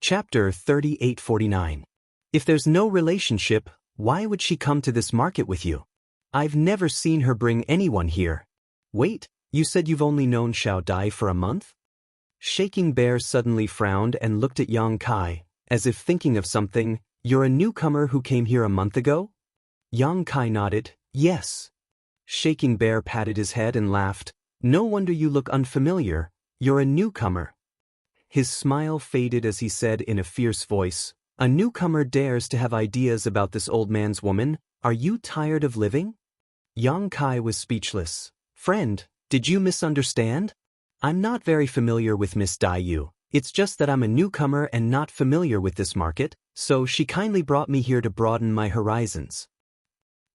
Chapter 3849. If there's no relationship, why would she come to this market with you? I've never seen her bring anyone here. Wait, you said you've only known Xiao Dai for a month? Shaking Bear suddenly frowned and looked at Yang Kai, as if thinking of something. You're a newcomer who came here a month ago? Yang Kai nodded, yes. Shaking Bear patted his head and laughed. No wonder you look unfamiliar. You're a newcomer. His smile faded as he said in a fierce voice, a newcomer dares to have ideas about this old man's woman. Are you tired of living? Yang Kai was speechless. Friend, did you misunderstand? I'm not very familiar with Miss Dai Yu. It's just that I'm a newcomer and not familiar with this market, so she kindly brought me here to broaden my horizons.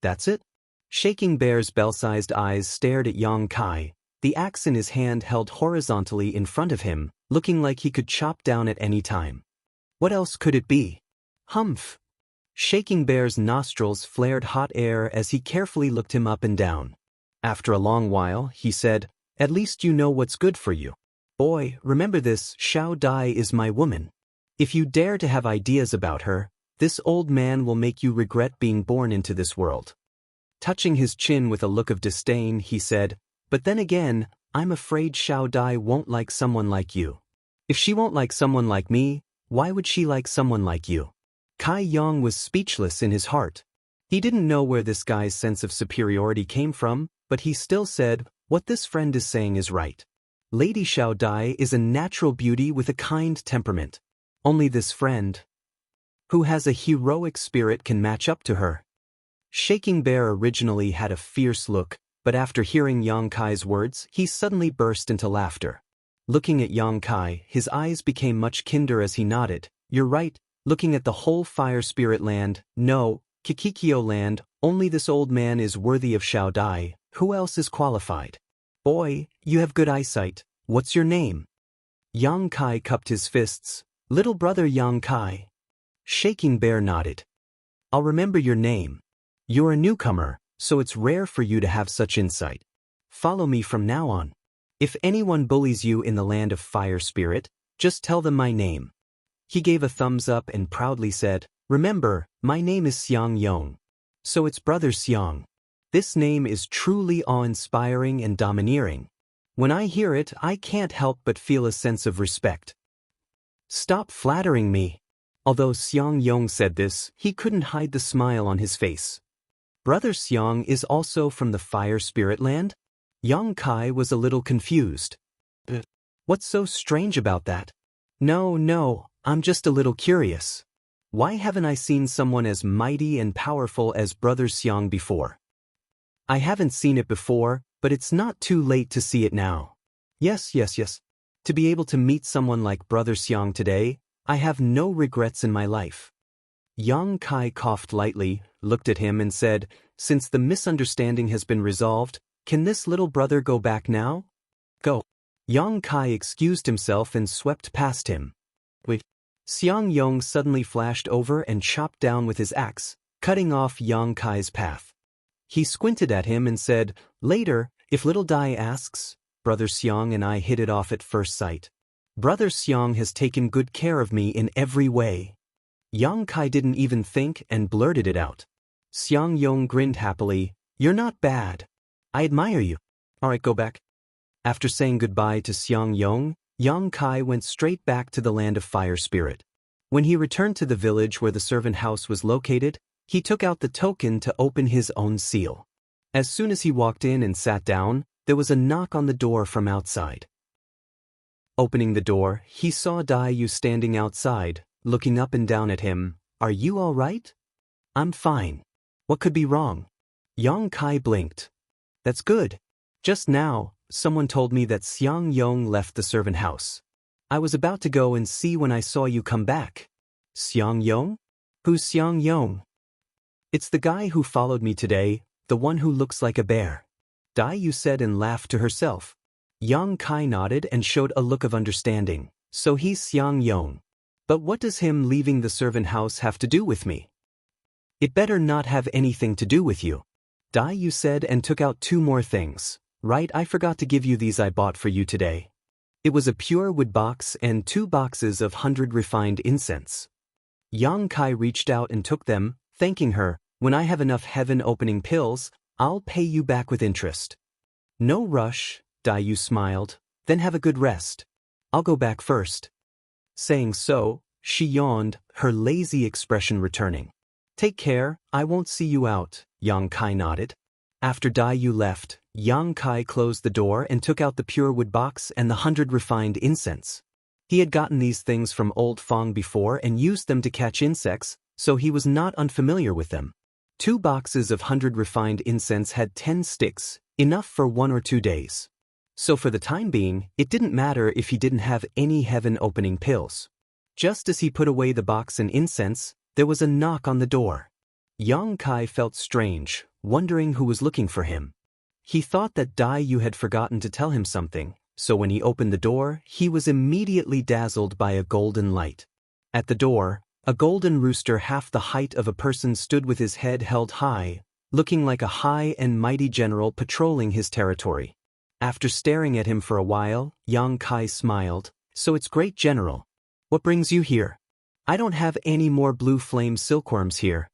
That's it? Shaking Bear's bell-sized eyes stared at Yang Kai, the axe in his hand held horizontally in front of him, looking like he could chop down at any time. What else could it be? Humph! Shaking Bear's nostrils flared hot air as he carefully looked him up and down. After a long while, he said, At least you know what's good for you. Boy, remember this, Xiao Dai is my woman. If you dare to have ideas about her, this old man will make you regret being born into this world. Touching his chin with a look of disdain, he said, But then again, I'm afraid Xiao Dai won't like someone like you. If she won't like someone like me, why would she like someone like you? Kai Yang was speechless in his heart. He didn't know where this guy's sense of superiority came from, but he still said, What this friend is saying is right. Lady Xiao Dai is a natural beauty with a kind temperament. Only this friend, who has a heroic spirit, can match up to her. Shaking Bear originally had a fierce look, but after hearing Yang Kai's words, he suddenly burst into laughter. Looking at Yang Kai, his eyes became much kinder as he nodded. You're right, looking at the whole fire spirit land, no, Kikikyo land, only this old man is worthy of Xiao Dai. Who else is qualified? Boy, you have good eyesight. What's your name? Yang Kai cupped his fists. Little brother Yang Kai. Shaking Bear nodded. I'll remember your name. You're a newcomer, so it's rare for you to have such insight. Follow me from now on. If anyone bullies you in the land of fire spirit, just tell them my name. He gave a thumbs up and proudly said, Remember, my name is Xianxia. So it's Brother Xiang. This name is truly awe-inspiring and domineering. When I hear it, I can't help but feel a sense of respect. Stop flattering me. Although Xianxia said this, he couldn't hide the smile on his face. Brother Xiang is also from the fire spirit land? Yang Kai was a little confused. What's so strange about that? No, I'm just a little curious. Why haven't I seen someone as mighty and powerful as Brother Xiang before? I haven't seen it before, but it's not too late to see it now. Yes. To be able to meet someone like Brother Xiang today, I have no regrets in my life. Yang Kai coughed lightly, looked at him and said, Since the misunderstanding has been resolved, can this little brother go back now? Go. Yang Kai excused himself and swept past him. Wait. Xianxia suddenly flashed over and chopped down with his axe, cutting off Yang Kai's path. He squinted at him and said, Later, if little Dai asks, Brother Xiang and I hit it off at first sight. Brother Xiang has taken good care of me in every way. Yang Kai didn't even think and blurted it out. Xianxia grinned happily, You're not bad. I admire you. Alright, go back. After saying goodbye to Xianxia, Yang Kai went straight back to the land of fire spirit. When he returned to the village where the servant house was located, he took out the token to open his own seal. As soon as he walked in and sat down, there was a knock on the door from outside. Opening the door, he saw Dai Yu standing outside, looking up and down at him. Are you all right? I'm fine. What could be wrong? Yang Kai blinked. That's good. Just now, someone told me that Xianxia left the servant house. I was about to go and see when I saw you come back. Xianxia? Who's Xianxia? It's the guy who followed me today, the one who looks like a bear. Dai Yu said and laughed to herself. Yang Kai nodded and showed a look of understanding. So he's Xianxia. But what does him leaving the servant house have to do with me? It better not have anything to do with you. Dai Yu said and took out 2 more things. Right, I forgot to give you these I bought for you today. It was a pure wood box and 2 boxes of 100 refined incense. Yang Kai reached out and took them, thanking her, "When I have enough heaven-opening pills, I'll pay you back with interest." "No rush," Dai Yu smiled, "then have a good rest. I'll go back first." Saying so, she yawned, her lazy expression returning. "Take care, I won't see you out," Yang Kai nodded. After Dai Yu left, Yang Kai closed the door and took out the pure wood box and the 100 refined incense. He had gotten these things from Old Fong before and used them to catch insects, so he was not unfamiliar with them. 2 boxes of 100 refined incense had 10 sticks, enough for 1 or 2 days. So for the time being, it didn't matter if he didn't have any heaven-opening pills. Just as he put away the box and incense, there was a knock on the door. Yang Kai felt strange, wondering who was looking for him. He thought that Dai Yu had forgotten to tell him something, so when he opened the door, he was immediately dazzled by a golden light. At the door, a golden rooster half the height of a person stood with his head held high, looking like a high and mighty general patrolling his territory. After staring at him for a while, Yang Kai smiled, "So it's Great General. What brings you here?" "I don't have any more blue flame silkworms here."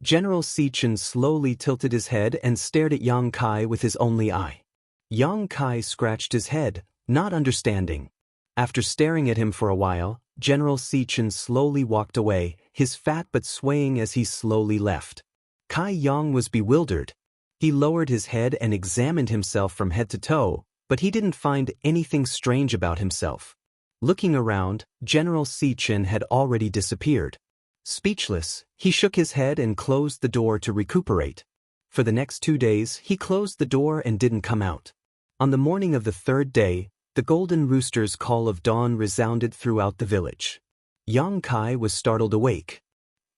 General Xichen slowly tilted his head and stared at Yang Kai with his only eye. Yang Kai scratched his head, not understanding. After staring at him for a while, General Xichen slowly walked away, his fat but swaying as he slowly left. Kai Yang was bewildered. He lowered his head and examined himself from head to toe, but he didn't find anything strange about himself. Looking around, General Xichen had already disappeared. Speechless, he shook his head and closed the door to recuperate. For the next 2 days, he closed the door and didn't come out. On the morning of the 3rd day, the golden rooster's call of dawn resounded throughout the village. Yang Kai was startled awake.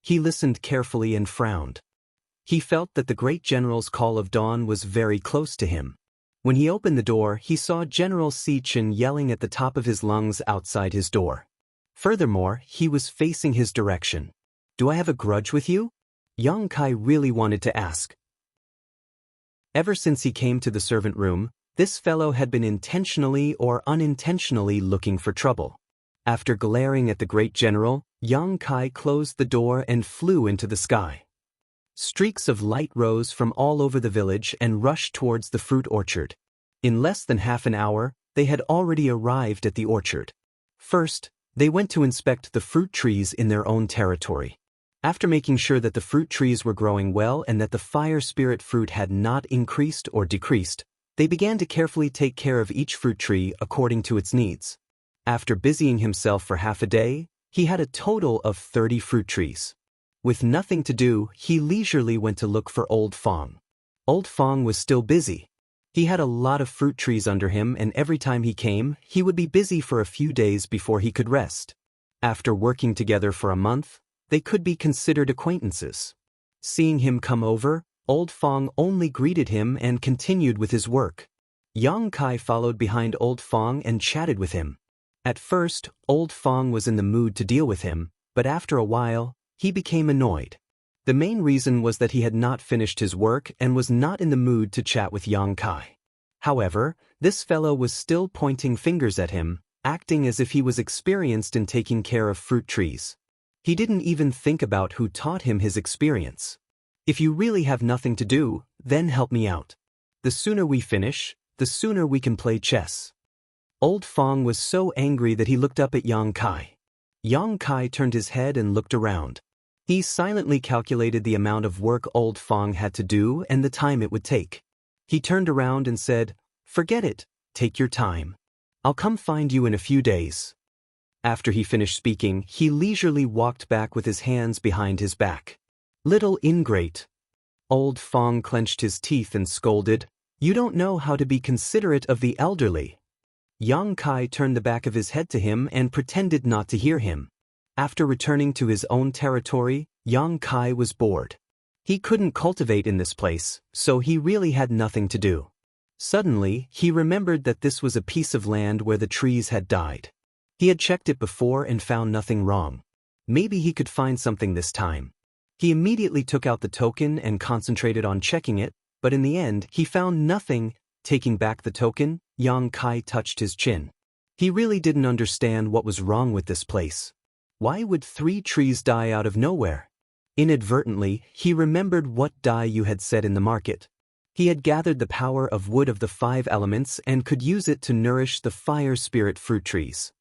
He listened carefully and frowned. He felt that the great general's call of dawn was very close to him. When he opened the door, he saw General Xichen yelling at the top of his lungs outside his door. Furthermore, he was facing his direction. "Do I have a grudge with you?" Yang Kai really wanted to ask. Ever since he came to the servant room, this fellow had been intentionally or unintentionally looking for trouble. After glaring at the great general, Yang Kai closed the door and flew into the sky. Streaks of light rose from all over the village and rushed towards the fruit orchard. In less than half an hour, they had already arrived at the orchard. First, they went to inspect the fruit trees in their own territory. After making sure that the fruit trees were growing well and that the fire spirit fruit had not increased or decreased, they began to carefully take care of each fruit tree according to its needs. After busying himself for half a day, he had a total of 30 fruit trees. With nothing to do, he leisurely went to look for Old Fong. Old Fong was still busy. He had a lot of fruit trees under him, and every time he came, he would be busy for a few days before he could rest. After working together for a month, they could be considered acquaintances. Seeing him come over, Old Fong only greeted him and continued with his work. Yang Kai followed behind Old Fong and chatted with him. At first, Old Fong was in the mood to deal with him, but after a while, he became annoyed. The main reason was that he had not finished his work and was not in the mood to chat with Yang Kai. However, this fellow was still pointing fingers at him, acting as if he was experienced in taking care of fruit trees. He didn't even think about who taught him his experience. "If you really have nothing to do, then help me out. The sooner we finish, the sooner we can play chess." Old Fong was so angry that he looked up at Yang Kai. Yang Kai turned his head and looked around. He silently calculated the amount of work Old Fong had to do and the time it would take. He turned around and said, "Forget it, take your time. I'll come find you in a few days." After he finished speaking, he leisurely walked back with his hands behind his back. "Little ingrate." Old Fong clenched his teeth and scolded, "You don't know how to be considerate of the elderly." Yang Kai turned the back of his head to him and pretended not to hear him. After returning to his own territory, Yang Kai was bored. He couldn't cultivate in this place, so he really had nothing to do. Suddenly, he remembered that this was a piece of land where the trees had died. He had checked it before and found nothing wrong. Maybe he could find something this time. He immediately took out the token and concentrated on checking it, but in the end, he found nothing. Taking back the token, Yang Kai touched his chin. He really didn't understand what was wrong with this place. Why would 3 trees die out of nowhere? Inadvertently, he remembered what Dai Yu had said in the market. He had gathered the power of wood of the 5 elements and could use it to nourish the fire spirit fruit trees.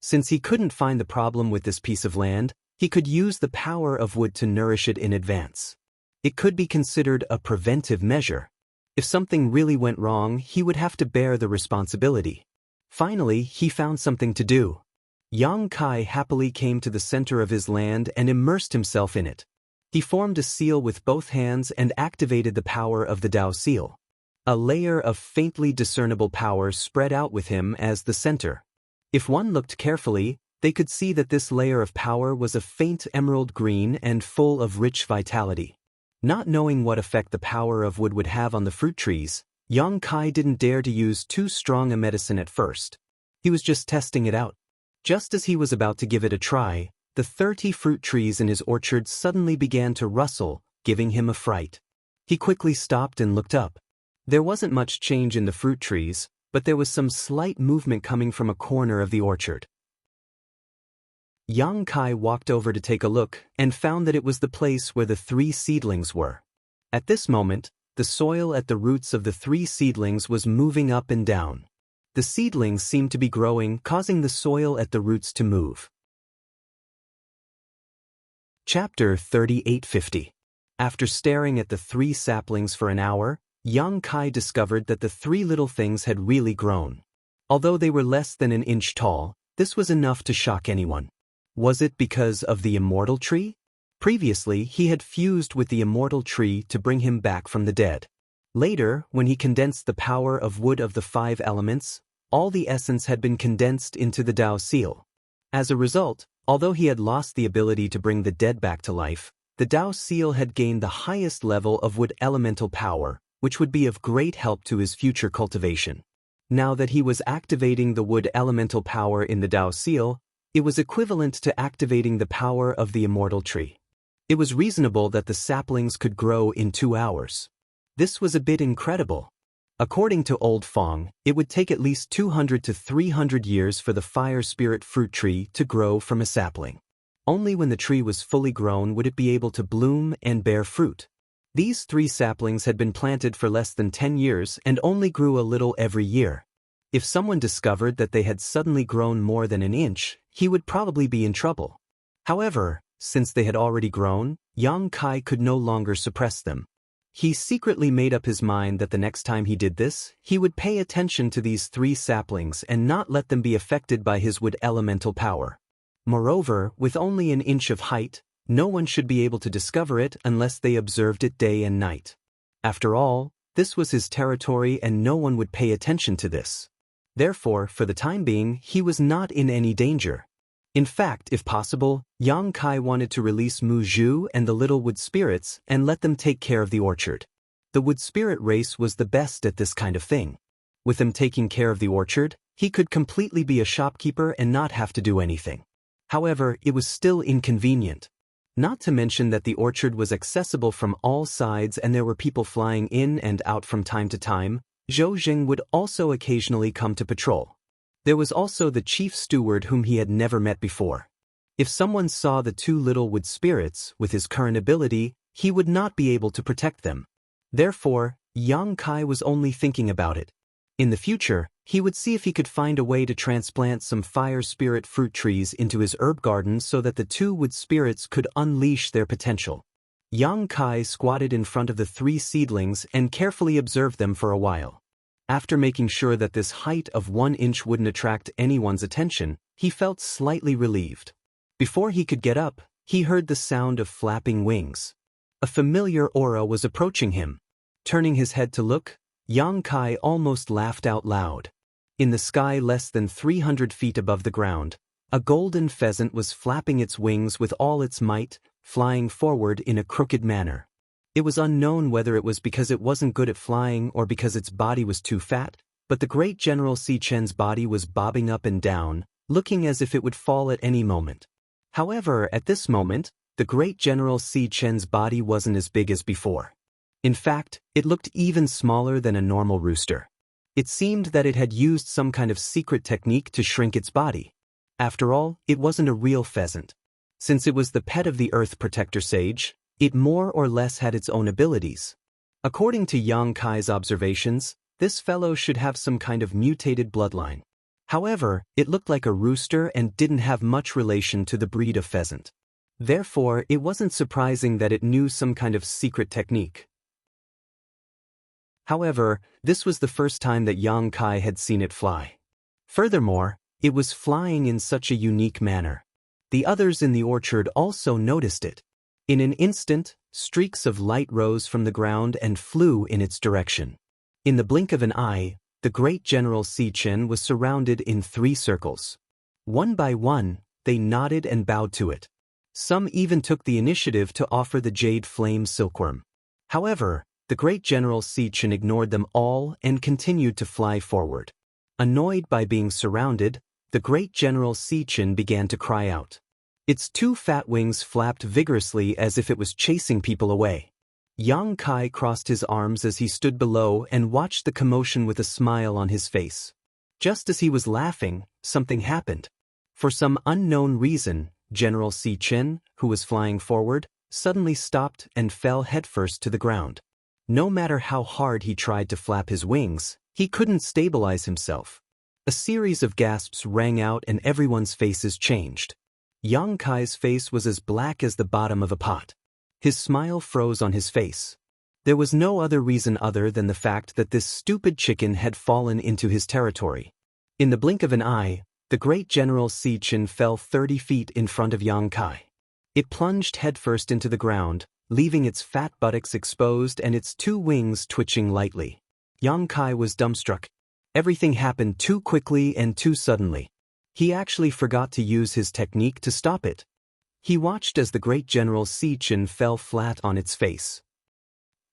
Since he couldn't find the problem with this piece of land, he could use the power of wood to nourish it in advance. It could be considered a preventive measure. If something really went wrong, he would have to bear the responsibility. Finally, he found something to do. Yang Kai happily came to the center of his land and immersed himself in it. He formed a seal with both hands and activated the power of the Dao seal. A layer of faintly discernible power spread out with him as the center. If one looked carefully, they could see that this layer of power was a faint emerald green and full of rich vitality. Not knowing what effect the power of wood would have on the fruit trees, Yang Kai didn't dare to use too strong a medicine at first. He was just testing it out. Just as he was about to give it a try, the 30 fruit trees in his orchard suddenly began to rustle, giving him a fright. He quickly stopped and looked up. There wasn't much change in the fruit trees, but there was some slight movement coming from a corner of the orchard. Yang Kai walked over to take a look and found that it was the place where the 3 seedlings were. At this moment, the soil at the roots of the 3 seedlings was moving up and down. The seedlings seemed to be growing, causing the soil at the roots to move. Chapter 3850. After staring at the 3 saplings for an hour, Yang Kai discovered that the 3 little things had really grown. Although they were less than an inch tall, this was enough to shock anyone. Was it because of the immortal tree? Previously, he had fused with the immortal tree to bring him back from the dead. Later, when he condensed the power of wood of the 5 elements, all the essence had been condensed into the Dao seal. As a result, although he had lost the ability to bring the dead back to life, the Dao seal had gained the highest level of wood elemental power, which would be of great help to his future cultivation. Now that he was activating the wood elemental power in the Dao seal, it was equivalent to activating the power of the immortal tree. It was reasonable that the saplings could grow in 2 hours. This was a bit incredible. According to Old Fong, it would take at least 200 to 300 years for the fire spirit fruit tree to grow from a sapling. Only when the tree was fully grown would it be able to bloom and bear fruit. These 3 saplings had been planted for less than 10 years and only grew a little every year. If someone discovered that they had suddenly grown more than an inch, he would probably be in trouble. However, since they had already grown, Yang Kai could no longer suppress them. He secretly made up his mind that the next time he did this, he would pay attention to these 3 saplings and not let them be affected by his wood elemental power. Moreover, with only an inch of height, no one should be able to discover it unless they observed it day and night. After all, this was his territory and no one would pay attention to this. Therefore, for the time being, he was not in any danger. In fact, if possible, Yang Kai wanted to release Mu Zhu and the little wood spirits and let them take care of the orchard. The wood spirit race was the best at this kind of thing. With them taking care of the orchard, he could completely be a shopkeeper and not have to do anything. However, it was still inconvenient. Not to mention that the orchard was accessible from all sides and there were people flying in and out from time to time. Zhou Jing would also occasionally come to patrol. There was also the chief steward whom he had never met before. If someone saw the 2 little wood spirits with his current ability, he would not be able to protect them. Therefore, Yang Kai was only thinking about it. In the future, he would see if he could find a way to transplant some fire spirit fruit trees into his herb garden so that the 2 wood spirits could unleash their potential. Yang Kai squatted in front of the 3 seedlings and carefully observed them for a while. After making sure that this height of 1 inch wouldn't attract anyone's attention, he felt slightly relieved. Before he could get up, he heard the sound of flapping wings. A familiar aura was approaching him. Turning his head to look, Yang Kai almost laughed out loud. In the sky less than 300 feet above the ground, a golden pheasant was flapping its wings with all its might, flying forward in a crooked manner. It was unknown whether it was because it wasn't good at flying or because its body was too fat, but the great General Si Chen's body was bobbing up and down, looking as if it would fall at any moment. However, at this moment, the great General Si Chen's body wasn't as big as before. In fact, it looked even smaller than a normal rooster. It seemed that it had used some kind of secret technique to shrink its body. After all, it wasn't a real pheasant. Since it was the pet of the Earth Protector Sage, it more or less had its own abilities. According to Yang Kai's observations, this fellow should have some kind of mutated bloodline. However, it looked like a rooster and didn't have much relation to the breed of pheasant. Therefore, it wasn't surprising that it knew some kind of secret technique. However, this was the first time that Yang Kai had seen it fly. Furthermore, it was flying in such a unique manner. The others in the orchard also noticed it. In an instant, streaks of light rose from the ground and flew in its direction. In the blink of an eye, the great General Xichen was surrounded in 3 circles. One by one, they nodded and bowed to it. Some even took the initiative to offer the jade flame silkworm. However, the great General Xichen ignored them all and continued to fly forward. Annoyed by being surrounded, the great General Xichen began to cry out. Its 2 fat wings flapped vigorously as if it was chasing people away. Yang Kai crossed his arms as he stood below and watched the commotion with a smile on his face. Just as he was laughing, something happened. For some unknown reason, General Xichen, who was flying forward, suddenly stopped and fell headfirst to the ground. No matter how hard he tried to flap his wings, he couldn't stabilize himself. A series of gasps rang out and everyone's faces changed. Yang Kai's face was as black as the bottom of a pot. His smile froze on his face. There was no other reason other than the fact that this stupid chicken had fallen into his territory. In the blink of an eye, the great General Xichen fell 30 feet in front of Yang Kai. It plunged headfirst into the ground, leaving its fat buttocks exposed and its 2 wings twitching lightly. Yang Kai was dumbstruck. Everything happened too quickly and too suddenly. He actually forgot to use his technique to stop it. He watched as the great General Xichen fell flat on its face.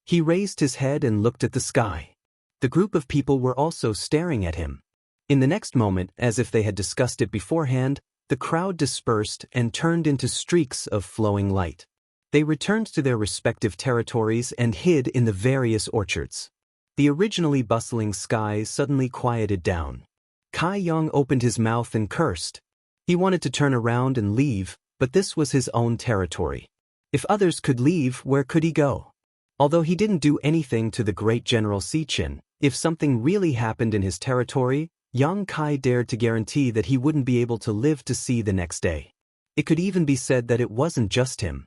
He raised his head and looked at the sky. The group of people were also staring at him. In the next moment, as if they had discussed it beforehand, the crowd dispersed and turned into streaks of flowing light. They returned to their respective territories and hid in the various orchards. The originally bustling sky suddenly quieted down. Kai Yang opened his mouth and cursed. He wanted to turn around and leave, but this was his own territory. If others could leave, where could he go? Although he didn't do anything to the great General Xichen, if something really happened in his territory, Yang Kai dared to guarantee that he wouldn't be able to live to see the next day. It could even be said that it wasn't just him.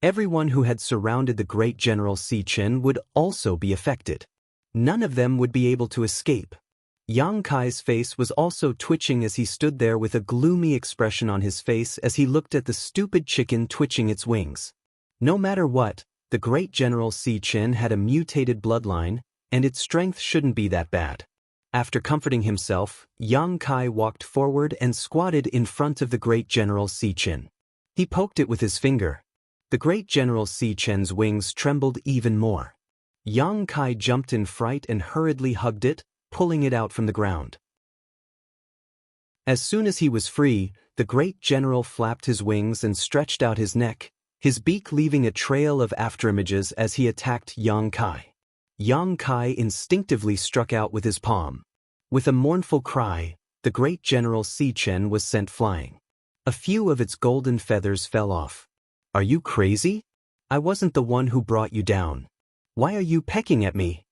Everyone who had surrounded the great General Xichen would also be affected. None of them would be able to escape. Yang Kai's face was also twitching as he stood there with a gloomy expression on his face as he looked at the stupid chicken twitching its wings. No matter what, the great General Xichen had a mutated bloodline, and its strength shouldn't be that bad. After comforting himself, Yang Kai walked forward and squatted in front of the great General Xichen. He poked it with his finger. The great General Xichen's wings trembled even more. Yang Kai jumped in fright and hurriedly hugged it, pulling it out from the ground. As soon as he was free, the great general flapped his wings and stretched out his neck, his beak leaving a trail of afterimages as he attacked Yang Kai. Yang Kai instinctively struck out with his palm. With a mournful cry, the great General Xichen was sent flying. A few of its golden feathers fell off. "Are you crazy? I wasn't the one who brought you down. Why are you pecking at me?"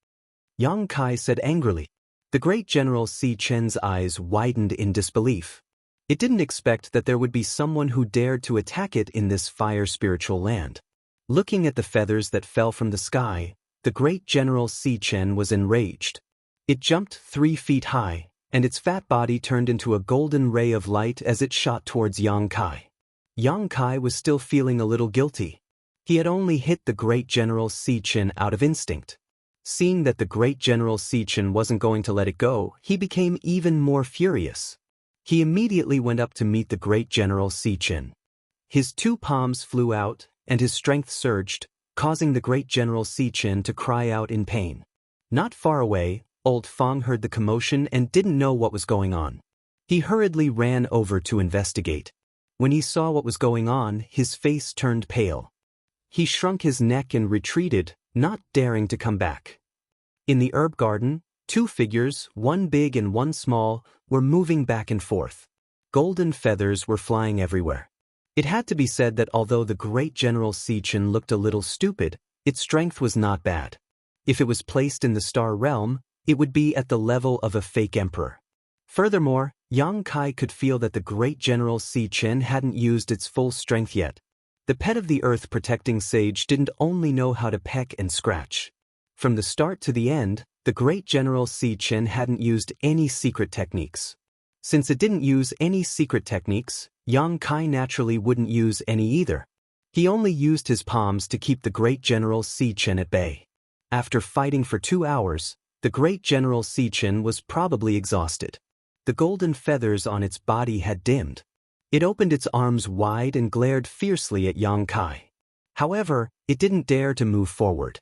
Yang Kai said angrily. The great General Xichen's eyes widened in disbelief. It didn't expect that there would be someone who dared to attack it in this fire spiritual land. Looking at the feathers that fell from the sky, the great General Xichen was enraged. It jumped 3 feet high, and its fat body turned into a golden ray of light as it shot towards Yang Kai. Yang Kai was still feeling a little guilty. He had only hit the great General Xichen out of instinct. Seeing that the great General Xichen wasn't going to let it go, he became even more furious. He immediately went up to meet the great General Xichen. His 2 palms flew out, and his strength surged, causing the great General Xichen to cry out in pain. Not far away, Old Feng heard the commotion and didn't know what was going on. He hurriedly ran over to investigate. When he saw what was going on, his face turned pale. He shrunk his neck and retreated, not daring to come back. In the herb garden, Two figures, one big and one small, were moving back and forth. Golden feathers were flying everywhere. It had to be said that although the great General Xichen looked a little stupid, its strength was not bad. If it was placed in the star realm, it would be at the level of a fake emperor. Furthermore, Yang Kai could feel that the great General Xichen hadn't used its full strength yet. The pet of the earth protecting sage didn't only know how to peck and scratch. From the start to the end, the great General Xichen hadn't used any secret techniques. Since it didn't use any secret techniques, Yang Kai naturally wouldn't use any either. He only used his palms to keep the great General Xichen at bay. After fighting for 2 hours, the great General Xichen was probably exhausted. The golden feathers on its body had dimmed. It opened its arms wide and glared fiercely at Yang Kai. However, it didn't dare to move forward.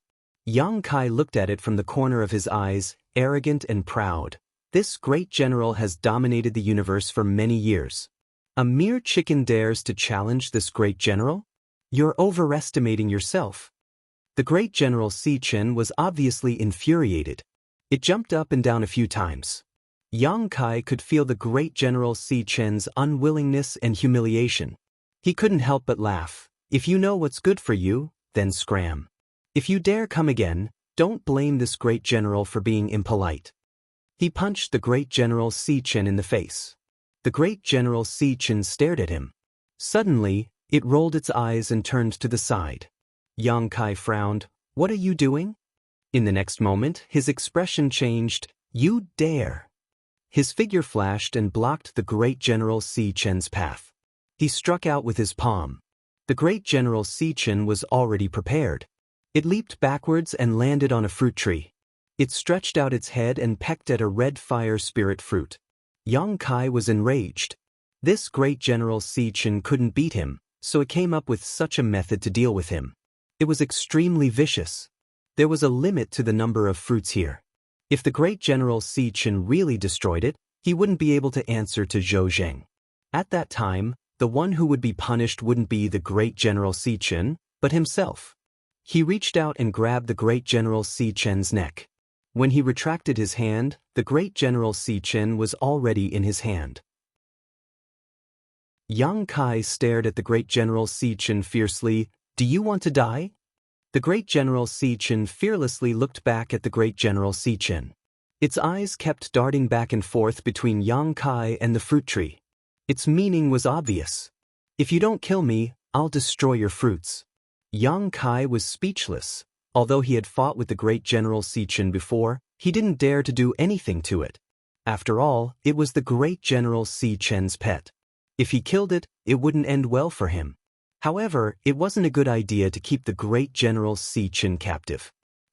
Yang Kai looked at it from the corner of his eyes, arrogant and proud. This great general has dominated the universe for many years. A mere chicken dares to challenge this great general? You're overestimating yourself. The great General Xichen was obviously infuriated. It jumped up and down a few times. Yang Kai could feel the great General Xichen's unwillingness and humiliation. He couldn't help but laugh. If you know what's good for you, then scram. If you dare come again, don't blame this great general for being impolite. He punched the great General Xichen in the face. The great General Xichen stared at him. Suddenly, it rolled its eyes and turned to the side. Yang Kai frowned. What are you doing? In the next moment, his expression changed. You dare. His figure flashed and blocked the great General Xichen's path. He struck out with his palm. The great General Xichen was already prepared. It leaped backwards and landed on a fruit tree. It stretched out its head and pecked at a red fire spirit fruit. Yang Kai was enraged. This great General Xichen couldn't beat him, so it came up with such a method to deal with him. It was extremely vicious. There was a limit to the number of fruits here. If the great General Xichen really destroyed it, he wouldn't be able to answer to Zhou Zheng. At that time, the one who would be punished wouldn't be the great General Xichen, but himself. He reached out and grabbed the great General Xichen's neck. When he retracted his hand, the great General Xichen was already in his hand. Yang Kai stared at the great General Xichen fiercely. Do you want to die? The great General Xichen fearlessly looked back at the great General Xichen. Its eyes kept darting back and forth between Yang Kai and the fruit tree. Its meaning was obvious. If you don't kill me, I'll destroy your fruits. Yang Kai was speechless. Although he had fought with the great General Xichen before, he didn't dare to do anything to it. After all, it was the great General Xichen's pet. If he killed it, it wouldn't end well for him. However, it wasn't a good idea to keep the great General Xichen captive.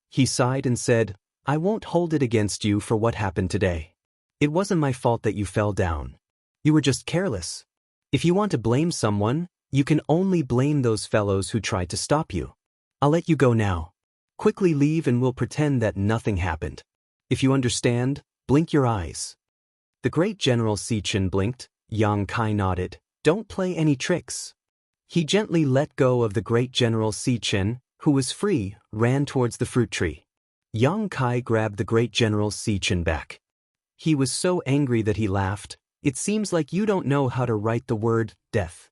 He sighed and said, I won't hold it against you for what happened today. It wasn't my fault that you fell down. You were just careless. If you want to blame someone, you can only blame those fellows who tried to stop you. I'll let you go now. Quickly leave and we'll pretend that nothing happened. If you understand, blink your eyes. The great General Xichen blinked. Yang Kai nodded. Don't play any tricks. He gently let go of the great General Xichen, who was free, ran towards the fruit tree. Yang Kai grabbed the great General Xichen back. He was so angry that he laughed. It seems like you don't know how to write the word death.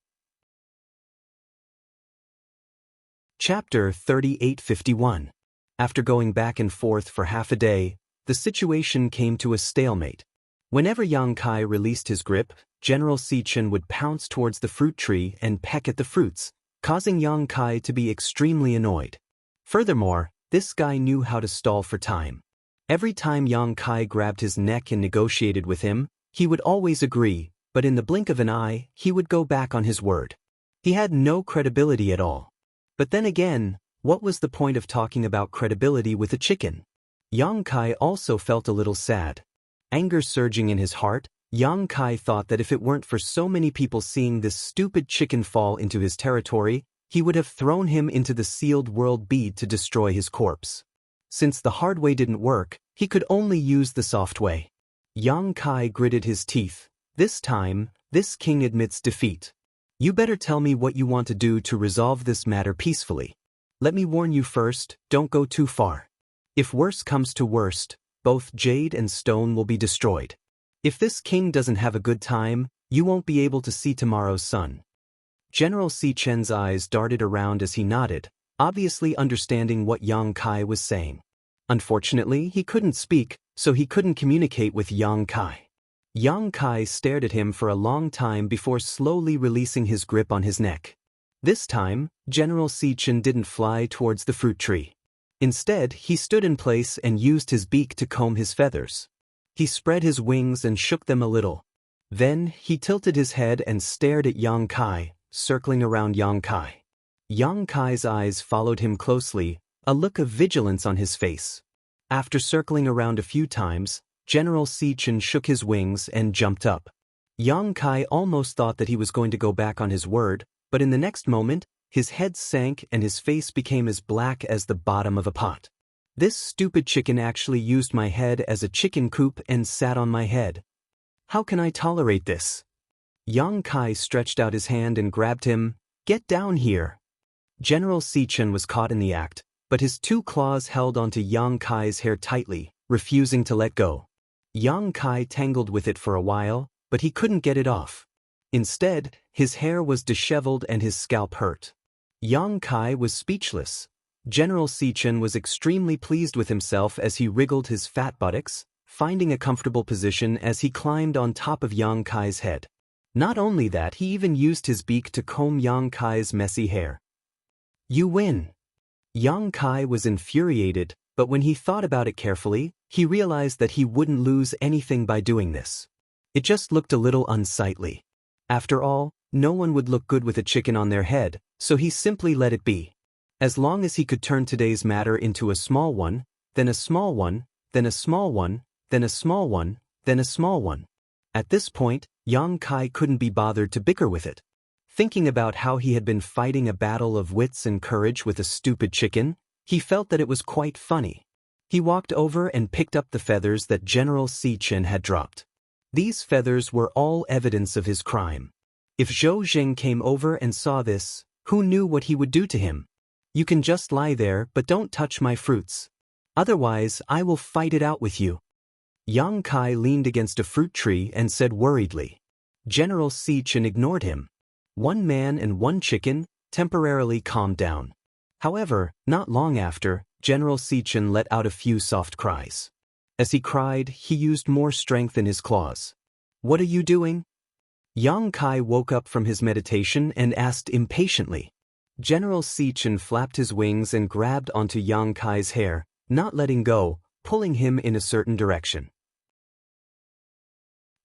Chapter 3851. After going back and forth for half a day, the situation came to a stalemate. Whenever Yang Kai released his grip, General Xichen would pounce towards the fruit tree and peck at the fruits, causing Yang Kai to be extremely annoyed. Furthermore, this guy knew how to stall for time. Every time Yang Kai grabbed his neck and negotiated with him, he would always agree, but in the blink of an eye, he would go back on his word. He had no credibility at all. But then again, what was the point of talking about credibility with a chicken? Yang Kai also felt a little sad. Anger surging in his heart, Yang Kai thought that if it weren't for so many people seeing this stupid chicken fall into his territory, he would have thrown him into the sealed world bead to destroy his corpse. Since the hard way didn't work, he could only use the soft way. Yang Kai gritted his teeth. This time, this king admits defeat. You better tell me what you want to do to resolve this matter peacefully. Let me warn you first, don't go too far. If worse comes to worst, both jade and stone will be destroyed. If this king doesn't have a good time, you won't be able to see tomorrow's sun. General Chen's eyes darted around as he nodded, obviously understanding what Yang Kai was saying. Unfortunately, he couldn't speak, so he couldn't communicate with Yang Kai. Yang Kai stared at him for a long time before slowly releasing his grip on his neck. This time, General Chen didn't fly towards the fruit tree. Instead, he stood in place and used his beak to comb his feathers. He spread his wings and shook them a little. Then, he tilted his head and stared at Yang Kai, circling around Yang Kai. Yang Kai's eyes followed him closely, a look of vigilance on his face. After circling around a few times, General Chen shook his wings and jumped up. Yang Kai almost thought that he was going to go back on his word, but in the next moment, his head sank and his face became as black as the bottom of a pot. This stupid chicken actually used my head as a chicken coop and sat on my head. How can I tolerate this? Yang Kai stretched out his hand and grabbed him. Get down here. General Chen was caught in the act, but his two claws held onto Yang Kai's hair tightly, refusing to let go. Yang Kai tangled with it for a while, but he couldn't get it off. Instead, his hair was disheveled and his scalp hurt. Yang Kai was speechless. General Chen was extremely pleased with himself as he wriggled his fat buttocks, finding a comfortable position as he climbed on top of Yang Kai's head. Not only that, he even used his beak to comb Yang Kai's messy hair. You win. Yang Kai was infuriated, but when he thought about it carefully, he realized that he wouldn't lose anything by doing this. It just looked a little unsightly. After all, no one would look good with a chicken on their head, so he simply let it be. As long as he could turn today's matter into a small one, then a small one, then a small one, then a small one, then a small one. At this point, Yang Kai couldn't be bothered to bicker with it. Thinking about how he had been fighting a battle of wits and courage with a stupid chicken, he felt that it was quite funny. He walked over and picked up the feathers that General Chen had dropped. These feathers were all evidence of his crime. If Zhou Zheng came over and saw this, who knew what he would do to him? You can just lie there, but don't touch my fruits. Otherwise, I will fight it out with you. Yang Kai leaned against a fruit tree and said worriedly. General Chen ignored him. One man and one chicken temporarily calmed down. However, not long after, General Chen let out a few soft cries. As he cried, he used more strength in his claws. What are you doing? Yang Kai woke up from his meditation and asked impatiently. General Chen flapped his wings and grabbed onto Yang Kai's hair, not letting go, pulling him in a certain direction.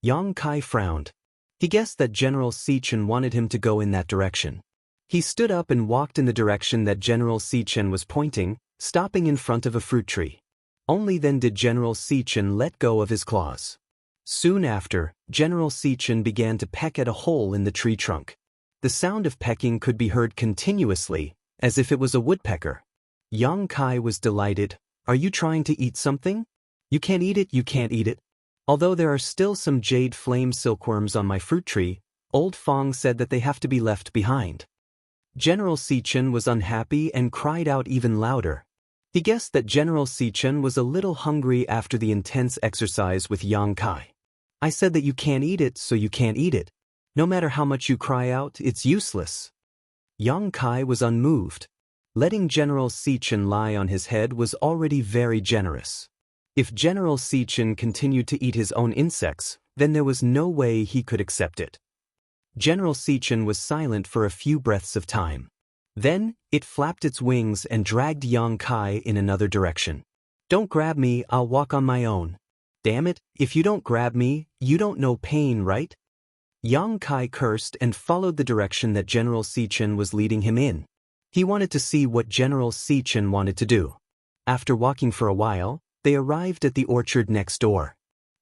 Yang Kai frowned. He guessed that General Chen wanted him to go in that direction. He stood up and walked in the direction that General Chen was pointing, stopping in front of a fruit tree. Only then did General Chen let go of his claws. Soon after, General Chen began to peck at a hole in the tree trunk. The sound of pecking could be heard continuously, as if it was a woodpecker. Yang Kai was delighted. Are you trying to eat something? You can't eat it, you can't eat it. Although there are still some jade flame silkworms on my fruit tree, Old Fong said that they have to be left behind. General Chen was unhappy and cried out even louder. He guessed that General Chen was a little hungry after the intense exercise with Yang Kai. I said that you can't eat it, so you can't eat it. No matter how much you cry out, it's useless. Yang Kai was unmoved. Letting General Chen lie on his head was already very generous. If General Chen continued to eat his own insects, then there was no way he could accept it. General Chen was silent for a few breaths of time. Then, it flapped its wings and dragged Yang Kai in another direction. Don't grab me, I'll walk on my own. Damn it, if you don't grab me, you don't know pain, right? Yang Kai cursed and followed the direction that General Chen was leading him in. He wanted to see what General Chen wanted to do. After walking for a while, they arrived at the orchard next door.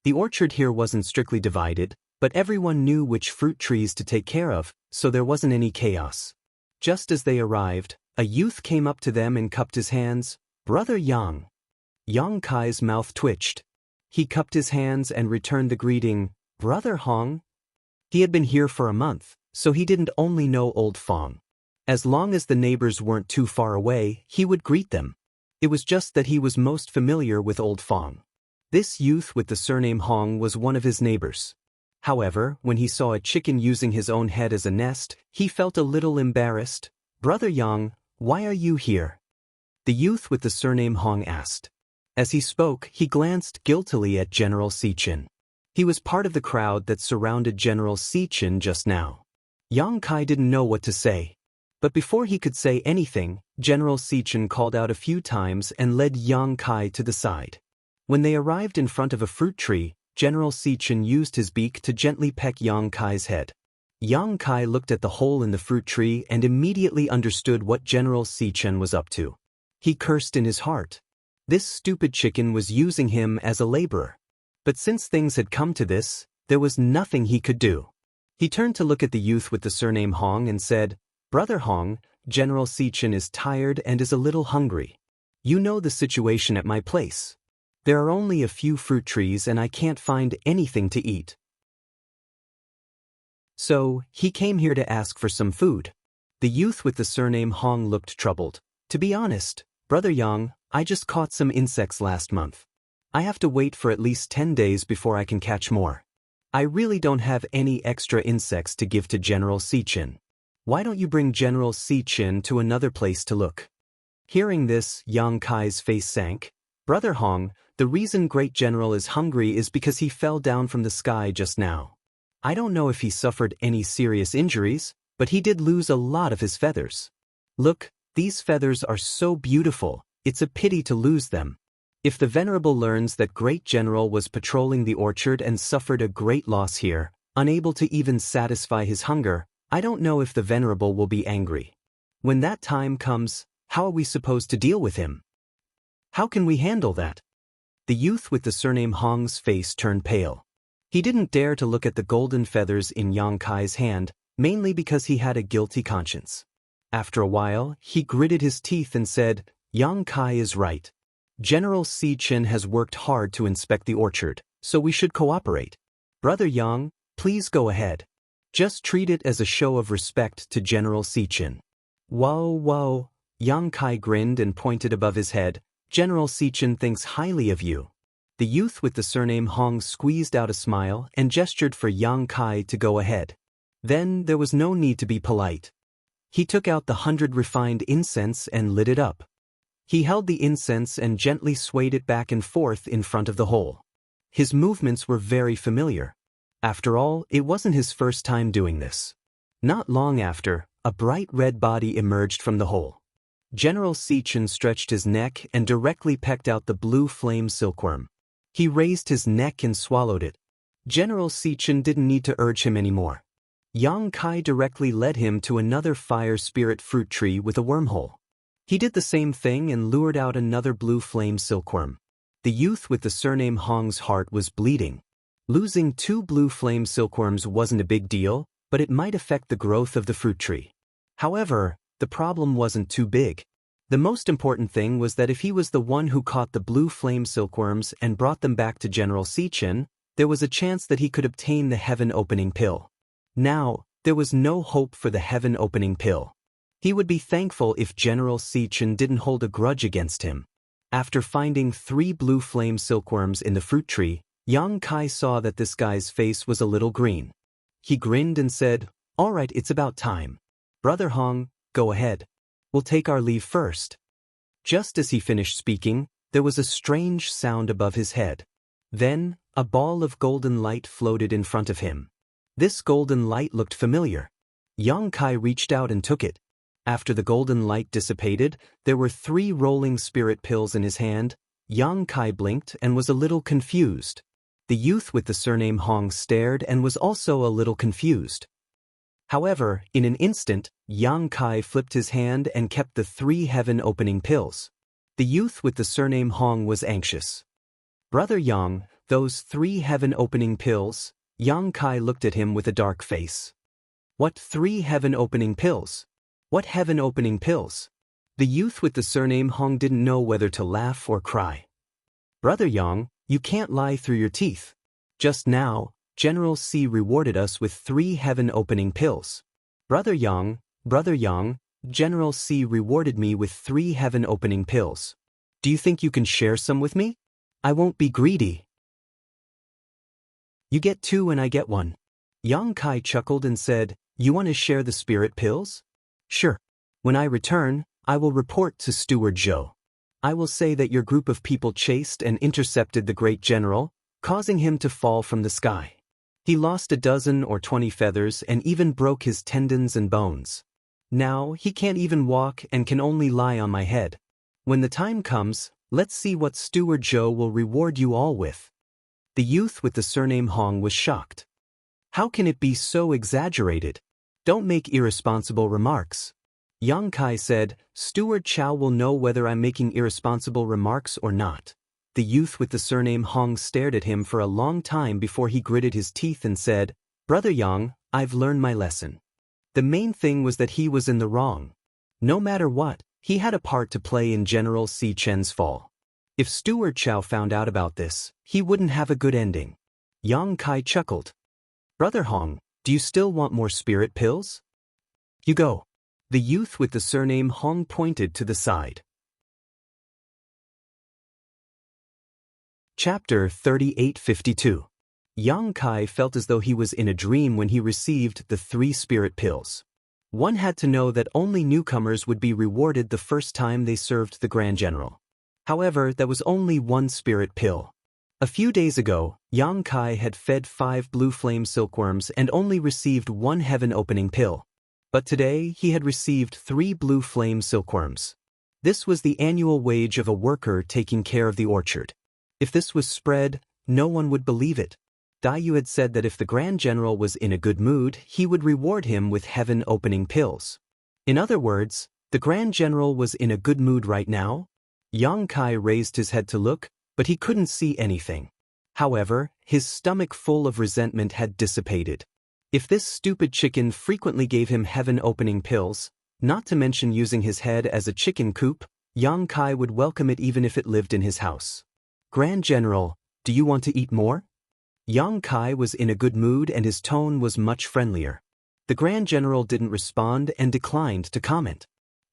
The orchard here wasn't strictly divided, but everyone knew which fruit trees to take care of, so there wasn't any chaos. Just as they arrived, a youth came up to them and cupped his hands. Brother Yang. Yang Kai's mouth twitched. He cupped his hands and returned the greeting, Brother Hong. He had been here for a month, so he didn't only know Old Fong. As long as the neighbors weren't too far away, he would greet them. It was just that he was most familiar with Old Fong. This youth with the surname Hong was one of his neighbors. However, when he saw a chicken using his own head as a nest, he felt a little embarrassed. "Brother Yang, why are you here?" the youth with the surname Hong asked. As he spoke, he glanced guiltily at General Sichin. He was part of the crowd that surrounded General Sichin just now. Yang Kai didn't know what to say. But before he could say anything, General Sichin called out a few times and led Yang Kai to the side. When they arrived in front of a fruit tree, General Sichin used his beak to gently peck Yang Kai's head. Yang Kai looked at the hole in the fruit tree and immediately understood what General Sichin was up to. He cursed in his heart. This stupid chicken was using him as a laborer. But since things had come to this, there was nothing he could do. He turned to look at the youth with the surname Hong and said, "Brother Hong, General Sichin is tired and is a little hungry. You know the situation at my place. There are only a few fruit trees and I can't find anything to eat. So, he came here to ask for some food." The youth with the surname Hong looked troubled. "To be honest, Brother Yang, I just caught some insects last month. I have to wait for at least 10 days before I can catch more. I really don't have any extra insects to give to General Sichin. Why don't you bring General Sichin to another place to look?" Hearing this, Yang Kai's face sank. "Brother Hong, the reason Great General is hungry is because he fell down from the sky just now. I don't know if he suffered any serious injuries, but he did lose a lot of his feathers. Look, these feathers are so beautiful, it's a pity to lose them. If the Venerable learns that Great General was patrolling the orchard and suffered a great loss here, unable to even satisfy his hunger, I don't know if the Venerable will be angry. When that time comes, how are we supposed to deal with him? How can we handle that?" The youth with the surname Hong's face turned pale. He didn't dare to look at the golden feathers in Yang Kai's hand, mainly because he had a guilty conscience. After a while, he gritted his teeth and said, "Yang Kai is right. General Sichin has worked hard to inspect the orchard, so we should cooperate. Brother Yang, please go ahead. Just treat it as a show of respect to General Sichin." "Whoa, whoa," Yang Kai grinned and pointed above his head. "General Sichin thinks highly of you." The youth with the surname Hong squeezed out a smile and gestured for Yang Kai to go ahead. Then there was no need to be polite. He took out the 100 refined incense and lit it up. He held the incense and gently swayed it back and forth in front of the hole. His movements were very familiar. After all, it wasn't his first time doing this. Not long after, a bright red body emerged from the hole. General Sichin stretched his neck and directly pecked out the blue flame silkworm. He raised his neck and swallowed it. General Sichin didn't need to urge him anymore. Yang Kai directly led him to another fire spirit fruit tree with a wormhole. He did the same thing and lured out another blue flame silkworm. The youth with the surname Hong's heart was bleeding. Losing 2 blue flame silkworms wasn't a big deal, but it might affect the growth of the fruit tree. However, the problem wasn't too big. The most important thing was that if he was the one who caught the blue flame silkworms and brought them back to General Sichin, there was a chance that he could obtain the heaven-opening pill. Now, there was no hope for the heaven-opening pill. He would be thankful if General Sichin didn't hold a grudge against him. After finding 3 blue flame silkworms in the fruit tree, Yang Kai saw that this guy's face was a little green. He grinned and said, "All right, it's about time. Brother Hong, go ahead. We'll take our leave first." Just as he finished speaking, there was a strange sound above his head. Then, a ball of golden light floated in front of him. This golden light looked familiar. Yang Kai reached out and took it. After the golden light dissipated, there were 3 rolling spirit pills in his hand. Yang Kai blinked and was a little confused. The youth with the surname Hong stared and was also a little confused. However, in an instant, Yang Kai flipped his hand and kept the 3 heaven-opening pills. The youth with the surname Hong was anxious. "Brother Yang, those 3 heaven-opening pills?" Yang Kai looked at him with a dark face. "What 3 heaven-opening pills? What heaven-opening pills?" The youth with the surname Hong didn't know whether to laugh or cry. "Brother Yang, you can't lie through your teeth. Just now, General C rewarded us with 3 heaven-opening pills. Brother Yang, General C rewarded me with 3 heaven-opening pills. Do you think you can share some with me?" I won't be greedy. You get 2 and I get 1. Xianxia chuckled and said, You want to share the spirit pills? Sure. When I return, I will report to Steward Zhou. I will say that your group of people chased and intercepted the great general, causing him to fall from the sky. He lost 12 or 20 feathers and even broke his tendons and bones. Now he can't even walk and can only lie on my head. When the time comes, let's see what Steward Zhou will reward you all with. The youth with the surname Hong was shocked. How can it be so exaggerated? Don't make irresponsible remarks. Xianxia said, Steward Chao will know whether I'm making irresponsible remarks or not. The youth with the surname Hong stared at him for a long time before he gritted his teeth and said, Brother Yang, I've learned my lesson. The main thing was that he was in the wrong. No matter what, he had a part to play in General Xianxia's fall. If Steward Chao found out about this, he wouldn't have a good ending. Xianxia chuckled. Brother Hong, do you still want more spirit pills? You go. The youth with the surname Hong pointed to the side. Chapter 3852. Xianxia felt as though he was in a dream when he received the 3 spirit pills. One had to know that only newcomers would be rewarded the first time they served the Grand General. However, that was only 1 spirit pill. A few days ago, Xianxia had fed 5 blue flame silkworms and only received 1 heaven-opening pill. But today he had received 3 blue flame silkworms. This was the annual wage of a worker taking care of the orchard. If this was spread, no one would believe it. Daiyu had said that if the Grand General was in a good mood, he would reward him with heaven-opening pills. In other words, the Grand General was in a good mood right now? Xianxia raised his head to look, but he couldn't see anything. However, his stomach full of resentment had dissipated. If this stupid chicken frequently gave him heaven-opening pills, not to mention using his head as a chicken coop, Xianxia would welcome it even if it lived in his house. Grand General, do you want to eat more? Xianxia was in a good mood and his tone was much friendlier. The Grand General didn't respond and declined to comment.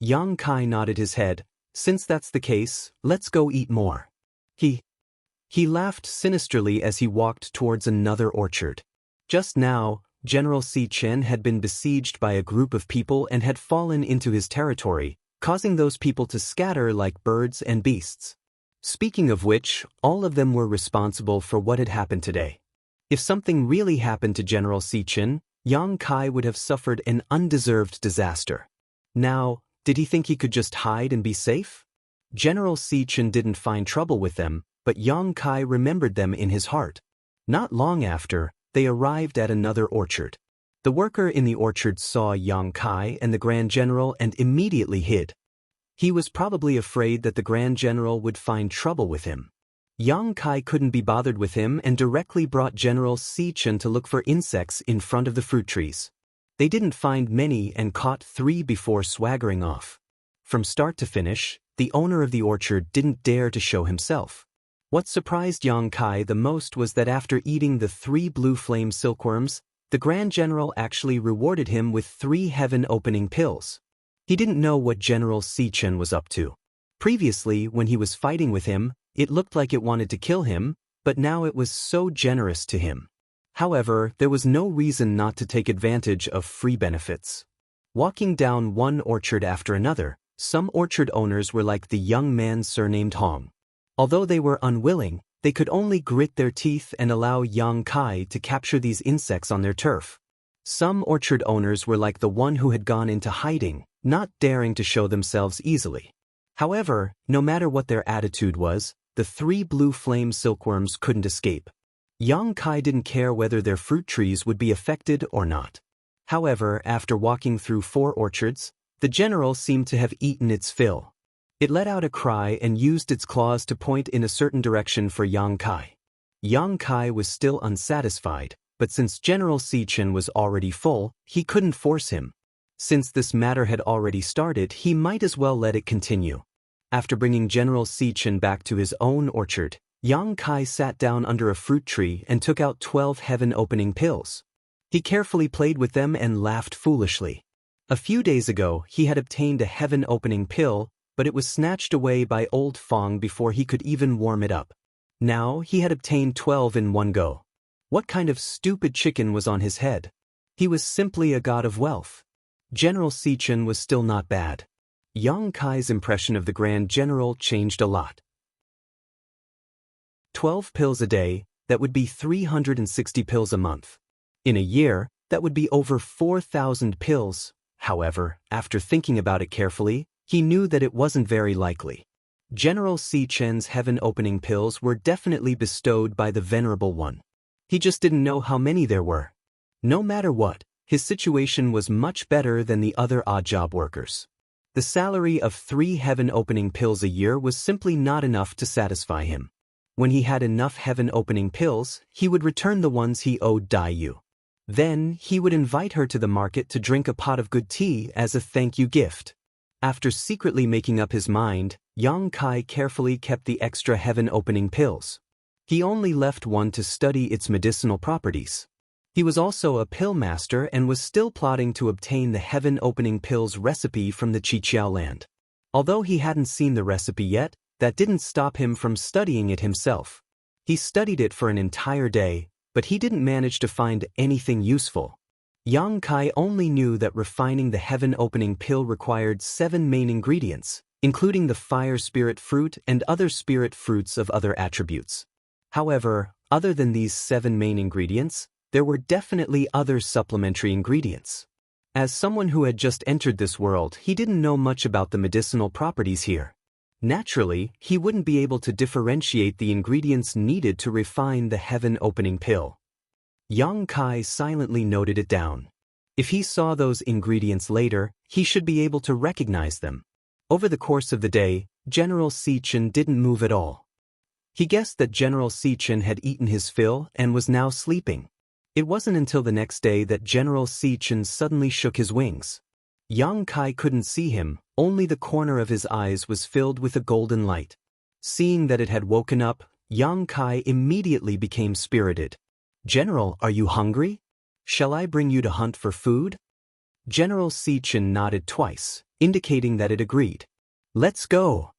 Xianxia nodded his head. Since that's the case, let's go eat more. He laughed sinisterly as he walked towards another orchard. Just now, General Xianxia had been besieged by a group of people and had fallen into his territory, causing those people to scatter like birds and beasts. Speaking of which, all of them were responsible for what had happened today. If something really happened to General Xianxia, Xianxia would have suffered an undeserved disaster. Now, did he think he could just hide and be safe? General Xianxia didn't find trouble with them, but Xianxia remembered them in his heart. Not long after, they arrived at another orchard. The worker in the orchard saw Xianxia and the Grand General and immediately hid. He was probably afraid that the Grand General would find trouble with him. Xianxia couldn't be bothered with him and directly brought General Xianxia to look for insects in front of the fruit trees. They didn't find many and caught 3 before swaggering off. From start to finish, the owner of the orchard didn't dare to show himself. What surprised Xianxia the most was that after eating the 3 blue flame silkworms, the Grand General actually rewarded him with 3 heaven-opening pills. He didn't know what General Xianxia was up to. Previously, when he was fighting with him, it looked like it wanted to kill him, but now it was so generous to him. However, there was no reason not to take advantage of free benefits. Walking down one orchard after another, some orchard owners were like the young man surnamed Hong. Although they were unwilling, they could only grit their teeth and allow Xianxia to capture these insects on their turf. Some orchard owners were like the one who had gone into hiding, not daring to show themselves easily. However, no matter what their attitude was, the 3 blue flame silkworms couldn't escape. Xianxia didn't care whether their fruit trees would be affected or not. However, after walking through 4 orchards, the general seemed to have eaten its fill. It let out a cry and used its claws to point in a certain direction for Xianxia. Xianxia was still unsatisfied, but since General Xianxia was already full, he couldn't force him. Since this matter had already started, he might as well let it continue. After bringing General Xianxia back to his own orchard, Xianxia sat down under a fruit tree and took out 12 heaven-opening pills. He carefully played with them and laughed foolishly. A few days ago, he had obtained a heaven-opening pill, but it was snatched away by old Fong before he could even warm it up. Now he had obtained 12 in one go. What kind of stupid chicken was on his head? He was simply a god of wealth. General Xichen was still not bad. Yang Kai's impression of the Grand General changed a lot. 12 pills a day, that would be 360 pills a month. In a year, that would be over 4,000 pills. However, after thinking about it carefully, he knew that it wasn't very likely. General Xichen's heaven-opening pills were definitely bestowed by the Venerable One. He just didn't know how many there were. No matter what, his situation was much better than the other odd-job workers. The salary of 3 heaven-opening pills a year was simply not enough to satisfy him. When he had enough heaven-opening pills, he would return the ones he owed Dai Yu. Then, he would invite her to the market to drink a pot of good tea as a thank-you gift. After secretly making up his mind, Yang Kai carefully kept the extra heaven-opening pills. He only left one to study its medicinal properties. He was also a pill master and was still plotting to obtain the heaven-opening pills recipe from the Qiqiao land. Although he hadn't seen the recipe yet, that didn't stop him from studying it himself. He studied it for an entire day, but he didn't manage to find anything useful. Yang Kai only knew that refining the heaven-opening pill required 7 main ingredients, including the fire spirit fruit and other spirit fruits of other attributes. However, other than these 7 main ingredients, there were definitely other supplementary ingredients. As someone who had just entered this world, he didn't know much about the medicinal properties here. Naturally, he wouldn't be able to differentiate the ingredients needed to refine the heaven-opening pill. Yang Kai silently noted it down. If he saw those ingredients later, he should be able to recognize them. Over the course of the day, General Xichen didn't move at all. He guessed that General Xichen had eaten his fill and was now sleeping. It wasn't until the next day that General Xichen suddenly shook his wings. Yang Kai couldn't see him, only the corner of his eyes was filled with a golden light. Seeing that it had woken up, Yang Kai immediately became spirited. "General, are you hungry? Shall I bring you to hunt for food?" General Xichen nodded twice, indicating that it agreed. "Let's go."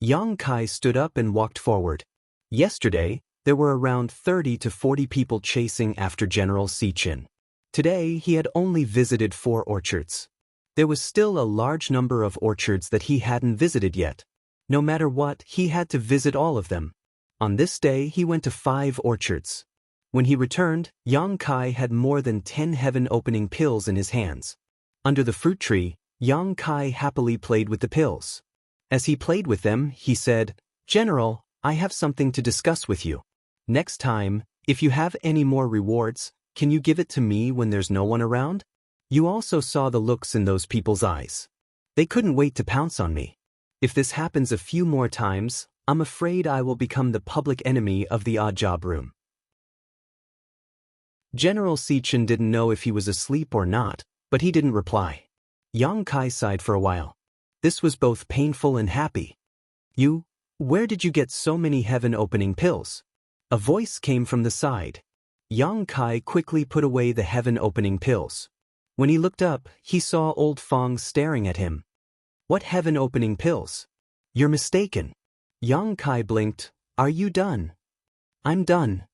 Yang Kai stood up and walked forward. Yesterday, there were around 30 to 40 people chasing after General Xichen. Today, he had only visited 4 orchards. There was still a large number of orchards that he hadn't visited yet. No matter what, he had to visit all of them. On this day, he went to 5 orchards. When he returned, Yang Kai had more than 10 heaven-opening pills in his hands. Under the fruit tree, Yang Kai happily played with the pills. As he played with them, he said, "General, I have something to discuss with you. Next time, if you have any more rewards, can you give it to me when there's no one around?" You also saw the looks in those people's eyes. They couldn't wait to pounce on me. If this happens a few more times, I'm afraid I will become the public enemy of the odd job room. General Xichen didn't know if he was asleep or not, but he didn't reply. Yang Kai sighed for a while. This was both painful and happy. Where did you get so many heaven-opening pills?" A voice came from the side. Yang Kai quickly put away the heaven-opening pills. When he looked up, he saw Old Fong staring at him. "What heaven-opening pills?" "You're mistaken." Yang Kai blinked. "Are you done?" "I'm done,"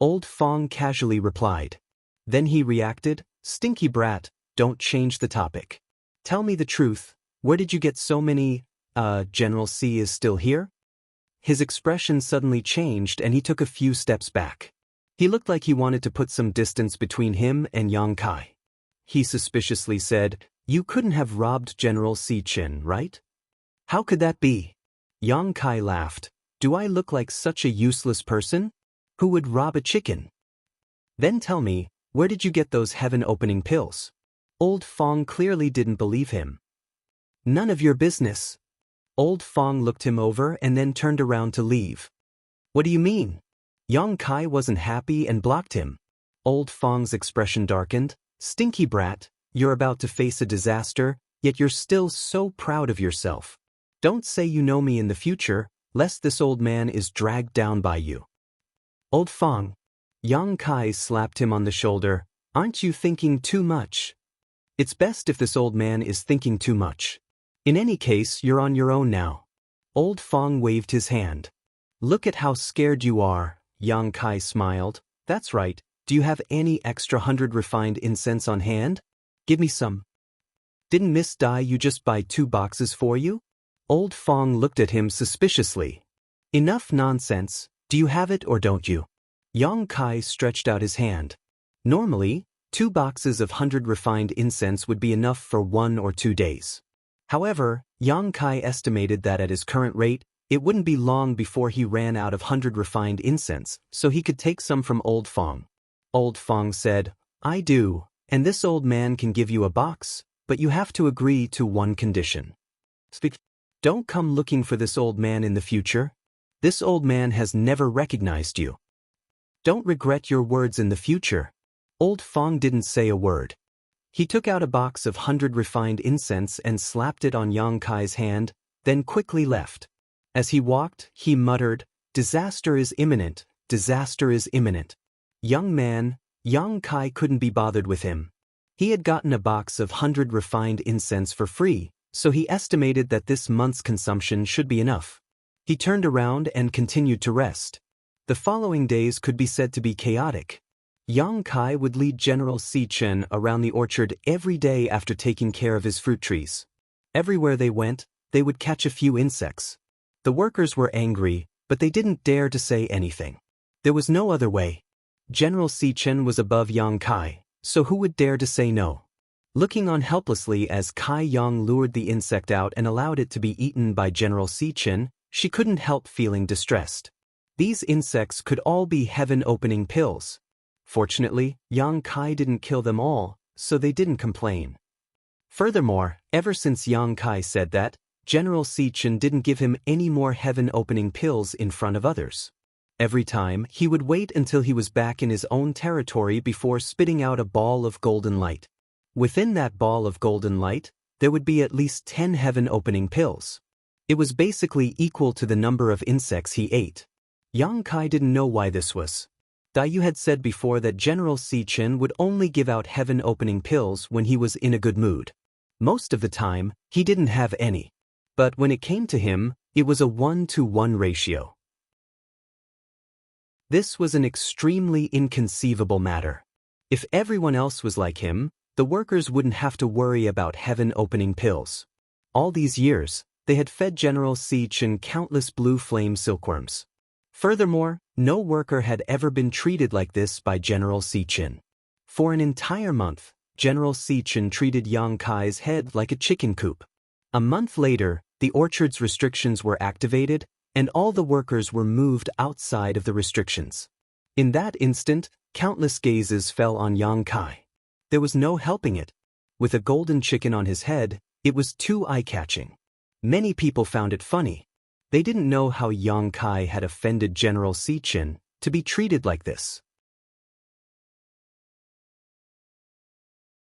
Old Fong casually replied. Then he reacted, "Stinky brat, don't change the topic. Tell me the truth, where did you get so many, General C is still here?" His expression suddenly changed and he took a few steps back. He looked like he wanted to put some distance between him and Yang Kai. He suspiciously said, "You couldn't have robbed General Xichen, right?" "How could that be?" Yang Kai laughed. "Do I look like such a useless person? Who would rob a chicken?" "Then tell me, where did you get those heaven-opening pills?" Old Fong clearly didn't believe him. "None of your business." Old Fong looked him over and then turned around to leave. "What do you mean?" Yang Kai wasn't happy and blocked him. Old Fong's expression darkened. "Stinky brat, you're about to face a disaster, yet you're still so proud of yourself. Don't say you know me in the future, lest this old man is dragged down by you." "Old Fong." Yang Kai slapped him on the shoulder. "Aren't you thinking too much?" "It's best if this old man is thinking too much. In any case, you're on your own now." Old Fong waved his hand. Look at how scared you are, Yang Kai smiled. That's right, do you have any extra 100 refined incense on hand? Give me some. Didn't Miss Dai you just buy 2 boxes for you? Old Fong looked at him suspiciously. Enough nonsense, do you have it or don't you? Yang Kai stretched out his hand. Normally, 2 boxes of 100 refined incense would be enough for 1 or 2 days. However, Yang Kai estimated that at his current rate, it wouldn't be long before he ran out of 100 refined incense, so he could take some from Old Fong. Old Fong said, I do, and this old man can give you a box, but you have to agree to one condition. Don't come looking for this old man in the future. This old man has never recognized you. Don't regret your words in the future. Old Fong didn't say a word. He took out a box of 100 refined incense and slapped it on Yang Kai's hand, then quickly left. As he walked, he muttered, disaster is imminent, disaster is imminent. Young man, Yang Kai couldn't be bothered with him. He had gotten a box of 100 refined incense for free, so he estimated that this month's consumption should be enough. He turned around and continued to rest. The following days could be said to be chaotic. Yang Kai would lead General Si Chen around the orchard every day after taking care of his fruit trees. Everywhere they went, they would catch a few insects. The workers were angry, but they didn't dare to say anything. There was no other way. General Si Chen was above Yang Kai, so who would dare to say no? Looking on helplessly as Kai Yang lured the insect out and allowed it to be eaten by General Si Chen, she couldn't help feeling distressed. These insects could all be heaven-opening pills. Fortunately, Yang Kai didn't kill them all, so they didn't complain. Furthermore, ever since Yang Kai said that, General Si Chen didn't give him any more heaven-opening pills in front of others. Every time, he would wait until he was back in his own territory before spitting out a ball of golden light. Within that ball of golden light, there would be at least 10 heaven-opening pills. It was basically equal to the number of insects he ate. Yang Kai didn't know why this was. Daiyu had said before that General Si Chen would only give out heaven-opening pills when he was in a good mood. Most of the time, he didn't have any. But when it came to him, it was a 1-to-1 ratio. This was an extremely inconceivable matter. If everyone else was like him, the workers wouldn't have to worry about heaven-opening pills. All these years, they had fed General Si Chen countless blue flame silkworms. Furthermore, no worker had ever been treated like this by General Si Chen. For an entire month, General Si Chen treated Yang Kai's head like a chicken coop. A month later, the orchard's restrictions were activated, and all the workers were moved outside of the restrictions. In that instant, countless gazes fell on Yang Kai. There was no helping it. With a golden chicken on his head, it was too eye-catching. Many people found it funny. They didn't know how Yang Kai had offended General Si Chen to be treated like this.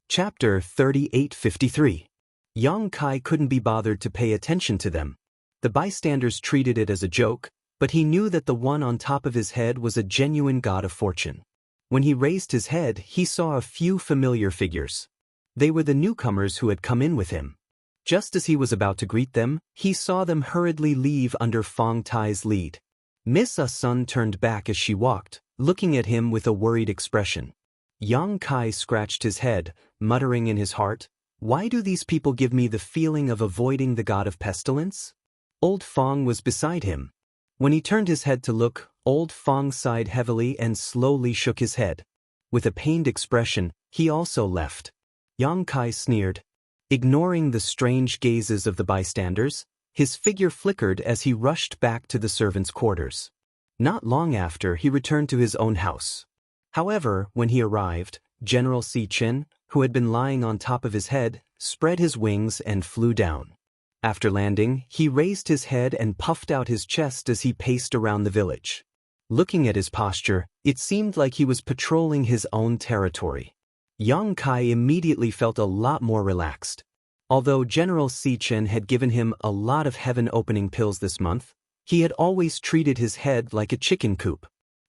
Chapter 3853. Yang Kai couldn't be bothered to pay attention to them. The bystanders treated it as a joke, but he knew that the one on top of his head was a genuine god of fortune. When he raised his head, he saw a few familiar figures. They were the newcomers who had come in with him. Just as he was about to greet them, he saw them hurriedly leave under Fong Tai's lead. Miss Sun turned back as she walked, looking at him with a worried expression. Yang Kai scratched his head, muttering in his heart, "Why do these people give me the feeling of avoiding the god of pestilence?" Old Fong was beside him. When he turned his head to look, Old Fong sighed heavily and slowly shook his head. With a pained expression, he also left. Yang Kai sneered. Ignoring the strange gazes of the bystanders, his figure flickered as he rushed back to the servants' quarters. Not long after, he returned to his own house. However, when he arrived, General Si Chen, who had been lying on top of his head, spread his wings and flew down. After landing, he raised his head and puffed out his chest as he paced around the village. Looking at his posture, it seemed like he was patrolling his own territory. Yang Kai immediately felt a lot more relaxed. Although General Si Chen had given him a lot of heaven-opening pills this month, he had always treated his head like a chicken coop.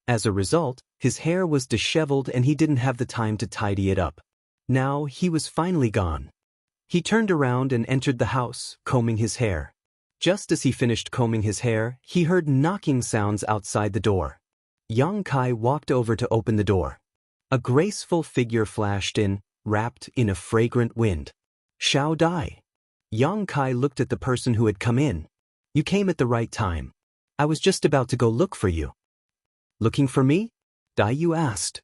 As a result, his hair was disheveled and he didn't have the time to tidy it up. Now he was finally gone. He turned around and entered the house, combing his hair. Just as he finished combing his hair, he heard knocking sounds outside the door. Xianxia walked over to open the door. A graceful figure flashed in, wrapped in a fragrant wind. Xiao Dai. Xianxia looked at the person who had come in. You came at the right time. I was just about to go look for you. Looking for me? Dai Yu asked.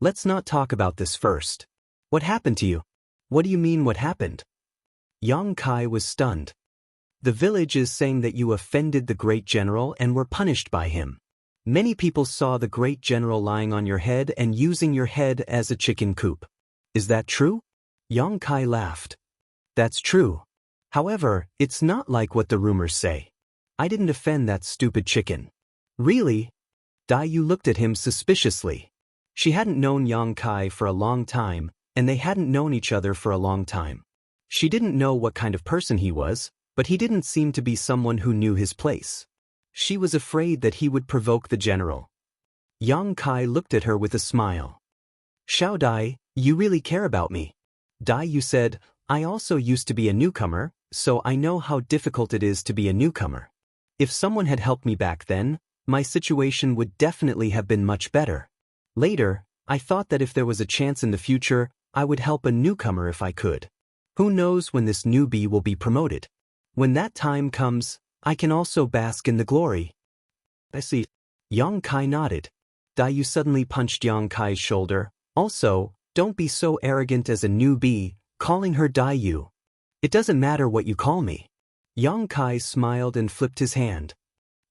Let's not talk about this first. What happened to you? What do you mean what happened? Xianxia was stunned. The village is saying that you offended the great general and were punished by him. Many people saw the great general lying on your head and using your head as a chicken coop. Is that true? Xianxia laughed. That's true. However, it's not like what the rumors say. I didn't offend that stupid chicken. Really? Dai Yu looked at him suspiciously. She hadn't known Xianxia for a long time, and they hadn't known each other for a long time. She didn't know what kind of person he was, but he didn't seem to be someone who knew his place. She was afraid that he would provoke the general. Xianxia looked at her with a smile. Xiao Dai, you really care about me. Dai Yu said, I also used to be a newcomer, so I know how difficult it is to be a newcomer. If someone had helped me back then, my situation would definitely have been much better. Later, I thought that if there was a chance in the future, I would help a newcomer if I could. Who knows when this newbie will be promoted? When that time comes, I can also bask in the glory. I see. Xianxia nodded. Dai Yu suddenly punched Xianxia's shoulder. Also, don't be so arrogant as a newbie, calling her Dai Yu. It doesn't matter what you call me. Xianxia smiled and flipped his hand.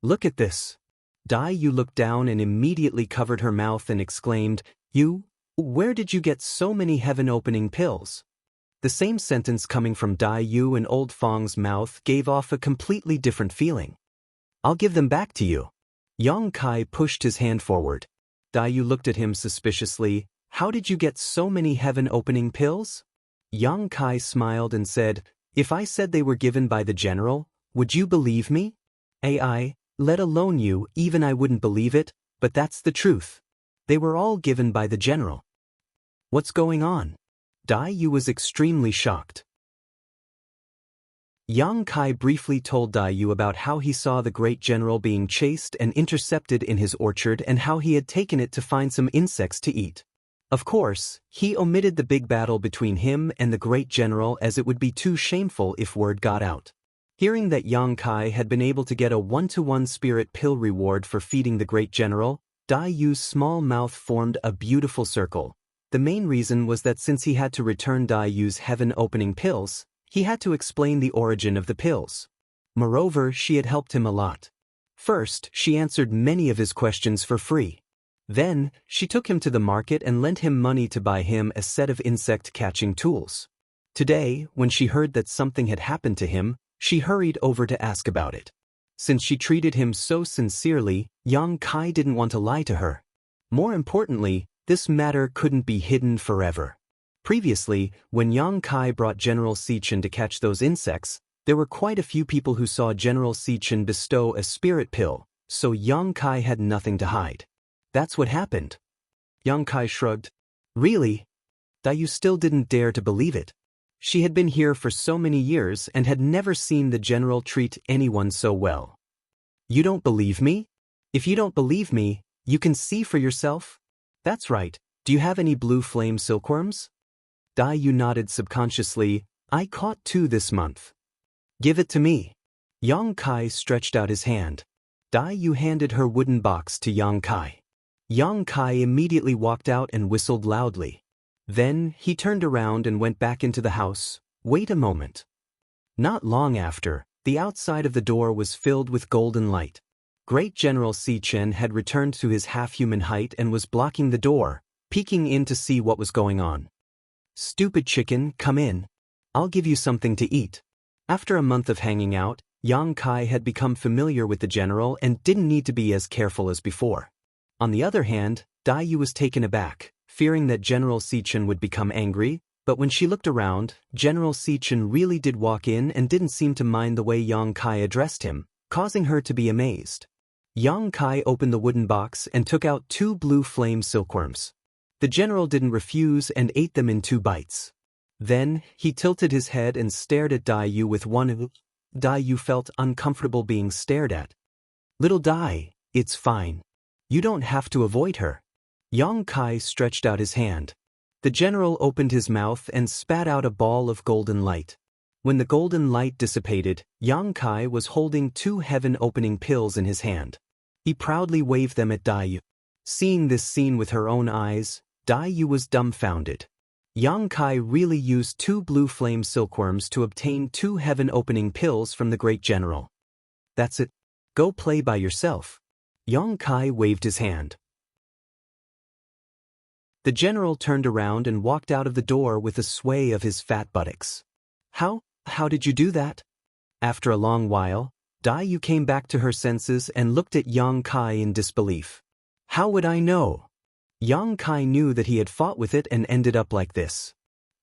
Look at this. Dai Yu looked down and immediately covered her mouth and exclaimed, You? Where did you get so many heaven-opening pills? The same sentence coming from Dai Yu and Old Fong's mouth gave off a completely different feeling. I'll give them back to you. Xianxia pushed his hand forward. Dai Yu looked at him suspiciously. How did you get so many heaven-opening pills? Xianxia smiled and said, If I said they were given by the general, would you believe me? AI, let alone you, even I wouldn't believe it, but that's the truth. They were all given by the general. What's going on? Dai Yu was extremely shocked. Xianxia briefly told Dai Yu about how he saw the great general being chased and intercepted in his orchard and how he had taken it to find some insects to eat. Of course, he omitted the big battle between him and the great general as it would be too shameful if word got out. Hearing that Xianxia had been able to get a 1-to-1 spirit pill reward for feeding the great general, Dai Yu's small mouth formed a beautiful circle. The main reason was that since he had to return Dai Yu's heaven-opening pills, he had to explain the origin of the pills. Moreover, she had helped him a lot. First, she answered many of his questions for free. Then, she took him to the market and lent him money to buy him a set of insect-catching tools. Today, when she heard that something had happened to him, she hurried over to ask about it. Since she treated him so sincerely, Xianxia didn't want to lie to her. More importantly, this matter couldn't be hidden forever. Previously, when Xianxia brought General Xichen to catch those insects, there were quite a few people who saw General Xichen bestow a spirit pill, so Xianxia had nothing to hide. That's what happened. Xianxia shrugged. Really? Dai Yu still didn't dare to believe it. She had been here for so many years and had never seen the general treat anyone so well. You don't believe me? If you don't believe me, you can see for yourself? That's right. Do you have any blue flame silkworms? Dai Yu nodded subconsciously. I caught 2 this month. Give it to me. Xianxia stretched out his hand. Dai Yu handed her wooden box to Xianxia. Xianxia immediately walked out and whistled loudly. Then, he turned around and went back into the house. Wait a moment. Not long after, the outside of the door was filled with golden light. Great General Xichen had returned to his half-human height and was blocking the door, peeking in to see what was going on. Stupid chicken, come in. I'll give you something to eat. After a month of hanging out, Xianxia had become familiar with the general and didn't need to be as careful as before. On the other hand, Dai Yu was taken aback, fearing that General Xichen would become angry, but when she looked around, General Xichen really did walk in and didn't seem to mind the way Xianxia addressed him, causing her to be amazed. Xianxia opened the wooden box and took out 2 blue flame silkworms. The general didn't refuse and ate them in 2 bites. Then, he tilted his head and stared at Dai Yu with one Dai Yu felt uncomfortable being stared at. Little Dai, it's fine. You don't have to avoid her. Yang Kai stretched out his hand. The general opened his mouth and spat out a ball of golden light. When the golden light dissipated, Yang Kai was holding 2 heaven-opening pills in his hand. He proudly waved them at Dai Yu. Seeing this scene with her own eyes, Dai Yu was dumbfounded. Yang Kai really used 2 blue flame silkworms to obtain 2 heaven-opening pills from the great general. That's it. Go play by yourself. Yang Kai waved his hand. The general turned around and walked out of the door with a sway of his fat buttocks. How did you do that? After a long while, Dai Yu came back to her senses and looked at Yang Kai in disbelief. How would I know? Yang Kai knew that he had fought with it and ended up like this.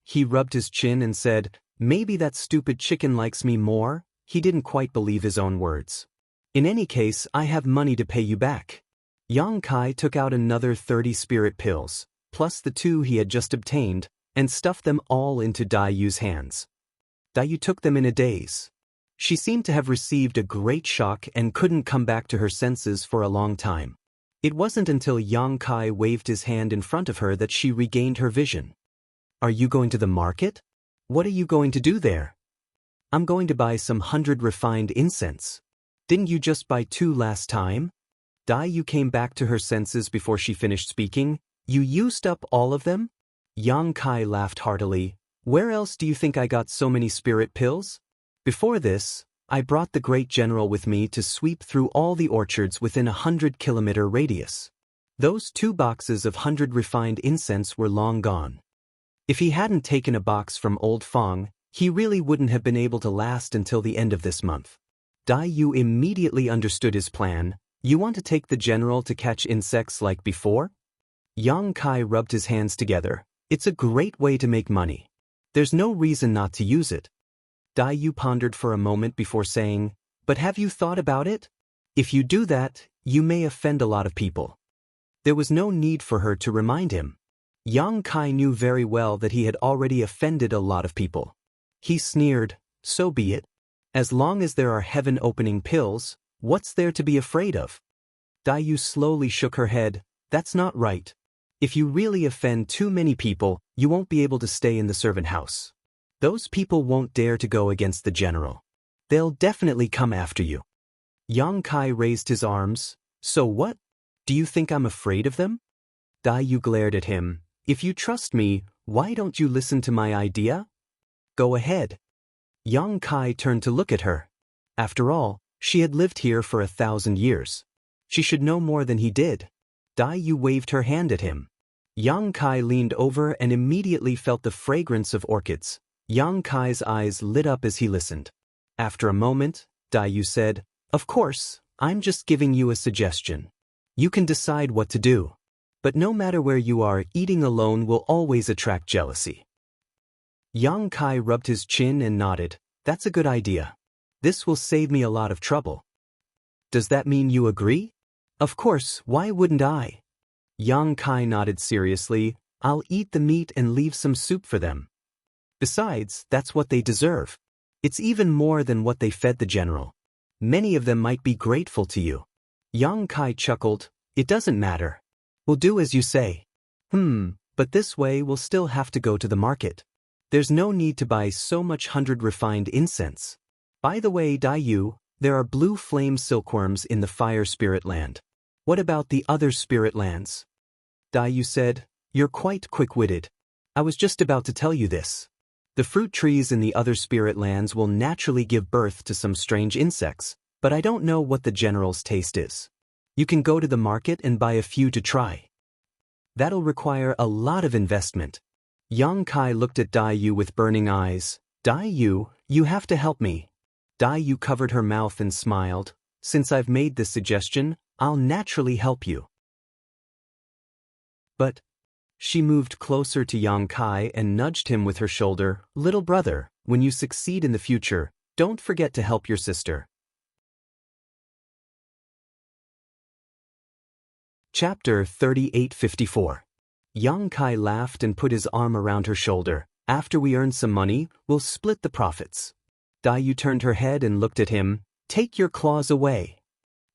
He rubbed his chin and said, maybe that stupid chicken likes me more. He didn't quite believe his own words. In any case, I have money to pay you back. Yang Kai took out another 30 spirit pills, plus the 2 he had just obtained, and stuffed them all into Dai Yu's hands. Dai Yu took them in a daze. She seemed to have received a great shock and couldn't come back to her senses for a long time. It wasn't until Yang Kai waved his hand in front of her that she regained her vision. Are you going to the market? What are you going to do there? I'm going to buy some 100 refined incense. Didn't you just buy 2 last time? Dai Yu came back to her senses before she finished speaking. You used up all of them? Yang Kai laughed heartily. Where else do you think I got so many spirit pills? Before this, I brought the great general with me to sweep through all the orchards within a 100-kilometer radius. Those 2 boxes of 100 refined incense were long gone. If he hadn't taken a box from Old Fong, he really wouldn't have been able to last until the end of this month. Dai Yu immediately understood his plan. You want to take the general to catch insects like before? Yang Kai rubbed his hands together. It's a great way to make money. There's no reason not to use it. Dai Yu pondered for a moment before saying, but have you thought about it? If you do that, you may offend a lot of people. There was no need for her to remind him. Yang Kai knew very well that he had already offended a lot of people. He sneered, so be it. As long as there are heaven-opening pills, what's there to be afraid of? Dai Yu slowly shook her head. That's not right. If you really offend too many people, you won't be able to stay in the servant house. Those people won't dare to go against the general. They'll definitely come after you. Yang Kai raised his arms. So what? Do you think I'm afraid of them? Dai Yu glared at him. If you trust me, why don't you listen to my idea? Go ahead. Yang Kai turned to look at her. After all, she had lived here for 1,000 years. She should know more than he did. Dai Yu waved her hand at him. Yang Kai leaned over and immediately felt the fragrance of orchids. Yang Kai's eyes lit up as he listened. After a moment, Dai Yu said, of course, I'm just giving you a suggestion. You can decide what to do. But no matter where you are, eating alone will always attract jealousy. Yang Kai rubbed his chin and nodded. That's a good idea. This will save me a lot of trouble. Does that mean you agree? Of course, why wouldn't I? Yang Kai nodded seriously. I'll eat the meat and leave some soup for them. Besides, that's what they deserve. It's even more than what they fed the general. Many of them might be grateful to you. Yang Kai chuckled. It doesn't matter. We'll do as you say. But this way we'll still have to go to the market. There's no need to buy so much 100 refined incense. By the way, Dai Yu, there are blue flame silkworms in the fire spirit land. What about the other spirit lands? Dai Yu said, you're quite quick-witted. I was just about to tell you this. The fruit trees in the other spirit lands will naturally give birth to some strange insects, but I don't know what the general's taste is. You can go to the market and buy a few to try. That'll require a lot of investment. Yang Kai looked at Dai Yu with burning eyes. Dai Yu, you have to help me. Dai Yu covered her mouth and smiled. Since I've made this suggestion, I'll naturally help you. But she moved closer to Yang Kai and nudged him with her shoulder. Little brother, when you succeed in the future, don't forget to help your sister. Chapter 3854. Yang Kai laughed and put his arm around her shoulder. After we earn some money, we'll split the profits. Yu turned her head and looked at him. "Take your claws away."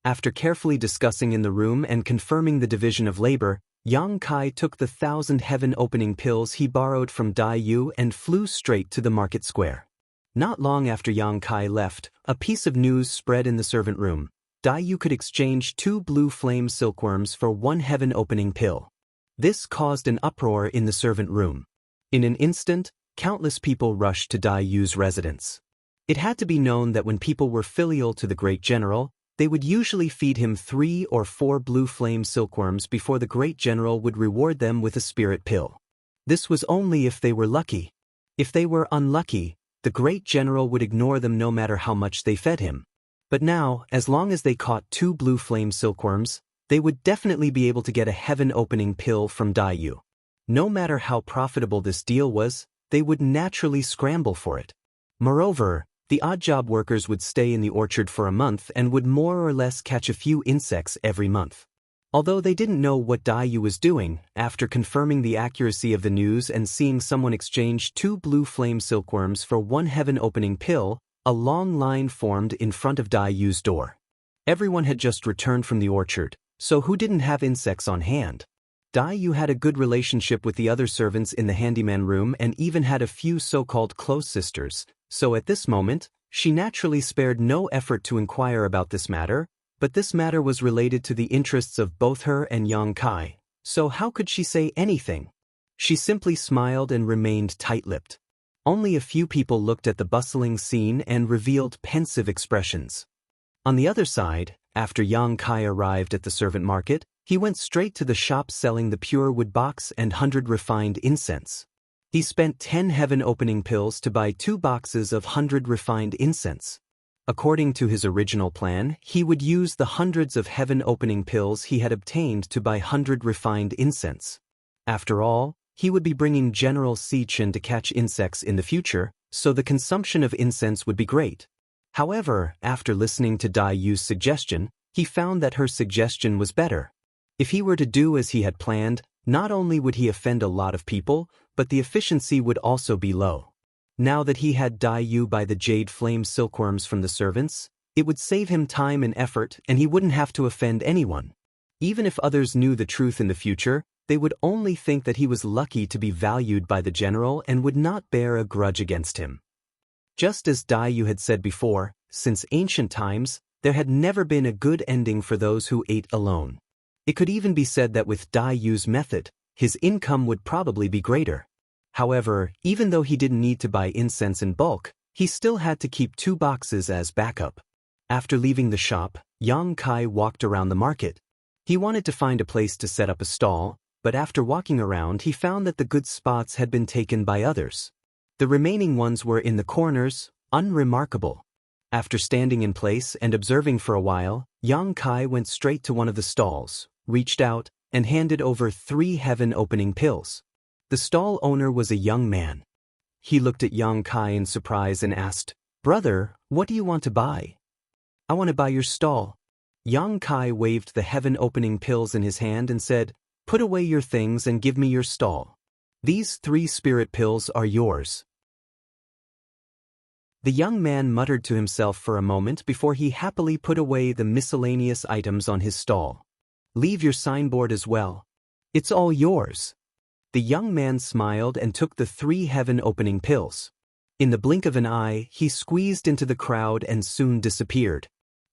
After carefully discussing in the room and confirming the division of labor, Yang Kai took the 1,000 heaven-opening pills he borrowed from Yu and flew straight to the market square. Not long after Yang Kai left, a piece of news spread in the servant room. Yu could exchange 2 blue flame silkworms for 1 heaven-opening pill. This caused an uproar in the servant room. In an instant, countless people rushed to Yu's residence. It had to be known that when people were filial to the great general, they would usually feed him 3 or 4 blue flame silkworms before the great general would reward them with a spirit pill. This was only if they were lucky. If they were unlucky, the great general would ignore them no matter how much they fed him. But now, as long as they caught 2 blue flame silkworms, they would definitely be able to get a heaven-opening pill from Yu. No matter how profitable this deal was, they would naturally scramble for it. Moreover, the odd-job workers would stay in the orchard for a month and would more or less catch a few insects every month. Although they didn't know what Yu was doing, after confirming the accuracy of the news and seeing someone exchange 2 blue flame silkworms for 1 heaven-opening pill, a long line formed in front of Yu's door. Everyone had just returned from the orchard, so who didn't have insects on hand? Yu had a good relationship with the other servants in the handyman room and even had a few so-called close sisters, so at this moment, she naturally spared no effort to inquire about this matter, but this matter was related to the interests of both her and Yang Kai, so how could she say anything? She simply smiled and remained tight-lipped. Only a few people looked at the bustling scene and revealed pensive expressions. On the other side, after Yang Kai arrived at the servant market, he went straight to the shop selling the pure wood box and 100 refined incense. He spent 10 heaven-opening pills to buy 2 boxes of 100 refined incense. According to his original plan, he would use the hundreds of heaven-opening pills he had obtained to buy 100 refined incense. After all, he would be bringing General Xianxia to catch insects in the future, so the consumption of incense would be great. However, after listening to Yu's suggestion, he found that her suggestion was better. If he were to do as he had planned, not only would he offend a lot of people, but the efficiency would also be low. Now that he had Yu buy the jade flame silkworms from the servants, it would save him time and effort and he wouldn't have to offend anyone. Even if others knew the truth in the future, they would only think that he was lucky to be valued by the general and would not bear a grudge against him. Just as Yu had said before, since ancient times, there had never been a good ending for those who ate alone. It could even be said that with Yu's method, his income would probably be greater. However, even though he didn't need to buy incense in bulk, he still had to keep 2 boxes as backup. After leaving the shop, Yang Kai walked around the market. He wanted to find a place to set up a stall, but after walking around he found that the good spots had been taken by others. The remaining ones were in the corners, unremarkable. After standing in place and observing for a while, Yang Kai went straight to one of the stalls, reached out, and handed over 3 heaven-opening pills. The stall owner was a young man. He looked at Yang Kai in surprise and asked, "Brother, what do you want to buy?" "I want to buy your stall." Yang Kai waved the heaven-opening pills in his hand and said, "Put away your things and give me your stall. These 3 spirit pills are yours." The young man muttered to himself for a moment before he happily put away the miscellaneous items on his stall. "Leave your signboard as well. It's all yours." The young man smiled and took the 3 heaven-opening pills. In the blink of an eye, he squeezed into the crowd and soon disappeared.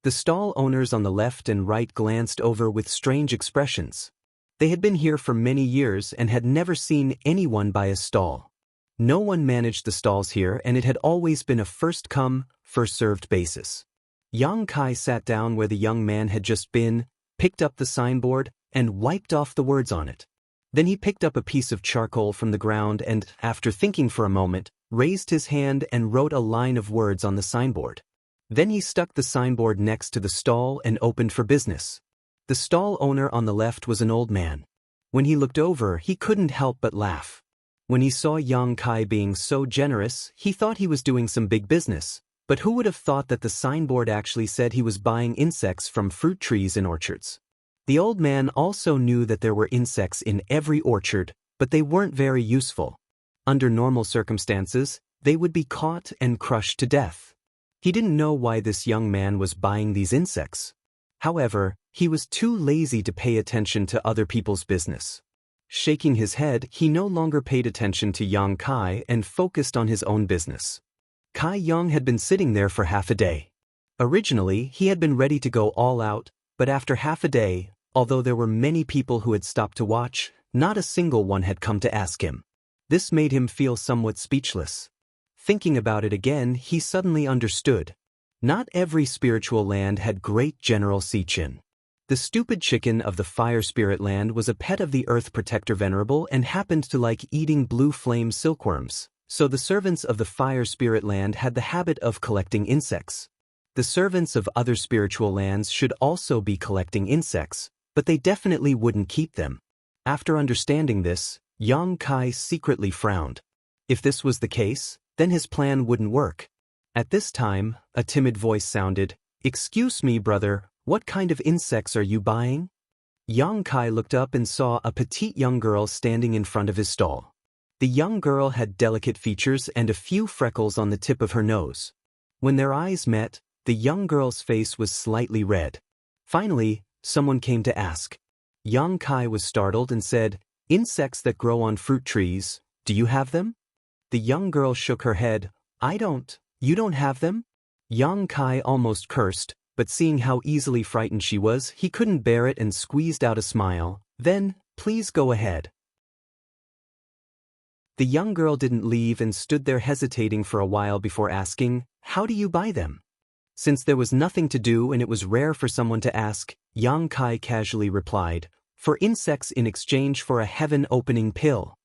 The stall owners on the left and right glanced over with strange expressions. They had been here for many years and had never seen anyone buy a stall. No one managed the stalls here and it had always been a first-come, first-served basis. Yang Kai sat down where the young man had just been, picked up the signboard, and wiped off the words on it. Then he picked up a piece of charcoal from the ground and, after thinking for a moment, raised his hand and wrote a line of words on the signboard. Then he stuck the signboard next to the stall and opened for business. The stall owner on the left was an old man. When he looked over, he couldn't help but laugh. When he saw Yang Kai being so generous, he thought he was doing some big business. But who would have thought that the signboard actually said he was buying insects from fruit trees in orchards? The old man also knew that there were insects in every orchard, but they weren't very useful. Under normal circumstances, they would be caught and crushed to death. He didn't know why this young man was buying these insects. However, he was too lazy to pay attention to other people's business. Shaking his head, he no longer paid attention to Yang Kai and focused on his own business. Kai Yang had been sitting there for half a day. Originally, he had been ready to go all out, but after half a day, although there were many people who had stopped to watch, not a single one had come to ask him. This made him feel somewhat speechless. Thinking about it again, he suddenly understood. Not every spiritual land had great General Sichin. The stupid chicken of the fire spirit land was a pet of the earth protector venerable and happened to like eating blue flame silkworms, so the servants of the fire spirit land had the habit of collecting insects. The servants of other spiritual lands should also be collecting insects, but they definitely wouldn't keep them. After understanding this, Yang Kai secretly frowned. If this was the case, then his plan wouldn't work. At this time, a timid voice sounded, "Excuse me, brother, what kind of insects are you buying?" Yang Kai looked up and saw a petite young girl standing in front of his stall. The young girl had delicate features and a few freckles on the tip of her nose. When their eyes met, the young girl's face was slightly red. Finally, someone came to ask. Yang Kai was startled and said, "Insects that grow on fruit trees, do you have them?" The young girl shook her head. "I don't. You don't have them?" Yang Kai almost cursed, but seeing how easily frightened she was, he couldn't bear it and squeezed out a smile. "Then, please go ahead." The young girl didn't leave and stood there hesitating for a while before asking, "How do you buy them?" Since there was nothing to do and it was rare for someone to ask, Yang Kai casually replied, "For insects in exchange for a heaven-opening pill."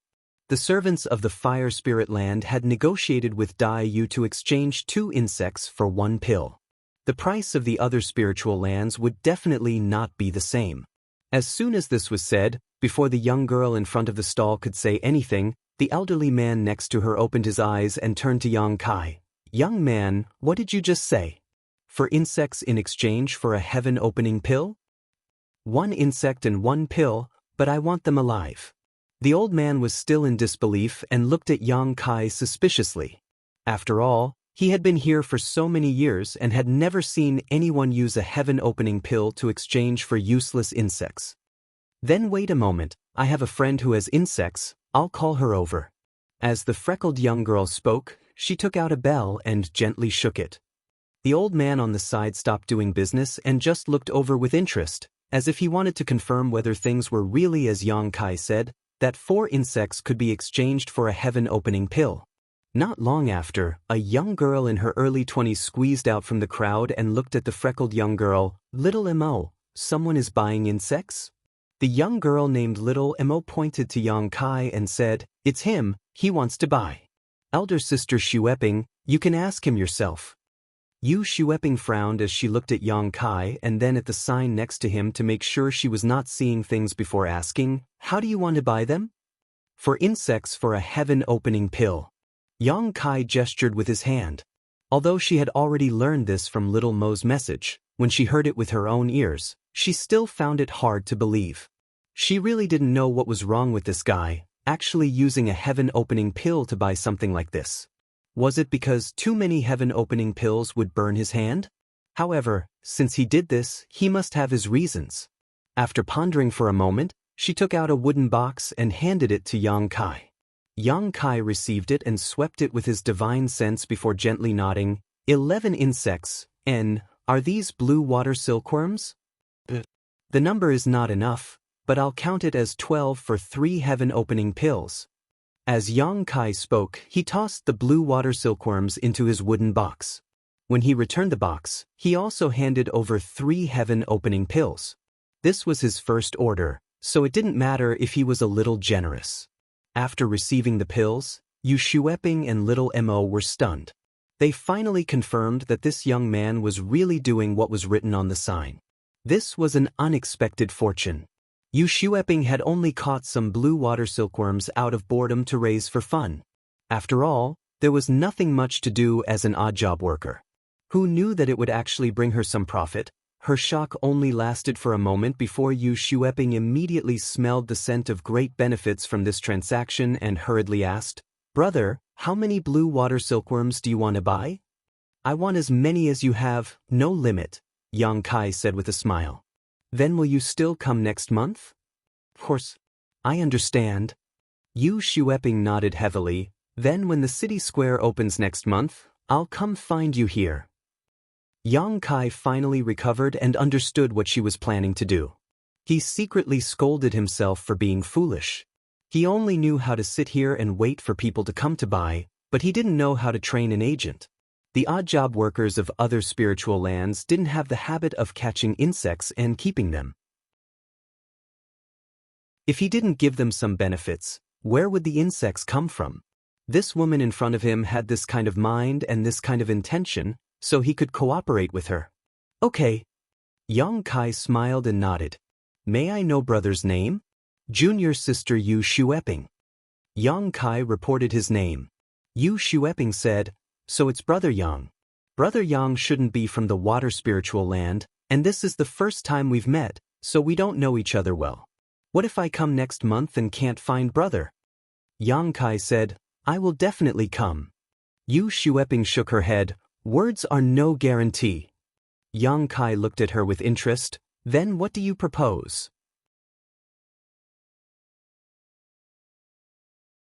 The servants of the fire spirit land had negotiated with Dai Yu to exchange 2 insects for 1 pill. The price of the other spiritual lands would definitely not be the same. As soon as this was said, before the young girl in front of the stall could say anything, the elderly man next to her opened his eyes and turned to Yang Kai. "Young man, what did you just say? For insects in exchange for a heaven-opening pill?" "1 insect and 1 pill, but I want them alive." The old man was still in disbelief and looked at Yang Kai suspiciously. After all, he had been here for so many years and had never seen anyone use a heaven-opening pill to exchange for useless insects. "Then wait a moment, I have a friend who has insects, I'll call her over." As the freckled young girl spoke, she took out a bell and gently shook it. The old man on the side stopped doing business and just looked over with interest, as if he wanted to confirm whether things were really as Yang Kai said, that 4 insects could be exchanged for a heaven-opening pill. Not long after, a young girl in her early 20s squeezed out from the crowd and looked at the freckled young girl. "Little Mo, someone is buying insects?" The young girl named Little Mo pointed to Yang Kai and said, "It's him, he wants to buy." "Elder sister Xueping, you can ask him yourself." Yu Xueping frowned as she looked at Yang Kai and then at the sign next to him to make sure she was not seeing things before asking, "How do you want to buy them?" "For insects for a heaven-opening pill." Yang Kai gestured with his hand. Although she had already learned this from Little Mo's message, when she heard it with her own ears, she still found it hard to believe. She really didn't know what was wrong with this guy, actually using a heaven-opening pill to buy something like this. Was it because too many heaven-opening pills would burn his hand? However, since he did this, he must have his reasons. After pondering for a moment, she took out a wooden box and handed it to Yang Kai. Yang Kai received it and swept it with his divine sense before gently nodding. 11 insects, and are these blue water silkworms? The number is not enough, but I'll count it as 12 for 3 heaven-opening pills. As Yang Kai spoke, he tossed the blue water silkworms into his wooden box. When he returned the box, he also handed over 3 heaven-opening pills. This was his first order, so it didn't matter if he was a little generous. After receiving the pills, Yu Xueping and Little Mo were stunned. They finally confirmed that this young man was really doing what was written on the sign. This was an unexpected fortune. Yu Xueping had only caught some blue water silkworms out of boredom to raise for fun. After all, there was nothing much to do as an odd job worker. Who knew that it would actually bring her some profit? Her shock only lasted for a moment before Yu Xueping immediately smelled the scent of great benefits from this transaction and hurriedly asked, "Brother, how many blue water silkworms do you want to buy?" I want as many as you have, no limit, Yang Kai said with a smile. Then will you still come next month? Of course. I understand. Yu Xueping nodded heavily. Then when the city square opens next month, I'll come find you here. Yang Kai finally recovered and understood what she was planning to do. He secretly scolded himself for being foolish. He only knew how to sit here and wait for people to come to buy, but he didn't know how to train an agent. The odd-job workers of other spiritual lands didn't have the habit of catching insects and keeping them. If he didn't give them some benefits, where would the insects come from? This woman in front of him had this kind of mind and this kind of intention, so he could cooperate with her. Okay. Yang Kai smiled and nodded. May I know brother's name? Junior sister Yu Xueping. Yang Kai reported his name. Yu Xueping said, so it's Brother Yang. Brother Yang shouldn't be from the water spiritual land, and this is the first time we've met, so we don't know each other well. What if I come next month and can't find brother? Yang Kai said, I will definitely come. Yu Xueping shook her head. Words are no guarantee. Yang Kai looked at her with interest. Then what do you propose?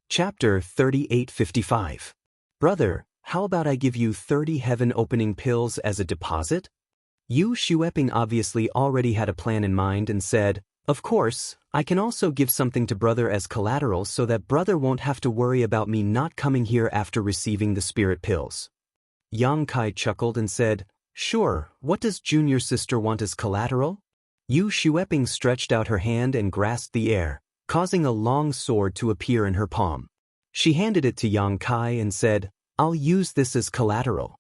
Chapter 3855. Brother, how about I give you 30 heaven-opening pills as a deposit? Yu Xueping obviously already had a plan in mind and said, of course, I can also give something to brother as collateral so that brother won't have to worry about me not coming here after receiving the spirit pills. Yang Kai chuckled and said, sure, what does junior sister want as collateral? Yu Xueping stretched out her hand and grasped the air, causing a long sword to appear in her palm. She handed it to Yang Kai and said, I'll use this as collateral.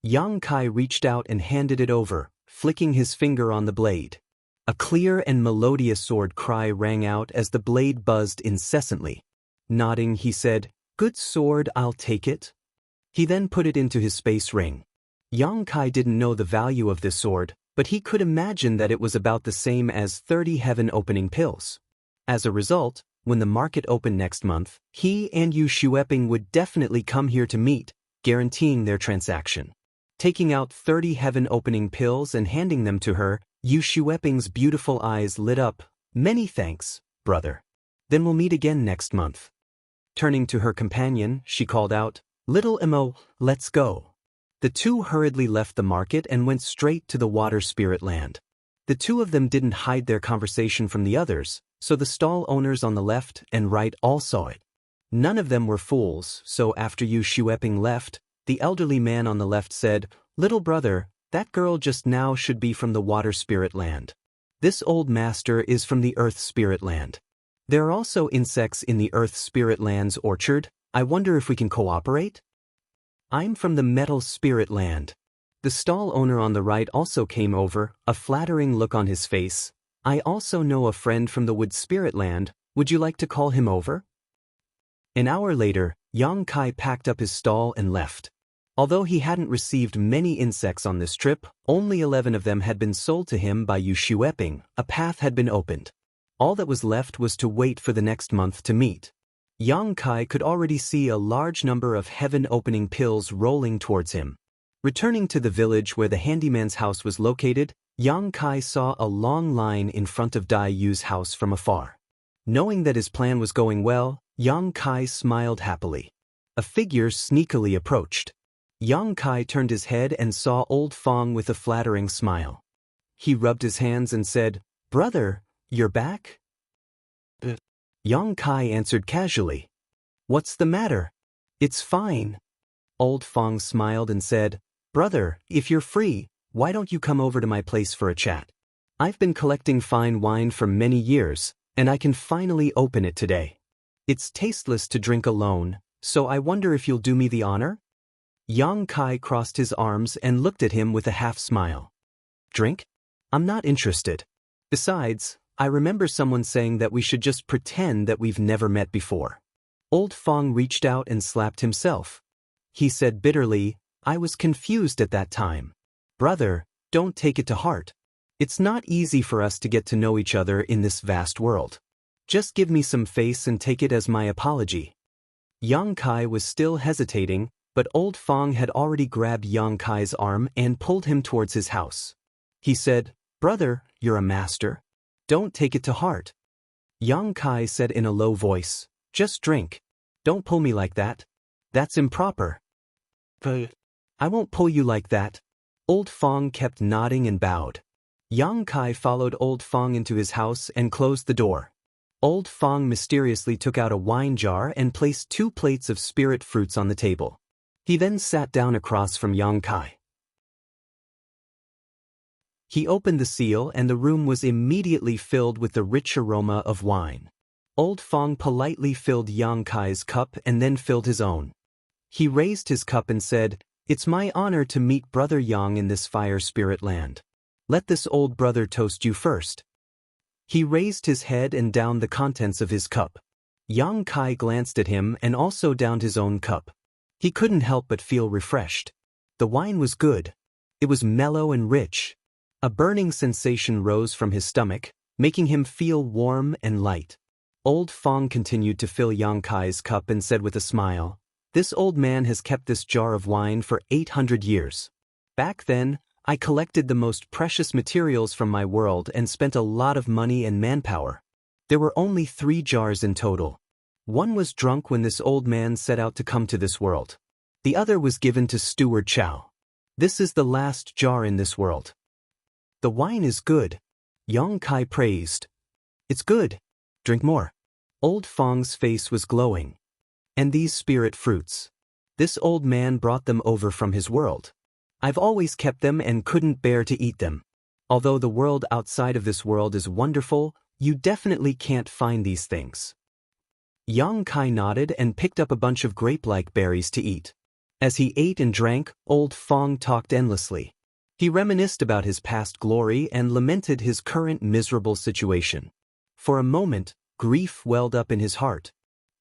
Yang Kai reached out and handed it over, flicking his finger on the blade. A clear and melodious sword cry rang out as the blade buzzed incessantly. Nodding, he said, good sword, I'll take it. He then put it into his space ring. Yang Kai didn't know the value of this sword, but he could imagine that it was about the same as 30 heaven-opening pills. As a result, when the market opened next month, he and Yu Xueping would definitely come here to meet, guaranteeing their transaction. Taking out 30 heaven-opening pills and handing them to her, Yu Xueping's beautiful eyes lit up. Many thanks, brother. Then we'll meet again next month. Turning to her companion, she called out, Little Emo, let's go. The two hurriedly left the market and went straight to the water spirit land. The two of them didn't hide their conversation from the others, so the stall owners on the left and right all saw it. None of them were fools, so after Yu Xueping left, the elderly man on the left said, Little brother, that girl just now should be from the water spirit land. This old master is from the earth spirit land. There are also insects in the earth spirit land's orchard. I wonder if we can cooperate? I'm from the metal spirit land. The stall owner on the right also came over, a flattering look on his face. I also know a friend from the wood spirit land. Would you like to call him over? An hour later, Yang Kai packed up his stall and left. Although he hadn't received many insects on this trip, only 11 of them had been sold to him by Yu Xueping. A path had been opened. All that was left was to wait for the next month to meet. Yang Kai could already see a large number of heaven-opening pills rolling towards him. Returning to the village where the handyman's house was located, Yang Kai saw a long line in front of Dai Yu's house from afar. Knowing that his plan was going well, Yang Kai smiled happily. A figure sneakily approached. Yang Kai turned his head and saw Old Fong with a flattering smile. He rubbed his hands and said, Brother, you're back? Yang Kai answered casually. What's the matter? It's fine. Old Fong smiled and said, Brother, if you're free, why don't you come over to my place for a chat? I've been collecting fine wine for many years, and I can finally open it today. It's tasteless to drink alone, so I wonder if you'll do me the honor? Yang Kai crossed his arms and looked at him with a half-smile. Drink? I'm not interested. Besides, I remember someone saying that we should just pretend that we've never met before. Old Fong reached out and slapped himself. He said bitterly, I was confused at that time. Brother, don't take it to heart. It's not easy for us to get to know each other in this vast world. Just give me some face and take it as my apology. Yang Kai was still hesitating, But Old Fong had already grabbed Yang Kai's arm and pulled him towards his house. He said, "Brother, you're a master. Don't take it to heart." Yang Kai said in a low voice, "Just drink. Don't pull me like that. That's improper." "But I won't pull you like that." Old Fong kept nodding and bowed. Yang Kai followed Old Fong into his house and closed the door. Old Fong mysteriously took out a wine jar and placed 2 plates of spirit fruits on the table. He then sat down across from Yang Kai. He opened the seal and the room was immediately filled with the rich aroma of wine. Old Fong politely filled Yang Kai's cup and then filled his own. He raised his cup and said, "It's my honor to meet Brother Yang in this fire spirit land. Let this old brother toast you first." He raised his head and downed the contents of his cup. Yang Kai glanced at him and also downed his own cup. He couldn't help but feel refreshed. The wine was good. It was mellow and rich. A burning sensation rose from his stomach, making him feel warm and light. Old Fong continued to fill Yang Kai's cup and said with a smile, "This old man has kept this jar of wine for 800 years. Back then, I collected the most precious materials from my world and spent a lot of money and manpower. There were only 3 jars in total. One was drunk when this old man set out to come to this world. The other was given to Steward Chow. This is the last jar in this world." "The wine is good," Yang Kai praised. "It's good. Drink more." Old Fong's face was glowing. "And these spirit fruits. This old man brought them over from his world. I've always kept them and couldn't bear to eat them. Although the world outside of this world is wonderful, you definitely can't find these things." Yang Kai nodded and picked up a bunch of grape-like berries to eat. As he ate and drank, Old Fong talked endlessly. He reminisced about his past glory and lamented his current miserable situation. For a moment, grief welled up in his heart.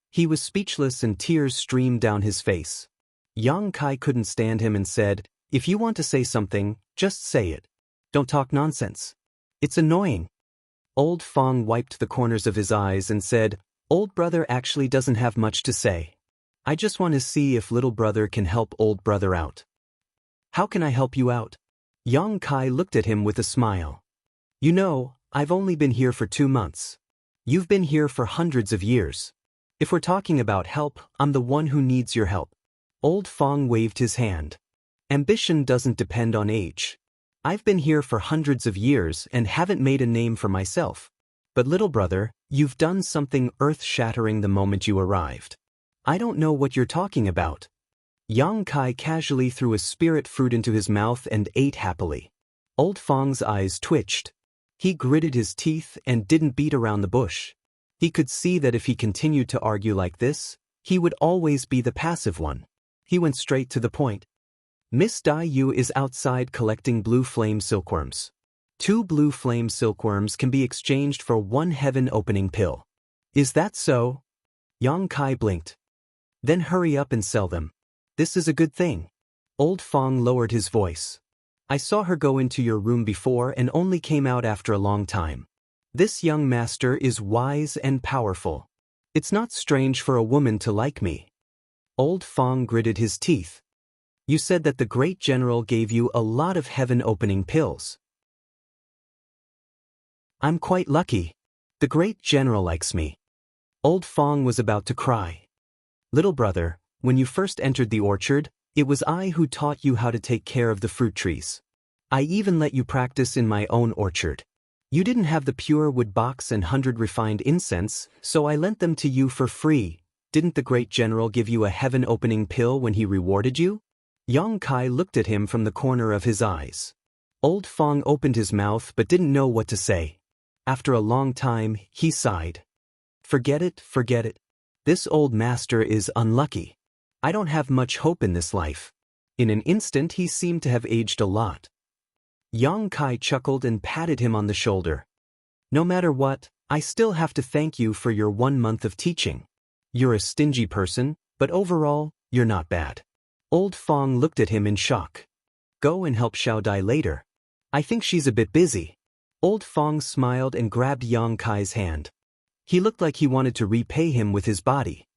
He was speechless and tears streamed down his face. Yang Kai couldn't stand him and said, "If you want to say something, just say it. Don't talk nonsense. It's annoying." Old Fong wiped the corners of his eyes and said, "Old brother actually doesn't have much to say. I just want to see if little brother can help old brother out." "How can I help you out?" Yang Kai looked at him with a smile. "You know, I've only been here for 2 months. You've been here for hundreds of years. If we're talking about help, I'm the one who needs your help." Old Fong waved his hand. "Ambition doesn't depend on age. I've been here for hundreds of years and haven't made a name for myself. But little brother, you've done something earth-shattering the moment you arrived. I don't know what you're talking about." Yang Kai casually threw a spirit fruit into his mouth and ate happily. Old Fong's eyes twitched. He gritted his teeth and didn't beat around the bush. He could see that if he continued to argue like this, he would always be the passive one. He went straight to the point. "Miss Dai Yu is outside collecting blue flame silkworms. 2 blue flame silkworms can be exchanged for 1 heaven-opening pill. Is that so?" Yang Kai blinked. "Then hurry up and sell them. This is a good thing." Old Fong lowered his voice. "I saw her go into your room before and only came out after a long time. This young master is wise and powerful. It's not strange for a woman to like me." Old Fong gritted his teeth. "You said that the great general gave you a lot of heaven-opening pills." "I'm quite lucky. The great general likes me." Old Fong was about to cry. "Little brother, when you first entered the orchard, it was I who taught you how to take care of the fruit trees. I even let you practice in my own orchard. You didn't have the pure wood box and 100 refined incense, so I lent them to you for free. Didn't the great general give you a heaven-opening pill when he rewarded you?" Yang Kai looked at him from the corner of his eyes. Old Fong opened his mouth but didn't know what to say. After a long time, he sighed. Forget it. This old master is unlucky. I don't have much hope in this life." In an instant he seemed to have aged a lot. Yang Kai chuckled and patted him on the shoulder. "No matter what, I still have to thank you for your 1 month of teaching. You're a stingy person, but overall, you're not bad." Old Fong looked at him in shock. "Go and help Xiao Dai later. I think she's a bit busy." Old Fong smiled and grabbed Yang Kai's hand. He looked like he wanted to repay him with his body.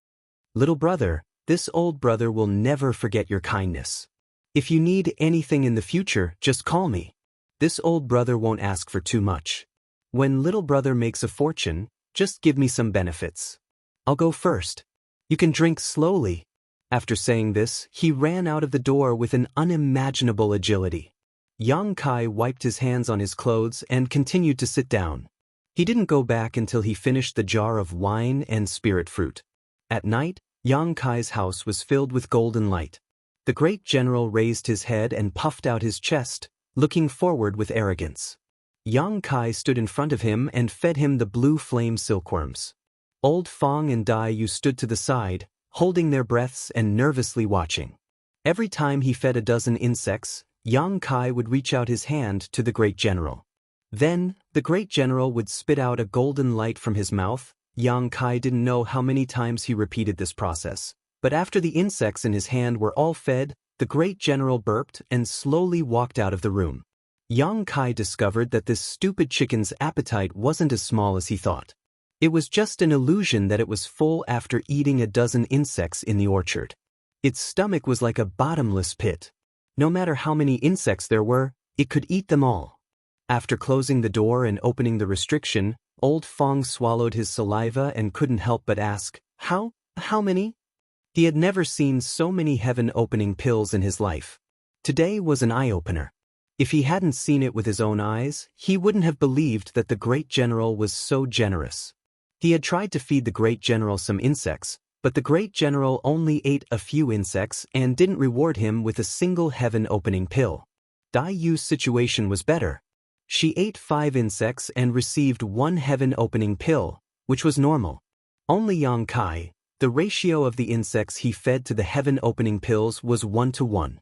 "Little brother, This old brother will never forget your kindness. If you need anything in the future, just call me. This old brother won't ask for too much. When little brother makes a fortune, just give me some benefits. I'll go first. You can drink slowly. After saying this, he ran out of the door with an unimaginable agility. Yang Kai wiped his hands on his clothes and continued to sit down. He didn't go back until he finished the jar of wine and spirit fruit. At night, Yang Kai's house was filled with golden light. The great general raised his head and puffed out his chest, looking forward with arrogance. Yang Kai stood in front of him and fed him the blue flame silkworms. Old Fong and Dai Yu stood to the side, holding their breaths and nervously watching. Every time he fed a dozen insects, Yang Kai would reach out his hand to the great general. Then, the great general would spit out a golden light from his mouth. Yang Kai didn't know how many times he repeated this process, but after the insects in his hand were all fed, the great general burped and slowly walked out of the room. Yang Kai discovered that this stupid chicken's appetite wasn't as small as he thought. It was just an illusion that it was full after eating a dozen insects in the orchard. Its stomach was like a bottomless pit. No matter how many insects there were, it could eat them all. After closing the door and opening the restriction, Old Fong swallowed his saliva and couldn't help but ask, How many? He had never seen so many heaven-opening pills in his life. Today was an eye-opener. If he hadn't seen it with his own eyes, he wouldn't have believed that the great general was so generous. He had tried to feed the great general some insects, but the great general only ate a few insects and didn't reward him with a single heaven-opening pill. Dai Yu's situation was better. She ate 5 insects and received 1 heaven-opening pill, which was normal. Only Yang Kai, the ratio of the insects he fed to the heaven-opening pills was 1:1.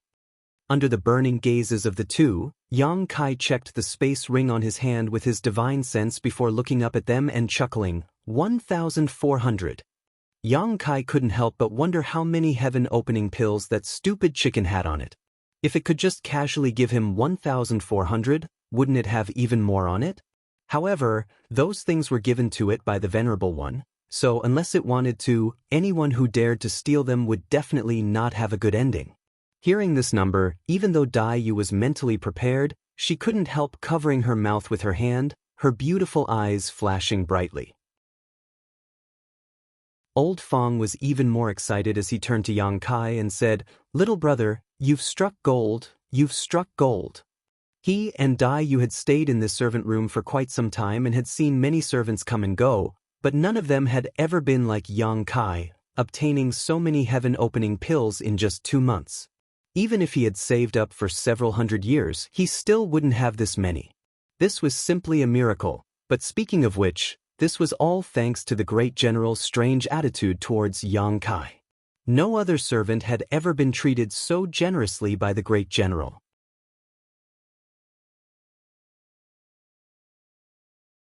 Under the burning gazes of the two, Yang Kai checked the space ring on his hand with his divine sense before looking up at them and chuckling, 1,400. Yang Kai couldn't help but wonder how many heaven-opening pills that stupid chicken had on it. If it could just casually give him 1,400, wouldn't it have even more on it? However, those things were given to it by the Venerable One, so unless it wanted to, anyone who dared to steal them would definitely not have a good ending. Hearing this number, even though Dai Yu was mentally prepared, she couldn't help covering her mouth with her hand, her beautiful eyes flashing brightly. Old Fong was even more excited as he turned to Yang Kai and said, Little brother, you've struck gold, you've struck gold. He and Dai Yu had stayed in this servant room for quite some time and had seen many servants come and go, but none of them had ever been like Yang Kai, obtaining so many heaven-opening pills in just 2 months. Even if he had saved up for several hundred years, he still wouldn't have this many. This was simply a miracle, but speaking of which, this was all thanks to the great general's strange attitude towards Yang Kai. No other servant had ever been treated so generously by the great general.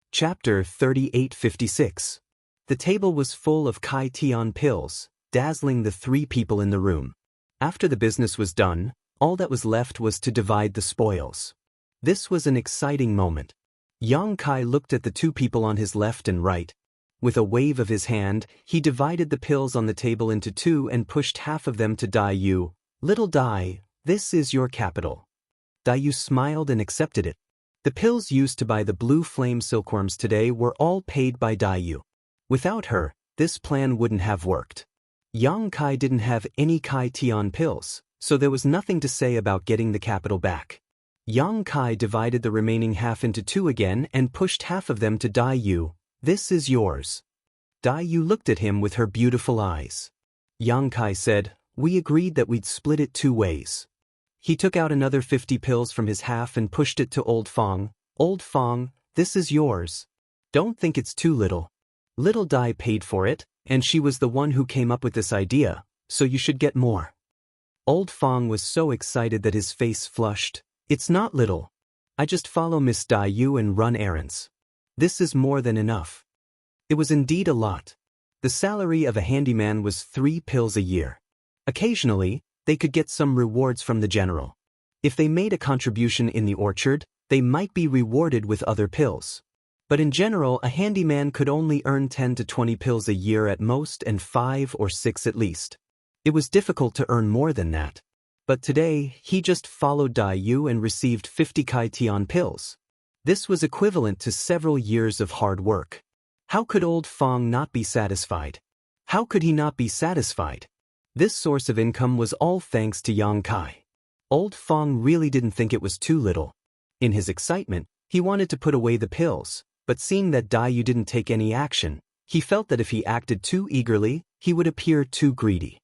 Chapter 3856. The table was full of Kai Tian pills, dazzling the 3 people in the room. After the business was done, all that was left was to divide the spoils. This was an exciting moment. Yang Kai looked at the 2 people on his left and right. With a wave of his hand, he divided the pills on the table into 2 and pushed half of them to Dai Yu. Little Dai, this is your capital. Dai Yu smiled and accepted it. The pills used to buy the blue flame silkworms today were all paid by Dai Yu. Without her, this plan wouldn't have worked. Yang Kai didn't have any Kai Tian pills, so there was nothing to say about getting the capital back. Yang Kai divided the remaining half into 2 again and pushed half of them to Dai Yu. This is yours. Dai Yu looked at him with her beautiful eyes. Yang Kai said, We agreed that we'd split it 2 ways. He took out another 50 pills from his half and pushed it to Old Fong. Old Fong, this is yours. Don't think it's too little. Little Dai paid for it, and she was the one who came up with this idea, so you should get more. Old Fong was so excited that his face flushed. It's not little. I just follow Miss Dai Yu and run errands. This is more than enough. It was indeed a lot. The salary of a handyman was 3 pills a year. Occasionally, they could get some rewards from the general. If they made a contribution in the orchard, they might be rewarded with other pills. But in general, a handyman could only earn 10 to 20 pills a year at most and 5 or 6 at least. It was difficult to earn more than that. But today, he just followed Dai Yu and received 50 Kai Tian pills. This was equivalent to several years of hard work. How could old Fong not be satisfied? How could he not be satisfied? This source of income was all thanks to Yang Kai. Old Fong really didn't think it was too little. In his excitement, he wanted to put away the pills, but seeing that Dai Yu didn't take any action, he felt that if he acted too eagerly, he would appear too greedy.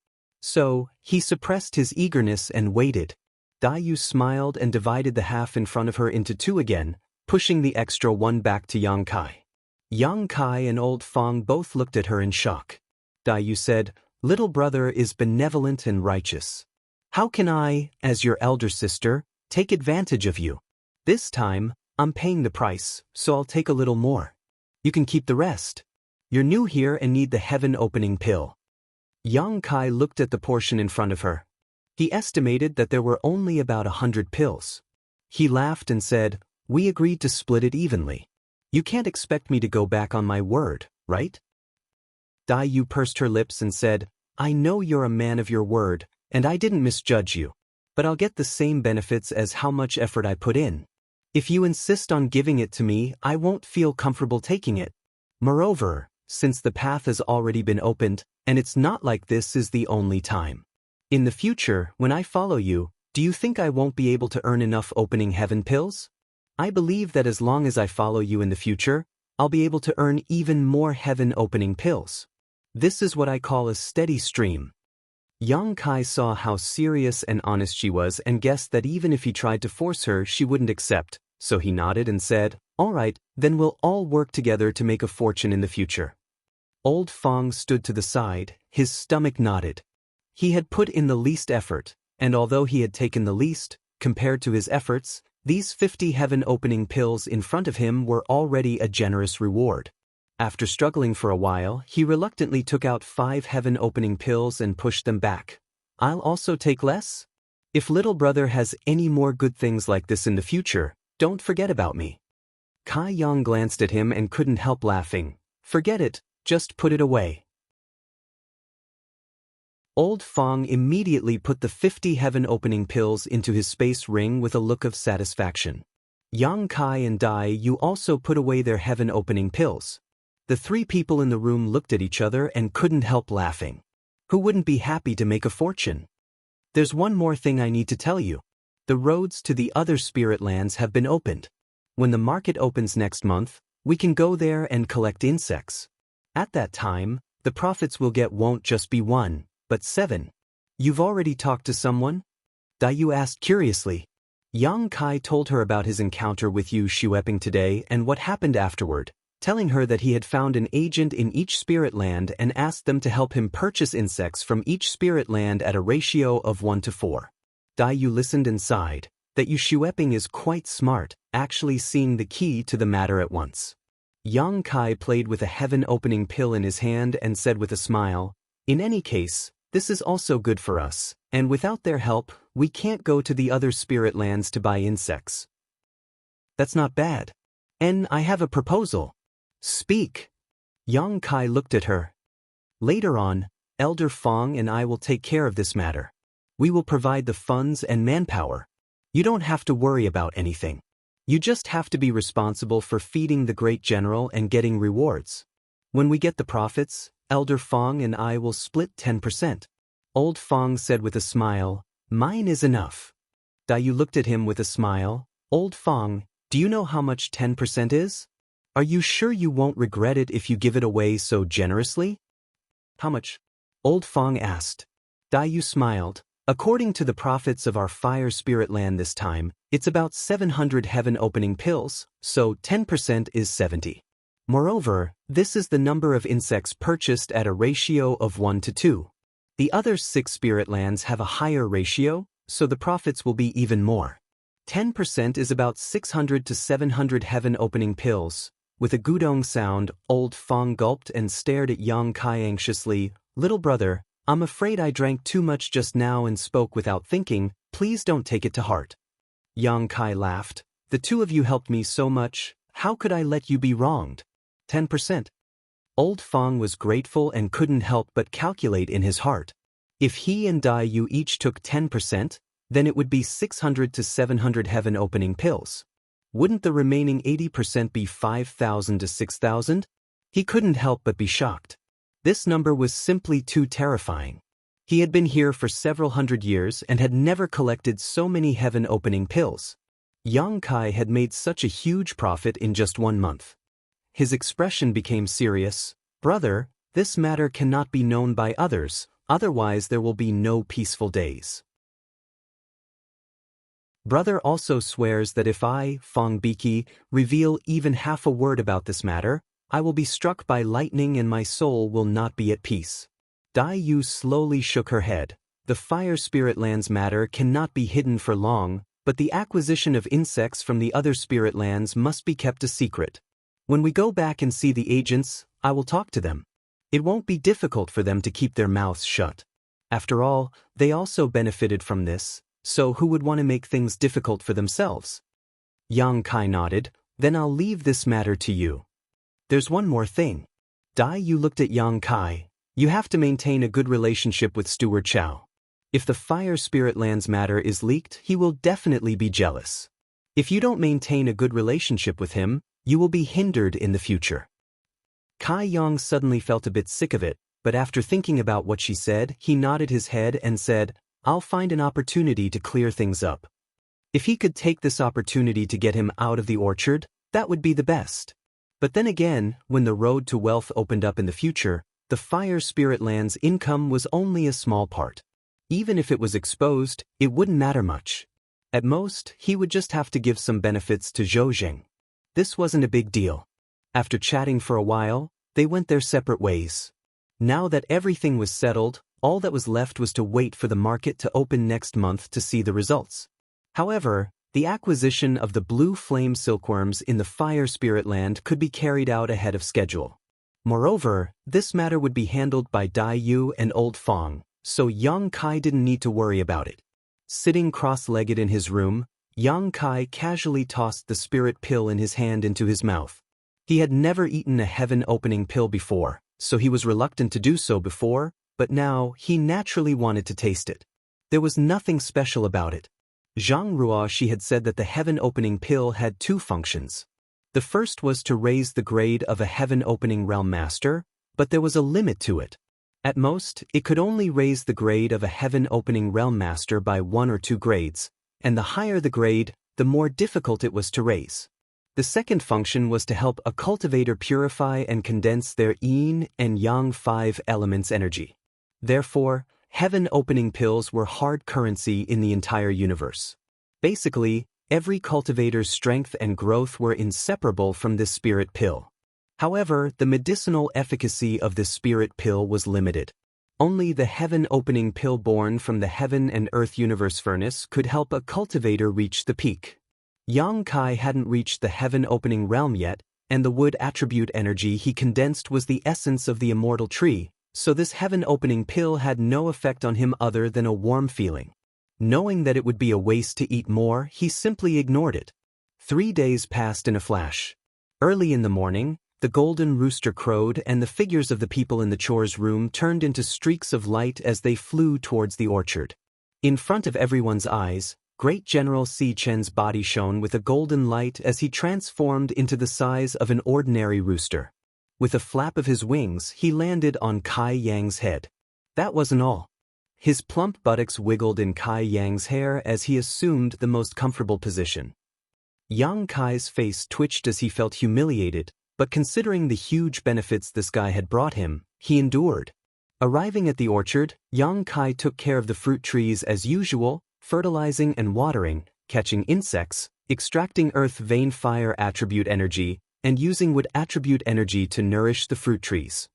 So, he suppressed his eagerness and waited. Dai Yu smiled and divided the half in front of her into two again, pushing the extra one back to Yang Kai. Yang Kai and old Fong both looked at her in shock. Dai Yu said, "Little brother is benevolent and righteous. How can I, as your elder sister, take advantage of you? This time, I'm paying the price, so I'll take a little more. You can keep the rest. You're new here and need the heaven-opening pill." Yang Kai looked at the portion in front of her. He estimated that there were only about 100 pills. He laughed and said, "We agreed to split it evenly. You can't expect me to go back on my word, right?" Dai Yu pursed her lips and said, "I know you're a man of your word, and I didn't misjudge you. But I'll get the same benefits as how much effort I put in. If you insist on giving it to me, I won't feel comfortable taking it. Moreover, since the path has already been opened, and it's not like this is the only time. In the future, when I follow you, do you think I won't be able to earn enough opening heaven pills? I believe that as long as I follow you in the future, I'll be able to earn even more heaven opening pills. This is what I call a steady stream." Yang Kai saw how serious and honest she was and guessed that even if he tried to force her, she wouldn't accept, so he nodded and said, "All right, then we'll all work together to make a fortune in the future." Old Fong stood to the side, his stomach knotted. He had put in the least effort, and although he had taken the least, compared to his efforts, these 50 heaven-opening pills in front of him were already a generous reward. After struggling for a while, he reluctantly took out 5 heaven-opening pills and pushed them back. "I'll also take less? If little brother has any more good things like this in the future, don't forget about me." Kai Yang glanced at him and couldn't help laughing. "Forget it, just put it away." Old Fong immediately put the 50 heaven-opening pills into his space ring with a look of satisfaction. Yang Kai and Dai Yu also put away their heaven-opening pills. The 3 people in the room looked at each other and couldn't help laughing. Who wouldn't be happy to make a fortune? "There's one more thing I need to tell you. The roads to the other spirit lands have been opened. When the market opens next month, we can go there and collect insects. At that time, the profits we'll get won't just be 1, but 7. "You've already talked to someone?" Dai Yu asked curiously. Yang Kai told her about his encounter with Yu Xueping today and what happened afterward, telling her that he had found an agent in each spirit land and asked them to help him purchase insects from each spirit land at a ratio of 1 to 4. Dai Yu listened and sighed, that Yu Xueping is quite smart, actually seeing the key to the matter at once. Yang Kai played with a heaven-opening pill in his hand and said with a smile, "In any case, this is also good for us, and without their help, we can't go to the other spirit lands to buy insects." "That's not bad. And I have a proposal." "Speak." Yang Kai looked at her. "Later on, Elder Fong and I will take care of this matter. We will provide the funds and manpower. You don't have to worry about anything. You just have to be responsible for feeding the great general and getting rewards. When we get the profits, Elder Fong and I will split 10%. Old Fong said with a smile, "Mine is enough." Dai Yu looked at him with a smile. "Old Fong, do you know how much 10% is? Are you sure you won't regret it if you give it away so generously?" "How much?" Old Fong asked. Dai Yu smiled. "According to the profits of our fire spirit land this time, it's about 700 heaven-opening pills, so 10% is 70. Moreover, this is the number of insects purchased at a ratio of 1 to 2. The other 6 spirit lands have a higher ratio, so the profits will be even more. 10% is about 600 to 700 heaven-opening pills." With a gudong sound, Old Fong gulped and stared at Yang Kai anxiously. "Little brother, I'm afraid I drank too much just now and spoke without thinking. Please don't take it to heart." Yang Kai laughed. "The two of you helped me so much, how could I let you be wronged? 10%. Old Fong was grateful and couldn't help but calculate in his heart. If he and Dai Yu each took 10%, then it would be 600 to 700 heaven-opening pills. Wouldn't the remaining 80% be 5,000 to 6,000? He couldn't help but be shocked. This number was simply too terrifying. He had been here for several hundred years and had never collected so many heaven-opening pills. Yang Kai had made such a huge profit in just 1 month. His expression became serious. "Brother, this matter cannot be known by others, otherwise there will be no peaceful days. Brother also swears that if I, Fong Biki, reveal even half a word about this matter, I will be struck by lightning and my soul will not be at peace." Dai Yu slowly shook her head. The fire spirit lands matter cannot be hidden for long, but the acquisition of insects from the other spirit lands must be kept a secret. When we go back and see the agents, I will talk to them. It won't be difficult for them to keep their mouths shut. After all, they also benefited from this, so who would want to make things difficult for themselves? Yang Kai nodded. "Then I'll leave this matter to you. There's one more thing." Dai Yu looked at Yang Kai. "You have to maintain a good relationship with Steward Chow. If the fire spirit lands matter is leaked, he will definitely be jealous. If you don't maintain a good relationship with him, you will be hindered in the future." Kai Yang suddenly felt a bit sick of it, but after thinking about what she said, he nodded his head and said, "I'll find an opportunity to clear things up." If he could take this opportunity to get him out of the orchard, that would be the best. But then again, when the road to wealth opened up in the future, the fire spirit land's income was only a small part. Even if it was exposed, it wouldn't matter much. At most, he would just have to give some benefits to Zhou. This wasn't a big deal. After chatting for a while, they went their separate ways. Now that everything was settled, all that was left was to wait for the market to open next month to see the results. However, the acquisition of the blue flame silkworms in the fire spirit land could be carried out ahead of schedule. Moreover, this matter would be handled by Dai Yu and Old Fong, so Yang Kai didn't need to worry about it. Sitting cross-legged in his room, Yang Kai casually tossed the spirit pill in his hand into his mouth. He had never eaten a heaven-opening pill before, so he was reluctant to do so before, but now he naturally wanted to taste it. There was nothing special about it. Zhang Ruoshi had said that the heaven-opening pill had 2 functions. The first was to raise the grade of a heaven-opening realm master, but there was a limit to it. At most, it could only raise the grade of a heaven-opening realm master by 1 or 2 grades, and the higher the grade, the more difficult it was to raise. The second function was to help a cultivator purify and condense their yin and yang 5 elements energy. Therefore, heaven-opening pills were hard currency in the entire universe. Basically, every cultivator's strength and growth were inseparable from this spirit pill. However, the medicinal efficacy of this spirit pill was limited. Only the heaven-opening pill born from the heaven and earth universe furnace could help a cultivator reach the peak. Yang Kai hadn't reached the heaven-opening realm yet, and the wood attribute energy he condensed was the essence of the immortal tree, so this heaven-opening pill had no effect on him other than a warm feeling. Knowing that it would be a waste to eat more, he simply ignored it. 3 days passed in a flash. Early in the morning, the golden rooster crowed and the figures of the people in the chores room turned into streaks of light as they flew towards the orchard. In front of everyone's eyes, Great General Si Chen's body shone with a golden light as he transformed into the size of an ordinary rooster. With a flap of his wings, he landed on Kai Yang's head. That wasn't all. His plump buttocks wiggled in Kai Yang's hair as he assumed the most comfortable position. Yang Kai's face twitched as he felt humiliated, but considering the huge benefits this guy had brought him, he endured. Arriving at the orchard, Yang Kai took care of the fruit trees as usual, fertilizing and watering, catching insects, extracting earth vein fire attribute energy, and using wood attribute energy to nourish the fruit trees.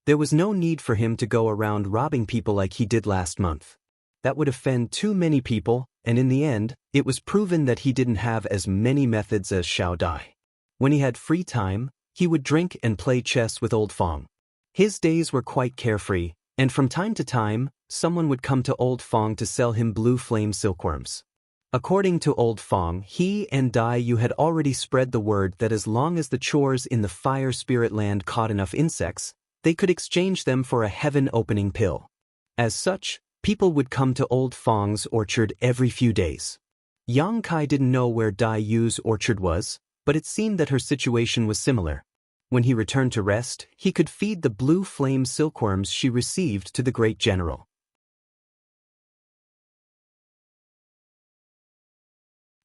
There was no need for him to go around robbing people like he did last month. That would offend too many people, and in the end, it was proven that he didn't have as many methods as Xiao Dai. When he had free time, he would drink and play chess with Old Fong. His days were quite carefree, and from time to time, someone would come to Old Fong to sell him blue flame silkworms. According to Old Fong, he and Dai Yu had already spread the word that as long as the chores in the fire spirit land caught enough insects, they could exchange them for a heaven-opening pill. As such, people would come to Old Fang's orchard every few days. Yang Kai didn't know where Dai Yu's orchard was, but it seemed that her situation was similar. When he returned to rest, he could feed the blue flame silkworms she received to the great general.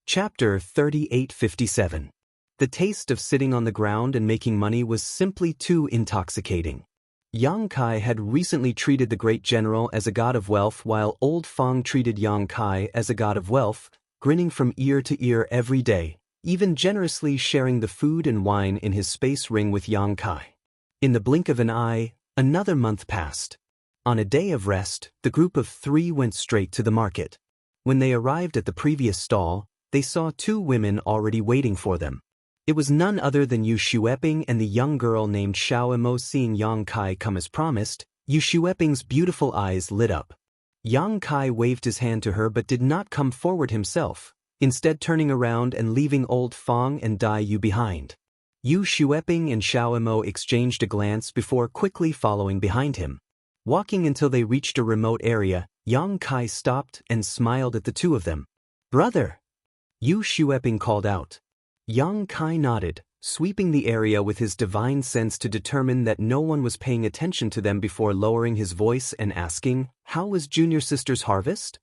Chapter 3857. The taste of sitting on the ground and making money was simply too intoxicating. Yang Kai had recently treated the great general as a god of wealth, while Old Fang treated Yang Kai as a god of wealth, grinning from ear to ear every day, even generously sharing the food and wine in his space ring with Yang Kai. In the blink of an eye, another month passed. On a day of rest, the group of 3 went straight to the market. When they arrived at the previous stall, they saw 2 women already waiting for them. It was none other than Yu Xueping and the young girl named Xiao Mo. Seeing Yang Kai come as promised, Yu Xueping's beautiful eyes lit up. Yang Kai waved his hand to her but did not come forward himself, instead turning around and leaving Old Fang and Dai Yu behind. Yu Xueping and Xiao Mo exchanged a glance before quickly following behind him. Walking until they reached a remote area, Yang Kai stopped and smiled at the 2 of them. "Brother!" Yu Xueping called out. Yang Kai nodded, sweeping the area with his divine sense to determine that no one was paying attention to them before lowering his voice and asking, "How was junior sister's harvest?"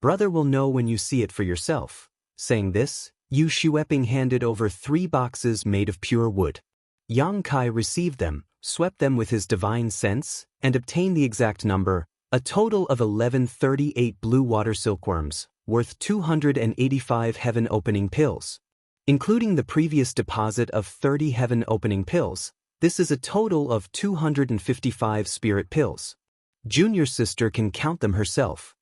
"Brother will know when you see it for yourself." Saying this, Yu Xueping handed over 3 boxes made of pure wood. Yang Kai received them, swept them with his divine sense, and obtained the exact number, a total of 1138 blue water silkworms, worth 285 heaven-opening pills. Including the previous deposit of 30 heaven-opening pills, this is a total of 255 spirit pills. Junior sister can count them herself.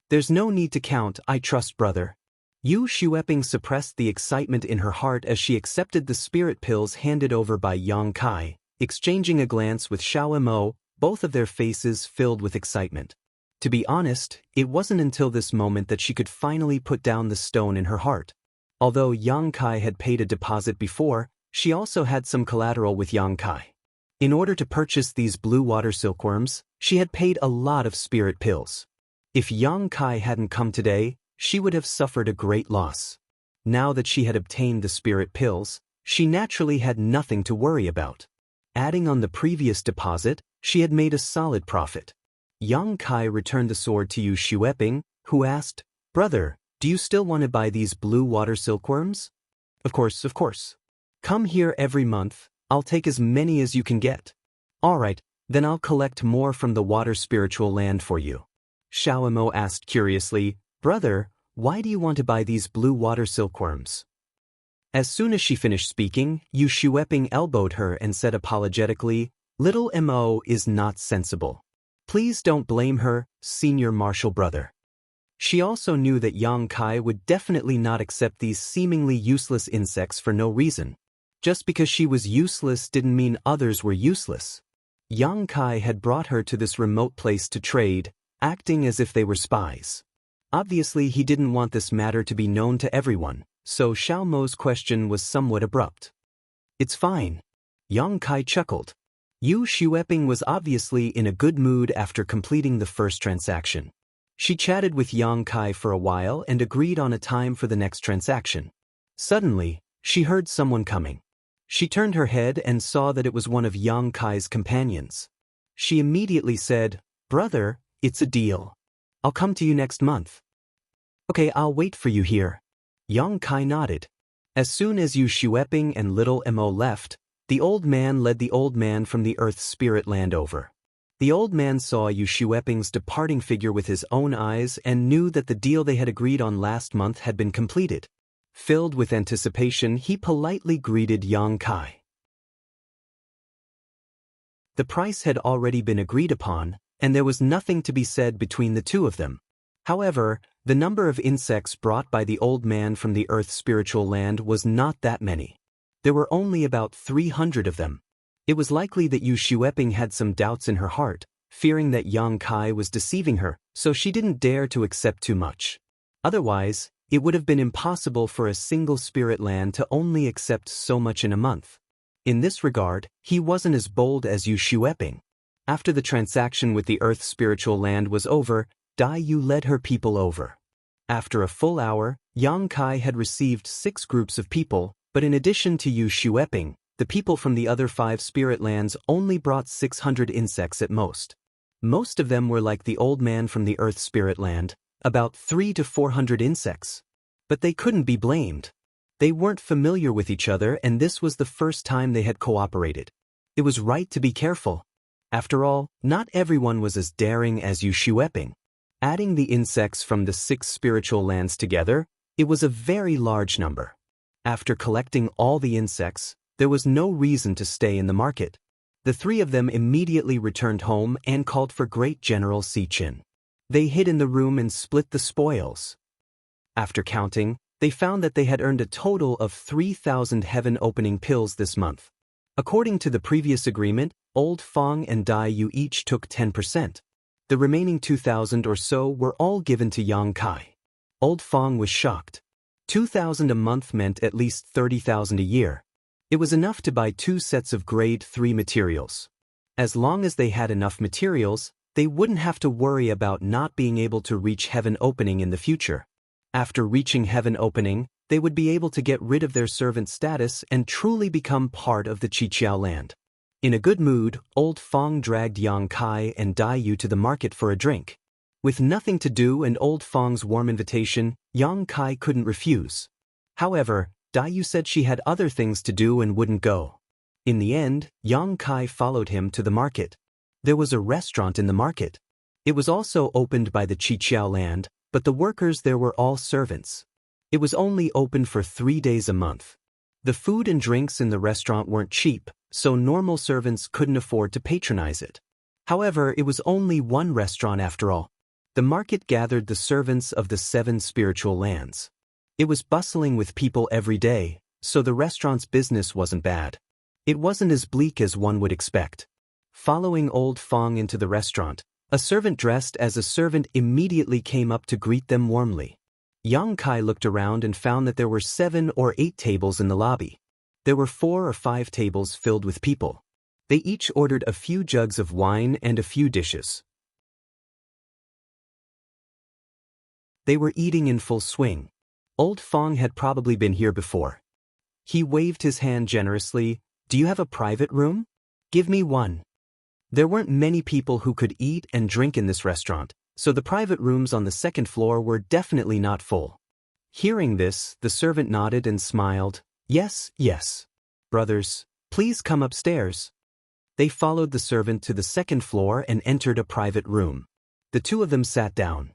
"There's no need to count, I trust, brother." Yu Xueping suppressed the excitement in her heart as she accepted the spirit pills handed over by Yang Kai, exchanging a glance with Xiao Mo, both of their faces filled with excitement. To be honest, it wasn't until this moment that she could finally put down the stone in her heart. Although Yang Kai had paid a deposit before, she also had some collateral with Yang Kai. In order to purchase these blue water silkworms, she had paid a lot of spirit pills. If Yang Kai hadn't come today, she would have suffered a great loss. Now that she had obtained the spirit pills, she naturally had nothing to worry about. Adding on the previous deposit, she had made a solid profit. Yang Kai returned the sword to Yu Xueping, who asked, "Brother, do you still want to buy these blue water silkworms?" Of course. "Come here every month, I'll take as many as you can get." "Alright, then I'll collect more from the water spiritual land for you." Xiao Mo asked curiously, "Brother, why do you want to buy these blue water silkworms?" As soon as she finished speaking, Yu Xueping elbowed her and said apologetically, "Little Mo is not sensible. Please don't blame her, senior martial brother." She also knew that Yang Kai would definitely not accept these seemingly useless insects for no reason. Just because she was useless didn't mean others were useless. Yang Kai had brought her to this remote place to trade, acting as if they were spies. Obviously, he didn't want this matter to be known to everyone, so Xiao Mo's question was somewhat abrupt. "It's fine." Yang Kai chuckled. Yu Xueping was obviously in a good mood after completing the first transaction. She chatted with Yang Kai for a while and agreed on a time for the next transaction. Suddenly, she heard someone coming. She turned her head and saw that it was one of Yang Kai's companions. She immediately said, "Brother, it's a deal. I'll come to you next month." "Okay, I'll wait for you here." Yang Kai nodded. As soon as Yu Xueping and little Mo left, the old man led the old man from the Earth Spirit Land over. The old man saw Yu Xueping's departing figure with his own eyes and knew that the deal they had agreed on last month had been completed. Filled with anticipation, he politely greeted Yang Kai. The price had already been agreed upon, and there was nothing to be said between the 2 of them. However, the number of insects brought by the old man from the Earth Spiritual Land was not that many. There were only about 300 of them. It was likely that Yu Xueping had some doubts in her heart, fearing that Yang Kai was deceiving her, so she didn't dare to accept too much. Otherwise, it would have been impossible for a single spirit land to only accept so much in a month. In this regard, he wasn't as bold as Yu Shueping. After the transaction with the Earth's spiritual land was over, Dai Yu led her people over. After a full hour, Yang Kai had received 6 groups of people, but in addition to Yu Shueping, the people from the other 5 spirit lands only brought 600 insects at most. Most of them were like the old man from the Earth spirit land, about 300 to 400 insects. But they couldn't be blamed. They weren't familiar with each other, and this was the first time they had cooperated. It was right to be careful. After all, not everyone was as daring as Yu Shueping. Adding the insects from the 6 spiritual lands together, it was a very large number. After collecting all the insects, there was no reason to stay in the market. The 3 of them immediately returned home and called for Great General Sichin. They hid in the room and split the spoils. After counting, they found that they had earned a total of 3,000 heaven-opening pills this month. According to the previous agreement, Old Fong and Dai Yu each took 10%. The remaining 2,000 or so were all given to Yang Kai. Old Fong was shocked. 2,000 a month meant at least 30,000 a year. It was enough to buy 2 sets of grade 3 materials. As long as they had enough materials, they wouldn't have to worry about not being able to reach heaven opening in the future. After reaching heaven opening, they would be able to get rid of their servant status and truly become part of the Qiqiao land. In a good mood, Old Fong dragged Yang Kai and Dai Yu to the market for a drink. With nothing to do and Old Fong's warm invitation, Yang Kai couldn't refuse. However, Dai Yu said she had other things to do and wouldn't go. In the end, Yang Kai followed him to the market. There was a restaurant in the market. It was also opened by the Qiqiao land, but the workers there were all servants. It was only open for 3 days a month. The food and drinks in the restaurant weren't cheap, so normal servants couldn't afford to patronize it. However, it was only one restaurant after all. The market gathered the servants of the 7 spiritual lands. It was bustling with people every day, so the restaurant's business wasn't bad. It wasn't as bleak as one would expect. Following Old Fong into the restaurant, a servant dressed as a servant immediately came up to greet them warmly. Yang Kai looked around and found that there were 7 or 8 tables in the lobby. There were 4 or 5 tables filled with people. They each ordered a few jugs of wine and a few dishes. They were eating in full swing. Old Fong had probably been here before. He waved his hand generously. "Do you have a private room? Give me one." There weren't many people who could eat and drink in this restaurant, so the private rooms on the 2nd floor were definitely not full. Hearing this, the servant nodded and smiled. "Yes, yes. Brothers, please come upstairs." They followed the servant to the 2nd floor and entered a private room. The 2 of them sat down.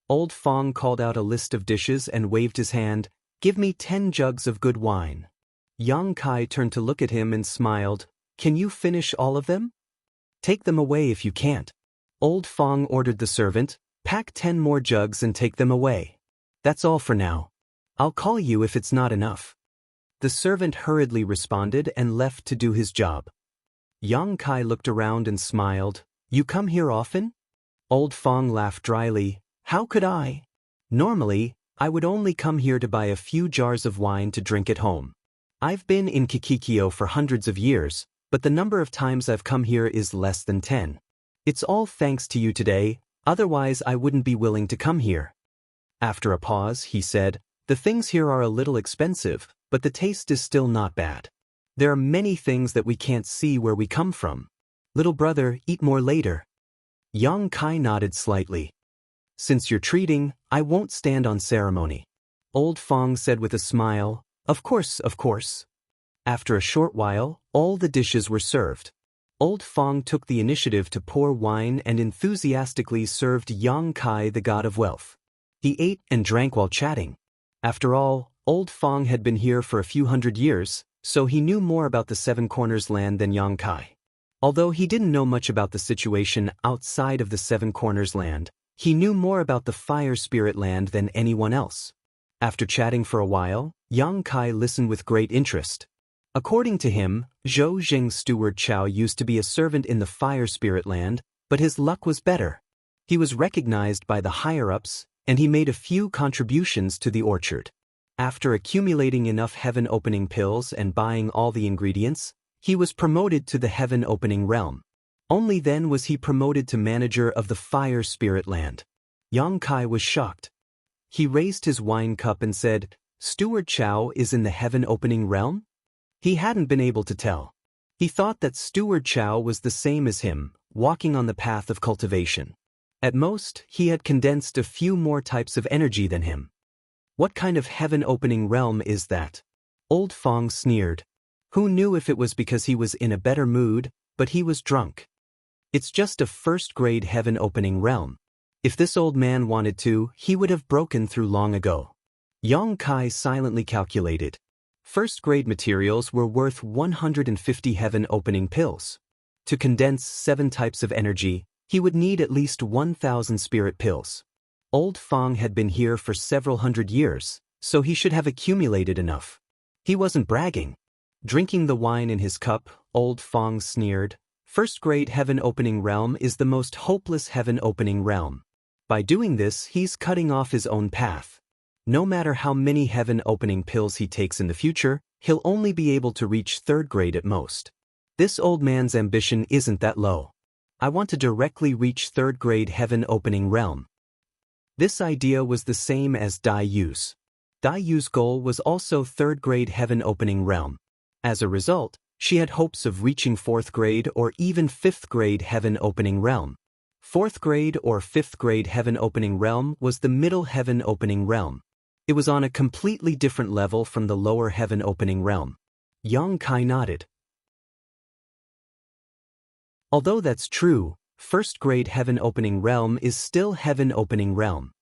Old Fong called out a list of dishes and waved his hand. "Give me 10 jugs of good wine." Yang Kai turned to look at him and smiled. "Can you finish all of them? Take them away if you can't." Old Fong ordered the servant, "Pack 10 more jugs and take them away. That's all for now. I'll call you if it's not enough." The servant hurriedly responded and left to do his job. Yang Kai looked around and smiled. "You come here often?" Old Fong laughed dryly. "How could I? Normally, I would only come here to buy a few jars of wine to drink at home. I've been in Qiqiao for hundreds of years, but the number of times I've come here is less than 10. It's all thanks to you today, otherwise I wouldn't be willing to come here." After a pause, he said, "The things here are a little expensive, but the taste is still not bad. There are many things that we can't see where we come from. Little brother, eat more later." Yang Kai nodded slightly. "Since you're treating, I won't stand on ceremony." Old Fong said with a smile, Of course, of course." After a short while, all the dishes were served. Old Fong took the initiative to pour wine and enthusiastically served Yang Kai, the god of wealth. He ate and drank while chatting. After all, Old Fong had been here for a few hundred years, so he knew more about the 7 Corners land than Yang Kai. Although he didn't know much about the situation outside of the 7 Corners land, he knew more about the Fire Spirit land than anyone else. After chatting for a while, Yang Kai listened with great interest. According to him, Zhou Jing's steward Chao used to be a servant in the Fire Spirit land, but his luck was better. He was recognized by the higher-ups, and he made a few contributions to the orchard. After accumulating enough heaven-opening pills and buying all the ingredients, He was promoted to the heaven-opening realm. Only then was he promoted to manager of the fire spirit land. Yang Kai was shocked. He raised his wine cup and said, "Steward Chow is in the heaven-opening realm?" He hadn't been able to tell. He thought that Steward Chow was the same as him, walking on the path of cultivation. At most, he had condensed a few more types of energy than him. What kind of heaven-opening realm is that? Old Fong sneered. Who knew if it was because he was in a better mood, but he was drunk. It's just a first-grade heaven-opening realm. If this old man wanted to, he would have broken through long ago. Yang Kai silently calculated. First-grade materials were worth 150 heaven-opening pills. To condense 7 types of energy, he would need at least 1,000 spirit pills. Old Fong had been here for several hundred years, so he should have accumulated enough. He wasn't bragging. Drinking the wine in his cup, Old Fong sneered. First-grade heaven-opening realm is the most hopeless heaven-opening realm. By doing this, he's cutting off his own path. No matter how many heaven-opening pills he takes in the future, he'll only be able to reach 3rd grade at most. This old man's ambition isn't that low. I want to directly reach 3rd grade heaven-opening realm. This idea was the same as Dai Yu's. Dai Yu's goal was also 3rd grade heaven-opening realm. As a result, she had hopes of reaching 4th grade or even 5th grade heaven-opening realm. 4th grade or 5th grade heaven-opening realm was the middle heaven-opening realm. It was on a completely different level from the lower heaven-opening realm. Yang Kai nodded. Although that's true, 1st grade heaven-opening realm is still heaven-opening realm.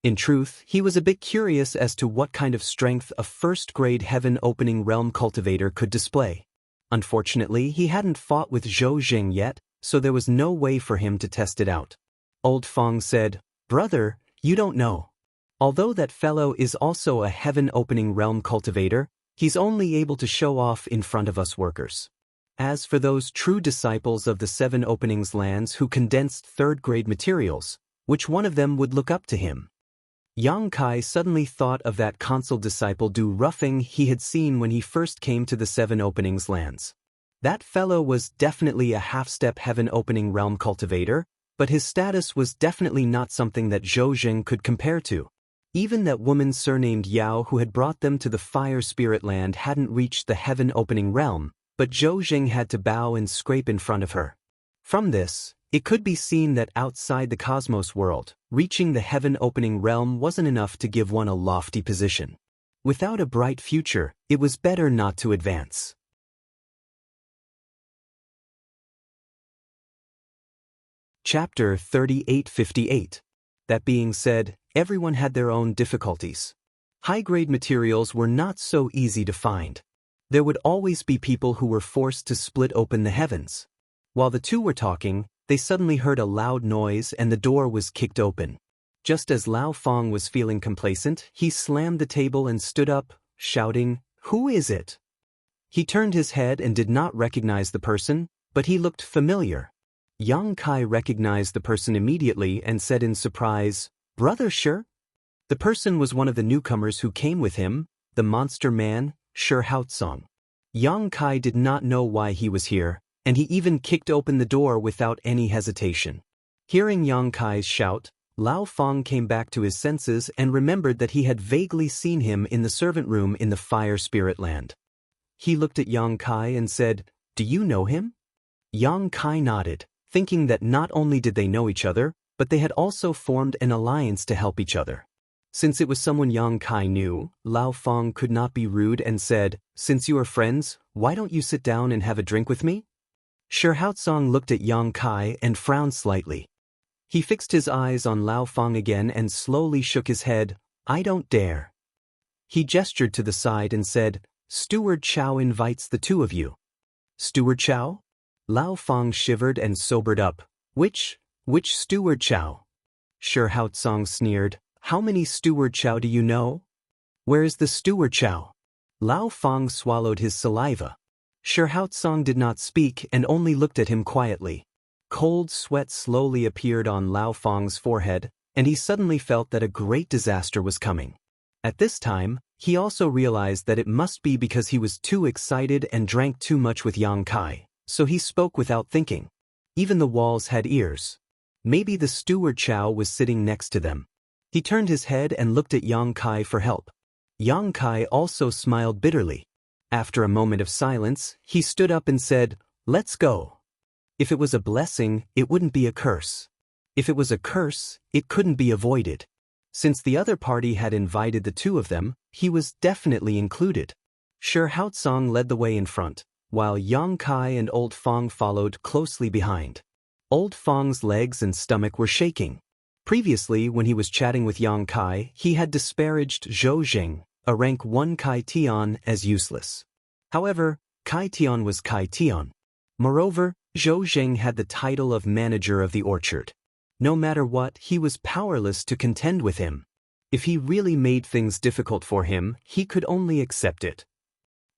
In truth, he was a bit curious as to what kind of strength a 1st grade heaven-opening realm cultivator could display. Unfortunately, he hadn't fought with Zhou Jing yet, so there was no way for him to test it out. Old Fong said, "Brother, you don't know. Although that fellow is also a heaven-opening realm cultivator, he's only able to show off in front of us workers. As for those true disciples of the 7 openings lands who condensed 3rd grade materials, which one of them would look up to him?" Yang Kai suddenly thought of that consul disciple Du Ruffing he had seen when he first came to the 7 openings lands. That fellow was definitely a half-step heaven-opening realm cultivator, but his status was definitely not something that Zhou Jing could compare to. Even that woman surnamed Yao who had brought them to the fire spirit land hadn't reached the heaven-opening realm, but Zhou Jing had to bow and scrape in front of her. From this, it could be seen that outside the cosmos world, reaching the heaven-opening realm wasn't enough to give one a lofty position. Without a bright future, it was better not to advance. Chapter 3858. That being said, everyone had their own difficulties. High-grade materials were not so easy to find. There would always be people who were forced to split open the heavens. While the two were talking, they suddenly heard a loud noise and the door was kicked open. Just as Lao Fong was feeling complacent, he slammed the table and stood up, shouting, "Who is it?" He turned his head and did not recognize the person, but he looked familiar. Yang Kai recognized the person immediately and said in surprise, "Brother Shi?" The person was one of the newcomers who came with him, the monster man, Shi Haotsong. Yang Kai did not know why he was here, and he even kicked open the door without any hesitation. Hearing Yang Kai's shout, Lao Fong came back to his senses and remembered that he had vaguely seen him in the servant room in the fire spirit land. He looked at Yang Kai and said, "Do you know him?" Yang Kai nodded, thinking that not only did they know each other, but they had also formed an alliance to help each other. Since it was someone Yang Kai knew, Lao Fong could not be rude and said, "Since you are friends, why don't you sit down and have a drink with me?" Shi Haotsong looked at Yang Kai and frowned slightly. He fixed his eyes on Lao Fong again and slowly shook his head. "I don't dare." He gestured to the side and said, "Steward Chow invites the two of you." "Steward Chow?" Lao Fong shivered and sobered up. Which Steward Chow?" Shi Haotsong sneered. "How many Steward Chow do you know?" "Where is the Steward Chow?" Lao Fong swallowed his saliva. Shi Haotsong did not speak and only looked at him quietly. Cold sweat slowly appeared on Lao Fong's forehead, and he suddenly felt that a great disaster was coming. At this time, He also realized that it must be because he was too excited and drank too much with Yang Kai, so he spoke without thinking. Even the walls had ears. Maybe the steward Chow was sitting next to them. He turned his head and looked at Yang Kai for help. Yang Kai also smiled bitterly. After a moment of silence, he stood up and said, "Let's go." If it was a blessing, it wouldn't be a curse. If it was a curse, it couldn't be avoided. Since the other party had invited the two of them, he was definitely included. Xianxia led the way in front, while Yang Kai and Old Fong followed closely behind. Old Fong's legs and stomach were shaking. Previously, when he was chatting with Yang Kai, he had disparaged Zhou Zheng, a rank 1 Kai Tian, as useless. However, Kai Tian was Kai Tian. Moreover, Zhou Zheng had the title of manager of the orchard. No matter what, he was powerless to contend with him. If he really made things difficult for him, he could only accept it.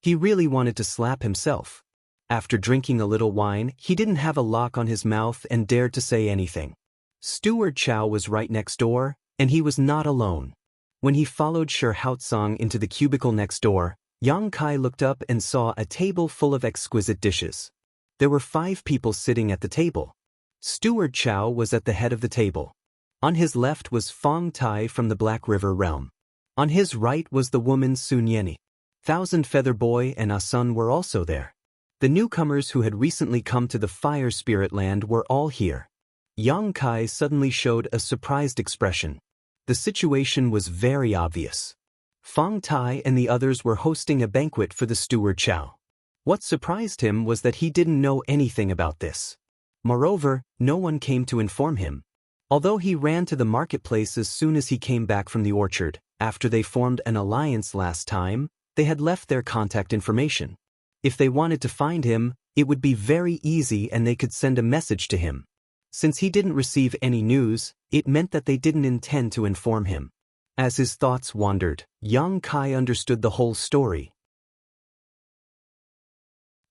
He really wanted to slap himself. After drinking a little wine, he didn't have a lock on his mouth and dared to say anything. Steward Chow was right next door, and he was not alone. When he followed Xianxia into the cubicle next door, Yang Kai looked up and saw a table full of exquisite dishes. There were 5 people sitting at the table. Steward Chow was at the head of the table. On his left was Fong Tai from the Black River realm. On his right was the woman Sun Yeni. Thousand Feather Boy and Asun were also there. The newcomers who had recently come to the Fire Spirit Land were all here. Yang Kai suddenly showed a surprised expression. The situation was very obvious. Fong Tai and the others were hosting a banquet for the Steward Chow. What surprised him was that he didn't know anything about this. Moreover, no one came to inform him. Although he ran to the marketplace as soon as he came back from the orchard, after they formed an alliance last time, they had left their contact information. If they wanted to find him, it would be very easy and they could send a message to him. Since he didn't receive any news, it meant that they didn't intend to inform him. As his thoughts wandered, Yang Kai understood the whole story.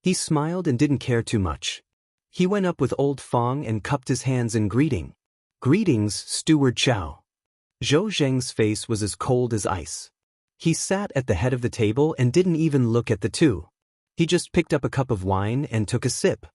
He smiled and didn't care too much. He went up with Old Fong and cupped his hands in greeting. "Greetings, Steward Chow." Zhou Zheng's face was as cold as ice. He sat at the head of the table and didn't even look at the two. He just picked up a cup of wine and took a sip.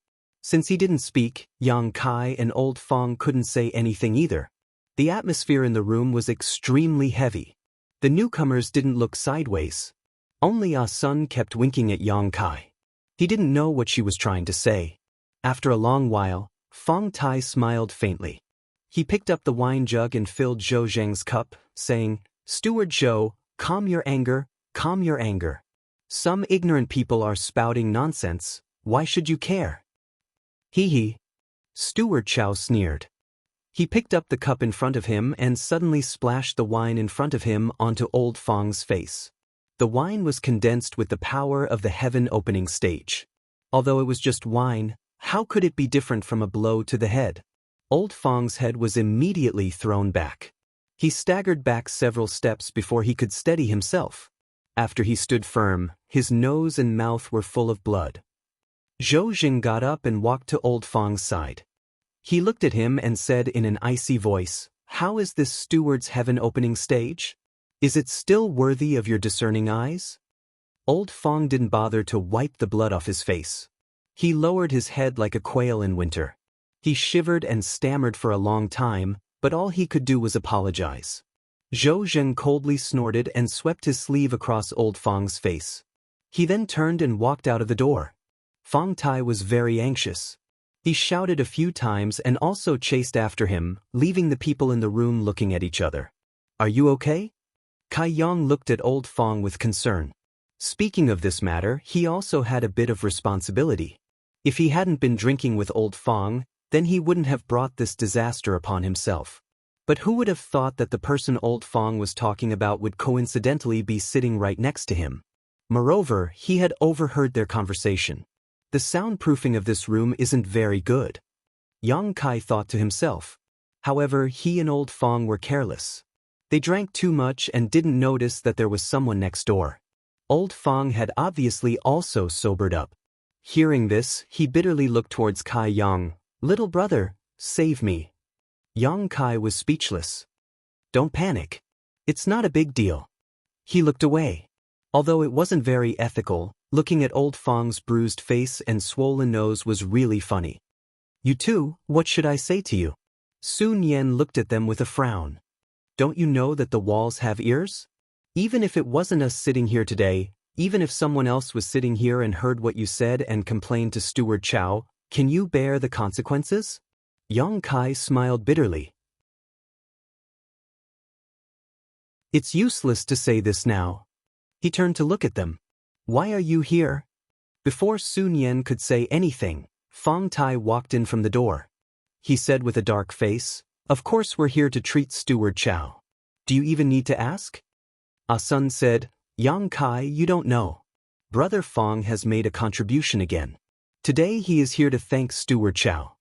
Since he didn't speak, Yang Kai and Old Fong couldn't say anything either. The atmosphere in the room was extremely heavy. The newcomers didn't look sideways. Only Asun kept winking at Yang Kai. He didn't know what she was trying to say. After a long while, Fong Tai smiled faintly. He picked up the wine jug and filled Zhou Zheng's cup, saying, "Steward Zhou, calm your anger, calm your anger. Some ignorant people are spouting nonsense, why should you care?" "Hee hee." Steward Chow sneered. He picked up the cup in front of him and suddenly splashed the wine in front of him onto Old Fong's face. The wine was condensed with the power of the heaven-opening stage. Although it was just wine, how could it be different from a blow to the head? Old Fong's head was immediately thrown back. He staggered back several steps before he could steady himself. After he stood firm, his nose and mouth were full of blood. Zhou Zheng got up and walked to Old Fong's side. He looked at him and said in an icy voice, "How is this steward's heaven-opening stage? Is it still worthy of your discerning eyes?" Old Fong didn't bother to wipe the blood off his face. He lowered his head like a quail in winter. He shivered and stammered for a long time, but all he could do was apologize. Zhou Zheng coldly snorted and swept his sleeve across Old Fong's face. He then turned and walked out of the door. Fong Tai was very anxious. He shouted a few times and also chased after him, leaving the people in the room looking at each other. "Are you okay?" Kai Yang looked at Old Fong with concern. Speaking of this matter, he also had a bit of responsibility. If he hadn't been drinking with Old Fong, then he wouldn't have brought this disaster upon himself. But who would have thought that the person Old Fong was talking about would coincidentally be sitting right next to him? Moreover, he had overheard their conversation. The soundproofing of this room isn't very good. Yang Kai thought to himself. However, he and Old Fong were careless. They drank too much and didn't notice that there was someone next door. Old Fong had obviously also sobered up. Hearing this, he bitterly looked towards Kai Yang. "Little brother, save me." Yang Kai was speechless. "Don't panic. It's not a big deal." He looked away. Although it wasn't very ethical, looking at old Fang's bruised face and swollen nose was really funny. You two, what should I say to you? Sun Yen looked at them with a frown. Don't you know that the walls have ears? Even if it wasn't us sitting here today, even if someone else was sitting here and heard what you said and complained to Steward Chow, can you bear the consequences? Yang Kai smiled bitterly. It's useless to say this now. He turned to look at them. Why are you here? Before Sun Yen could say anything, Fang Tai walked in from the door. He said with a dark face, Of course we're here to treat Steward Chow. Do you even need to ask? Sun said, Yang Kai, you don't know. Brother Fang has made a contribution again. Today he is here to thank Steward Chow.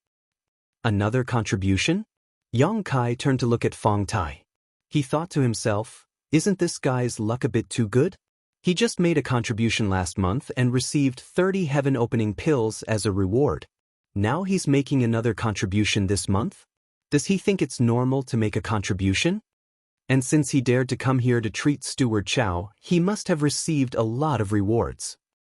Another contribution? Yang Kai turned to look at Fang Tai. He thought to himself, isn't this guy's luck a bit too good? He just made a contribution last month and received 30 heaven-opening pills as a reward. Now he's making another contribution this month? Does he think it's normal to make a contribution? And since he dared to come here to treat Steward Chow, he must have received a lot of rewards.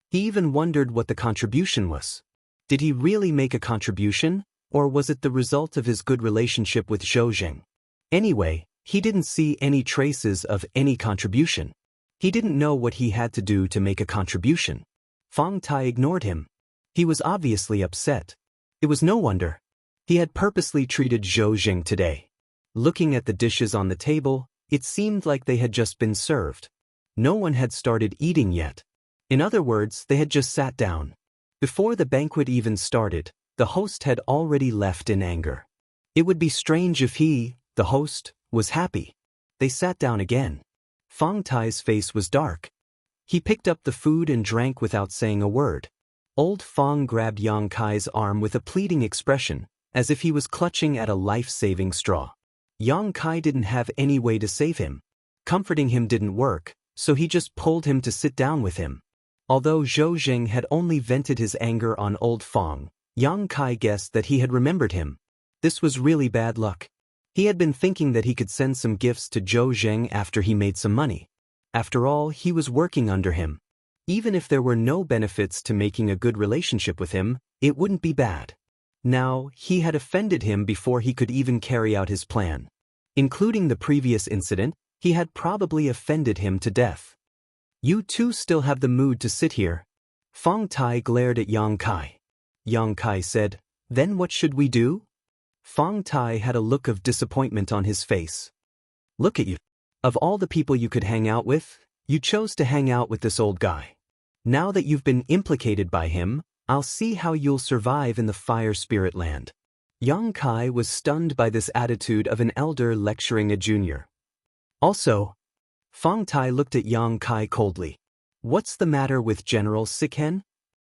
He even wondered what the contribution was. Did he really make a contribution, or was it the result of his good relationship with Zhou Zheng? Anyway, he didn't see any traces of any contribution. He didn't know what he had to do to make a contribution. Fang Tai ignored him. He was obviously upset. It was no wonder. He had purposely treated Zhou Zheng today. Looking at the dishes on the table, it seemed like they had just been served. No one had started eating yet. In other words, they had just sat down. Before the banquet even started, the host had already left in anger. It would be strange if he, the host, was happy. They sat down again. Fang Tai's face was dark. He picked up the food and drank without saying a word. Old Fang grabbed Yang Kai's arm with a pleading expression, as if he was clutching at a life-saving straw. Yang Kai didn't have any way to save him. Comforting him didn't work, so he just pulled him to sit down with him. Although Zhou Zheng had only vented his anger on old Fang, Yang Kai guessed that he had remembered him. This was really bad luck. He had been thinking that he could send some gifts to Zhou Zheng after he made some money. After all, he was working under him. Even if there were no benefits to making a good relationship with him, it wouldn't be bad. Now, he had offended him before he could even carry out his plan. Including the previous incident, he had probably offended him to death. You two still have the mood to sit here. Fang Tai glared at Yang Kai. Yang Kai said, Then what should we do? Fang Tai had a look of disappointment on his face. Look at you. Of all the people you could hang out with, you chose to hang out with this old guy. Now that you've been implicated by him, I'll see how you'll survive in the fire spirit land. Yang Kai was stunned by this attitude of an elder lecturing a junior. Also, Fang Tai looked at Yang Kai coldly. What's the matter with General Sikhen?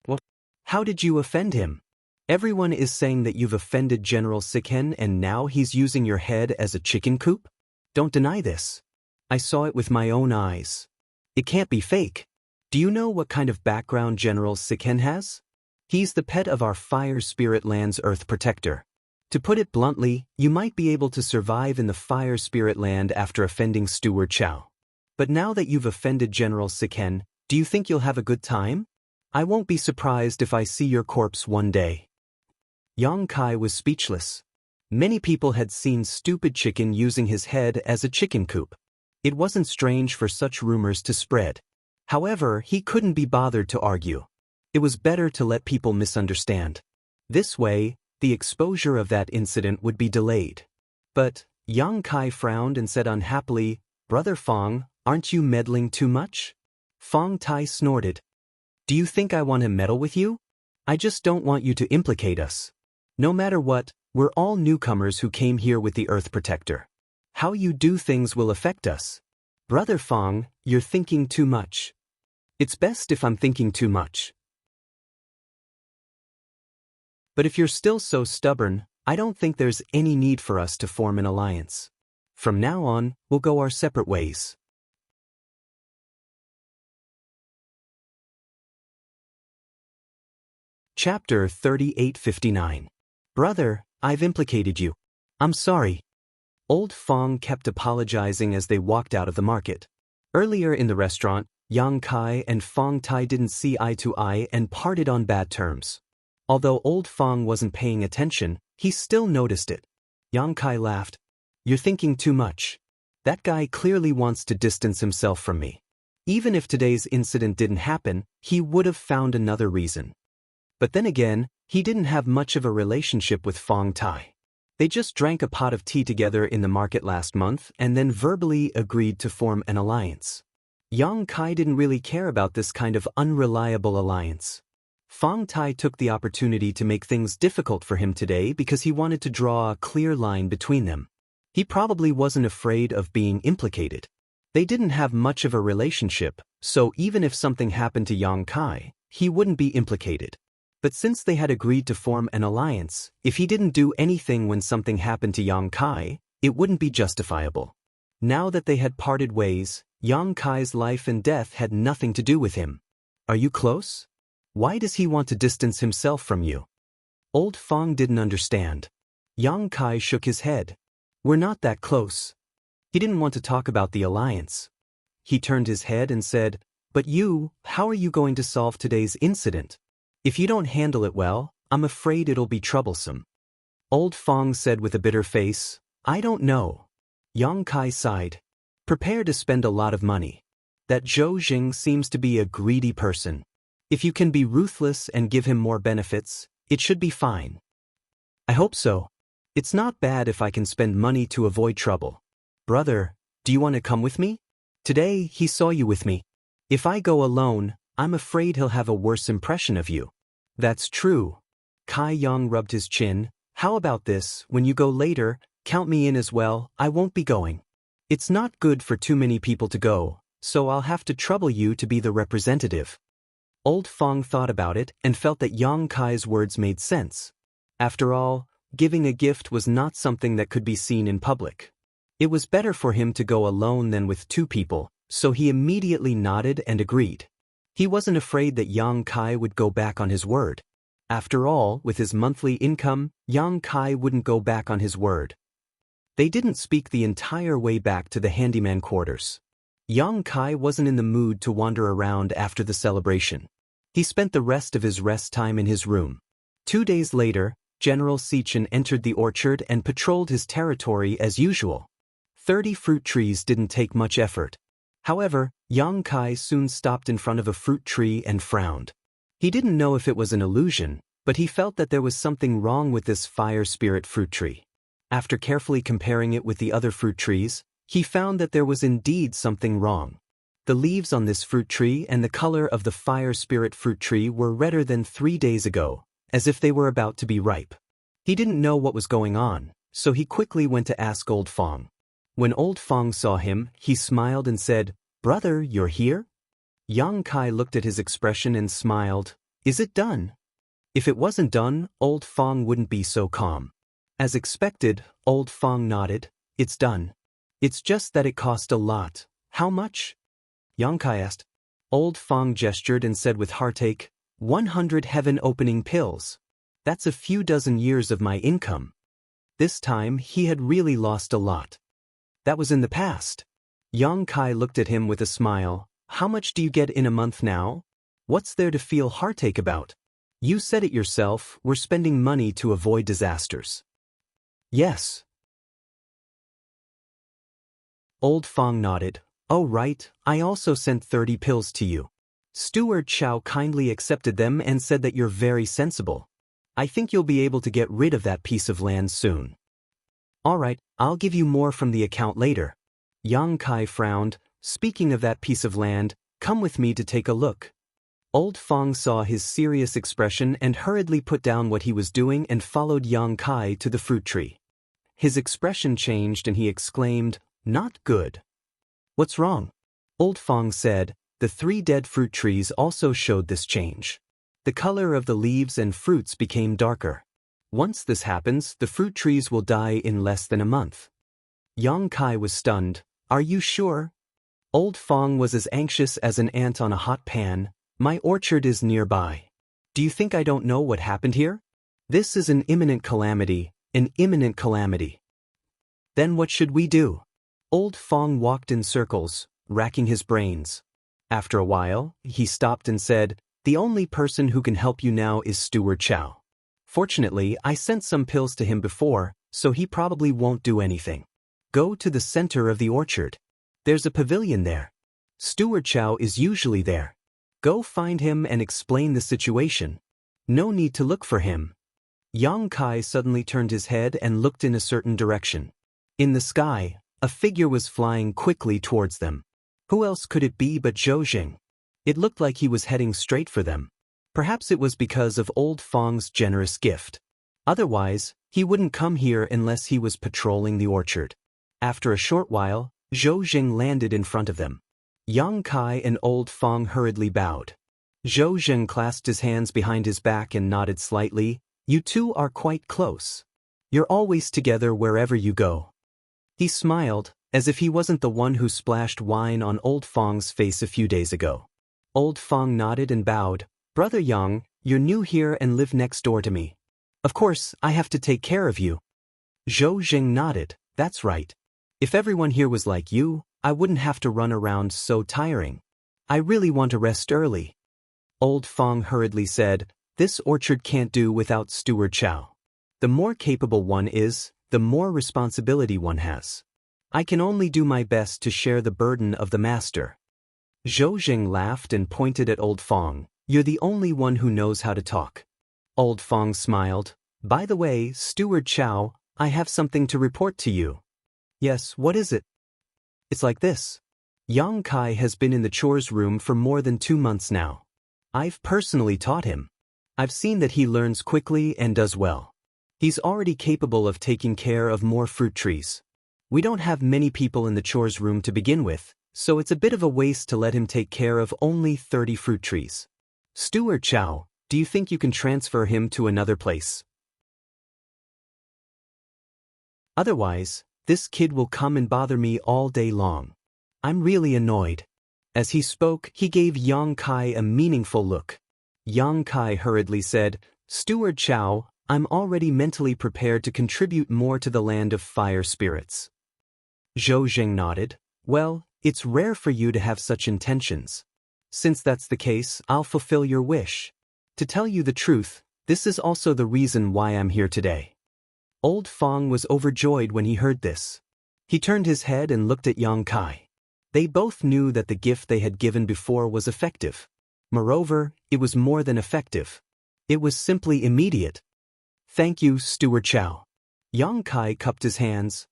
What? How did you offend him? Everyone is saying that you've offended General Sikhen and now he's using your head as a chicken coop? Don't deny this. I saw it with my own eyes. It can't be fake. Do you know what kind of background General Sikhen has? He's the pet of our Fire Spirit Land's Earth Protector. To put it bluntly, you might be able to survive in the Fire Spirit Land after offending Steward Chow. But now that you've offended General Sikhen, do you think you'll have a good time? I won't be surprised if I see your corpse one day. Yang Kai was speechless. Many people had seen Stupid Chicken using his head as a chicken coop. It wasn't strange for such rumors to spread. However, he couldn't be bothered to argue. It was better to let people misunderstand. This way, the exposure of that incident would be delayed. But Yang Kai frowned and said unhappily, Brother Fang, aren't you meddling too much? Fang Tai snorted. Do you think I want to meddle with you? I just don't want you to implicate us. No matter what, we're all newcomers who came here with the Earth Protector. How you do things will affect us. Brother Fang, you're thinking too much. It's best if I'm thinking too much. But if you're still so stubborn, I don't think there's any need for us to form an alliance. From now on, we'll go our separate ways. Chapter 3859. Brother, I've implicated you. I'm sorry. Old Fang kept apologizing as they walked out of the market. Earlier in the restaurant, Yang Kai and Fong Tai didn't see eye to eye and parted on bad terms. Although old Fong wasn't paying attention, he still noticed it. Yang Kai laughed. "You're thinking too much. That guy clearly wants to distance himself from me. Even if today's incident didn't happen, he would have found another reason." But then again, he didn't have much of a relationship with Fong Tai. They just drank a pot of tea together in the market last month and then verbally agreed to form an alliance. Yang Kai didn't really care about this kind of unreliable alliance. Fong Tai took the opportunity to make things difficult for him today because he wanted to draw a clear line between them. He probably wasn't afraid of being implicated. They didn't have much of a relationship, so even if something happened to Yang Kai, he wouldn't be implicated. But since they had agreed to form an alliance, if he didn't do anything when something happened to Yang Kai, it wouldn't be justifiable. Now that they had parted ways, Yang Kai's life and death had nothing to do with him. "Are you close? Why does he want to distance himself from you?" Old Fong didn't understand. Yang Kai shook his head. "We're not that close." He didn't want to talk about the alliance. He turned his head and said, "But you, how are you going to solve today's incident? If you don't handle it well, I'm afraid it'll be troublesome." Old Fong said with a bitter face, "I don't know." Yang Kai sighed. "Prepare to spend a lot of money. That Zhou Jing seems to be a greedy person. If you can be ruthless and give him more benefits, it should be fine." "I hope so. It's not bad if I can spend money to avoid trouble." "Brother, do you want to come with me? Today he saw you with me. If I go alone, I'm afraid he'll have a worse impression of you." "That's true." Kai Yang rubbed his chin. "How about this, when you go later, count me in as well, I won't be going. It's not good for too many people to go, so I'll have to trouble you to be the representative." Old Fong thought about it and felt that Yang Kai's words made sense. After all, giving a gift was not something that could be seen in public. It was better for him to go alone than with two people, so he immediately nodded and agreed. He wasn't afraid that Yang Kai would go back on his word. After all, with his monthly income, Yang Kai wouldn't go back on his word. They didn't speak the entire way back to the handyman quarters. Yang Kai wasn't in the mood to wander around after the celebration. He spent the rest of his rest time in his room. 2 days later, General Sichin entered the orchard and patrolled his territory as usual. 30 fruit trees didn't take much effort. However, Yang Kai soon stopped in front of a fruit tree and frowned. He didn't know if it was an illusion, but he felt that there was something wrong with this fire spirit fruit tree. After carefully comparing it with the other fruit trees, he found that there was indeed something wrong. The leaves on this fruit tree and the color of the fire spirit fruit tree were redder than 3 days ago, as if they were about to be ripe. He didn't know what was going on, so he quickly went to ask Old Fong. When Old Fong saw him, he smiled and said, "Brother, you're here?" Yang Kai looked at his expression and smiled. "Is it done?" If it wasn't done, Old Fong wouldn't be so calm. As expected, Old Fong nodded. "It's done. It's just that it cost a lot." "How much?" Yang Kai asked. Old Fong gestured and said with heartache, 100 heaven-opening pills. That's a few dozen years of my income. This time, he had really lost a lot. That was in the past. Yang Kai looked at him with a smile. "How much do you get in a month now? What's there to feel heartache about? You said it yourself, we're spending money to avoid disasters." "Yes." Old Fong nodded. "Oh right, I also sent 30 pills to you. Steward Chow kindly accepted them and said that you're very sensible. I think you'll be able to get rid of that piece of land soon." "All right, I'll give you more from the account later." Yang Kai frowned. "Speaking of that piece of land, come with me to take a look." Old Fong saw his serious expression and hurriedly put down what he was doing and followed Yang Kai to the fruit tree. His expression changed and he exclaimed, "Not good." "What's wrong?" Old Fong said. The 3 dead fruit trees also showed this change. The color of the leaves and fruits became darker. Once this happens, the fruit trees will die in less than a month. Yang Kai was stunned. "Are you sure?" Old Fong was as anxious as an ant on a hot pan. "My orchard is nearby. Do you think I don't know what happened here? This is an imminent calamity, an imminent calamity." "Then what should we do?" Old Fong walked in circles. racking his brains. After a while, he stopped and said, "The only person who can help you now is Steward Chow. Fortunately, I sent some pills to him before, so he probably won't do anything. Go to the center of the orchard. There's a pavilion there. Steward Chow is usually there. Go find him and explain the situation. No need to look for him." Yang Kai suddenly turned his head and looked in a certain direction. In the sky, a figure was flying quickly towards them. Who else could it be but Zhou Jing? It looked like he was heading straight for them. Perhaps it was because of Old Fang's generous gift. Otherwise, he wouldn't come here unless he was patrolling the orchard. After a short while, Zhou Jing landed in front of them. Yang Kai and Old Fang hurriedly bowed. Zhou Jing clasped his hands behind his back and nodded slightly. "You two are quite close. You're always together wherever you go." He smiled, as if he wasn't the one who splashed wine on Old Fang's face a few days ago. Old Fang nodded and bowed. "Brother Yang, you're new here and live next door to me. Of course, I have to take care of you." Zhou Jing nodded. "That's right. If everyone here was like you, I wouldn't have to run around so tiring. I really want to rest early." Old Fang hurriedly said, "This orchard can't do without Steward Chow. The more capable one is, the more responsibility one has. I can only do my best to share the burden of the master." Zhou Jing laughed and pointed at Old Fang. "You're the only one who knows how to talk." Old Fang smiled. "By the way, Steward Chow, I have something to report to you." "Yes, what is it?" "It's like this. Yang Kai has been in the chores room for more than 2 months now. I've personally taught him. I've seen that he learns quickly and does well. He's already capable of taking care of more fruit trees. We don't have many people in the chores room to begin with, so it's a bit of a waste to let him take care of only 30 fruit trees. Steward Chow, do you think you can transfer him to another place? Otherwise, this kid will come and bother me all day long. I'm really annoyed." As he spoke, he gave Yang Kai a meaningful look. Yang Kai hurriedly said, "Steward Chow, I'm already mentally prepared to contribute more to the land of fire spirits." Zhou Jing nodded. "Well, it's rare for you to have such intentions. Since that's the case, I'll fulfill your wish. To tell you the truth, this is also the reason why I'm here today." Old Fang was overjoyed when he heard this. He turned his head and looked at Yang Kai. They both knew that the gift they had given before was effective. Moreover, it was more than effective. It was simply immediate. "Thank you, Steward Chow." Yang Kai cupped his hands.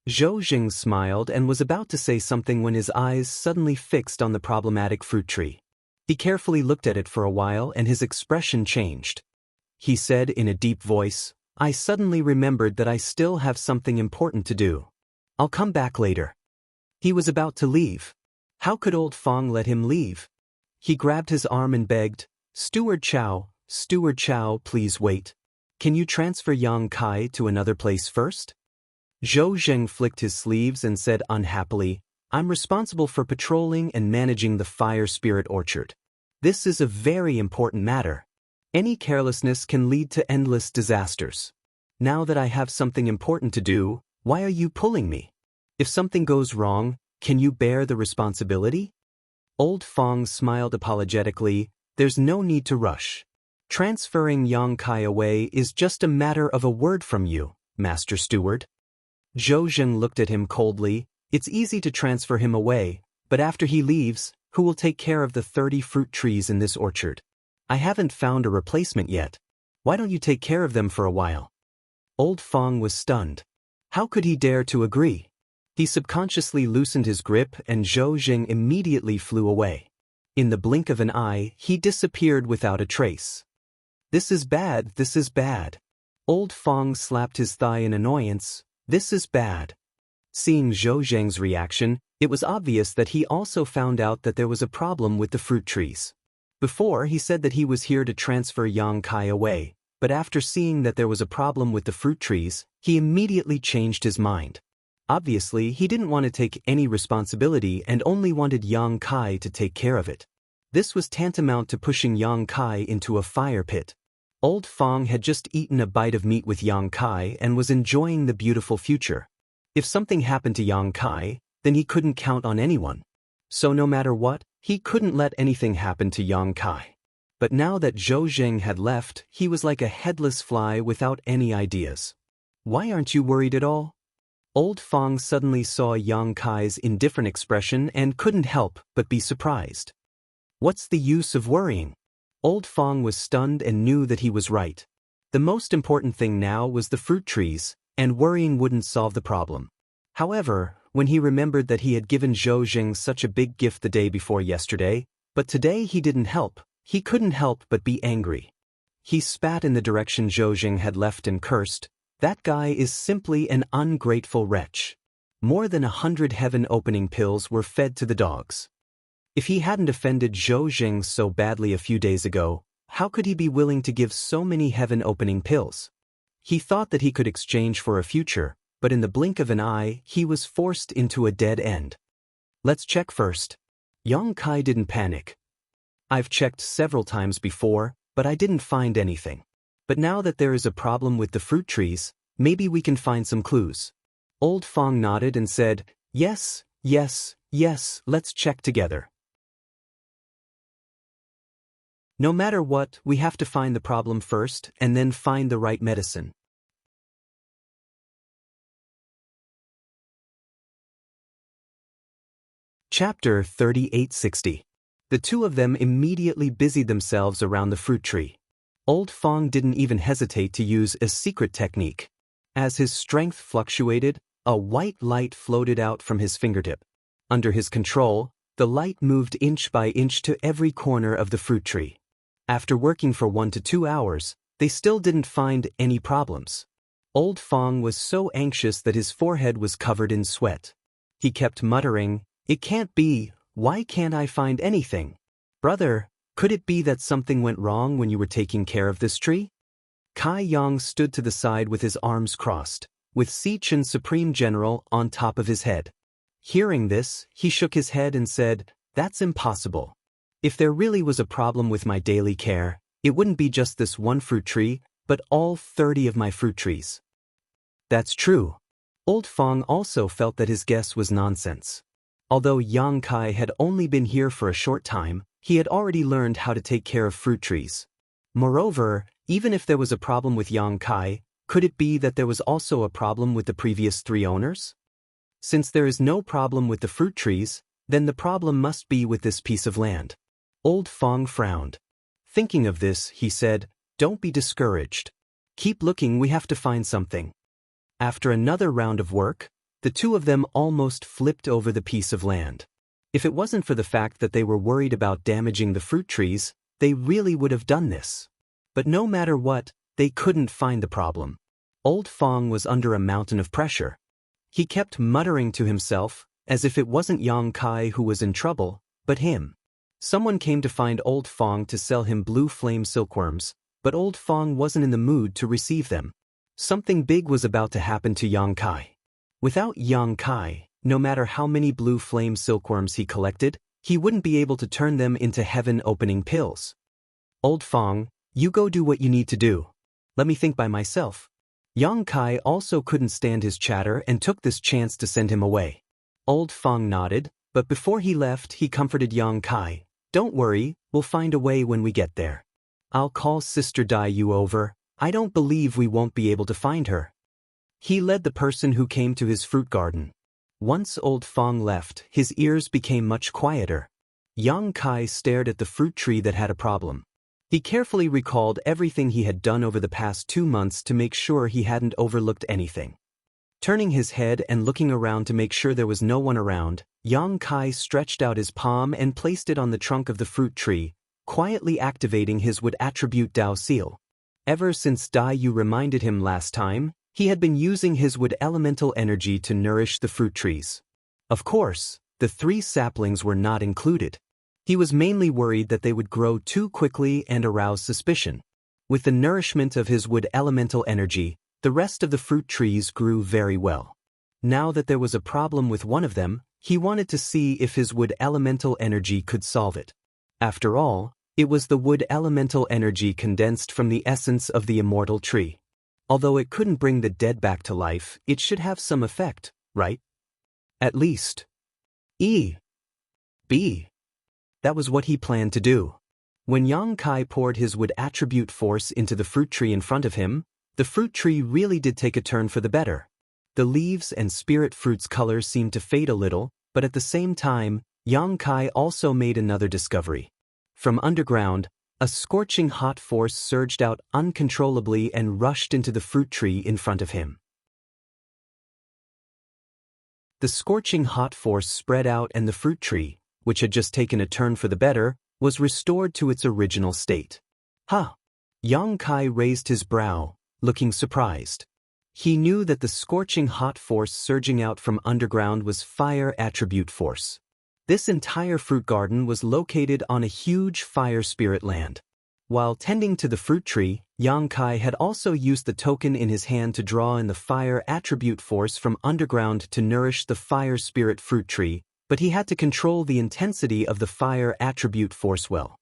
Zhou Jing smiled and was about to say something when his eyes suddenly fixed on the problematic fruit tree. He carefully looked at it for a while and his expression changed. He said in a deep voice, "I suddenly remembered that I still have something important to do. I'll come back later." He was about to leave. How could Old Fang let him leave? He grabbed his arm and begged, Steward Chow, please wait. Can you transfer Yang Kai to another place first?" Zhou Jing flicked his sleeves and said unhappily, "I'm responsible for patrolling and managing the fire spirit orchard. This is a very important matter. Any carelessness can lead to endless disasters. Now that I have something important to do, why are you pulling me? If something goes wrong, can you bear the responsibility?" Old Fang smiled apologetically. "There's no need to rush. Transferring Yang Kai away is just a matter of a word from you, Master Steward." Zhou Jing looked at him coldly. "It's easy to transfer him away, but after he leaves, who will take care of the 30 fruit trees in this orchard? I haven't found a replacement yet. Why don't you take care of them for a while?" Old Fang was stunned. How could he dare to agree? He subconsciously loosened his grip and Zhou Jing immediately flew away. In the blink of an eye, he disappeared without a trace. This is bad. Old Fang slapped his thigh in annoyance. This is bad. Seeing Zhou Jing's reaction, it was obvious that he also found out that there was a problem with the fruit trees. Before, he said that he was here to transfer Yang Kai away, but after seeing that there was a problem with the fruit trees, he immediately changed his mind. Obviously, he didn't want to take any responsibility and only wanted Yang Kai to take care of it. This was tantamount to pushing Yang Kai into a fire pit. Old Fang had just eaten a bite of meat with Yang Kai and was enjoying the beautiful future. If something happened to Yang Kai, then he couldn't count on anyone. So no matter what, he couldn't let anything happen to Yang Kai. But now that Zhou Zheng had left, he was like a headless fly without any ideas. Why aren't you worried at all? Old Fong suddenly saw Yang Kai's indifferent expression and couldn't help but be surprised. What's the use of worrying? Old Fong was stunned and knew that he was right. The most important thing now was the fruit trees, and worrying wouldn't solve the problem. However, when he remembered that he had given Zhou Zheng such a big gift the day before yesterday, but today he didn't help, he couldn't help but be angry. He spat in the direction Zhou Zheng had left and cursed, "That guy is simply an ungrateful wretch." More than 100 heaven-opening pills were fed to the dogs. If he hadn't offended Zhou Zheng so badly a few days ago, how could he be willing to give so many heaven-opening pills? He thought that he could exchange for a future, but in the blink of an eye, he was forced into a dead end. Let's check first. Yang Kai didn't panic. I've checked several times before, but I didn't find anything. But now that there is a problem with the fruit trees, maybe we can find some clues. Old Fong nodded and said, "Yes, yes, yes, let's check together." No matter what, we have to find the problem first and then find the right medicine. Chapter 3860. The two of them immediately busied themselves around the fruit tree. Old Fong didn't even hesitate to use a secret technique. As his strength fluctuated, a white light floated out from his fingertip. Under his control, the light moved inch by inch to every corner of the fruit tree. After working for 1 to 2 hours, they still didn't find any problems. Old Fong was so anxious that his forehead was covered in sweat. He kept muttering, "It can't be, why can't I find anything? Brother, could it be that something went wrong when you were taking care of this tree?" Kai Yang stood to the side with his arms crossed, with Si Chen Supreme General on top of his head. Hearing this, he shook his head and said, "That's impossible. If there really was a problem with my daily care, it wouldn't be just this one fruit tree, but all 30 of my fruit trees." That's true. Old Fong also felt that his guess was nonsense. Although Yang Kai had only been here for a short time, he had already learned how to take care of fruit trees. Moreover, even if there was a problem with Yang Kai, could it be that there was also a problem with the previous 3 owners? Since there is no problem with the fruit trees, then the problem must be with this piece of land. Old Fong frowned. Thinking of this, he said, "Don't be discouraged. Keep looking, we have to find something." After another round of work, the two of them almost flipped over the piece of land. If it wasn't for the fact that they were worried about damaging the fruit trees, they really would have done this. But no matter what, they couldn't find the problem. Old Fong was under a mountain of pressure. He kept muttering to himself, as if it wasn't Yang Kai who was in trouble, but him. Someone came to find Old Fong to sell him blue flame silkworms, but Old Fong wasn't in the mood to receive them. Something big was about to happen to Yang Kai. Without Yang Kai, no matter how many blue flame silkworms he collected, he wouldn't be able to turn them into heaven-opening pills. "Old Fong, you go do what you need to do. Let me think by myself." Yang Kai also couldn't stand his chatter and took this chance to send him away. Old Fong nodded, but before he left, he comforted Yang Kai. "Don't worry, we'll find a way when we get there. I'll call Sister Dai Yu over. I don't believe we won't be able to find her." He led the person who came to his fruit garden. Once Old Fong left, his ears became much quieter. Yang Kai stared at the fruit tree that had a problem. He carefully recalled everything he had done over the past 2 months to make sure he hadn't overlooked anything. Turning his head and looking around to make sure there was no one around, Yang Kai stretched out his palm and placed it on the trunk of the fruit tree, quietly activating his wood attribute Dao seal. Ever since Dai Yu reminded him last time, he had been using his wood elemental energy to nourish the fruit trees. Of course, the 3 saplings were not included. He was mainly worried that they would grow too quickly and arouse suspicion. With the nourishment of his wood elemental energy, the rest of the fruit trees grew very well. Now that there was a problem with one of them, he wanted to see if his wood elemental energy could solve it. After all, it was the wood elemental energy condensed from the essence of the immortal tree. Although it couldn't bring the dead back to life, it should have some effect, right? At least. B. That was what he planned to do. When Yang Kai poured his wood attribute force into the fruit tree in front of him, the fruit tree really did take a turn for the better. The leaves and spirit fruit's color seemed to fade a little, but at the same time, Yang Kai also made another discovery. From underground, a scorching hot force surged out uncontrollably and rushed into the fruit tree in front of him. The scorching hot force spread out and the fruit tree, which had just taken a turn for the better, was restored to its original state. Huh! Yang Kai raised his brow, looking surprised. He knew that the scorching hot force surging out from underground was fire attribute force. This entire fruit garden was located on a huge fire spirit land. While tending to the fruit tree, Yang Kai had also used the token in his hand to draw in the fire attribute force from underground to nourish the fire spirit fruit tree, but he had to control the intensity of the fire attribute force well.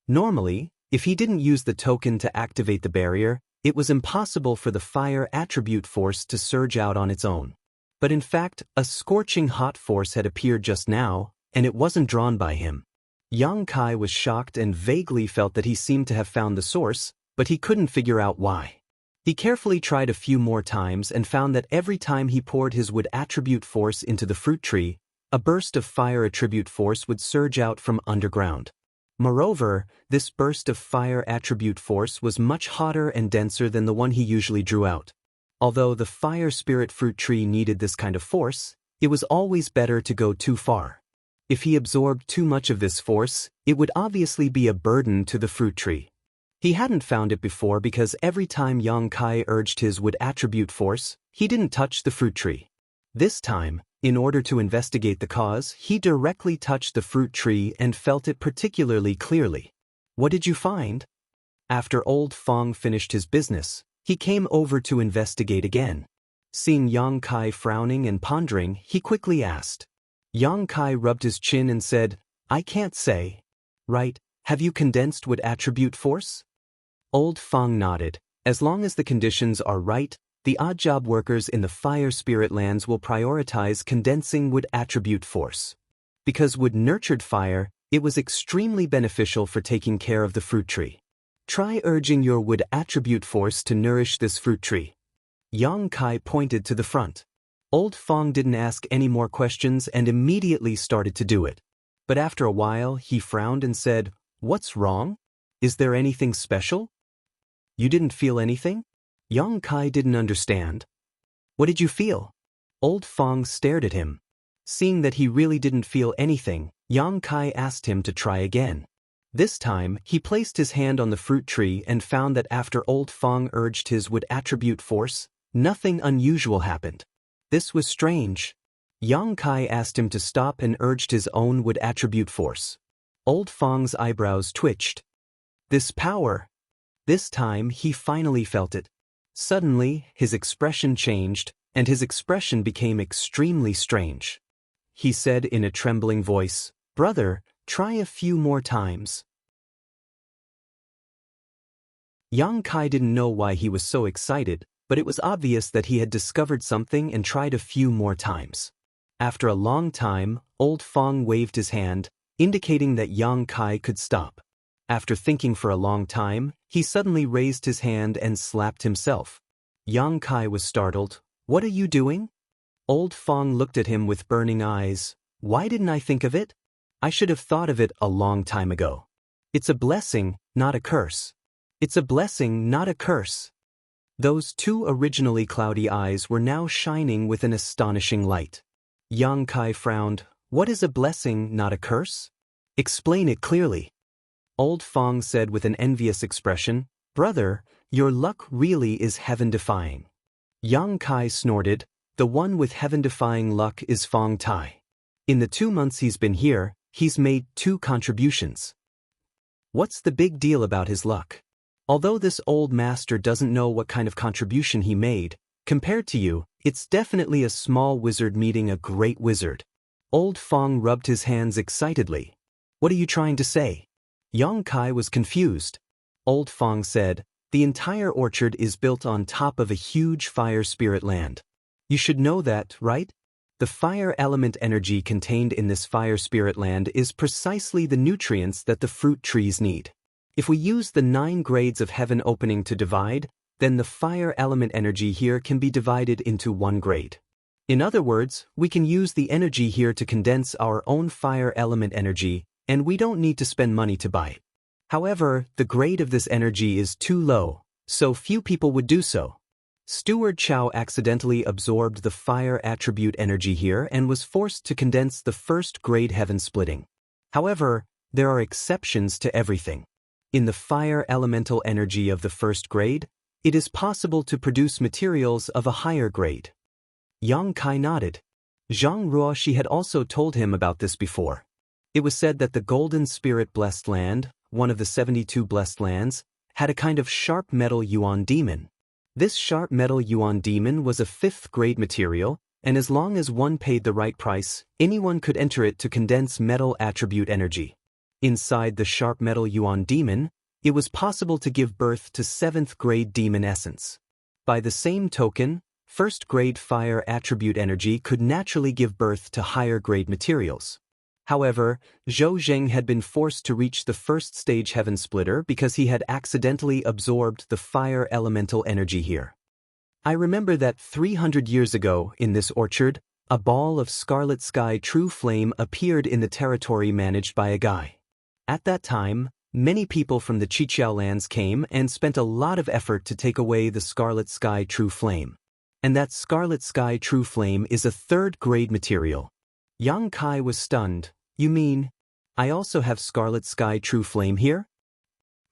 Normally, if he didn't use the token to activate the barrier, it was impossible for the fire attribute force to surge out on its own. But in fact, a scorching hot force had appeared just now, and it wasn't drawn by him. Yang Kai was shocked and vaguely felt that he seemed to have found the source, but he couldn't figure out why. He carefully tried a few more times and found that every time he poured his wood attribute force into the fruit tree, a burst of fire attribute force would surge out from underground. Moreover, this burst of fire attribute force was much hotter and denser than the one he usually drew out. Although the fire spirit fruit tree needed this kind of force, it was always better to go too far. If he absorbed too much of this force, it would obviously be a burden to the fruit tree. He hadn't found it before because every time Yang Kai urged his wood attribute force, he didn't touch the fruit tree. This time, in order to investigate the cause, he directly touched the fruit tree and felt it particularly clearly. What did you find? After Old Fong finished his business, he came over to investigate again. Seeing Yang Kai frowning and pondering, he quickly asked. Yang Kai rubbed his chin and said, I can't say. Right, have you condensed wood attribute force? Old Fong nodded. As long as the conditions are right, the odd job workers in the fire spirit lands will prioritize condensing wood attribute force. Because wood nurtured fire, it was extremely beneficial for taking care of the fruit tree. Try urging your wood attribute force to nourish this fruit tree. Yang Kai pointed to the front. Old Fong didn't ask any more questions and immediately started to do it. But after a while, he frowned and said, What's wrong? Is there anything special? You didn't feel anything? Yang Kai didn't understand. What did you feel? Old Fong stared at him. Seeing that he really didn't feel anything, Yang Kai asked him to try again. This time, he placed his hand on the fruit tree and found that after Old Fong urged his wood attribute force, nothing unusual happened. This was strange. Yang Kai asked him to stop and urged his own wood attribute force. Old Fong's eyebrows twitched. This power. This time, he finally felt it. Suddenly, his expression changed, and his expression became extremely strange. He said in a trembling voice, Brother, try a few more times. Yang Kai didn't know why he was so excited, but it was obvious that he had discovered something and tried a few more times. After a long time, Old Fong waved his hand, indicating that Yang Kai could stop. After thinking for a long time, he suddenly raised his hand and slapped himself. Yang Kai was startled. What are you doing? Old Fong looked at him with burning eyes. Why didn't I think of it? I should have thought of it a long time ago. It's a blessing, not a curse. It's a blessing, not a curse. Those two originally cloudy eyes were now shining with an astonishing light. Yang Kai frowned. What is a blessing, not a curse? Explain it clearly. Old Fong said with an envious expression, Brother, your luck really is heaven-defying. Yang Kai snorted. The one with heaven-defying luck is Fong Tai. In the 2 months he's been here, he's made 2 contributions. What's the big deal about his luck? Although this old master doesn't know what kind of contribution he made, compared to you, it's definitely a small wizard meeting a great wizard. Old Fong rubbed his hands excitedly. What are you trying to say? Yang Kai was confused. Old Fong said, The entire orchard is built on top of a huge fire spirit land. You should know that, right? The fire element energy contained in this fire spirit land is precisely the nutrients that the fruit trees need. If we use the 9 grades of heaven opening to divide, then the fire element energy here can be divided into 1 grade. In other words, we can use the energy here to condense our own fire element energy, and we don't need to spend money to buy it. However, the grade of this energy is too low, so few people would do so. Steward Chow accidentally absorbed the fire attribute energy here and was forced to condense the 1st grade heaven splitting. However, there are exceptions to everything. In the fire elemental energy of the 1st grade, it is possible to produce materials of a higher grade. Yang Kai nodded. Zhang Ruoxi had also told him about this before. It was said that the Golden Spirit Blessed Land, one of the 72 blessed lands, had a kind of sharp metal yuan demon. This sharp metal yuan demon was a 5th grade material, and as long as one paid the right price, anyone could enter it to condense metal attribute energy. Inside the sharp metal yuan demon, it was possible to give birth to 7th grade demon essence. By the same token, 1st grade fire attribute energy could naturally give birth to higher grade materials. However, Zhou Zheng had been forced to reach the 1st stage heaven splitter because he had accidentally absorbed the fire elemental energy here. I remember that 300 years ago, in this orchard, a ball of scarlet sky true flame appeared in the territory managed by a guy. At that time, many people from the Qiqiao lands came and spent a lot of effort to take away the scarlet sky true flame. And that scarlet sky true flame is a 3rd grade material. Yang Kai was stunned. You mean, I also have scarlet sky true flame here?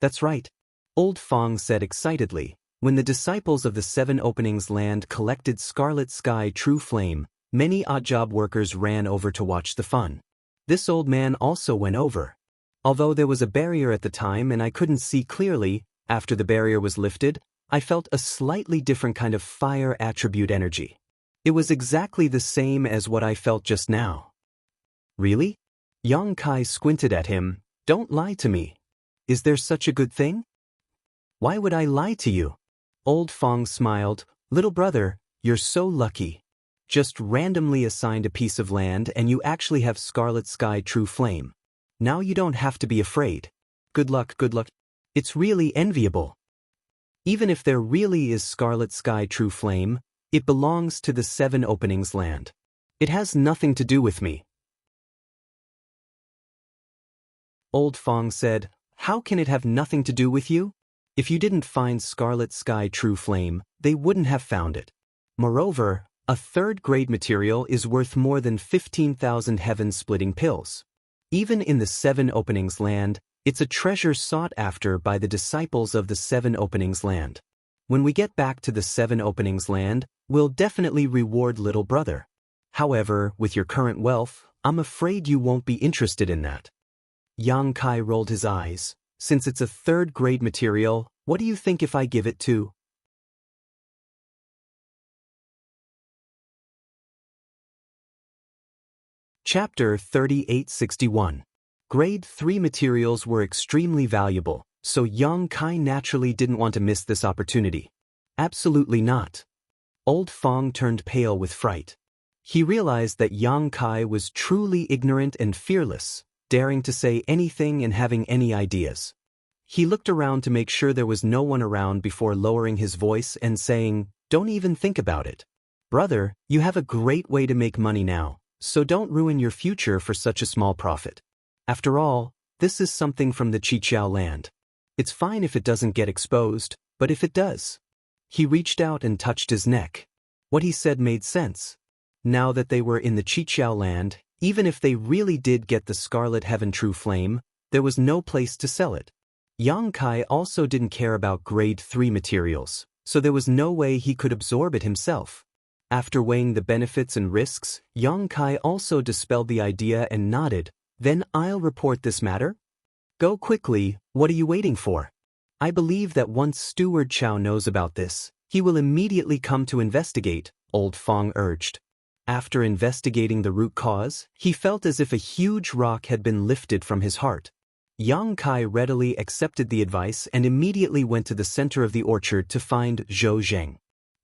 That's right. Old Fong said excitedly. When the disciples of the 7 openings land collected scarlet sky true flame, many odd job workers ran over to watch the fun. This old man also went over. Although there was a barrier at the time and I couldn't see clearly, after the barrier was lifted, I felt a slightly different kind of fire attribute energy. It was exactly the same as what I felt just now. Really? Yang Kai squinted at him. Don't lie to me. Is there such a good thing? Why would I lie to you? Old Fong smiled. Little brother, you're so lucky. Just randomly assigned a piece of land and you actually have scarlet sky true flame. Now you don't have to be afraid. Good luck, good luck. It's really enviable. Even if there really is scarlet sky true flame, it belongs to the 7 openings land. It has nothing to do with me. Old Fong said, how can it have nothing to do with you? If you didn't find scarlet sky true flame, they wouldn't have found it. Moreover, a 3rd grade material is worth more than 15,000 heaven-splitting pills. Even in the 7 openings land, it's a treasure sought after by the disciples of the 7 openings land. When we get back to the 7 openings land, we'll definitely reward little brother. However, with your current wealth, I'm afraid you won't be interested in that. Yang Kai rolled his eyes. Since it's a 3rd grade material, what do you think if I give it to? Chapter 3861. Grade 3 materials were extremely valuable, so Yang Kai naturally didn't want to miss this opportunity. Absolutely not. Old Fong turned pale with fright. He realized that Yang Kai was truly ignorant and fearless, daring to say anything and having any ideas. He looked around to make sure there was no one around before lowering his voice and saying, don't even think about it. Brother, you have a great way to make money now, so don't ruin your future for such a small profit. After all, this is something from the Qiqiao land. It's fine if it doesn't get exposed, but if it does. He reached out and touched his neck. What he said made sense. Now that they were in the Qiqiao land, even if they really did get the Scarlet Heaven True Flame, there was no place to sell it. Yang Kai also didn't care about grade 3 materials, so there was no way he could absorb it himself. After weighing the benefits and risks, Yang Kai also dispelled the idea and nodded. Then I'll report this matter. Go quickly, what are you waiting for? I believe that once Steward Chow knows about this, he will immediately come to investigate, Old Fong urged. After investigating the root cause, he felt as if a huge rock had been lifted from his heart. Yang Kai readily accepted the advice and immediately went to the center of the orchard to find Zhou Zheng.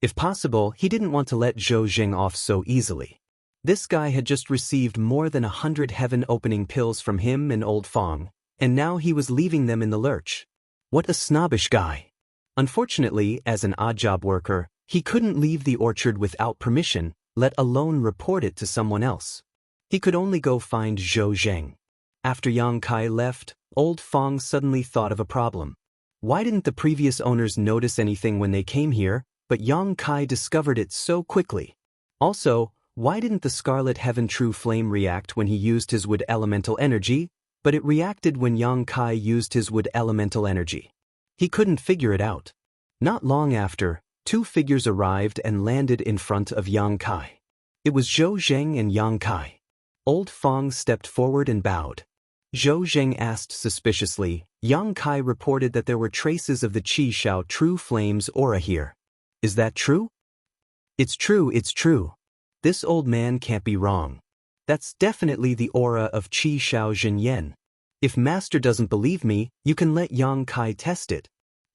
If possible, he didn't want to let Zhou Zheng off so easily. This guy had just received more than 100 heaven-opening pills from him and Old Fong, and now he was leaving them in the lurch. What a snobbish guy. Unfortunately, as an odd-job worker, he couldn't leave the orchard without permission, let alone report it to someone else. He could only go find Zhou Zheng. After Yang Kai left, Old Fong suddenly thought of a problem. Why didn't the previous owners notice anything when they came here, but Yang Kai discovered it so quickly? Also, why didn't the Scarlet Heaven True Flame react when he used his wood elemental energy, but it reacted when Yang Kai used his wood elemental energy? He couldn't figure it out. Not long after, two figures arrived and landed in front of Yang Kai. It was Zhou Zheng and Yang Kai. Old Fong stepped forward and bowed. Zhou Zheng asked suspiciously. Yang Kai reported that there were traces of the Qi Shao True Flame's aura here. Is that true? It's true, it's true. This old man can't be wrong. That's definitely the aura of Qi Shao Zhenyan. If Master doesn't believe me, you can let Yang Kai test it.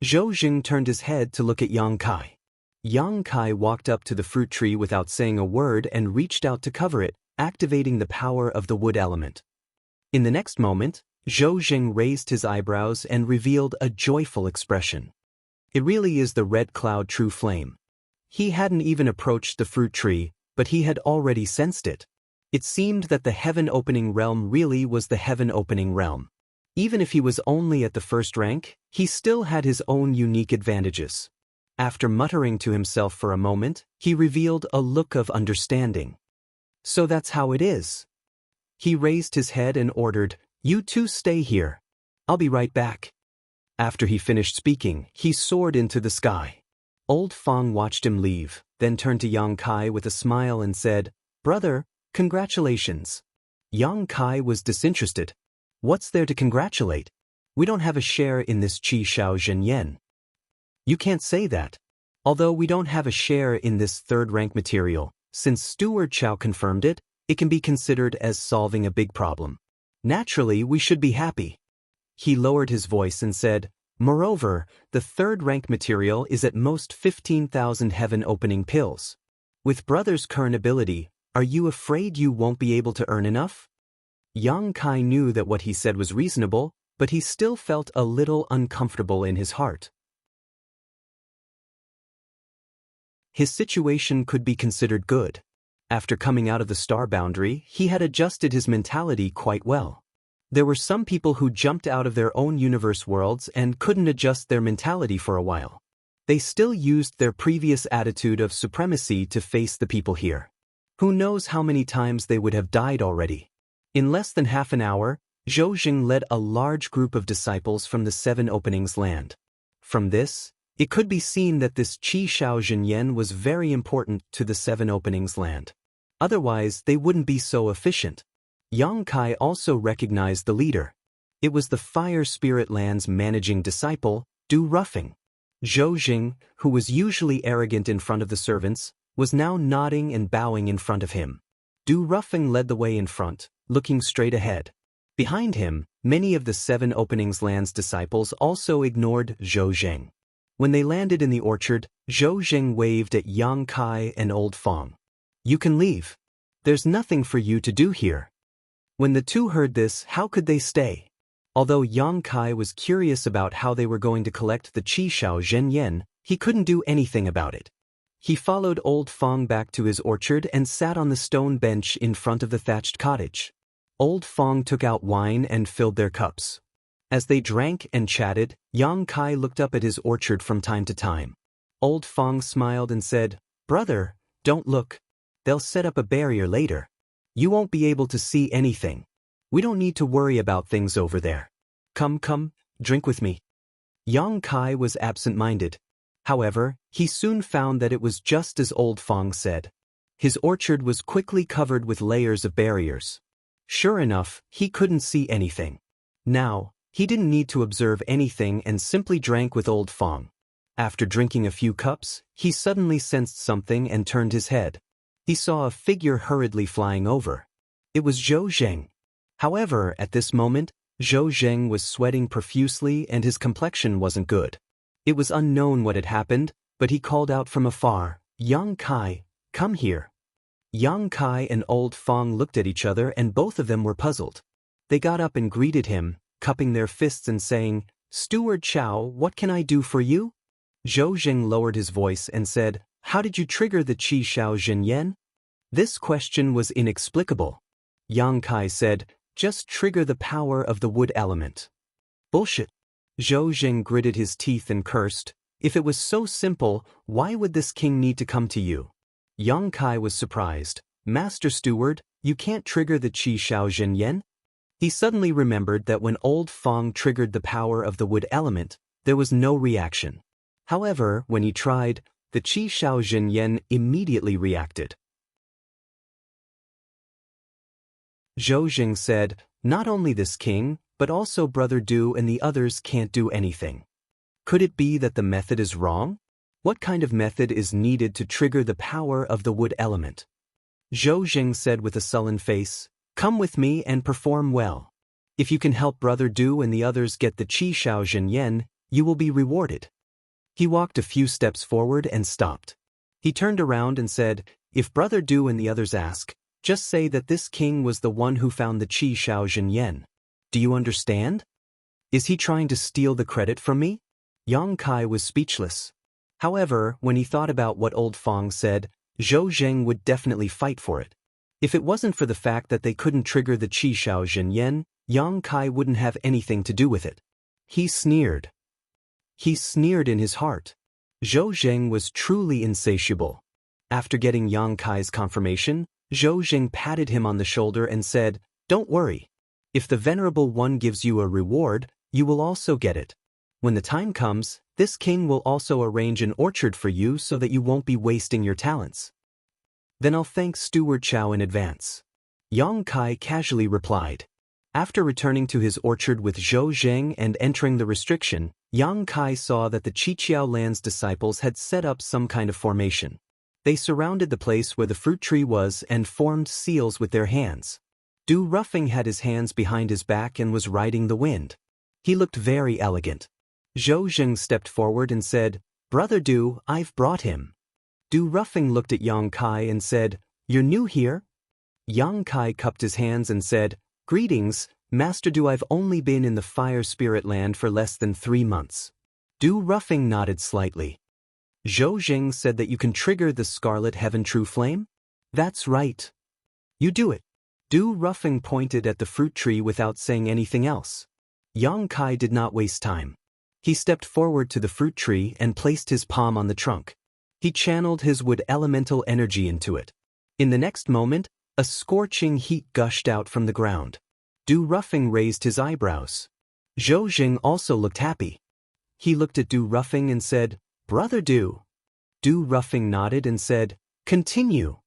Zhou Zheng turned his head to look at Yang Kai. Yang Kai walked up to the fruit tree without saying a word and reached out to cover it, activating the power of the wood element. In the next moment, Zhou Zheng raised his eyebrows and revealed a joyful expression. It really is the Red Cloud True Flame. He hadn't even approached the fruit tree, but he had already sensed it. It seemed that the heaven-opening realm really was the heaven-opening realm. Even if he was only at the first rank, he still had his own unique advantages. After muttering to himself for a moment, he revealed a look of understanding. So that's how it is. He raised his head and ordered, "You two stay here. I'll be right back." After he finished speaking, he soared into the sky. Old Fong watched him leave, then turned to Yang Kai with a smile and said, "Brother, congratulations." Yang Kai was disinterested. "What's there to congratulate? We don't have a share in this Qi Shao Zhenyan." "You can't say that. Although we don't have a share in this third-rank material, since Steward Chow confirmed it, it can be considered as solving a big problem. Naturally, we should be happy." He lowered his voice and said, "Moreover, the third-rank material is at most 15,000 heaven-opening pills. With Brother's current ability, are you afraid you won't be able to earn enough?" Yang Kai knew that what he said was reasonable, but he still felt a little uncomfortable in his heart. His situation could be considered good. After coming out of the star boundary, he had adjusted his mentality quite well. There were some people who jumped out of their own universe worlds and couldn't adjust their mentality for a while. They still used their previous attitude of supremacy to face the people here. Who knows how many times they would have died already. In less than half an hour, Zhou Zheng led a large group of disciples from the Seven Openings land. From this, it could be seen that this Qi Shao Zhenyan was very important to the Seven Openings land. Otherwise, they wouldn't be so efficient. Yang Kai also recognized the leader. It was the Fire Spirit Land's managing disciple, Du Ruffing. Zhou Zheng, who was usually arrogant in front of the servants, was now nodding and bowing in front of him. Du Ruffing led the way in front, looking straight ahead. Behind him, many of the Seven Openings land's disciples also ignored Zhou Zheng. When they landed in the orchard, Zhou Zheng waved at Yang Kai and Old Fong. "You can leave. There's nothing for you to do here." When the two heard this, how could they stay? Although Yang Kai was curious about how they were going to collect the Qi Shao Zhenyan, he couldn't do anything about it. He followed Old Fong back to his orchard and sat on the stone bench in front of the thatched cottage. Old Fong took out wine and filled their cups. As they drank and chatted, Yang Kai looked up at his orchard from time to time. Old Fong smiled and said, "Brother, don't look. They'll set up a barrier later. You won't be able to see anything. We don't need to worry about things over there. Come, drink with me." Yang Kai was absent-minded. However, he soon found that it was just as Old Fong said. His orchard was quickly covered with layers of barriers. Sure enough, he couldn't see anything. Now, he didn't need to observe anything and simply drank with Old Fong. After drinking a few cups, he suddenly sensed something and turned his head. He saw a figure hurriedly flying over. It was Zhou Zheng. However, at this moment, Zhou Zheng was sweating profusely and his complexion wasn't good. It was unknown what had happened, but he called out from afar, "Yang Kai, come here." Yang Kai and Old Fong looked at each other and both of them were puzzled. They got up and greeted him, cupping their fists and saying, "Steward Chow, what can I do for you?" Zhou Jing lowered his voice and said, "How did you trigger the Qi Shao Zhenyan?" This question was inexplicable. Yang Kai said, "Just trigger the power of the wood element." Bullshit. Zhou Jing gritted his teeth and cursed, "If it was so simple, why would this king need to come to you?" Yang Kai was surprised. "Master Steward, you can't trigger the Qi Shao Zhenyan?" He suddenly remembered that when Old Fong triggered the power of the wood element, there was no reaction. However, when he tried, the Qi Shao Zhenyan immediately reacted. Zhou Jing said, "Not only this king, but also Brother Du and the others can't do anything. Could it be that the method is wrong? What kind of method is needed to trigger the power of the wood element?" Zhou Jing said with a sullen face, "Come with me and perform well. If you can help Brother Du and the others get the Qi Shao Zhenyan, you will be rewarded." He walked a few steps forward and stopped. He turned around and said, "If Brother Du and the others ask, just say that this king was the one who found the Qi Shao Zhenyan. Do you understand? Is he trying to steal the credit from me?" Yang Kai was speechless. However, when he thought about what Old Fong said, Zhou Jing would definitely fight for it. If it wasn't for the fact that they couldn't trigger the Qi Shao Zhenyan, Yang Kai wouldn't have anything to do with it. He sneered. He sneered in his heart. Zhou Jing was truly insatiable. After getting Yang Kai's confirmation, Zhou Jing patted him on the shoulder and said, "Don't worry. If the Venerable One gives you a reward, you will also get it. When the time comes, this king will also arrange an orchard for you so that you won't be wasting your talents. Then I'll thank Steward Chow in advance." Yang Kai casually replied. After returning to his orchard with Zhou Jing and entering the restriction, Yang Kai saw that the Qiqiao Land's disciples had set up some kind of formation. They surrounded the place where the fruit tree was and formed seals with their hands. Du Ruffing had his hands behind his back and was riding the wind. He looked very elegant. Zhou Jing stepped forward and said, "Brother Du, I've brought him." Du Ruffing looked at Yang Kai and said, "You're new here?" Yang Kai cupped his hands and said, "Greetings, Master Du. I've only been in the Fire Spirit Land for less than 3 months." Du Ruffing nodded slightly. Zhou Jing said that you can trigger the Scarlet Heaven True Flame? That's right. You do it. Du Ruffing pointed at the fruit tree without saying anything else. Yang Kai did not waste time. He stepped forward to the fruit tree and placed his palm on the trunk. He channeled his wood elemental energy into it. In the next moment, a scorching heat gushed out from the ground. Du Ruffing raised his eyebrows. Zhou Jing also looked happy. He looked at Du Ruffing and said, "Brother Du." Du Ruffing nodded and said, "Continue."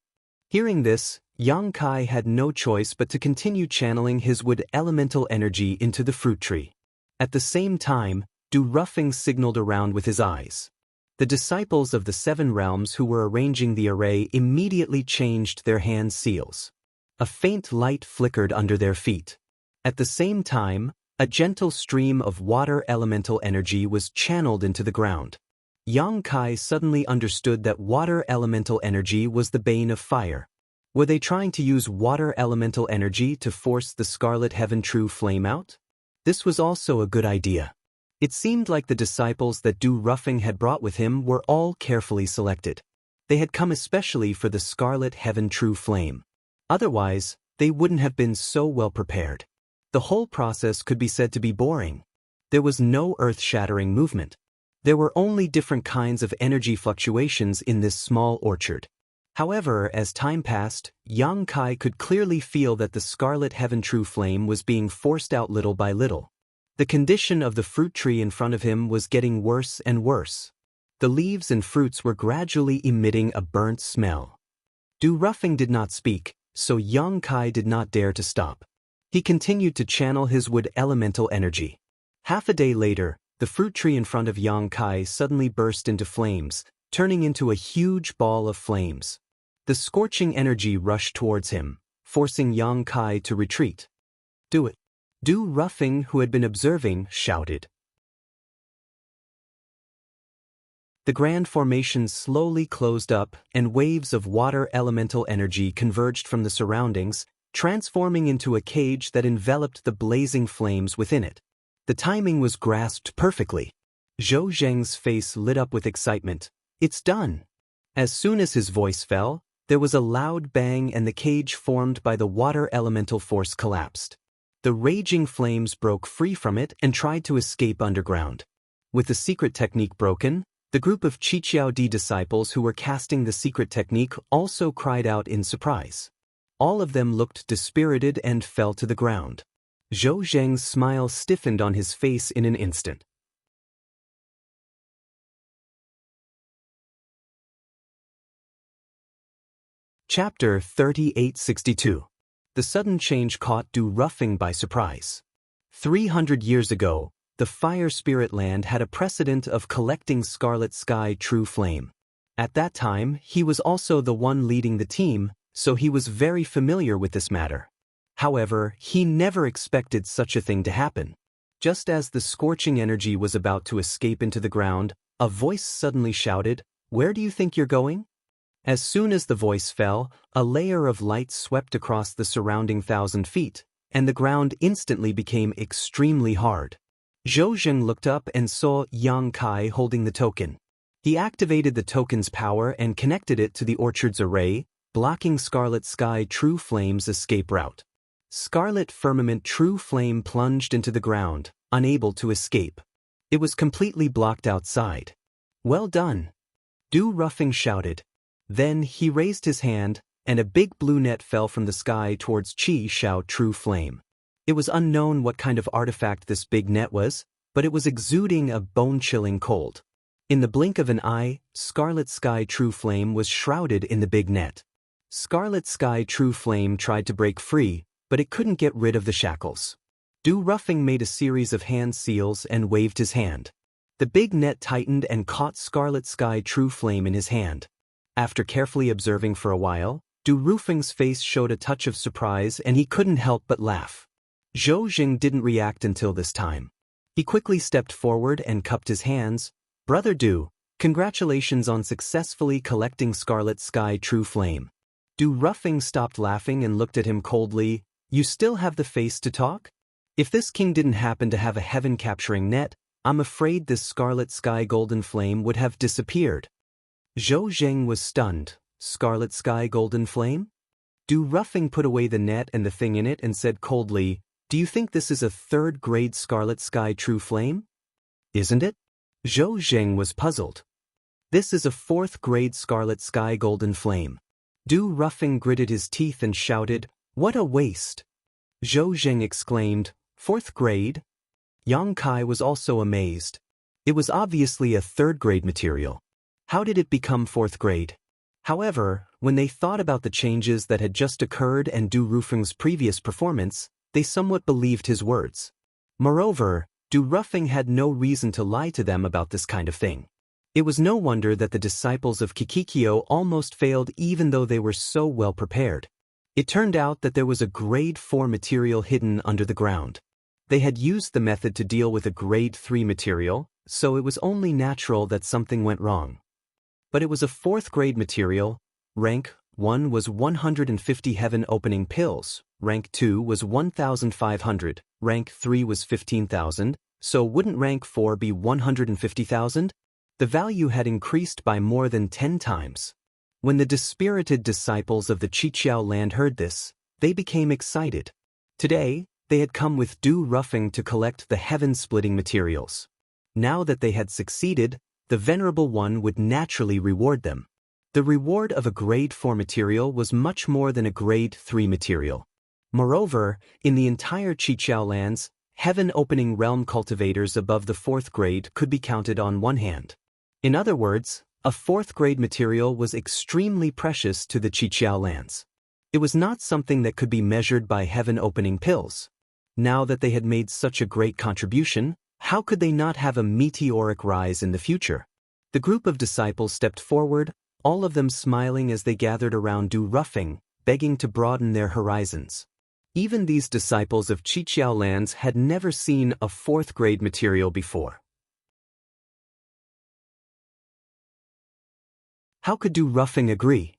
Hearing this, Yang Kai had no choice but to continue channeling his wood elemental energy into the fruit tree. At the same time, Du Ruffing signaled around with his eyes. The disciples of the 7 realms who were arranging the array immediately changed their hand seals. A faint light flickered under their feet. At the same time, a gentle stream of water elemental energy was channeled into the ground. Yang Kai suddenly understood that water elemental energy was the bane of fire. Were they trying to use water elemental energy to force the Scarlet Heaven True Flame out? This was also a good idea. It seemed like the disciples that Du Ruffing had brought with him were all carefully selected. They had come especially for the Scarlet Heaven True Flame. Otherwise, they wouldn't have been so well prepared. The whole process could be said to be boring. There was no earth-shattering movement. There were only different kinds of energy fluctuations in this small orchard. However, as time passed, Yang Kai could clearly feel that the Scarlet Heaven True Flame was being forced out little by little. The condition of the fruit tree in front of him was getting worse and worse. The leaves and fruits were gradually emitting a burnt smell. Du Ruffing did not speak, so Yang Kai did not dare to stop. He continued to channel his wood elemental energy. Half a day later, the fruit tree in front of Yang Kai suddenly burst into flames, turning into a huge ball of flames. The scorching energy rushed towards him, forcing Yang Kai to retreat. "Do it." Du Ruffing, who had been observing, shouted. The grand formation slowly closed up and waves of water elemental energy converged from the surroundings, transforming into a cage that enveloped the blazing flames within it. The timing was grasped perfectly. Zhou Zheng's face lit up with excitement. It's done! As soon as his voice fell, there was a loud bang and the cage formed by the water elemental force collapsed. The raging flames broke free from it and tried to escape underground. With the secret technique broken, the group of Qiqiao Di disciples who were casting the secret technique also cried out in surprise. All of them looked dispirited and fell to the ground. Zhou Zheng's smile stiffened on his face in an instant. Chapter 3862. The sudden change caught Du Ruffing by surprise. 300 years ago, the Fire Spirit Land had a precedent of collecting Scarlet Sky True Flame. At that time, he was also the one leading the team, so he was very familiar with this matter. However, he never expected such a thing to happen. Just as the scorching energy was about to escape into the ground, a voice suddenly shouted, "Where do you think you're going?" As soon as the voice fell, a layer of light swept across the surrounding 1,000 feet, and the ground instantly became extremely hard. Zhou Zheng looked up and saw Yang Kai holding the token. He activated the token's power and connected it to the orchard's array, blocking Scarlet Sky True Flame's escape route. Scarlet Firmament True Flame plunged into the ground, unable to escape. It was completely blocked outside. "Well done!" Du Ruffing shouted. Then he raised his hand, and a big blue net fell from the sky towards Qiqiao True Flame. It was unknown what kind of artifact this big net was, but it was exuding a bone-chilling cold. In the blink of an eye, Scarlet Sky True Flame was shrouded in the big net. Scarlet Sky True Flame tried to break free, but it couldn't get rid of the shackles. Du Ruffing made a series of hand seals and waved his hand. The big net tightened and caught Scarlet Sky True Flame in his hand. After carefully observing for a while, Du Ruffing's face showed a touch of surprise and he couldn't help but laugh. Zhou Zheng didn't react until this time. He quickly stepped forward and cupped his hands. "Brother Du, congratulations on successfully collecting Scarlet Sky True Flame." Du Ruffing stopped laughing and looked at him coldly. "You still have the face to talk? If this king didn't happen to have a heaven-capturing net, I'm afraid this Scarlet Sky Golden Flame would have disappeared." Zhou Zheng was stunned. "Scarlet Sky Golden Flame?" Du Ruffing put away the net and the thing in it and said coldly, "Do you think this is a third-grade Scarlet Sky True Flame?" "Isn't it?" Zhou Zheng was puzzled. "This is a fourth-grade Scarlet Sky Golden Flame." Du Ruffing gritted his teeth and shouted, "What a waste!" Zhou Zheng exclaimed, "Fourth grade?" Yang Kai was also amazed. It was obviously a third-grade material. How did it become fourth grade? However, when they thought about the changes that had just occurred and Du Ruffing's previous performance, they somewhat believed his words. Moreover, Du Ruffing had no reason to lie to them about this kind of thing. It was no wonder that the disciples of Qiqiao almost failed even though they were so well prepared. It turned out that there was a grade 4 material hidden under the ground. They had used the method to deal with a grade 3 material, so it was only natural that something went wrong. But it was a fourth-grade material. Rank 1 was 150 heaven-opening pills, rank 2 was 1,500, rank 3 was 15,000, so wouldn't rank 4 be 150,000? The value had increased by more than 10 times. When the dispirited disciples of the Qiqiao land heard this, they became excited. Today, they had come with Du Ruffing to collect the heaven-splitting materials. Now that they had succeeded, the Venerable One would naturally reward them. The reward of a grade 4 material was much more than a grade 3 material. Moreover, in the entire Qiqiao lands, heaven-opening realm cultivators above the 4th grade could be counted on one hand. In other words, a 4th grade material was extremely precious to the Qiqiao lands. It was not something that could be measured by heaven-opening pills. Now that they had made such a great contribution, how could they not have a meteoric rise in the future? The group of disciples stepped forward, all of them smiling as they gathered around Du Ruffing, begging to broaden their horizons. Even these disciples of Qiqiao lands had never seen a 4th grade material before. How could Du Ruffing agree?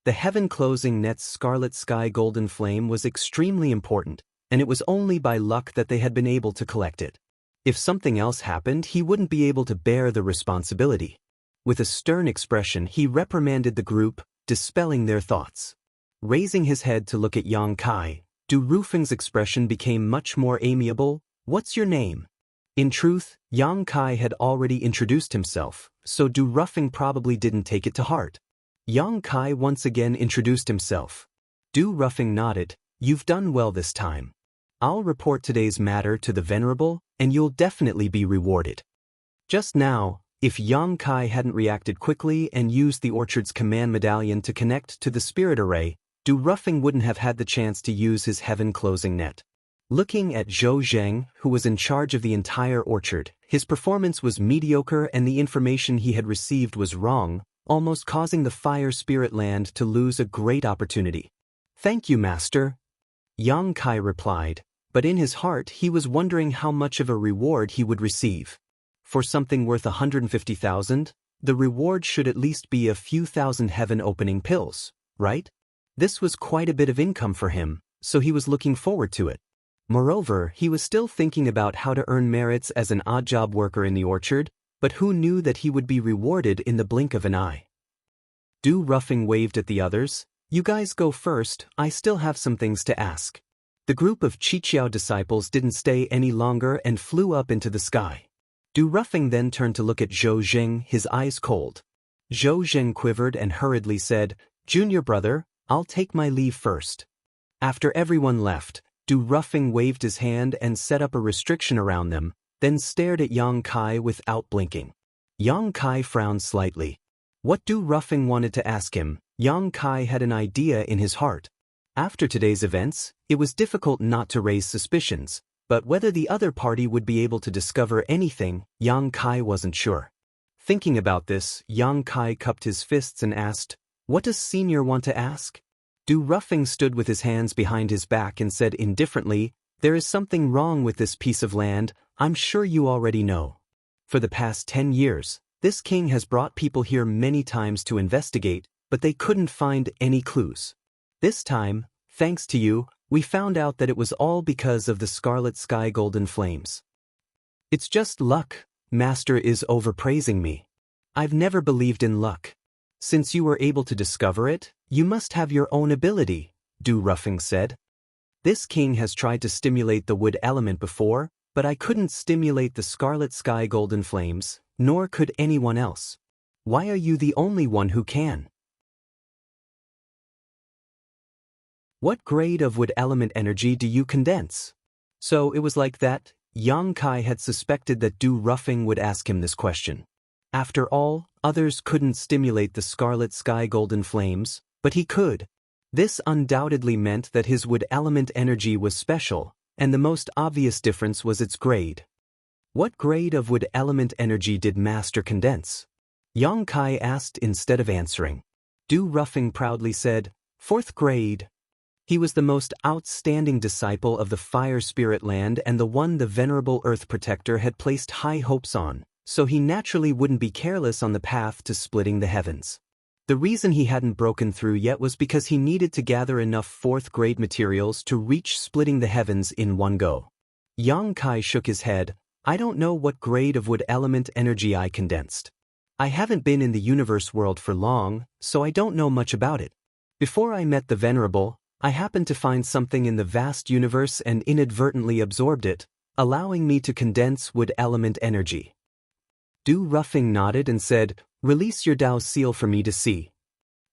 The heaven-closing net's scarlet sky golden flame was extremely important, and it was only by luck that they had been able to collect it. If something else happened, he wouldn't be able to bear the responsibility. With a stern expression, he reprimanded the group, dispelling their thoughts. Raising his head to look at Yang Kai, Du Rufing's expression became much more amiable. "What's your name?" In truth, Yang Kai had already introduced himself, so Du Ruffing probably didn't take it to heart. Yang Kai once again introduced himself. Du Ruffing nodded. "You've done well this time. I'll report today's matter to the Venerable, and you'll definitely be rewarded." Just now, if Yang Kai hadn't reacted quickly and used the orchard's command medallion to connect to the spirit array, Du Ruffing wouldn't have had the chance to use his heaven-closing net. Looking at Zhou Zheng, who was in charge of the entire orchard, his performance was mediocre and the information he had received was wrong, almost causing the fire spirit land to lose a great opportunity. "Thank you, Master," Yang Kai replied, but in his heart he was wondering how much of a reward he would receive. For something worth 150,000, the reward should at least be a few thousand heaven-opening pills, right? This was quite a bit of income for him, so he was looking forward to it. Moreover, he was still thinking about how to earn merits as an odd-job worker in the orchard, but who knew that he would be rewarded in the blink of an eye? Du Ruffing waved at the others. "You guys go first, I still have some things to ask." The group of Qiqiao disciples didn't stay any longer and flew up into the sky. Du Ruffing then turned to look at Zhou Zheng, his eyes cold. Zhou Zheng quivered and hurriedly said, "Junior brother, I'll take my leave first." After everyone left, Du Ruffing waved his hand and set up a restriction around them, then stared at Yang Kai without blinking. Yang Kai frowned slightly. What Du Ruffing wanted to ask him, Yang Kai had an idea in his heart. After today's events, it was difficult not to raise suspicions, but whether the other party would be able to discover anything, Yang Kai wasn't sure. Thinking about this, Yang Kai cupped his fists and asked, "What does Senior want to ask?" Du Ruffing stood with his hands behind his back and said indifferently, "There is something wrong with this piece of land, I'm sure you already know. For the past 10 years, this king has brought people here many times to investigate, but they couldn't find any clues. This time, thanks to you, we found out that it was all because of the scarlet sky golden flames. It's just luck, Master is overpraising me. I've never believed in luck. Since you were able to discover it, you must have your own ability," Du Ruffing said. "This king has tried to stimulate the wood element before, but I couldn't stimulate the scarlet sky golden flames, nor could anyone else. Why are you the only one who can? What grade of wood element energy do you condense?" So it was like that. Yang Kai had suspected that Du Ruffing would ask him this question. After all, others couldn't stimulate the scarlet sky golden flames, but he could. This undoubtedly meant that his wood element energy was special, and the most obvious difference was its grade. What grade of wood element energy did Master condense? Yang Kai asked instead of answering. Du Ruffing proudly said, "4th grade. He was the most outstanding disciple of the Fire Spirit Land and the one the Venerable Earth Protector had placed high hopes on, so he naturally wouldn't be careless on the path to splitting the heavens. The reason he hadn't broken through yet was because he needed to gather enough 4th grade materials to reach splitting the heavens in one go." Yang Kai shook his head. "I don't know what grade of wood element energy I condensed. I haven't been in the universe world for long, so I don't know much about it. Before I met the Venerable, I happened to find something in the vast universe and inadvertently absorbed it, allowing me to condense wood element energy." Du Ruffing nodded and said, "Release your Dao seal for me to see."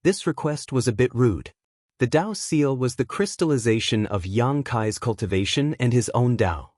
This request was a bit rude. The Dao seal was the crystallization of Yang Kai's cultivation and his own Dao.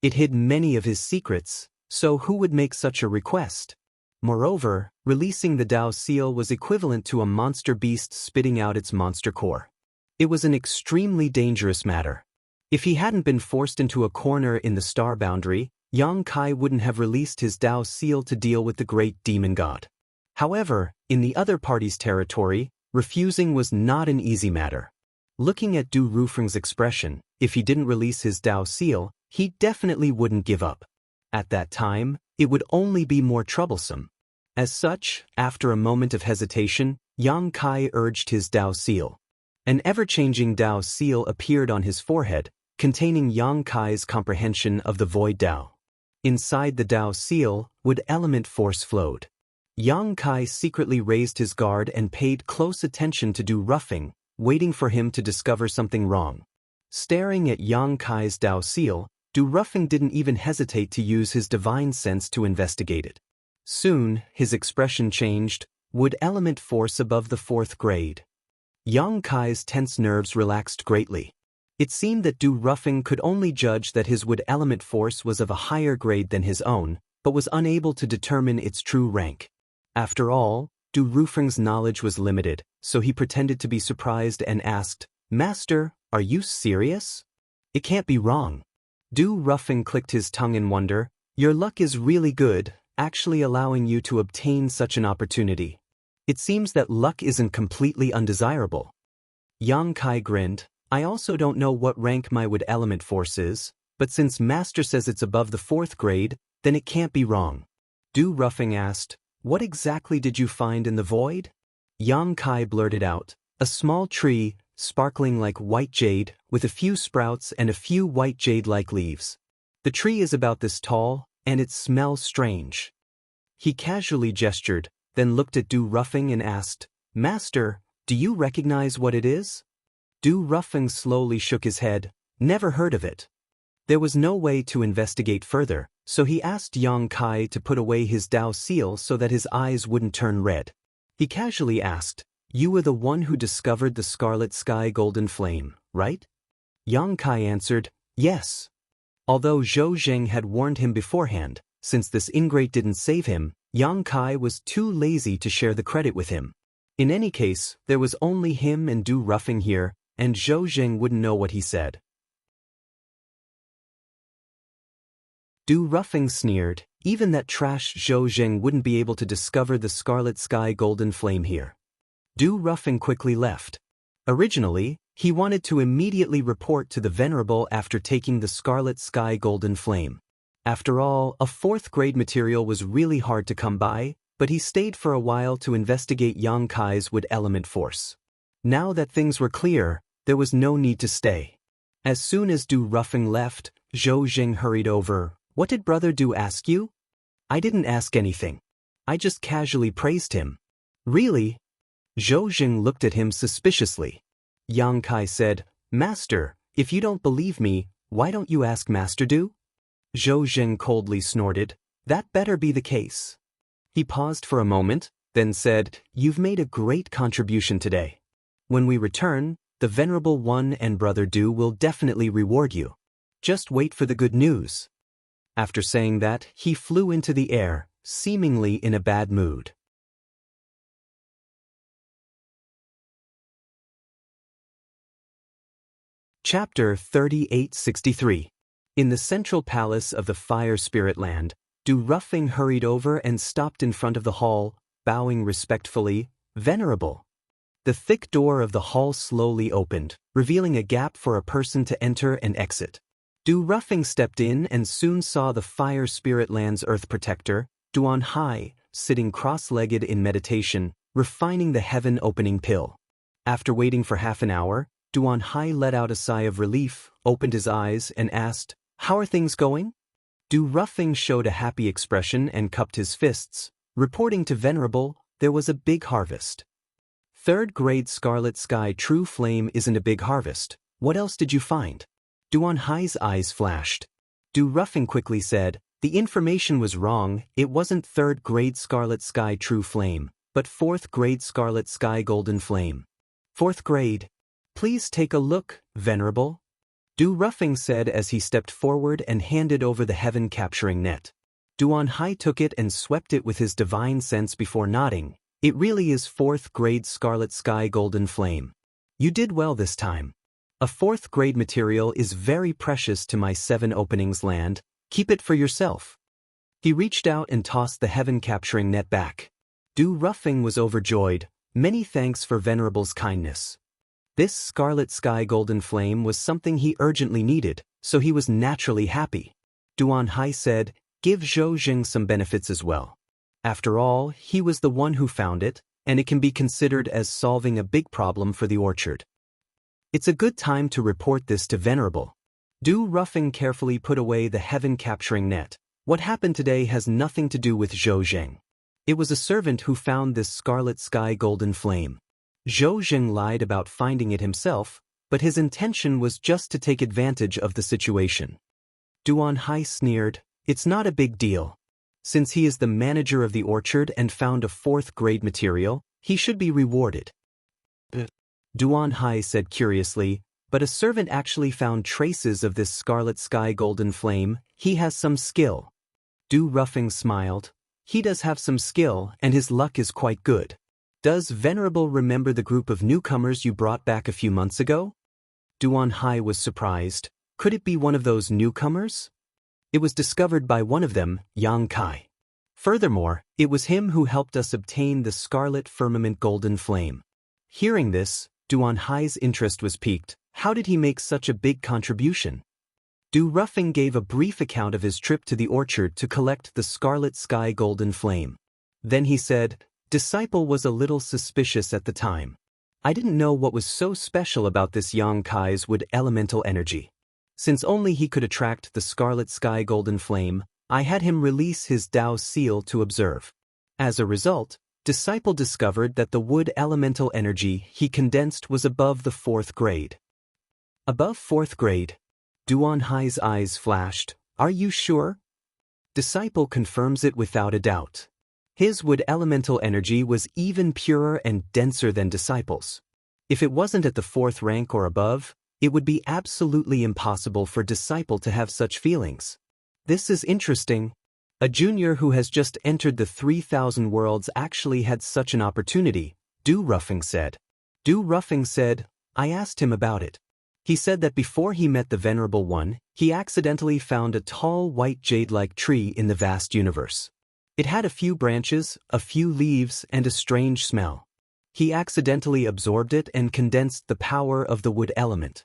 It hid many of his secrets, so who would make such a request? Moreover, releasing the Dao seal was equivalent to a monster beast spitting out its monster core. It was an extremely dangerous matter. If he hadn't been forced into a corner in the star boundary, Yang Kai wouldn't have released his Dao seal to deal with the great demon god. However, in the other party's territory, refusing was not an easy matter. Looking at Du Rufing's expression, if he didn't release his Dao seal, he definitely wouldn't give up. At that time, it would only be more troublesome. As such, after a moment of hesitation, Yang Kai urged his Dao seal. An ever-changing Dao seal appeared on his forehead, containing Yang Kai's comprehension of the void Dao. Inside the Dao seal, wood element force flowed. Yang Kai secretly raised his guard and paid close attention to Du Ruffing, waiting for him to discover something wrong. Staring at Yang Kai's Dao seal, Du Ruffing didn't even hesitate to use his divine sense to investigate it. Soon, his expression changed, wood element force above the 4th grade. Yang Kai's tense nerves relaxed greatly. It seemed that Du Ruffing could only judge that his wood element force was of a higher grade than his own, but was unable to determine its true rank. After all, Du Ruffing's knowledge was limited, so he pretended to be surprised and asked, "Master, are you serious? It can't be wrong." Du Ruffing clicked his tongue in wonder. "Your luck is really good, actually allowing you to obtain such an opportunity. It seems that luck isn't completely undesirable." Yang Kai grinned. "I also don't know what rank my wood element force is, but since Master says it's above the 4th grade, then it can't be wrong." Du Ruffing asked, "What exactly did you find in the void?" Yang Kai blurted out, "A small tree, sparkling like white jade, with a few sprouts and a few white jade-like leaves. The tree is about this tall, and it smells strange." He casually gestured, then looked at Du Ruffing and asked, "Master, do you recognize what it is?" Du Ruffing slowly shook his head. "Never heard of it." There was no way to investigate further, so he asked Yang Kai to put away his Dao seal so that his eyes wouldn't turn red. He casually asked, "You were the one who discovered the scarlet sky golden flame, right?" Yang Kai answered, "Yes." Although Zhou Zheng had warned him beforehand, since this ingrate didn't save him, Yang Kai was too lazy to share the credit with him. In any case, there was only him and Du Ruffing here, and Zhou Zheng wouldn't know what he said. Du Ruffing sneered, "Even that trash Zhou Zheng wouldn't be able to discover the scarlet sky golden flame here." Du Ruffing quickly left. Originally, he wanted to immediately report to the Venerable after taking the scarlet sky golden flame. After all, a 4th grade material was really hard to come by, but he stayed for a while to investigate Yang Kai's wood element force. Now that things were clear, there was no need to stay. As soon as Du Ruffing left, Zhou Zheng hurried over. "What did Brother Du ask you?" "I didn't ask anything. I just casually praised him." "Really?" Zhou Zheng looked at him suspiciously. Yang Kai said, "Master, if you don't believe me, why don't you ask Master Du?" Zhou Zheng coldly snorted, "That better be the case." He paused for a moment, then said, "You've made a great contribution today. When we return, the Venerable One and Brother Du will definitely reward you. Just wait for the good news." After saying that, he flew into the air, seemingly in a bad mood. Chapter 3863. In the central palace of the Fire Spirit Land, Du Ruffing hurried over and stopped in front of the hall, bowing respectfully, "Venerable." The thick door of the hall slowly opened, revealing a gap for a person to enter and exit. Du Ruffing stepped in and soon saw the Fire Spirit Land's Earth Protector, Duan Hai, sitting cross-legged in meditation, refining the heaven-opening pill. After waiting for half an hour, Duan Hai let out a sigh of relief, opened his eyes, and asked, "How are things going?" Du Ruffing showed a happy expression and cupped his fists, reporting to Venerable, there was a big harvest. 3rd grade Scarlet Sky True Flame isn't a big harvest. What else did you find? Duan Hai's eyes flashed. Du Ruffing quickly said, "The information was wrong, it wasn't 3rd grade Scarlet Sky True Flame, but 4th grade Scarlet Sky Golden Flame." 4th grade. "Please take a look, Venerable," Du Ruffing said as he stepped forward and handed over the heaven-capturing net. Duan Hai took it and swept it with his divine sense before nodding. "It really is 4th grade Scarlet Sky Golden Flame. You did well this time. A 4th grade material is very precious to my 7 openings land, keep it for yourself." He reached out and tossed the heaven-capturing net back. Du Ruffing was overjoyed. Many thanks for Venerable's kindness. This Scarlet Sky Golden Flame was something he urgently needed, so he was naturally happy. Duan Hai said, "Give Zhou Zheng some benefits as well. After all, he was the one who found it, and it can be considered as solving a big problem for the orchard. It's a good time to report this to Venerable. Du Ruffing carefully put away the heaven-capturing net. What happened today has nothing to do with Zhou Zheng. It was a servant who found this scarlet sky golden flame. Zhou Zheng lied about finding it himself, but his intention was just to take advantage of the situation. Duan Hai sneered, "It's not a big deal. Since he is the manager of the orchard and found a 4th-grade material, he should be rewarded." Duan Hai said curiously, "But a servant actually found traces of this scarlet sky golden flame. He has some skill." Du Ruffing smiled. "He does have some skill, and his luck is quite good. Does Venerable remember the group of newcomers you brought back a few months ago?" Duan Hai was surprised. Could it be one of those newcomers? It was discovered by one of them, Yang Kai. Furthermore, it was him who helped us obtain the scarlet firmament golden flame. Hearing this, Duan Hai's interest was piqued. How did he make such a big contribution? Du Ruffing gave a brief account of his trip to the orchard to collect the scarlet sky golden flame. Then he said, "Disciple was a little suspicious at the time. I didn't know what was so special about this Yang Kai's wood elemental energy. Since only he could attract the scarlet sky golden flame, I had him release his Dao seal to observe. As a result, Disciple discovered that the wood elemental energy he condensed was above the 4th grade. Above 4th grade? Duan Hai's eyes flashed. Are you sure? Disciple confirms it without a doubt. His wood elemental energy was even purer and denser than Disciple's. If it wasn't at the 4th rank or above, it would be absolutely impossible for Disciple to have such feelings. This is interesting. A junior who has just entered the 3,000 worlds actually had such an opportunity, Du Ruffing said. Du Ruffing said, "I asked him about it. He said that before he met the Venerable One, he accidentally found a tall white jade-like tree in the vast universe. It had a few branches, a few leaves, and a strange smell. He accidentally absorbed it and condensed the power of the wood element."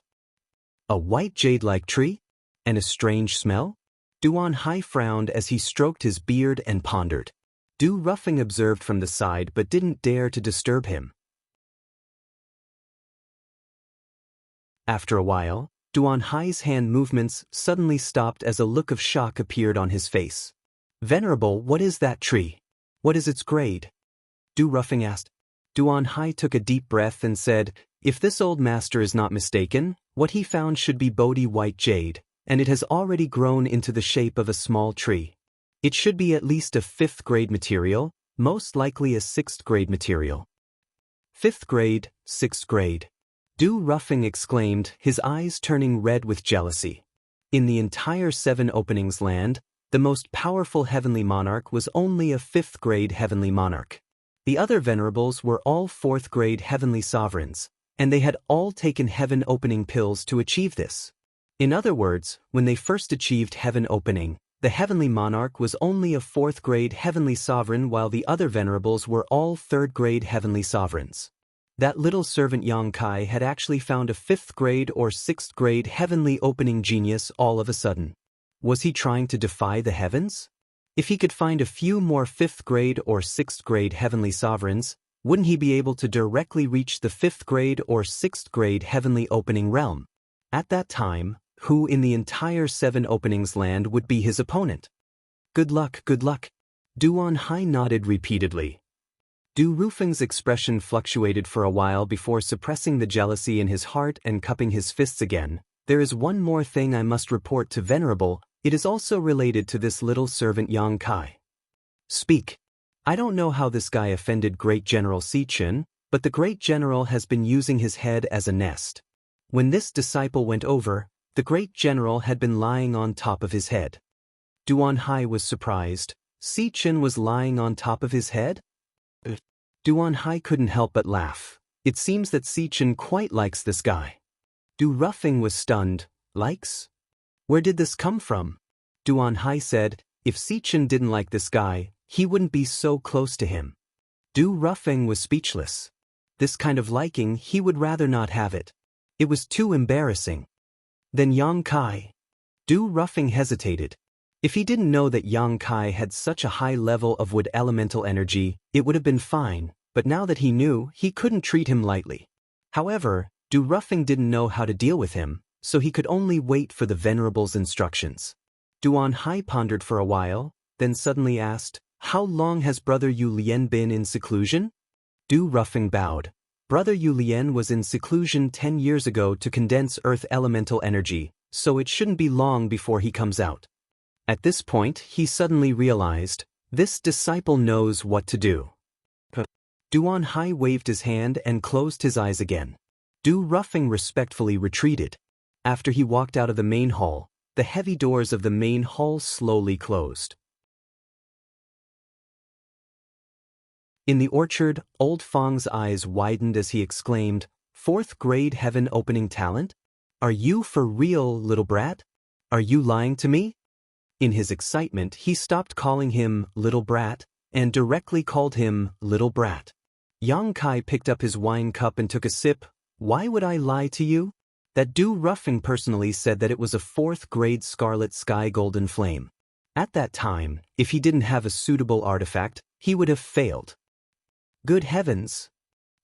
A white jade-like tree? And a strange smell? Duan Hai frowned as he stroked his beard and pondered. Du Ruffing observed from the side but didn't dare to disturb him. After a while, Duan Hai's hand movements suddenly stopped as a look of shock appeared on his face. "Venerable, what is that tree? What is its grade?" Du Ruffing asked. Duan Hai took a deep breath and said, "If this old master is not mistaken, what he found should be Bodhi white jade, and it has already grown into the shape of a small tree. It should be at least a 5th grade material, most likely a 6th grade material." 5th grade, 6th grade. Du Ruffing exclaimed, his eyes turning red with jealousy. In the entire 7 openings land, the most powerful heavenly monarch was only a 5th grade heavenly monarch. The other venerables were all 4th grade heavenly sovereigns, and they had all taken heaven opening pills to achieve this. In other words, when they first achieved heaven opening, the heavenly monarch was only a 4th grade heavenly sovereign while the other venerables were all 3rd grade heavenly sovereigns. That little servant Yang Kai had actually found a 5th grade or 6th grade heavenly opening genius all of a sudden. Was he trying to defy the heavens? If he could find a few more 5th grade or 6th grade heavenly sovereigns, wouldn't he be able to directly reach the 5th grade or 6th grade heavenly opening realm? At that time, who in the entire 7 openings land would be his opponent? Good luck, good luck. Duan Hai nodded repeatedly. Du Ruffing's expression fluctuated for a while before suppressing the jealousy in his heart and cupping his fists again. "There is one more thing I must report to Venerable. It is also related to this little servant Yang Kai." "Speak." "I don't know how this guy offended Great General Xianxia, but the Great General has been using his head as a nest. When this disciple went over, the Great General had been lying on top of his head." Duan Hai was surprised. Xianxia was lying on top of his head? Duan Hai couldn't help but laugh. It seems that Xianxia quite likes this guy. Du Ruffing was stunned. Likes? Where did this come from? Duan Hai said, if Xianxia didn't like this guy, he wouldn't be so close to him. Du Ruffing was speechless. This kind of liking, he would rather not have it. It was too embarrassing. Then Yang Kai. Du Ruffing hesitated. If he didn't know that Yang Kai had such a high level of wood elemental energy, it would have been fine, but now that he knew, he couldn't treat him lightly. However, Du Ruffing didn't know how to deal with him, so he could only wait for the Venerable's instructions. Duan Hai pondered for a while, then suddenly asked, "How long has Brother Yu Lien been in seclusion?" Du Ruffing bowed. Brother Yu Lien was in seclusion 10 years ago to condense earth elemental energy, so it shouldn't be long before he comes out. At this point, he suddenly realized, this disciple knows what to do. Duan Hai waved his hand and closed his eyes again. Du Ruffing respectfully retreated. After he walked out of the main hall, the heavy doors of the main hall slowly closed. In the orchard, Old Fang's eyes widened as he exclaimed, "Fourth grade heaven opening talent? Are you for real, little brat? Are you lying to me?" In his excitement, he stopped calling him little brat and directly called him little brat. Yang Kai picked up his wine cup and took a sip. "Why would I lie to you? That Du Ruffing personally said that it was a 4th grade scarlet sky golden flame. At that time, if he didn't have a suitable artifact, he would have failed." "Good heavens!"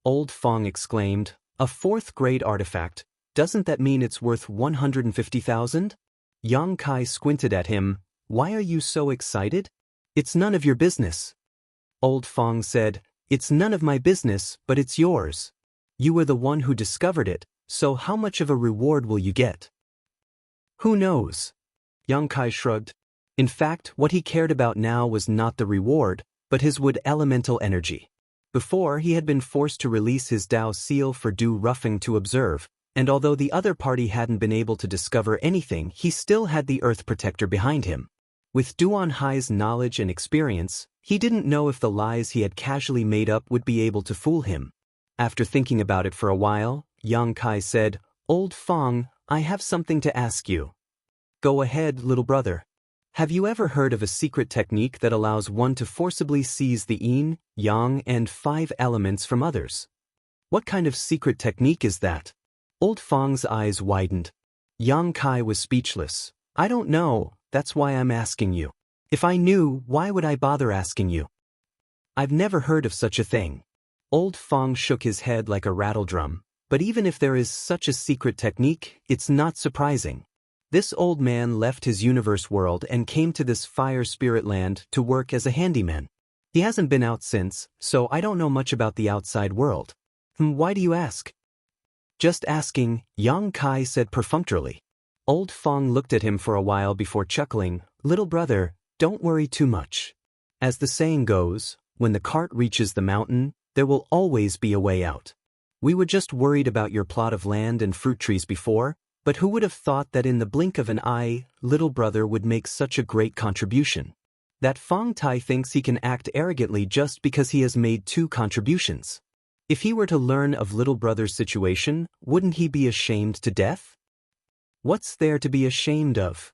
Old Fang exclaimed, "A 4th grade artifact, doesn't that mean it's worth 150,000? Yang Kai squinted at him. "Why are you so excited? It's none of your business." Old Fang said, "It's none of my business, but it's yours. You were the one who discovered it, so how much of a reward will you get?" "Who knows?" Yang Kai shrugged. In fact, what he cared about now was not the reward, but his wood elemental energy. Before, he had been forced to release his Dao seal for Du Ruffing to observe, and although the other party hadn't been able to discover anything, he still had the Earth Protector behind him. With Duan Hai's knowledge and experience, he didn't know if the lies he had casually made up would be able to fool him. After thinking about it for a while, Yang Kai said, "Old Fang, I have something to ask you." "Go ahead, little brother." "Have you ever heard of a secret technique that allows one to forcibly seize the yin, yang, and 5 elements from others?" "What kind of secret technique is that?" Old Fang's eyes widened. Yang Kai was speechless. "I don't know, that's why I'm asking you. If I knew, why would I bother asking you?" "I've never heard of such a thing." Old Fang shook his head like a rattledrum. "But even if there is such a secret technique, it's not surprising. This old man left his universe world and came to this fire spirit land to work as a handyman. He hasn't been out since, so I don't know much about the outside world." "Why do you ask?" "Just asking," Yang Kai said perfunctorily. Old Fang looked at him for a while before chuckling. "Little brother, don't worry too much. As the saying goes, when the cart reaches the mountain, there will always be a way out. We were just worried about your plot of land and fruit trees before, but who would have thought that in the blink of an eye, little brother would make such a great contribution? That Fang Tai thinks he can act arrogantly just because he has made 2 contributions. If he were to learn of little brother's situation, wouldn't he be ashamed to death?" "What's there to be ashamed of?"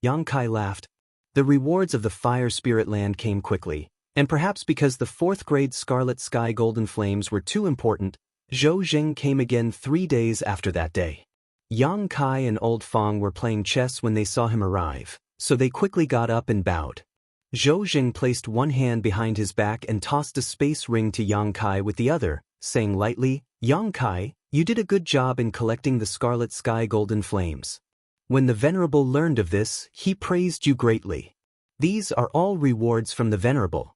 Yang Kai laughed. The rewards of the fire spirit land came quickly, and perhaps because the 4th grade scarlet sky golden flames were too important, Zhou Jing came again 3 days after that day. Yang Kai and Old Fang were playing chess when they saw him arrive, so they quickly got up and bowed. Zhou Jing placed one hand behind his back and tossed a space ring to Yang Kai with the other, saying lightly, "Yang Kai, you did a good job in collecting the scarlet sky golden flames. When the Venerable learned of this, he praised you greatly. These are all rewards from the Venerable."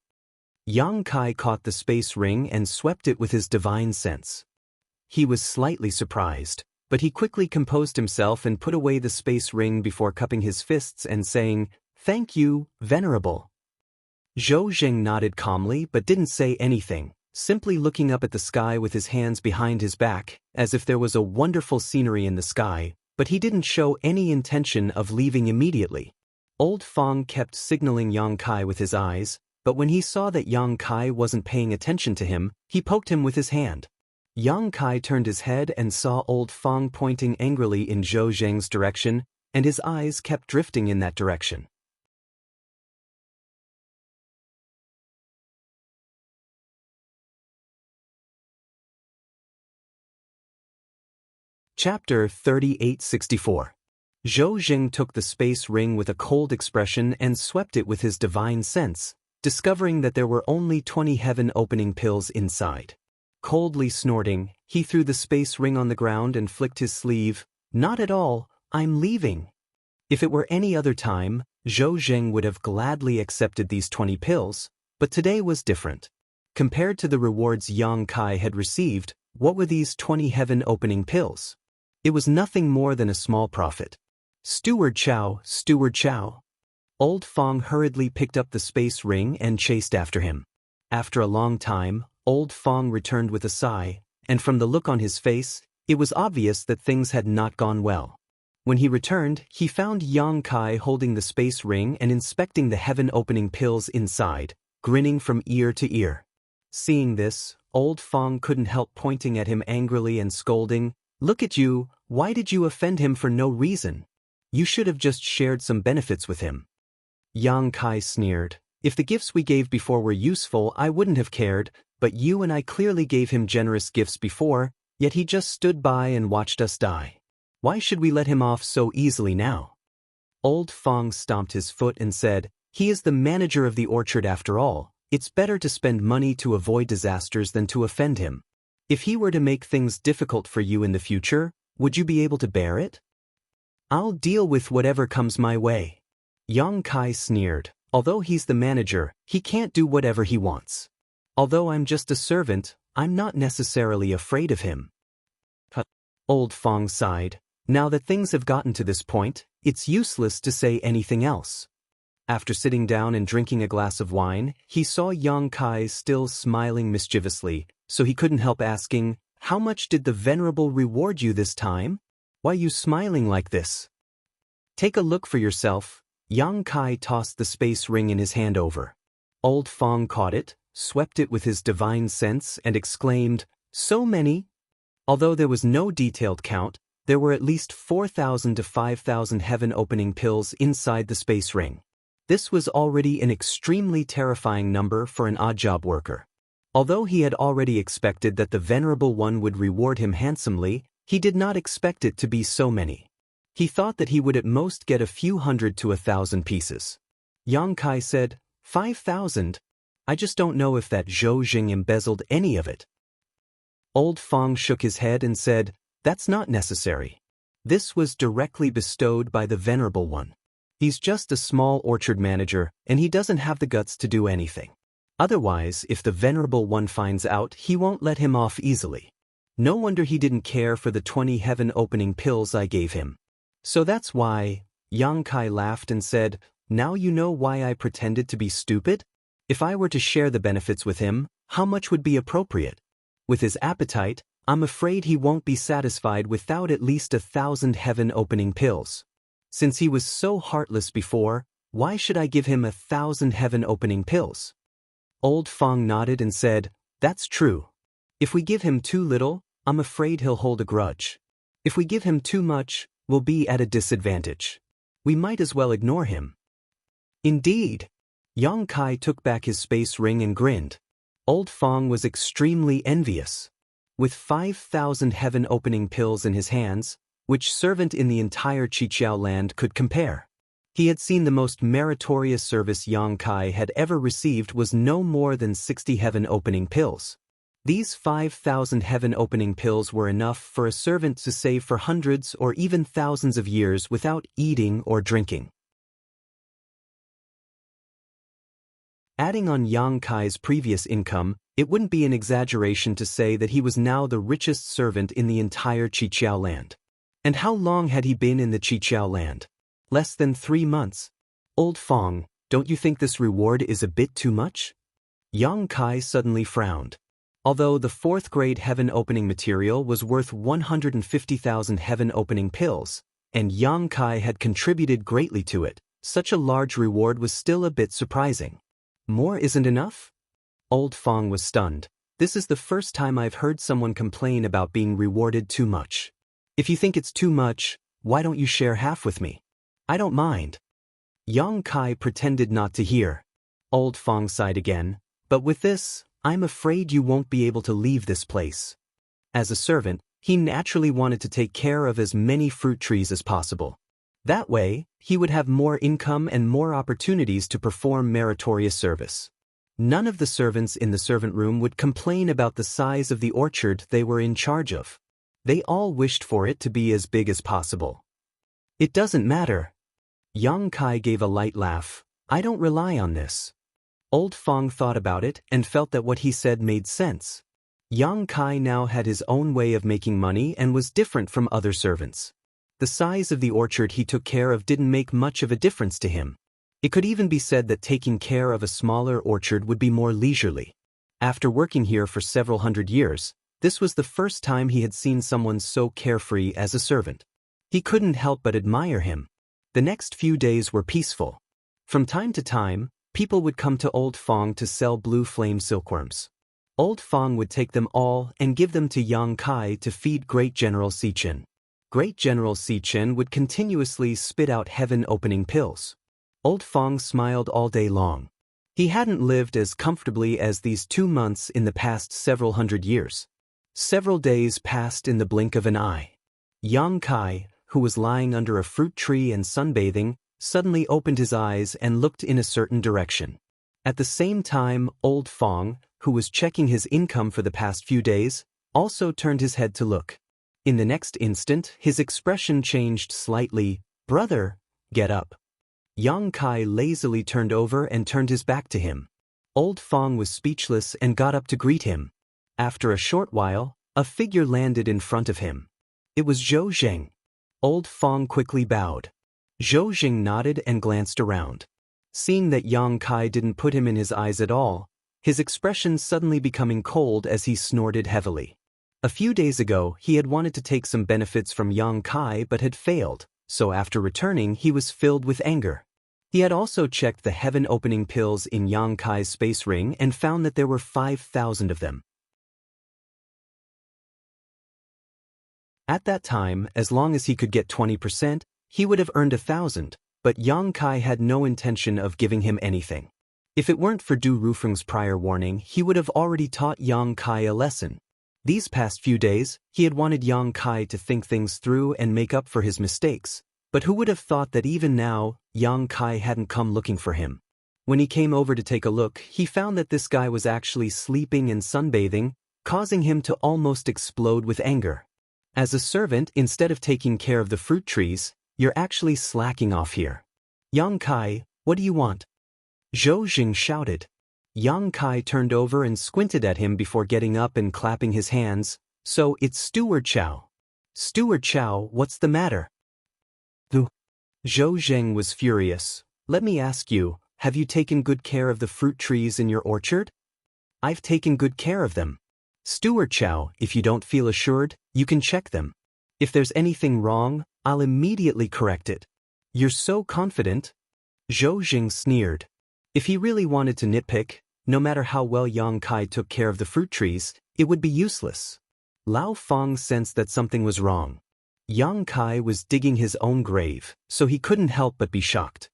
Yang Kai caught the space ring and swept it with his divine sense. He was slightly surprised, but he quickly composed himself and put away the space ring before cupping his fists and saying, "Thank you, Venerable." Zhou Jing nodded calmly but didn't say anything, simply looking up at the sky with his hands behind his back, as if there was a wonderful scenery in the sky, but he didn't show any intention of leaving immediately. Old Fang kept signaling Yang Kai with his eyes, but when he saw that Yang Kai wasn't paying attention to him, he poked him with his hand. Yang Kai turned his head and saw Old Fang pointing angrily in Zhou Jing's direction, and his eyes kept drifting in that direction. Chapter 3864. Zhou Jing took the space ring with a cold expression and swept it with his divine sense. discovering that there were only 20 heaven-opening pills inside. Coldly snorting, he threw the space ring on the ground and flicked his sleeve. "Not at all, I'm leaving." If it were any other time, Zhou Zheng would have gladly accepted these 20 pills, but today was different. Compared to the rewards Yang Kai had received, what were these 20 heaven-opening pills? It was nothing more than a small profit. "Steward Chow, Steward Chow." Old Fong hurriedly picked up the space ring and chased after him. After a long time, Old Fong returned with a sigh, and from the look on his face, it was obvious that things had not gone well. When he returned, he found Yang Kai holding the space ring and inspecting the heaven-opening pills inside, grinning from ear to ear. Seeing this, Old Fong couldn't help pointing at him angrily and scolding, "Look at you, why did you offend him for no reason? You should have just shared some benefits with him." Yang Kai sneered, "If the gifts we gave before were useful, I wouldn't have cared, but you and I clearly gave him generous gifts before, yet he just stood by and watched us die. Why should we let him off so easily now?" Old Fong stomped his foot and said, "He is the manager of the orchard after all. It's better to spend money to avoid disasters than to offend him. If he were to make things difficult for you in the future, would you be able to bear it?" "I'll deal with whatever comes my way." Yang Kai sneered, "Although he's the manager, he can't do whatever he wants. Although I'm just a servant, I'm not necessarily afraid of him." Old Fong sighed. Now that things have gotten to this point, it's useless to say anything else. After sitting down and drinking a glass of wine, he saw Yang Kai still smiling mischievously, so he couldn't help asking, "How much did the Venerable reward you this time? Why are you smiling like this?" "Take a look for yourself." Yang Kai tossed the space ring in his hand over. Old Fong caught it, swept it with his divine sense, and exclaimed, "So many?" Although there was no detailed count, there were at least 4,000 to 5,000 heaven-opening pills inside the space ring. This was already an extremely terrifying number for an odd job worker. Although he had already expected that the Venerable One would reward him handsomely, he did not expect it to be so many. He thought that he would at most get a few hundred to 1,000 pieces. Yang Kai said, 5,000? I just don't know if that Zhou Jing embezzled any of it." Old Fong shook his head and said, "That's not necessary. This was directly bestowed by the Venerable One. He's just a small orchard manager, and he doesn't have the guts to do anything. Otherwise, if the Venerable One finds out, he won't let him off easily. No wonder he didn't care for the 20 heaven-opening pills I gave him. So that's why." Yang Kai laughed and said, "Now you know why I pretended to be stupid? If I were to share the benefits with him, how much would be appropriate? With his appetite, I'm afraid he won't be satisfied without at least 1,000 heaven-opening pills. Since he was so heartless before, why should I give him 1,000 heaven-opening pills?" Old Fong nodded and said, "That's true. If we give him too little, I'm afraid he'll hold a grudge. If we give him too much, we'll be at a disadvantage. We might as well ignore him." "Indeed." Yang Kai took back his space ring and grinned. Old Fong was extremely envious. With 5,000 heaven-opening pills in his hands, which servant in the entire Xianxia land could compare? He had seen the most meritorious service Yang Kai had ever received was no more than 60 heaven-opening pills. These 5,000 heaven-opening pills were enough for a servant to save for hundreds or even thousands of years without eating or drinking. Adding on Yang Kai's previous income, it wouldn't be an exaggeration to say that he was now the richest servant in the entire Xianxia land. And how long had he been in the Xianxia land? Less than 3 months. "Old Fong, don't you think this reward is a bit too much?" Yang Kai suddenly frowned. Although the 4th grade heaven-opening material was worth 150,000 heaven-opening pills, and Yang Kai had contributed greatly to it, such a large reward was still a bit surprising. "More isn't enough?" Old Fong was stunned. "This is the first time I've heard someone complain about being rewarded too much. If you think it's too much, why don't you share half with me? I don't mind." Yang Kai pretended not to hear. Old Fong sighed again. "But with this, I'm afraid you won't be able to leave this place." As a servant, he naturally wanted to take care of as many fruit trees as possible. That way, he would have more income and more opportunities to perform meritorious service. None of the servants in the servant room would complain about the size of the orchard they were in charge of. They all wished for it to be as big as possible. It doesn't matter. Yang Kai gave a light laugh. I don't rely on this. Old Fong thought about it and felt that what he said made sense. Yang Kai now had his own way of making money and was different from other servants. The size of the orchard he took care of didn't make much of a difference to him. It could even be said that taking care of a smaller orchard would be more leisurely. After working here for several hundred years, this was the first time he had seen someone so carefree as a servant. He couldn't help but admire him. The next few days were peaceful. From time to time, people would come to Old Fong to sell blue flame silkworms. Old Fong would take them all and give them to Yang Kai to feed Great General Xichen. Great General Xichen would continuously spit out heaven-opening pills. Old Fong smiled all day long. He hadn't lived as comfortably as these 2 months in the past several hundred years. Several days passed in the blink of an eye. Yang Kai, who was lying under a fruit tree and sunbathing, suddenly opened his eyes and looked in a certain direction. At the same time, Old Fong, who was checking his income for the past few days, also turned his head to look. In the next instant, his expression changed slightly. Brother, get up. Yang Kai lazily turned over and turned his back to him. Old Fong was speechless and got up to greet him. After a short while, a figure landed in front of him. It was Zhou Zheng. Old Fong quickly bowed. Zhou Zheng nodded and glanced around. Seeing that Yang Kai didn't put him in his eyes at all, his expression suddenly becoming cold as he snorted heavily. A few days ago, he had wanted to take some benefits from Yang Kai but had failed, so after returning he was filled with anger. He had also checked the heaven-opening pills in Yang Kai's space ring and found that there were 5,000 of them. At that time, as long as he could get 20%, he would have earned 1,000, but Yang Kai had no intention of giving him anything. If it weren't for Du Rufeng's prior warning, he would have already taught Yang Kai a lesson. These past few days, he had wanted Yang Kai to think things through and make up for his mistakes, but who would have thought that even now, Yang Kai hadn't come looking for him. When he came over to take a look, he found that this guy was actually sleeping and sunbathing, causing him to almost explode with anger. As a servant, instead of taking care of the fruit trees, you're actually slacking off here. Yang Kai, what do you want? Zhou Zheng shouted. Yang Kai turned over and squinted at him before getting up and clapping his hands. So it's Steward Chow. Steward Chow, what's the matter? Zhou Zheng was furious. Let me ask you, have you taken good care of the fruit trees in your orchard? I've taken good care of them. Steward Chow, if you don't feel assured, you can check them. If there's anything wrong, I'll immediately correct it. You're so confident? Zhou Zheng sneered. If he really wanted to nitpick, no matter how well Yang Kai took care of the fruit trees, it would be useless. Lao Fong sensed that something was wrong. Yang Kai was digging his own grave, so he couldn't help but be shocked.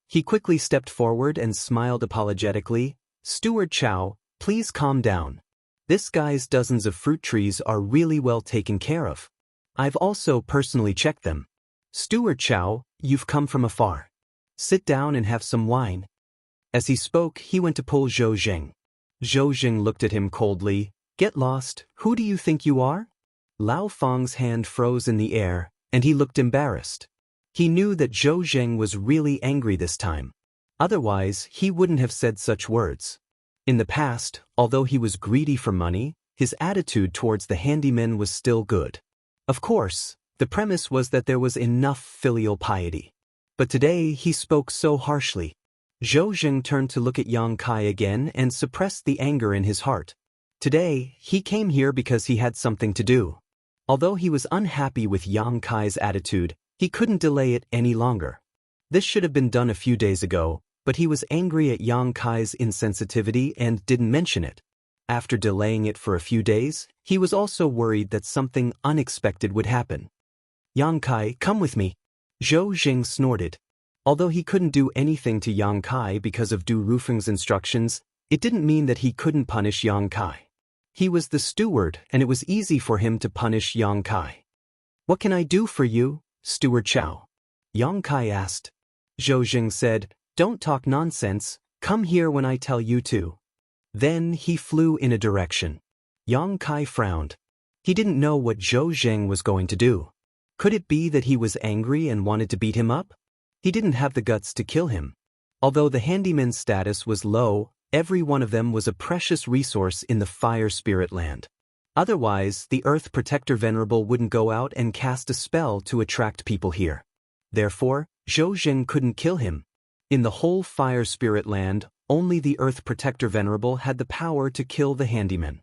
He quickly stepped forward and smiled apologetically. Steward Chow, please calm down. This guy's dozens of fruit trees are really well taken care of. I've also personally checked them. Steward Chow, you've come from afar. Sit down and have some wine. As he spoke, he went to pull Zhou Zheng. Zhou Zheng looked at him coldly. Get lost, who do you think you are? Lao Fong's hand froze in the air, and he looked embarrassed. He knew that Zhou Zheng was really angry this time. Otherwise, he wouldn't have said such words. In the past, although he was greedy for money, his attitude towards the handymen was still good. Of course, the premise was that there was enough filial piety. But today he spoke so harshly. Zhou Zheng turned to look at Yang Kai again and suppressed the anger in his heart. Today, he came here because he had something to do. Although he was unhappy with Yang Kai's attitude, he couldn't delay it any longer. This should have been done a few days ago, but he was angry at Yang Kai's insensitivity and didn't mention it. After delaying it for a few days, he was also worried that something unexpected would happen. Yang Kai, come with me. Zhou Zheng snorted. Although he couldn't do anything to Yang Kai because of Du Rufeng's instructions, it didn't mean that he couldn't punish Yang Kai. He was the steward, and it was easy for him to punish Yang Kai. What can I do for you, Steward Chow? Yang Kai asked. Zhou Jing said, "Don't talk nonsense, come here when I tell you to." Then he flew in a direction. Yang Kai frowned. He didn't know what Zhou Jing was going to do. Could it be that he was angry and wanted to beat him up? He didn't have the guts to kill him. Although the handyman's status was low, every one of them was a precious resource in the Fire Spirit Land. Otherwise, the Earth Protector Venerable wouldn't go out and cast a spell to attract people here. Therefore, Zhou Jing couldn't kill him. In the whole Fire Spirit Land, only the Earth Protector Venerable had the power to kill the handyman.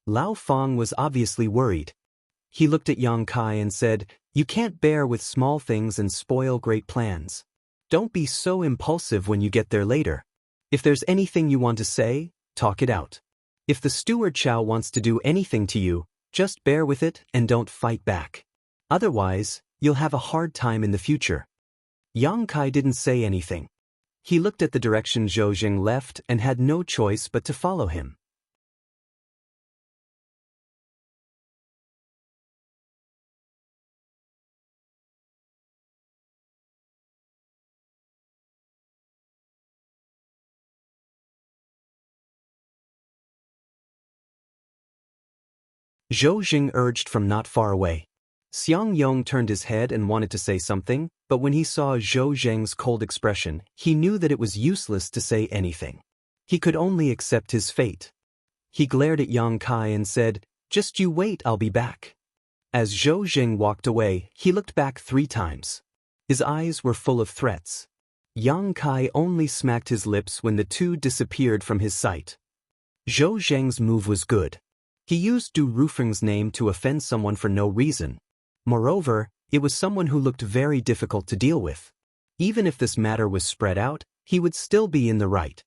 Lao Feng was obviously worried. He looked at Yang Kai and said, "You can't bear with small things and spoil great plans. Don't be so impulsive when you get there later. If there's anything you want to say, talk it out. If the steward Chow wants to do anything to you, just bear with it and don't fight back. Otherwise, you'll have a hard time in the future." Yang Kai didn't say anything. He looked at the direction Zhou Jing left and had no choice but to follow him. Zhou Jing urged from not far away. Xianxia turned his head and wanted to say something, but when he saw Zhou Jing's cold expression, he knew that it was useless to say anything. He could only accept his fate. He glared at Yang Kai and said, "Just you wait, I'll be back." As Zhou Jing walked away, he looked back 3 times. His eyes were full of threats. Yang Kai only smacked his lips when the two disappeared from his sight. Zhou Jing's move was good. He used Du Rufeng's name to offend someone for no reason. Moreover, it was someone who looked very difficult to deal with. Even if this matter was spread out, he would still be in the right.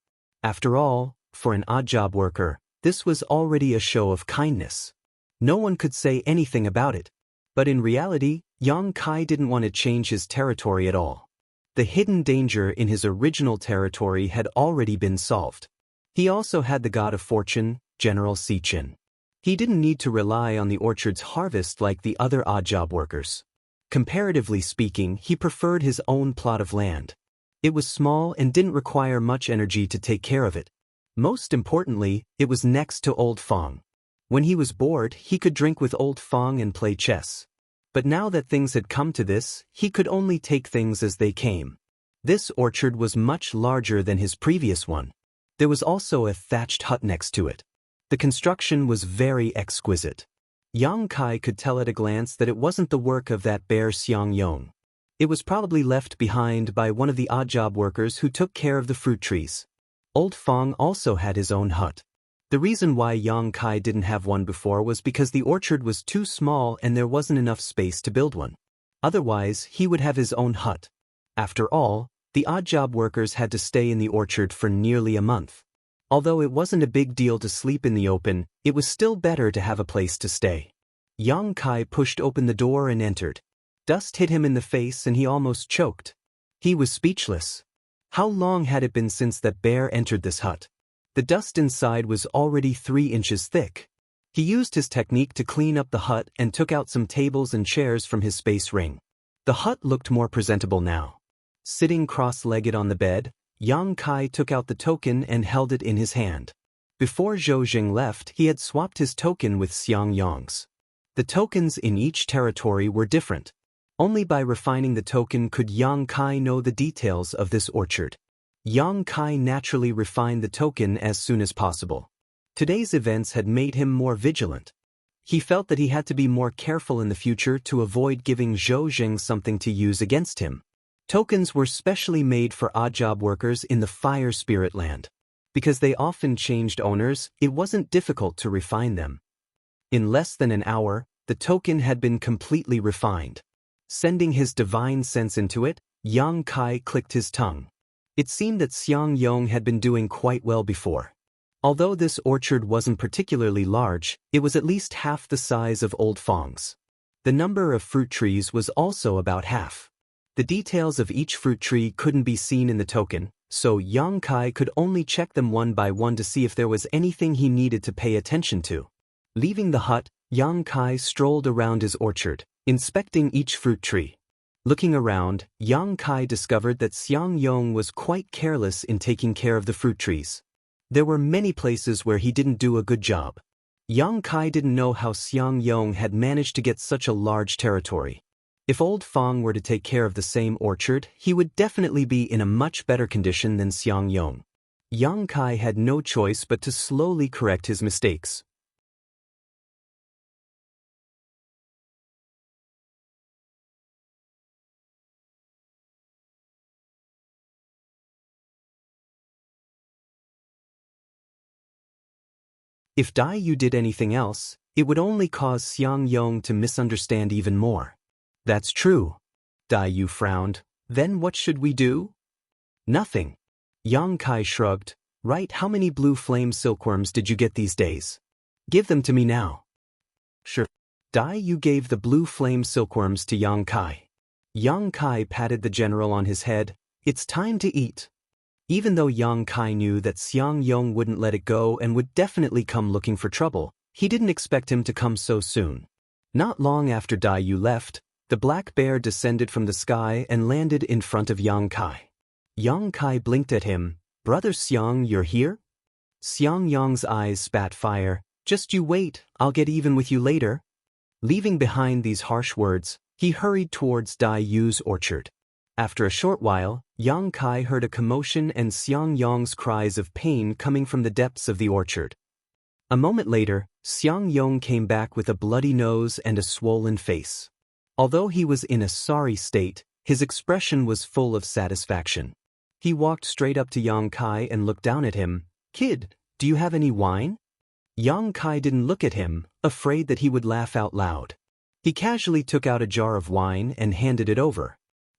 After all, for an odd job worker, this was already a show of kindness. No one could say anything about it. But in reality, Yang Kai didn't want to change his territory at all. The hidden danger in his original territory had already been solved. He also had the god of fortune, General Sichin. He didn't need to rely on the orchard's harvest like the other odd job workers. Comparatively speaking, he preferred his own plot of land. It was small and didn't require much energy to take care of it. Most importantly, it was next to Old Feng. When he was bored, he could drink with Old Feng and play chess. But now that things had come to this, he could only take things as they came. This orchard was much larger than his previous one. There was also a thatched hut next to it. The construction was very exquisite. Yang Kai could tell at a glance that it wasn't the work of that bear Xianxia. It was probably left behind by one of the odd job workers who took care of the fruit trees. Old Feng also had his own hut. The reason why Yang Kai didn't have one before was because the orchard was too small and there wasn't enough space to build one. Otherwise, he would have his own hut. After all, the odd job workers had to stay in the orchard for nearly a month. Although it wasn't a big deal to sleep in the open, it was still better to have a place to stay. Yang Kai pushed open the door and entered. Dust hit him in the face and he almost choked. He was speechless. How long had it been since that bear entered this hut? The dust inside was already 3 inches thick. He used his technique to clean up the hut and took out some tables and chairs from his space ring. The hut looked more presentable now. Sitting cross-legged on the bed, Yang Kai took out the token and held it in his hand. Before Zhou Jing left, he had swapped his token with Xianxia's. The tokens in each territory were different. Only by refining the token could Yang Kai know the details of this orchard. Yang Kai naturally refined the token as soon as possible. Today's events had made him more vigilant. He felt that he had to be more careful in the future to avoid giving Zhou Jing something to use against him. Tokens were specially made for odd job workers in the Fire Spirit Land. Because they often changed owners, it wasn't difficult to refine them. In less than an hour, the token had been completely refined. Sending his divine sense into it, Yang Kai clicked his tongue. It seemed that Xianxia had been doing quite well before. Although this orchard wasn't particularly large, it was at least half the size of Old Feng's. The number of fruit trees was also about half. The details of each fruit tree couldn't be seen in the token, so Yang Kai could only check them one by one to see if there was anything he needed to pay attention to. Leaving the hut, Yang Kai strolled around his orchard, inspecting each fruit tree. Looking around, Yang Kai discovered that Xiangyong was quite careless in taking care of the fruit trees. There were many places where he didn't do a good job. Yang Kai didn't know how Xiangyong had managed to get such a large territory. If Old Fong were to take care of the same orchard, he would definitely be in a much better condition than Xiangyong. Yang Kai had no choice but to slowly correct his mistakes. If Dai Yu did anything else, it would only cause Xiangyong to misunderstand even more. That's true. Dai Yu frowned. Then what should we do? Nothing. Yang Kai shrugged. Right, how many blue flame silkworms did you get these days? Give them to me now. Sure. Dai Yu gave the blue flame silkworms to Yang Kai. Yang Kai patted the general on his head. It's time to eat. Even though Yang Kai knew that Xiangyong wouldn't let it go and would definitely come looking for trouble, he didn't expect him to come so soon. Not long after Dai Yu left, the black bear descended from the sky and landed in front of Yang Kai. Yang Kai blinked at him. Brother Xiang, you're here? Xiangyong's eyes spat fire. Just you wait, I'll get even with you later. Leaving behind these harsh words, he hurried towards Dai Yu's orchard. After a short while, Yang Kai heard a commotion and Xiangyong's cries of pain coming from the depths of the orchard. A moment later, Xiangyong came back with a bloody nose and a swollen face. Although he was in a sorry state, his expression was full of satisfaction. He walked straight up to Yang Kai and looked down at him. Kid, do you have any wine? Yang Kai didn't look at him, afraid that he would laugh out loud. He casually took out a jar of wine and handed it over.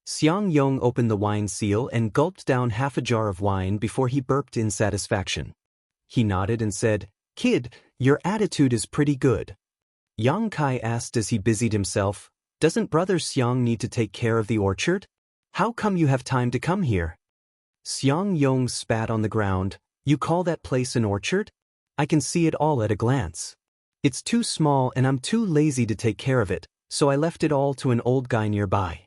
Xiangyong opened the wine seal and gulped down half a jar of wine before he burped in satisfaction. He nodded and said, Kid, your attitude is pretty good. Yang Kai asked as he busied himself, Doesn't Brother Xiang need to take care of the orchard? How come you have time to come here? Xiangyong spat on the ground. You call that place an orchard? I can see it all at a glance. It's too small and I'm too lazy to take care of it, so I left it all to an old guy nearby.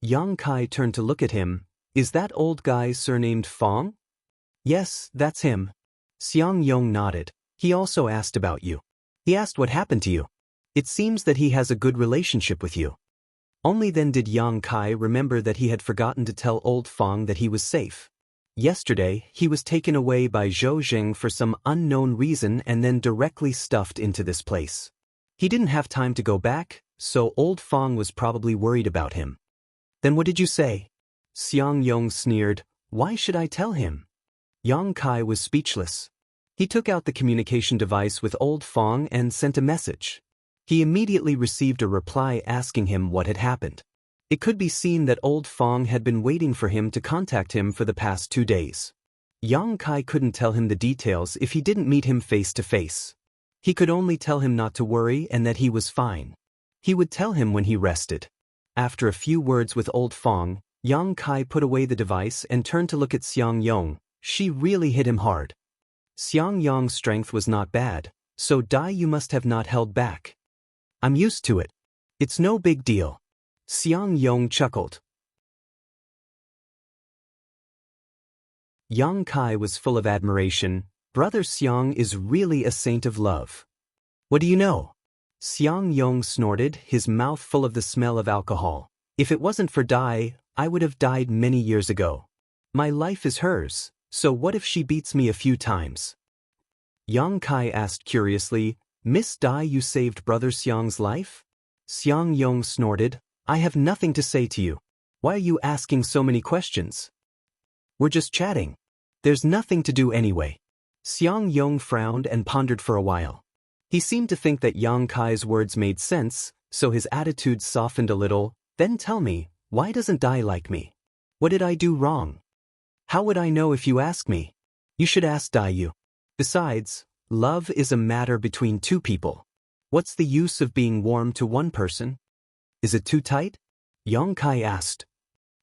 Yang Kai turned to look at him. Is that old guy surnamed Fong? Yes, that's him. Xiangyong nodded. He also asked about you. He asked what happened to you. It seems that he has a good relationship with you. Only then did Yang Kai remember that he had forgotten to tell old Fong that he was safe. Yesterday, he was taken away by Zhou Zheng for some unknown reason and then directly stuffed into this place. He didn't have time to go back, so old Fong was probably worried about him. Then what did you say? Xiangyong sneered. Why should I tell him? Yang Kai was speechless. He took out the communication device with old Fong and sent a message. He immediately received a reply asking him what had happened. It could be seen that old Fong had been waiting for him to contact him for the past 2 days. Yang Kai couldn't tell him the details if he didn't meet him face to face. He could only tell him not to worry and that he was fine. He would tell him when he rested. After a few words with old Fong, Yang Kai put away the device and turned to look at Xiangyong. She really hit him hard. Xiangyong's strength was not bad, so Dai Yu must have not held back. I'm used to it. It's no big deal. Xiangyong chuckled. Yang Kai was full of admiration. Brother Xiang is really a saint of love. What do you know? Xiangyong snorted, his mouth full of the smell of alcohol. If it wasn't for Dai, I would have died many years ago. My life is hers, so what if she beats me a few times? Yang Kai asked curiously, Miss Dai, you saved Brother Xiang's life? Xiangyong snorted, I have nothing to say to you. Why are you asking so many questions? We're just chatting. There's nothing to do anyway. Xiangyong frowned and pondered for a while. He seemed to think that Yang Kai's words made sense, so his attitude softened a little. Then tell me, why doesn't Dai like me? What did I do wrong? How would I know if you ask me? You should ask Dai Yu. Besides, love is a matter between two people. What's the use of being warm to one person? Is it too tight? Yang Kai asked.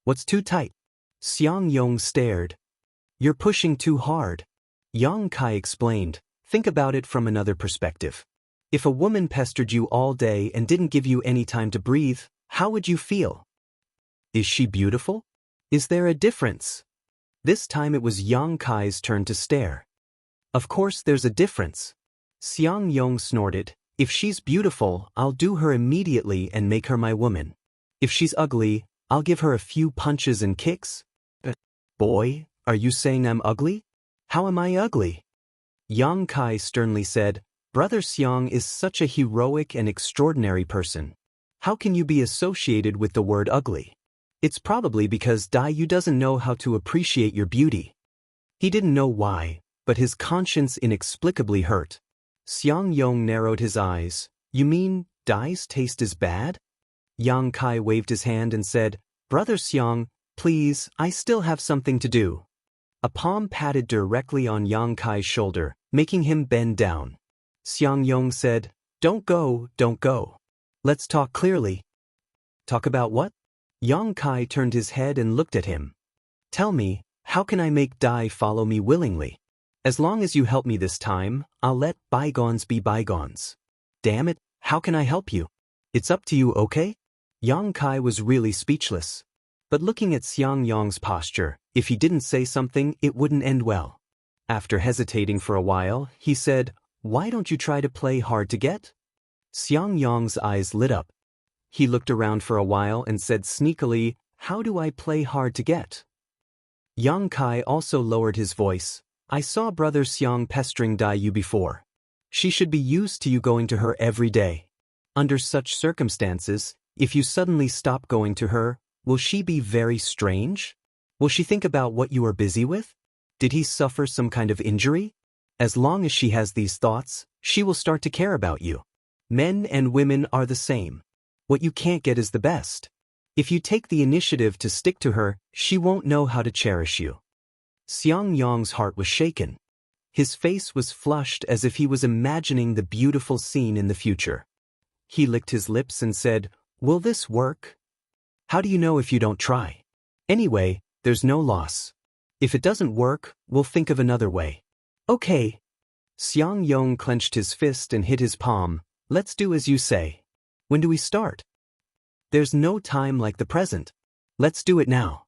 What's too tight? Xiangyong stared. You're pushing too hard. Yang Kai explained. Think about it from another perspective. If a woman pestered you all day and didn't give you any time to breathe, how would you feel? Is she beautiful? Is there a difference? This time it was Yang Kai's turn to stare. Of course there's a difference. Xianxia snorted. If she's beautiful, I'll do her immediately and make her my woman. If she's ugly, I'll give her a few punches and kicks. Boy, are you saying I'm ugly? How am I ugly? Yang Kai sternly said, Brother Xiang is such a heroic and extraordinary person. How can you be associated with the word ugly? It's probably because Yu doesn't know how to appreciate your beauty. He didn't know why, but his conscience inexplicably hurt. Xianxia narrowed his eyes. You mean, Dai's taste is bad? Yang Kai waved his hand and said, Brother Xiang, please, I still have something to do. A palm patted directly on Yang Kai's shoulder, making him bend down. Xianxia said, Don't go, don't go. Let's talk clearly. Talk about what? Yang Kai turned his head and looked at him. Tell me, how can I make Dai follow me willingly? As long as you help me this time, I'll let bygones be bygones. Damn it, how can I help you? It's up to you, okay? Yang Kai was really speechless. But looking at Xianxia's posture, if he didn't say something, it wouldn't end well. After hesitating for a while, he said, Why don't you try to play hard to get? Xianxia's eyes lit up. He looked around for a while and said sneakily, How do I play hard to get? Yang Kai also lowered his voice. I saw Brother Xiang pestering Yu before. She should be used to you going to her every day. Under such circumstances, if you suddenly stop going to her, will she be very strange? Will she think about what you are busy with? Did he suffer some kind of injury? As long as she has these thoughts, she will start to care about you. Men and women are the same. What you can't get is the best. If you take the initiative to stick to her, she won't know how to cherish you. Xianxia's heart was shaken. His face was flushed as if he was imagining the beautiful scene in the future. He licked his lips and said, Will this work? How do you know if you don't try? Anyway, there's no loss. If it doesn't work, we'll think of another way. Okay. Xianxia clenched his fist and hit his palm. Let's do as you say. When do we start? There's no time like the present. Let's do it now.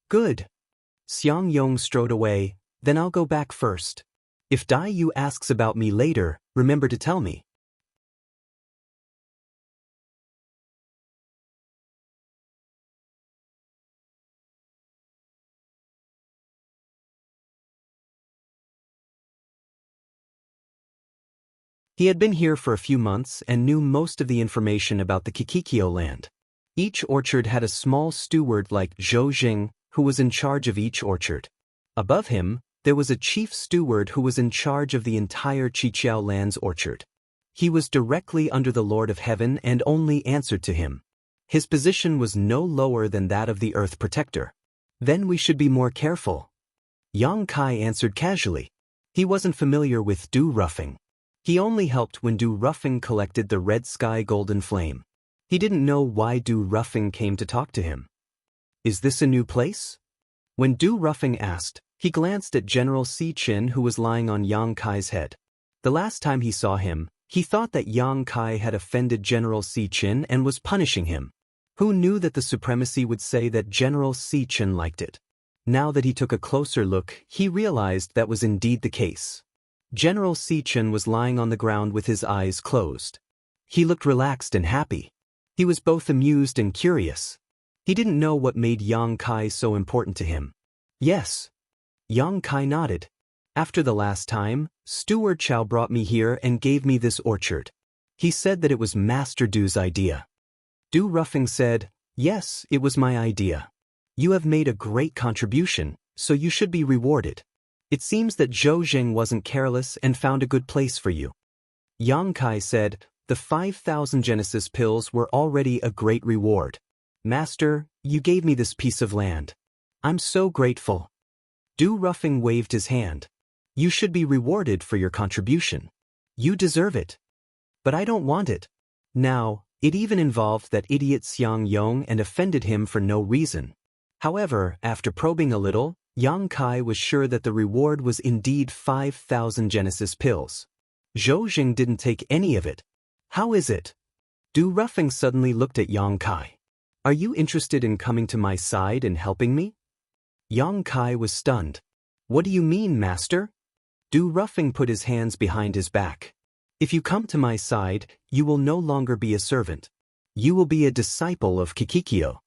Good. Xianxia strode away. Then I'll go back first. If Yu asks about me later, remember to tell me. He had been here for a few months and knew most of the information about the Kikikyo land. Each orchard had a small steward like Zhou Jing, who was in charge of each orchard. Above him, there was a chief steward who was in charge of the entire Qiqiao land's orchard. He was directly under the Lord of Heaven and only answered to him. His position was no lower than that of the Earth Protector. Then we should be more careful. Yang Kai answered casually. He wasn't familiar with Du Ruffing. He only helped when Du Ruffing collected the red sky golden flame. He didn't know why Du Ruffing came to talk to him. Is this a new place? When Du Ruffing asked, he glanced at General Si Qin who was lying on Yang Kai's head. The last time he saw him, he thought that Yang Kai had offended General Si Qin and was punishing him. Who knew that the supremacy would say that General Si Qin liked it? Now that he took a closer look, he realized that was indeed the case. General Si Qin was lying on the ground with his eyes closed. He looked relaxed and happy. He was both amused and curious. He didn't know what made Yang Kai so important to him. Yes. Yang Kai nodded. After the last time, Steward Chow brought me here and gave me this orchard. He said that it was Master Du's idea. Du Ruffing said, Yes, it was my idea. You have made a great contribution, so you should be rewarded. It seems that Zhou Jing wasn't careless and found a good place for you. Yang Kai said, The 5,000 Genesis pills were already a great reward. Master, you gave me this piece of land. I'm so grateful. Du Ruffing waved his hand. You should be rewarded for your contribution. You deserve it. But I don't want it. Now, it even involved that idiot Xianxia and offended him for no reason. However, after probing a little, Yang Kai was sure that the reward was indeed 5,000 Genesis pills. Zhou Jing didn't take any of it. How is it? Du Ruffing suddenly looked at Yang Kai. Are you interested in coming to my side and helping me? Yang Kai was stunned. What do you mean, master? Du Ruffing put his hands behind his back. If you come to my side, you will no longer be a servant. You will be a disciple of Kikikyo.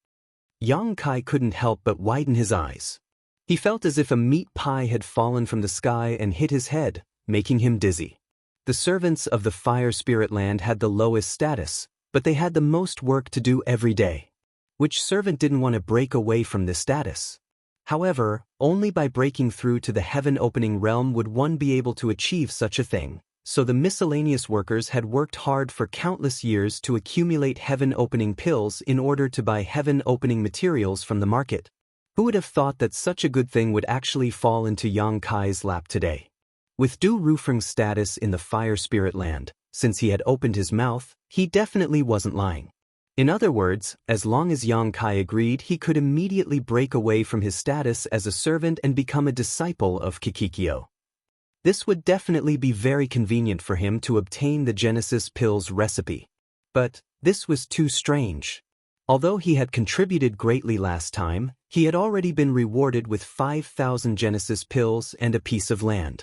Yang Kai couldn't help but widen his eyes. He felt as if a meat pie had fallen from the sky and hit his head, making him dizzy. The servants of the Fire Spirit Land had the lowest status, but they had the most work to do every day. Which servant didn't want to break away from this status? However, only by breaking through to the heaven-opening realm would one be able to achieve such a thing, so the miscellaneous workers had worked hard for countless years to accumulate heaven-opening pills in order to buy heaven-opening materials from the market. Who would have thought that such a good thing would actually fall into Yang Kai's lap today? With Du Rufeng's status in the Fire Spirit Land, since he had opened his mouth, he definitely wasn't lying. In other words, as long as Yang Kai agreed, he could immediately break away from his status as a servant and become a disciple of Kikikyo. This would definitely be very convenient for him to obtain the Genesis pills recipe. But this was too strange. Although he had contributed greatly last time, he had already been rewarded with 5,000 Genesis pills and a piece of land.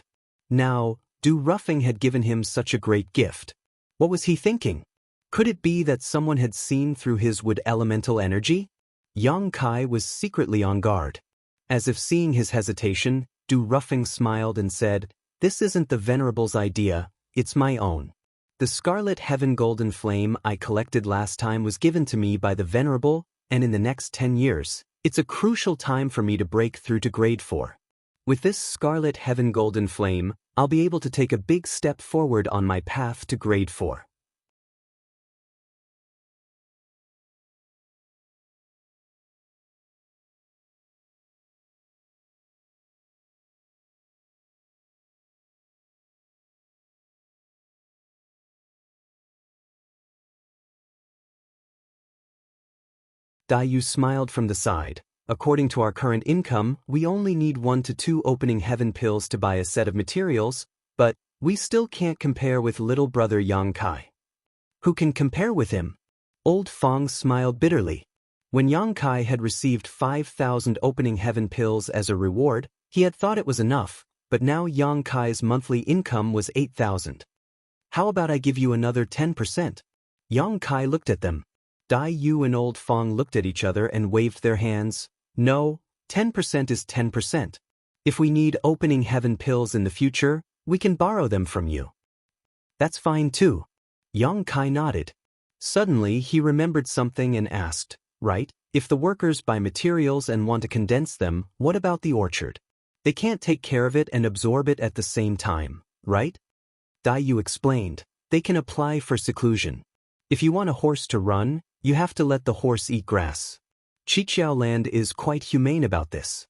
Now, Du Ruffing had given him such a great gift. What was he thinking? Could it be that someone had seen through his wood elemental energy? Yang Kai was secretly on guard. As if seeing his hesitation, Du Ruffing smiled and said, "This isn't the Venerable's idea, it's my own. The Scarlet Heaven Golden Flame I collected last time was given to me by the Venerable, and in the next 10 years, it's a crucial time for me to break through to grade 4. With this Scarlet Heaven Golden Flame, I'll be able to take a big step forward on my path to grade 4. Dayu smiled from the side. According to our current income, we only need 1 to 2 opening heaven pills to buy a set of materials, but we still can't compare with little brother Yang Kai. Who can compare with him? Old Fong smiled bitterly. When Yang Kai had received 5,000 opening heaven pills as a reward, he had thought it was enough, but now Yang Kai's monthly income was 8,000. How about I give you another 10%? Yang Kai looked at them. Dai Yu and Old Fong looked at each other and waved their hands. No, 10% is 10%. If we need opening heaven pills in the future, we can borrow them from you. That's fine too. Yang Kai nodded. Suddenly he remembered something and asked, right, if the workers buy materials and want to condense them, what about the orchard? They can't take care of it and absorb it at the same time, right? Dai Yu explained, they can apply for seclusion. If you want a horse to run, you have to let the horse eat grass. Qiqiao Land is quite humane about this.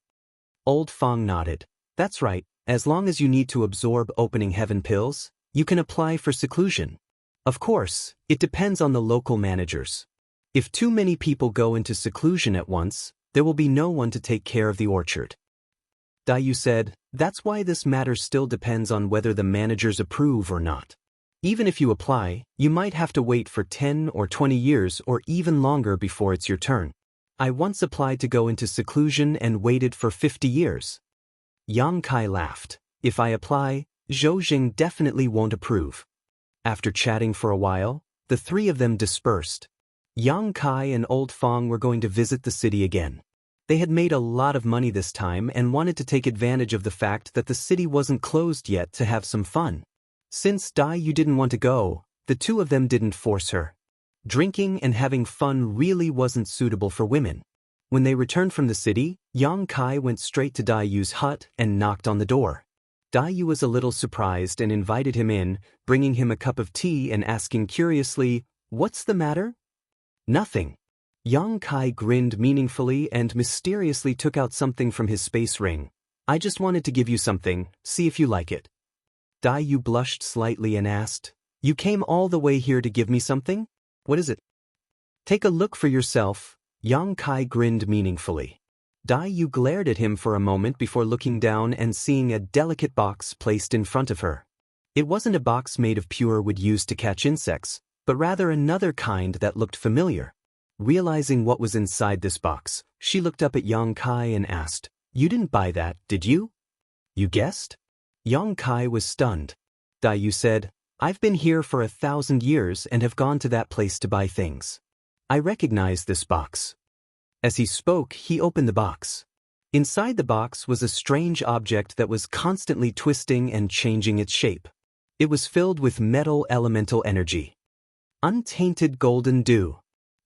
Old Fong nodded. That's right, as long as you need to absorb opening heaven pills, you can apply for seclusion. Of course, it depends on the local managers. If too many people go into seclusion at once, there will be no one to take care of the orchard. Dayu said, that's why this matter still depends on whether the managers approve or not. Even if you apply, you might have to wait for 10 or 20 years or even longer before it's your turn. I once applied to go into seclusion and waited for 50 years. Yang Kai laughed. If I apply, Zhou Jing definitely won't approve. After chatting for a while, the three of them dispersed. Yang Kai and Old Fong were going to visit the city again. They had made a lot of money this time and wanted to take advantage of the fact that the city wasn't closed yet to have some fun. Since Dai Yu didn't want to go, the two of them didn't force her. Drinking and having fun really wasn't suitable for women. When they returned from the city, Yang Kai went straight to Dai Yu's hut and knocked on the door. Dai Yu was a little surprised and invited him in, bringing him a cup of tea and asking curiously, "What's the matter?" "Nothing." Yang Kai grinned meaningfully and mysteriously took out something from his space ring. "I just wanted to give you something, see if you like it." Dai Yu blushed slightly and asked, "You came all the way here to give me something? What is it?" "Take a look for yourself." Yang Kai grinned meaningfully. Dai Yu glared at him for a moment before looking down and seeing a delicate box placed in front of her. It wasn't a box made of pure wood used to catch insects, but rather another kind that looked familiar. Realizing what was inside this box, she looked up at Yang Kai and asked, "You didn't buy that, did you?" "You guessed?" Yang Kai was stunned. "Dai Yu said, I've been here for 1,000 years and have gone to that place to buy things. I recognize this box." As he spoke, he opened the box. Inside the box was a strange object that was constantly twisting and changing its shape. It was filled with metal elemental energy. Untainted golden dew.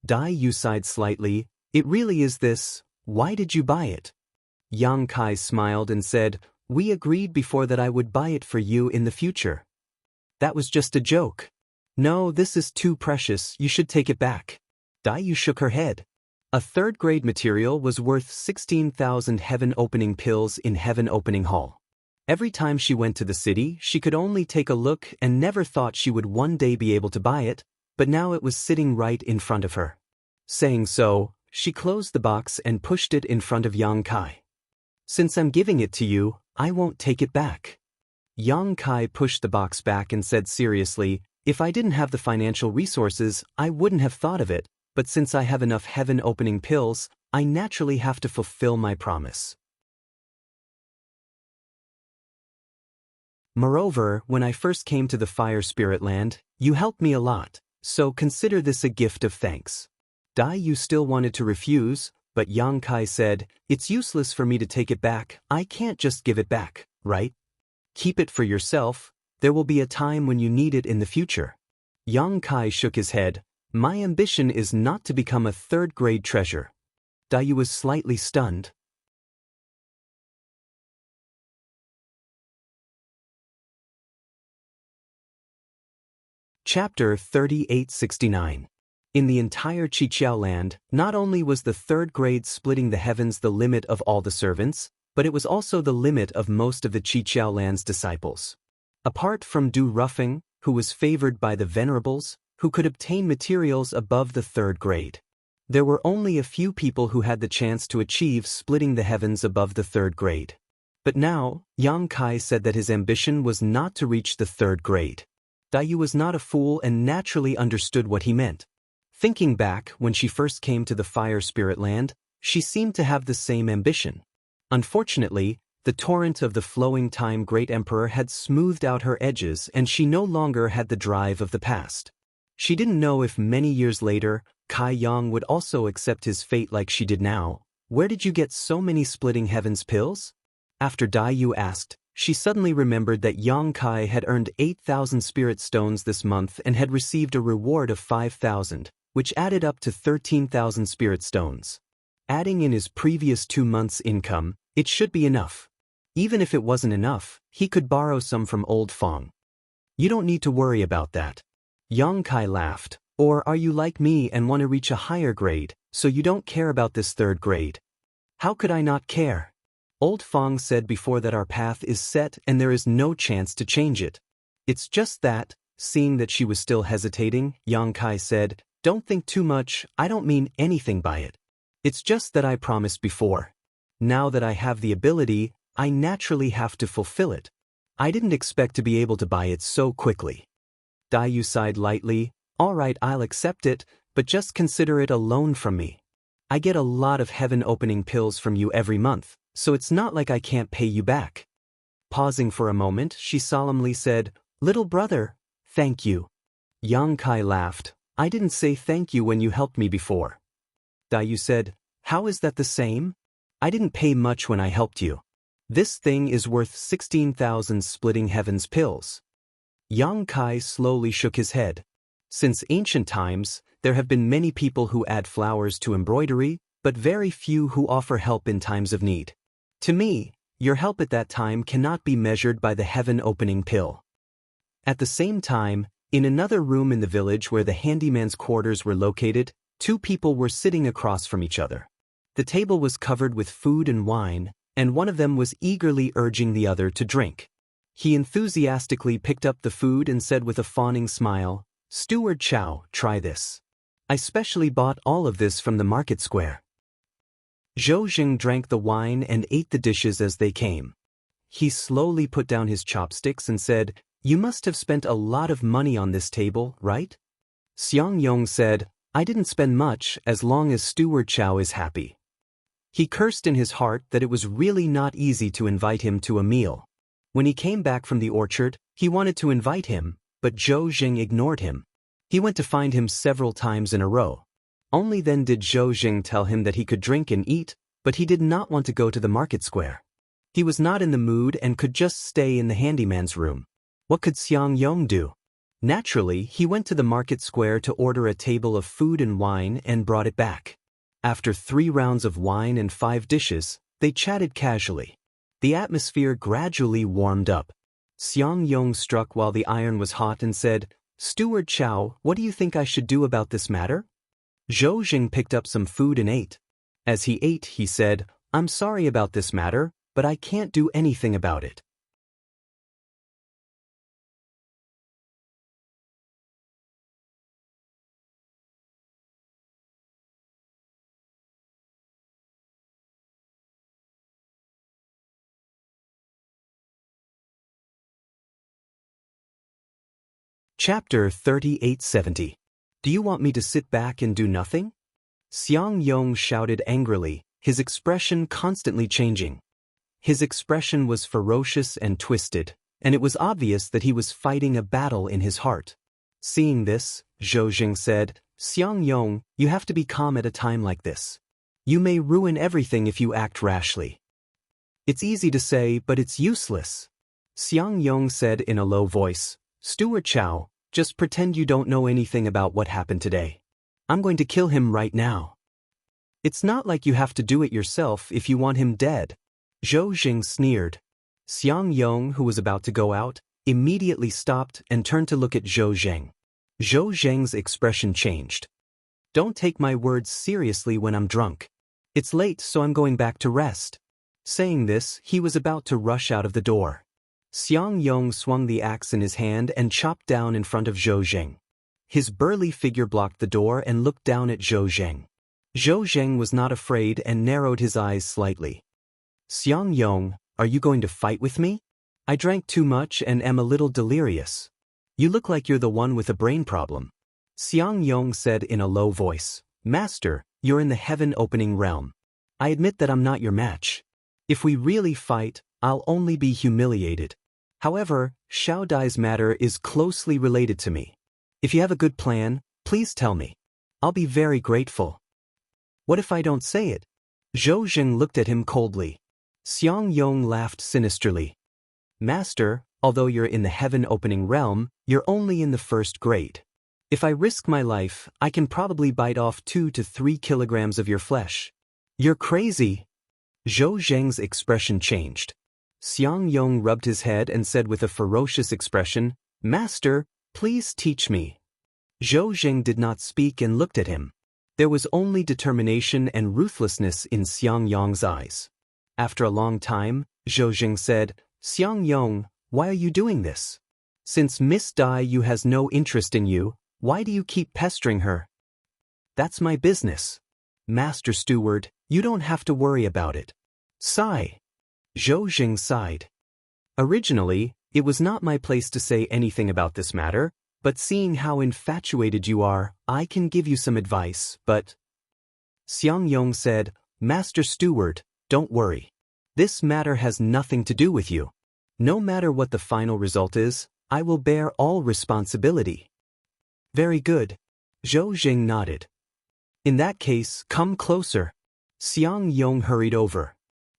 Dai Yu sighed slightly. "It really is this. Why did you buy it?" Yang Kai smiled and said, "We agreed before that I would buy it for you in the future." "That was just a joke." "No, this is too precious, you should take it back." Dai Yu shook her head. A third-grade material was worth 16,000 heaven-opening pills in Heaven Opening Hall. Every time she went to the city, she could only take a look and never thought she would one day be able to buy it, but now it was sitting right in front of her. Saying so, she closed the box and pushed it in front of Yang Kai. "Since I'm giving it to you, I won't take it back." Yang Kai pushed the box back and said seriously, "If I didn't have the financial resources, I wouldn't have thought of it. But since I have enough heaven-opening pills, I naturally have to fulfill my promise. Moreover, when I first came to the Fire Spirit Land, you helped me a lot, so consider this a gift of thanks." Dai Yu still wanted to refuse, but Yang Kai said, "It's useless for me to take it back, I can't just give it back, right? Keep it for yourself, there will be a time when you need it in the future." Yang Kai shook his head. "My ambition is not to become a third-grade treasure." Dai Yu was slightly stunned. Chapter 3869. In the entire Qiqiao land, not only was the third grade splitting the heavens the limit of all the servants, but it was also the limit of most of the Qiqiao land's disciples. Apart from Du Ruffing, who was favored by the venerables, who could obtain materials above the third grade. There were only a few people who had the chance to achieve splitting the heavens above the third grade. But now, Yang Kai said that his ambition was not to reach the third grade. Dai Yu was not a fool and naturally understood what he meant. Thinking back, when she first came to the Fire Spirit Land, she seemed to have the same ambition. Unfortunately, the torrent of the flowing time Great Emperor had smoothed out her edges and she no longer had the drive of the past. She didn't know if many years later, Kai Yang would also accept his fate like she did now. "Where did you get so many splitting heavens pills?" After Dai Yu asked, she suddenly remembered that Yang Kai had earned 8,000 spirit stones this month and had received a reward of 5,000, which added up to 13,000 spirit stones. Adding in his previous 2 months' income, it should be enough. Even if it wasn't enough, he could borrow some from Old Fong. "You don't need to worry about that." Yang Kai laughed. "Or are you like me and want to reach a higher grade, so you don't care about this third grade?" "How could I not care? Old Fong said before that our path is set and there is no chance to change it." "It's just that," seeing that she was still hesitating, Yang Kai said, "Don't think too much, I don't mean anything by it. It's just that I promised before. Now that I have the ability, I naturally have to fulfill it. I didn't expect to be able to buy it so quickly." Dai Yu sighed lightly. "All right, I'll accept it, but just consider it a loan from me. I get a lot of heaven-opening pills from you every month, so it's not like I can't pay you back." Pausing for a moment, she solemnly said, "Little brother, thank you." Yang Kai laughed. "I didn't say thank you when you helped me before." Dai Yu said, "How is that the same? I didn't pay much when I helped you. This thing is worth 16,000 splitting heavens pills." Yang Kai slowly shook his head. Since ancient times, there have been many people who add flowers to embroidery, but very few who offer help in times of need. To me, your help at that time cannot be measured by the heaven-opening pill. At the same time, in another room in the village where the handyman's quarters were located, 2 people were sitting across from each other. The table was covered with food and wine, and one of them was eagerly urging the other to drink. He enthusiastically picked up the food and said with a fawning smile, "Steward Chow, try this. I specially bought all of this from the market square." Zhou Jing drank the wine and ate the dishes as they came. He slowly put down his chopsticks and said, "You must have spent a lot of money on this table, right?" Xiang Yong said, I didn't spend much as long as Steward Chow is happy. He cursed in his heart that it was really not easy to invite him to a meal. When he came back from the orchard, he wanted to invite him, but Zhou Jing ignored him. He went to find him several times in a row. Only then did Zhou Jing tell him that he could drink and eat, but he did not want to go to the market square. He was not in the mood and could just stay in the handyman's room. What could Xianxia do? Naturally, he went to the market square to order a table of food and wine and brought it back. After 3 rounds of wine and 5 dishes, they chatted casually. The atmosphere gradually warmed up. Xianxia struck while the iron was hot and said, "Steward Chow, what do you think I should do about this matter?" Zhou Jing picked up some food and ate. As he ate, he said, "I'm sorry about this matter, but I can't do anything about it." Chapter 3870. Do you want me to sit back and do nothing? Xianxia shouted angrily, his expression constantly changing. His expression was ferocious and twisted, and it was obvious that he was fighting a battle in his heart. Seeing this, Zhou Jing said, "Xianxia, you have to be calm at a time like this. You may ruin everything if you act rashly." "It's easy to say, but it's useless," Xianxia said in a low voice. "Steward Chow, just pretend you don't know anything about what happened today. I'm going to kill him right now." "It's not like you have to do it yourself if you want him dead," Zhou Jing sneered. Xianxia, who was about to go out, immediately stopped and turned to look at Zhou Jing. Zhou Jing's expression changed. "Don't take my words seriously when I'm drunk. It's late, so I'm going back to rest." Saying this, he was about to rush out of the door. Xianxia swung the axe in his hand and chopped down in front of Zhou Jing. His burly figure blocked the door and looked down at Zhou Jing. Zhou Jing was not afraid and narrowed his eyes slightly. "Xianxia, are you going to fight with me? I drank too much and am a little delirious. You look like you're the one with a brain problem." Xianxia said in a low voice, "Master, you're in the heaven-opening realm. I admit that I'm not your match. If we really fight, I'll only be humiliated. However, Xiao Dai's matter is closely related to me. If you have a good plan, please tell me. I'll be very grateful." "What if I don't say it?" Zhou Jing looked at him coldly. Xianxia laughed sinisterly. "Master, although you're in the heaven-opening realm, you're only in the 1st grade. If I risk my life, I can probably bite off 2 to 3 kilograms of your flesh." "You're crazy." Zhou Jing's expression changed. Xianxia rubbed his head and said with a ferocious expression, "Master, please teach me." Zhou Jing did not speak and looked at him. There was only determination and ruthlessness in Xianxia's eyes. After a long time, Zhou Jing said, "Xianxia, why are you doing this? Since Miss Dai Yu has no interest in you, why do you keep pestering her?" "That's my business. Master Steward, you don't have to worry about it." "Sigh." Zhou Jing sighed. "Originally, it was not my place to say anything about this matter, but seeing how infatuated you are, I can give you some advice, but..." Xianxia said, "Master Steward, don't worry. This matter has nothing to do with you. No matter what the final result is, I will bear all responsibility." "Very good." Zhou Jing nodded. "In that case, come closer." Xianxia hurried over.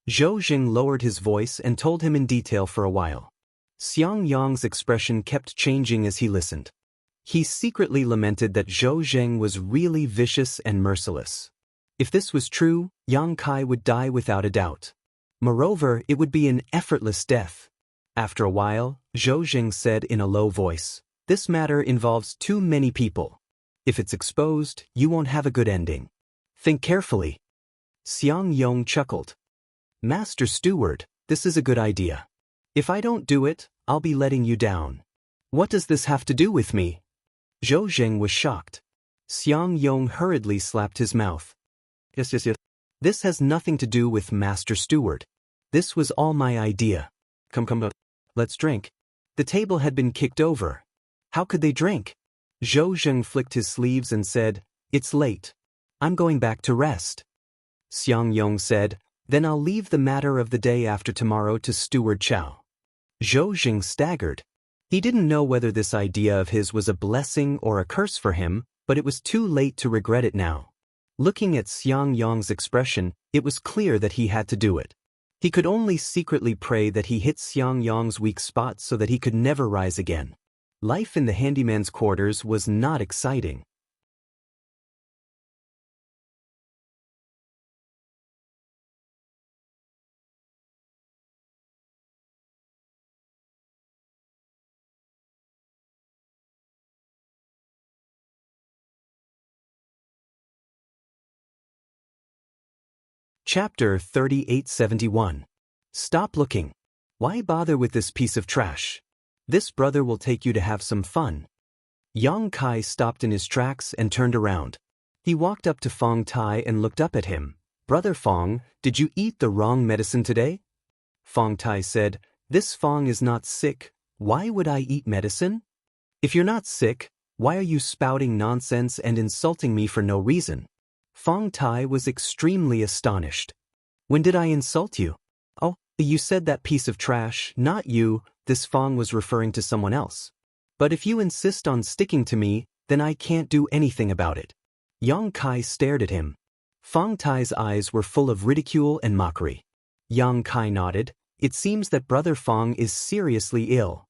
Zhou Jing lowered his voice and told him in detail for a while. Xianxia's expression kept changing as he listened. He secretly lamented that Zhou Jing was really vicious and merciless. If this was true, Yang Kai would die without a doubt. Moreover, it would be an effortless death. After a while, Zhou Jing said in a low voice, "This matter involves too many people. If it's exposed, you won't have a good ending. Think carefully." Xianxia chuckled. "Master Steward, this is a good idea. If I don't do it, I'll be letting you down. What does this have to do with me?" Zhou Jing was shocked. Xianxia hurriedly slapped his mouth. Yes. "This has nothing to do with Master Steward. This was all my idea. Come, let's drink." The table had been kicked over. How could they drink? Zhou Jing flicked his sleeves and said, It's late. I'm going back to rest. Xiangyong said, then I'll leave the matter of the day after tomorrow to Steward Chow. Zhou Jing staggered. He didn't know whether this idea of his was a blessing or a curse for him, but it was too late to regret it now. Looking at Xiangyong's expression, it was clear that he had to do it. He could only secretly pray that he hit Xiangyong's weak spot so that he could never rise again. Life in the handyman's quarters was not exciting. Chapter 3871. Stop looking. Why bother with this piece of trash? This brother will take you to have some fun. Yang Kai stopped in his tracks and turned around. He walked up to Fong Tai and looked up at him. Brother Fong, did you eat the wrong medicine today? Fong Tai said, this Fong is not sick. Why would I eat medicine? If you're not sick, why are you spouting nonsense and insulting me for no reason? Fong Tai was extremely astonished. When did I insult you? Oh, you said that piece of trash, not you. This Fong was referring to someone else. But if you insist on sticking to me, then I can't do anything about it. Yang Kai stared at him. Fong Tai's eyes were full of ridicule and mockery. Yang Kai nodded. It seems that Brother Fong is seriously ill.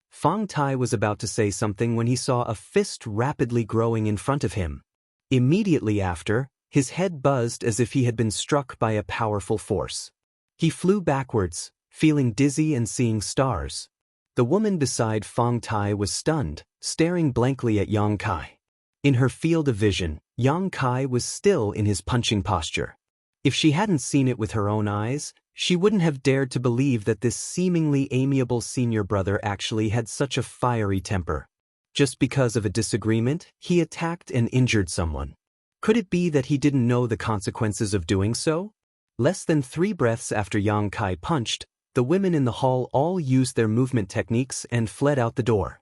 Fong Tai was about to say something when he saw a fist rapidly growing in front of him. Immediately after, his head buzzed as if he had been struck by a powerful force. He flew backwards, feeling dizzy and seeing stars. The woman beside Fong Tai was stunned, staring blankly at Yang Kai. In her field of vision, Yang Kai was still in his punching posture. If she hadn't seen it with her own eyes, she wouldn't have dared to believe that this seemingly amiable senior brother actually had such a fiery temper. Just because of a disagreement, he attacked and injured someone. Could it be that he didn't know the consequences of doing so? Less than 3 breaths after Yang Kai punched, the women in the hall all used their movement techniques and fled out the door.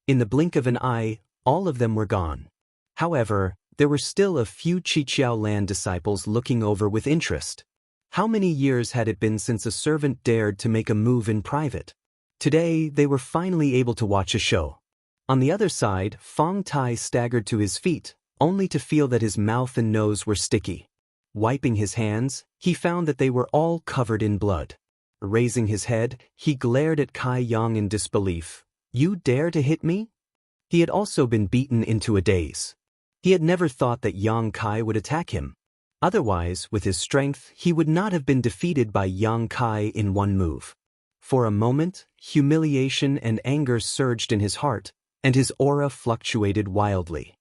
In the blink of an eye, all of them were gone. However, there were still a few Qiqiao Lan disciples looking over with interest. How many years had it been since a servant dared to make a move in private? Today, they were finally able to watch a show. On the other side, Fong Tai staggered to his feet, only to feel that his mouth and nose were sticky. Wiping his hands, he found that they were all covered in blood. Raising his head, he glared at Kai Yang in disbelief. You dare to hit me? He had also been beaten into a daze. He had never thought that Yang Kai would attack him. Otherwise, with his strength, he would not have been defeated by Yang Kai in one move. For a moment, humiliation and anger surged in his heart, and his aura fluctuated wildly.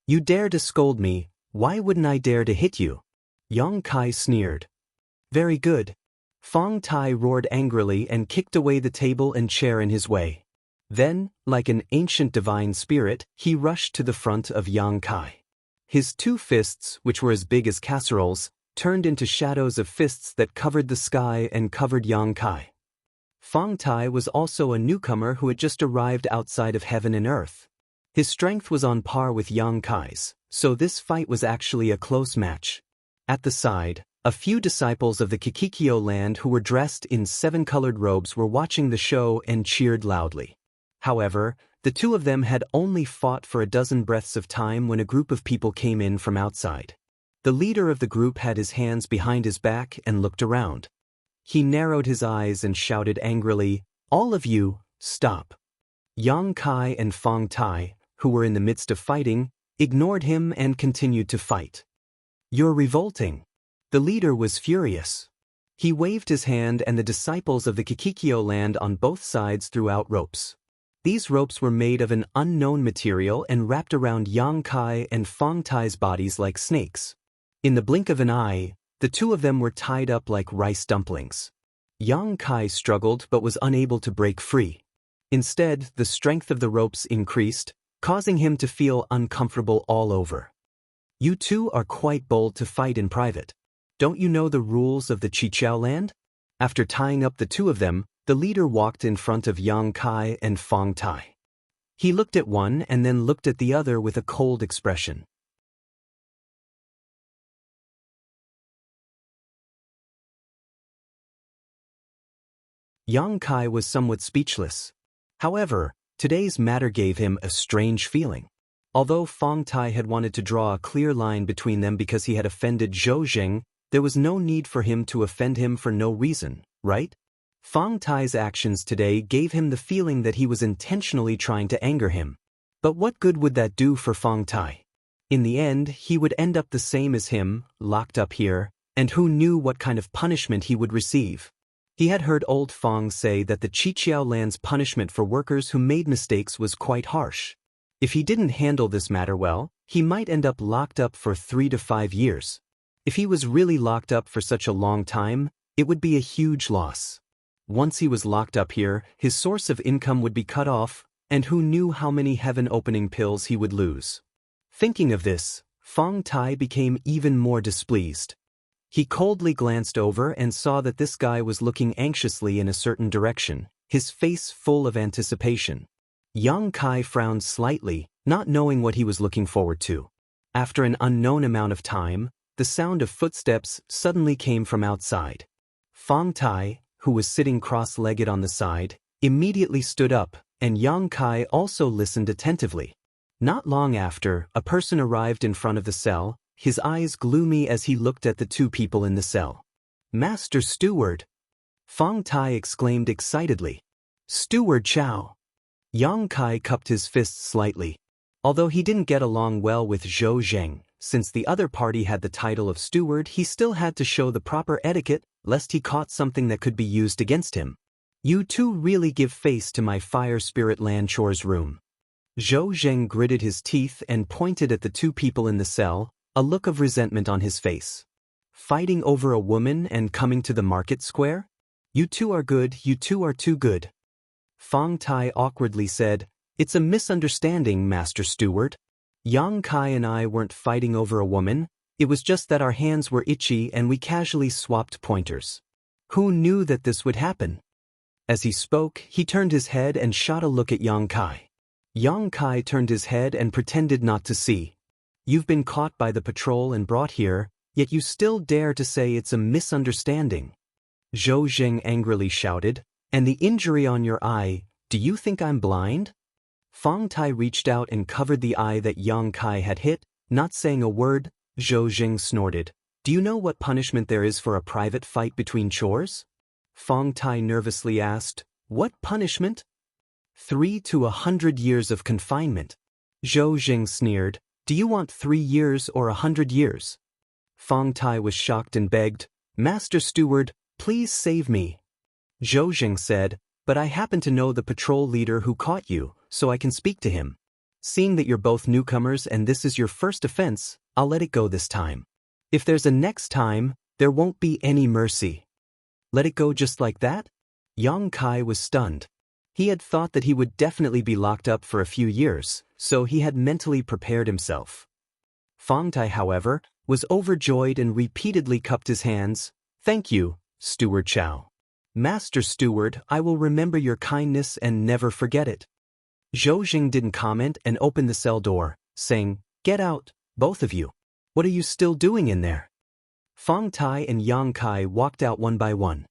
You dare to scold me, why wouldn't I dare to hit you? Yang Kai sneered. Very good. Fong Tai roared angrily and kicked away the table and chair in his way. Then, like an ancient divine spirit, he rushed to the front of Yang Kai. His 2 fists, which were as big as casseroles, turned into shadows of fists that covered the sky and covered Yang Kai. Fong Tai was also a newcomer who had just arrived outside of heaven and earth. His strength was on par with Yang Kai's, so this fight was actually a close match. At the side, a few disciples of the Qiqiao land who were dressed in 7-colored robes were watching the show and cheered loudly. However, the 2 of them had only fought for a dozen breaths of time when a group of people came in from outside. The leader of the group had his hands behind his back and looked around. He narrowed his eyes and shouted angrily, all of you, stop. Yang Kai and Fong Tai, who were in the midst of fighting, ignored him and continued to fight. You're revolting. The leader was furious. He waved his hand and the disciples of the Qiqiao land on both sides threw out ropes. These ropes were made of an unknown material and wrapped around Yang Kai and Fong Tai's bodies like snakes. In the blink of an eye, the 2 of them were tied up like rice dumplings. Yang Kai struggled but was unable to break free. Instead, the strength of the ropes increased, causing him to feel uncomfortable all over. You 2 are quite bold to fight in private. Don't you know the rules of the Qiqiao land? After tying up the 2 of them, the leader walked in front of Yang Kai and Fong Tai. He looked at one and then looked at the other with a cold expression. Yang Kai was somewhat speechless. However, today's matter gave him a strange feeling. Although Fong Tai had wanted to draw a clear line between them because he had offended Zhou Zheng, there was no need for him to offend him for no reason, right? Fong Tai's actions today gave him the feeling that he was intentionally trying to anger him. But what good would that do for Fong Tai? In the end, he would end up the same as him, locked up here, and who knew what kind of punishment he would receive. He had heard old Fong say that the Qiqiao land's punishment for workers who made mistakes was quite harsh. If he didn't handle this matter well, he might end up locked up for 3 to 5 years. If he was really locked up for such a long time, it would be a huge loss. Once he was locked up here, his source of income would be cut off, and who knew how many heaven-opening pills he would lose. Thinking of this, Fong Tai became even more displeased. He coldly glanced over and saw that this guy was looking anxiously in a certain direction, his face full of anticipation. Yang Kai frowned slightly, not knowing what he was looking forward to. After an unknown amount of time, the sound of footsteps suddenly came from outside. Fong Tai, who was sitting cross-legged on the side, immediately stood up, and Yang Kai also listened attentively. Not long after, a person arrived in front of the cell, his eyes gloomy as he looked at the 2 people in the cell. "Master Steward!" Fong Tai exclaimed excitedly. "Steward Chow!" Yang Kai cupped his fists slightly. Although he didn't get along well with Zhou Zheng, since the other party had the title of steward, he still had to show the proper etiquette, lest he caught something that could be used against him. "You two really give face to my fire spirit land chores room." Zhou Zheng gritted his teeth and pointed at the 2 people in the cell, a look of resentment on his face. "Fighting over a woman and coming to the market square? You two are good, you two are too good." Fong Tai awkwardly said, "It's a misunderstanding, Master Steward. Yang Kai and I weren't fighting over a woman, it was just that our hands were itchy and we casually swapped pointers. Who knew that this would happen?" As he spoke, he turned his head and shot a look at Yang Kai. Yang Kai turned his head and pretended not to see. "You've been caught by the patrol and brought here, yet you still dare to say it's a misunderstanding." Zhou Zheng angrily shouted, "And the injury on your eye, do you think I'm blind?" Fong Tai reached out and covered the eye that Yang Kai had hit, not saying a word. Zhou Zheng snorted. "Do you know what punishment there is for a private fight between chores?" Fong Tai nervously asked, "What punishment?" 3 to 100 years of confinement. Zhou Zheng sneered, "Do you want 3 years or 100 years?" Fong Tai was shocked and begged, "Master Steward, please save me." Zhou Zheng said, "But I happen to know the patrol leader who caught you, so I can speak to him. Seeing that you're both newcomers and this is your first offense, I'll let it go this time. If there's a next time, there won't be any mercy." "Let it go just like that?" Yang Kai was stunned. He had thought that he would definitely be locked up for a few years, so he had mentally prepared himself. Fong Tai, however, was overjoyed and repeatedly cupped his hands. "Thank you, Steward Chow. Master Steward, I will remember your kindness and never forget it." Zhou Zheng didn't comment and opened the cell door, saying, "Get out, both of you. What are you still doing in there?" Fong Tai and Yang Kai walked out one by one.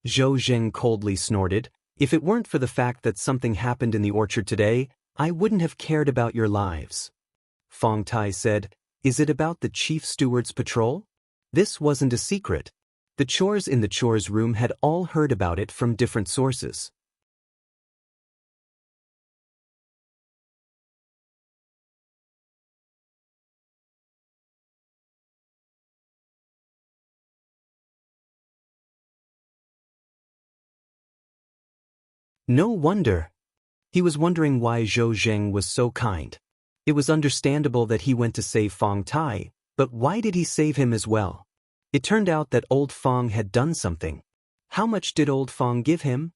Zhou Zheng coldly snorted, "If it weren't for the fact that something happened in the orchard today, I wouldn't have cared about your lives." Fong Tai said, "Is it about the chief steward's patrol?" This wasn't a secret. The chores in the chores room had all heard about it from different sources. No wonder. He was wondering why Zhou Zheng was so kind. It was understandable that he went to save Fong Tai, but why did he save him as well? It turned out that old Fong had done something. How much did old Fong give him?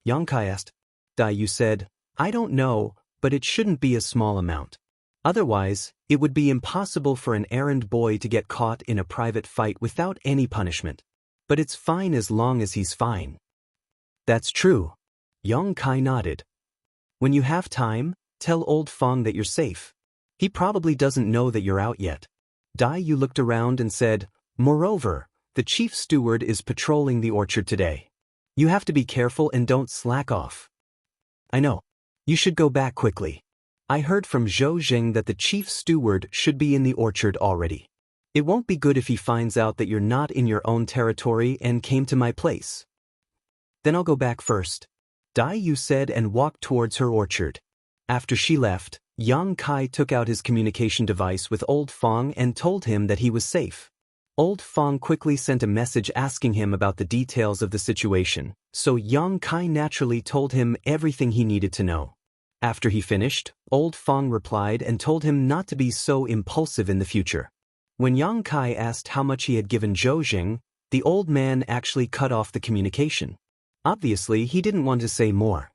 Yang Kai asked. You said, "I don't know, but it shouldn't be a small amount. Otherwise, it would be impossible for an errand boy to get caught in a private fight without any punishment. But it's fine as long as he's fine." "That's true." Yang Kai nodded. "When you have time, tell old Fong that you're safe. He probably doesn't know that you're out yet." Yu looked around and said, "Moreover, the chief steward is patrolling the orchard today. You have to be careful and don't slack off. I know. You should go back quickly. I heard from Zhou Jing that the chief steward should be in the orchard already. It won't be good if he finds out that you're not in your own territory and came to my place. Then I'll go back first. Dai Yu said and walked towards her orchard. After she left, Yang Kai took out his communication device with Old Fong and told him that he was safe. Old Fong quickly sent a message asking him about the details of the situation, so Yang Kai naturally told him everything he needed to know. After he finished, Old Fong replied and told him not to be so impulsive in the future. When Yang Kai asked how much he had given Zhou Jing, the old man actually cut off the communication. Obviously, he didn't want to say more.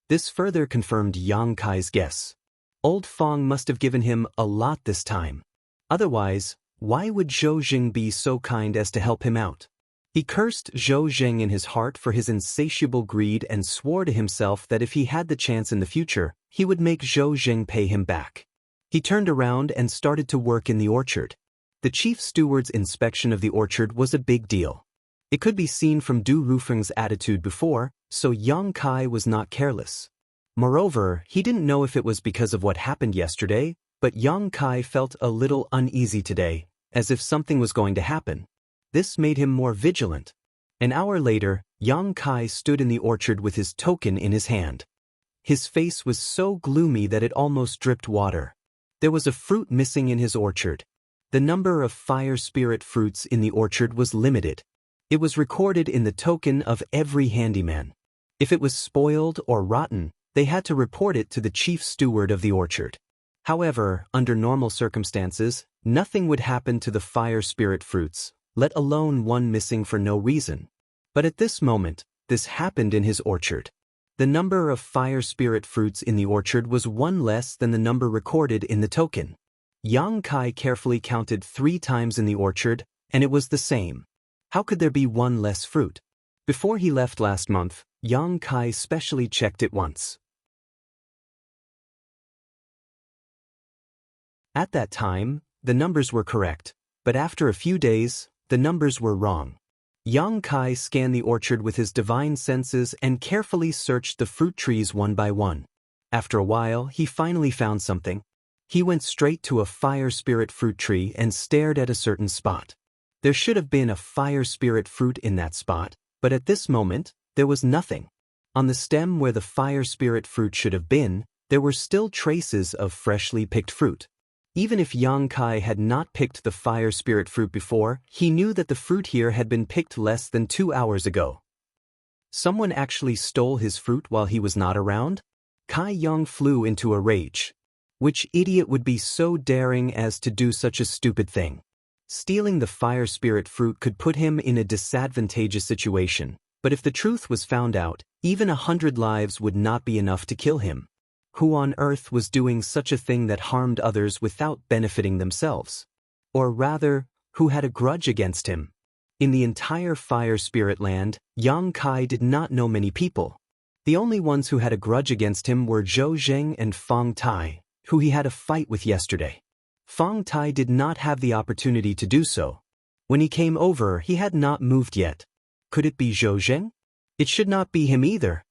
This further confirmed Yang Kai's guess. Old Fong must have given him a lot this time. Otherwise, why would Zhou Jing be so kind as to help him out? He cursed Zhou Jing in his heart for his insatiable greed and swore to himself that if he had the chance in the future, he would make Zhou Jing pay him back. He turned around and started to work in the orchard. The chief steward's inspection of the orchard was a big deal. It could be seen from Du Rufeng's attitude before, so Yang Kai was not careless. Moreover, he didn't know if it was because of what happened yesterday, but Yang Kai felt a little uneasy today, as if something was going to happen. This made him more vigilant. An hour later, Yang Kai stood in the orchard with his token in his hand. His face was so gloomy that it almost dripped water. There was a fruit missing in his orchard. The number of fire spirit fruits in the orchard was limited. It was recorded in the token of every handyman. If it was spoiled or rotten, they had to report it to the chief steward of the orchard. However, under normal circumstances, nothing would happen to the fire spirit fruits, let alone one missing for no reason. But at this moment, this happened in his orchard. The number of fire spirit fruits in the orchard was one less than the number recorded in the token. Yang Kai carefully counted 3 times in the orchard, and it was the same. How could there be one less fruit? Before he left last month, Yang Kai specially checked it once. At that time, the numbers were correct, but after a few days, the numbers were wrong. Yang Kai scanned the orchard with his divine senses and carefully searched the fruit trees one by one. After a while, he finally found something. He went straight to a fire spirit fruit tree and stared at a certain spot. There should have been a fire spirit fruit in that spot, but at this moment, there was nothing. On the stem where the fire spirit fruit should have been, there were still traces of freshly picked fruit. Even if Yang Kai had not picked the fire spirit fruit before, he knew that the fruit here had been picked less than 2 hours ago. Someone actually stole his fruit while he was not around? Kai Yang flew into a rage. Which idiot would be so daring as to do such a stupid thing? Stealing the fire spirit fruit could put him in a disadvantageous situation, but if the truth was found out, even 100 lives would not be enough to kill him. Who on earth was doing such a thing that harmed others without benefiting themselves? Or rather, who had a grudge against him? In the entire fire spirit land, Yang Kai did not know many people. The only ones who had a grudge against him were Zhou Jing and Fong Tai, who he had a fight with yesterday. Fong Tai did not have the opportunity to do so. When he came over, he had not moved yet. Could it be Zhou Jing? It should not be him either.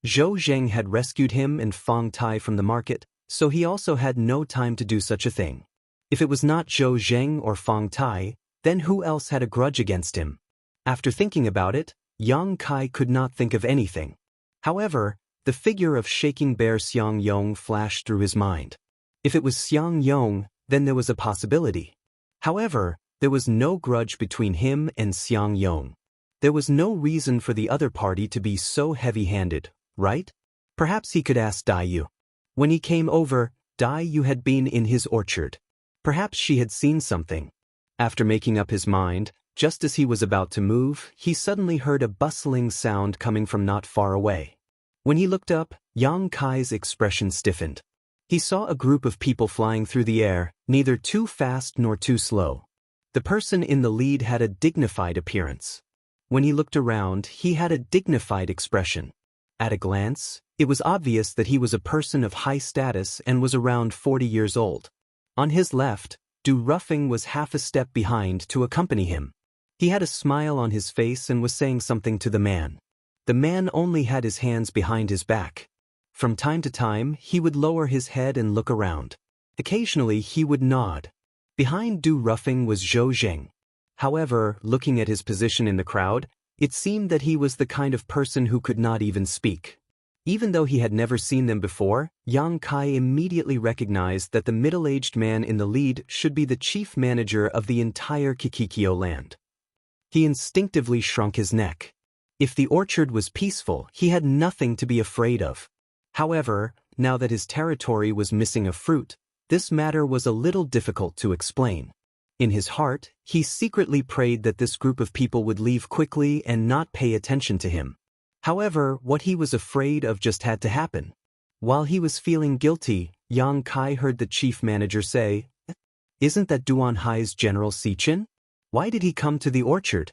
Zhou Jing had rescued him and Fong Tai from the market, so he also had no time to do such a thing. If it was not Zhou Jing or Fong Tai, then who else had a grudge against him? After thinking about it, Yang Kai could not think of anything. However, the figure of shaking bear Xiang Yong flashed through his mind. If it was Xiang Yong, then there was a possibility. However, there was no grudge between him and Xiang Yong. There was no reason for the other party to be so heavy-handed, right? Perhaps he could ask Dai Yu. When he came over, Dai Yu had been in his orchard. Perhaps she had seen something. After making up his mind, just as he was about to move, he suddenly heard a bustling sound coming from not far away. When he looked up, Yang Kai's expression stiffened. He saw a group of people flying through the air, neither too fast nor too slow. The person in the lead had a dignified appearance. When he looked around, he had a dignified expression. At a glance, it was obvious that he was a person of high status and was around 40 years old. On his left, Du Rufeng was half a step behind to accompany him. He had a smile on his face and was saying something to the man. The man only had his hands behind his back. From time to time, he would lower his head and look around. Occasionally, he would nod. Behind Du Ruffing was Zhou Zheng. However, looking at his position in the crowd, it seemed that he was the kind of person who could not even speak. Even though he had never seen them before, Yang Kai immediately recognized that the middle-aged man in the lead should be the chief manager of the entire Kikikyo land. He instinctively shrunk his neck. If the orchard was peaceful, he had nothing to be afraid of. However, now that his territory was missing a fruit, this matter was a little difficult to explain. In his heart, he secretly prayed that this group of people would leave quickly and not pay attention to him. However, what he was afraid of just had to happen. While he was feeling guilty, Yang Kai heard the chief manager say, "Isn't that Duan Hai's General Sichin? Why did he come to the orchard?"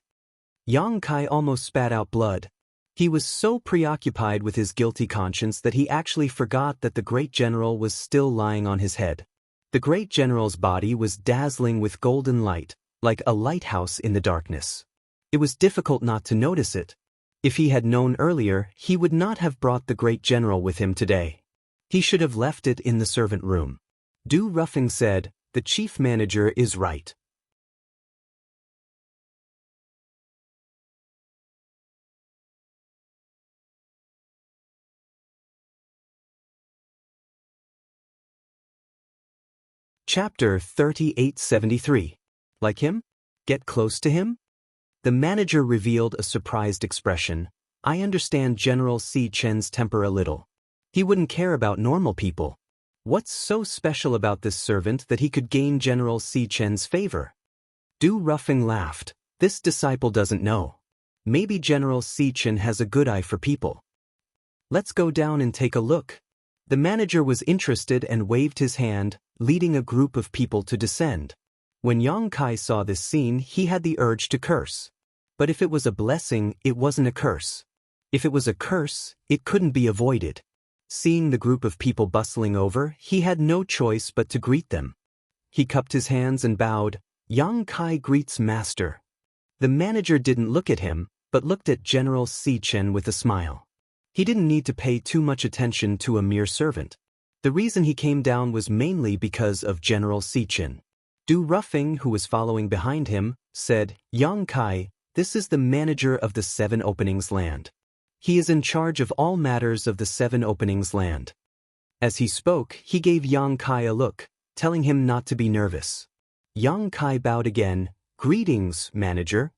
Yang Kai almost spat out blood. He was so preoccupied with his guilty conscience that he actually forgot that the great general was still lying on his head. The great general's body was dazzling with golden light, like a lighthouse in the darkness. It was difficult not to notice it. If he had known earlier, he would not have brought the great general with him today. He should have left it in the servant room. Du Ruffing said, "The chief manager is right." Chapter 3873. Like him? Get close to him? The manager revealed a surprised expression. "I understand General Si Chen's temper a little. He wouldn't care about normal people. What's so special about this servant that he could gain General Si Chen's favor?" Du Ruffing laughed. "This disciple doesn't know. Maybe General Si Chen has a good eye for people. Let's go down and take a look." The manager was interested and waved his hand, leading a group of people to descend. When Yang Kai saw this scene, he had the urge to curse. But if it was a blessing, it wasn't a curse. If it was a curse, it couldn't be avoided. Seeing the group of people bustling over, he had no choice but to greet them. He cupped his hands and bowed. "Yang Kai greets master." The manager didn't look at him, but looked at General Si Chen with a smile. He didn't need to pay too much attention to a mere servant. The reason he came down was mainly because of General Si Chen. Du Ruffing, who was following behind him, said, "Yang Kai, this is the manager of the 7 Openings land. He is in charge of all matters of the 7 Openings land." As he spoke, he gave Yang Kai a look, telling him not to be nervous. Yang Kai bowed again. "Greetings, manager."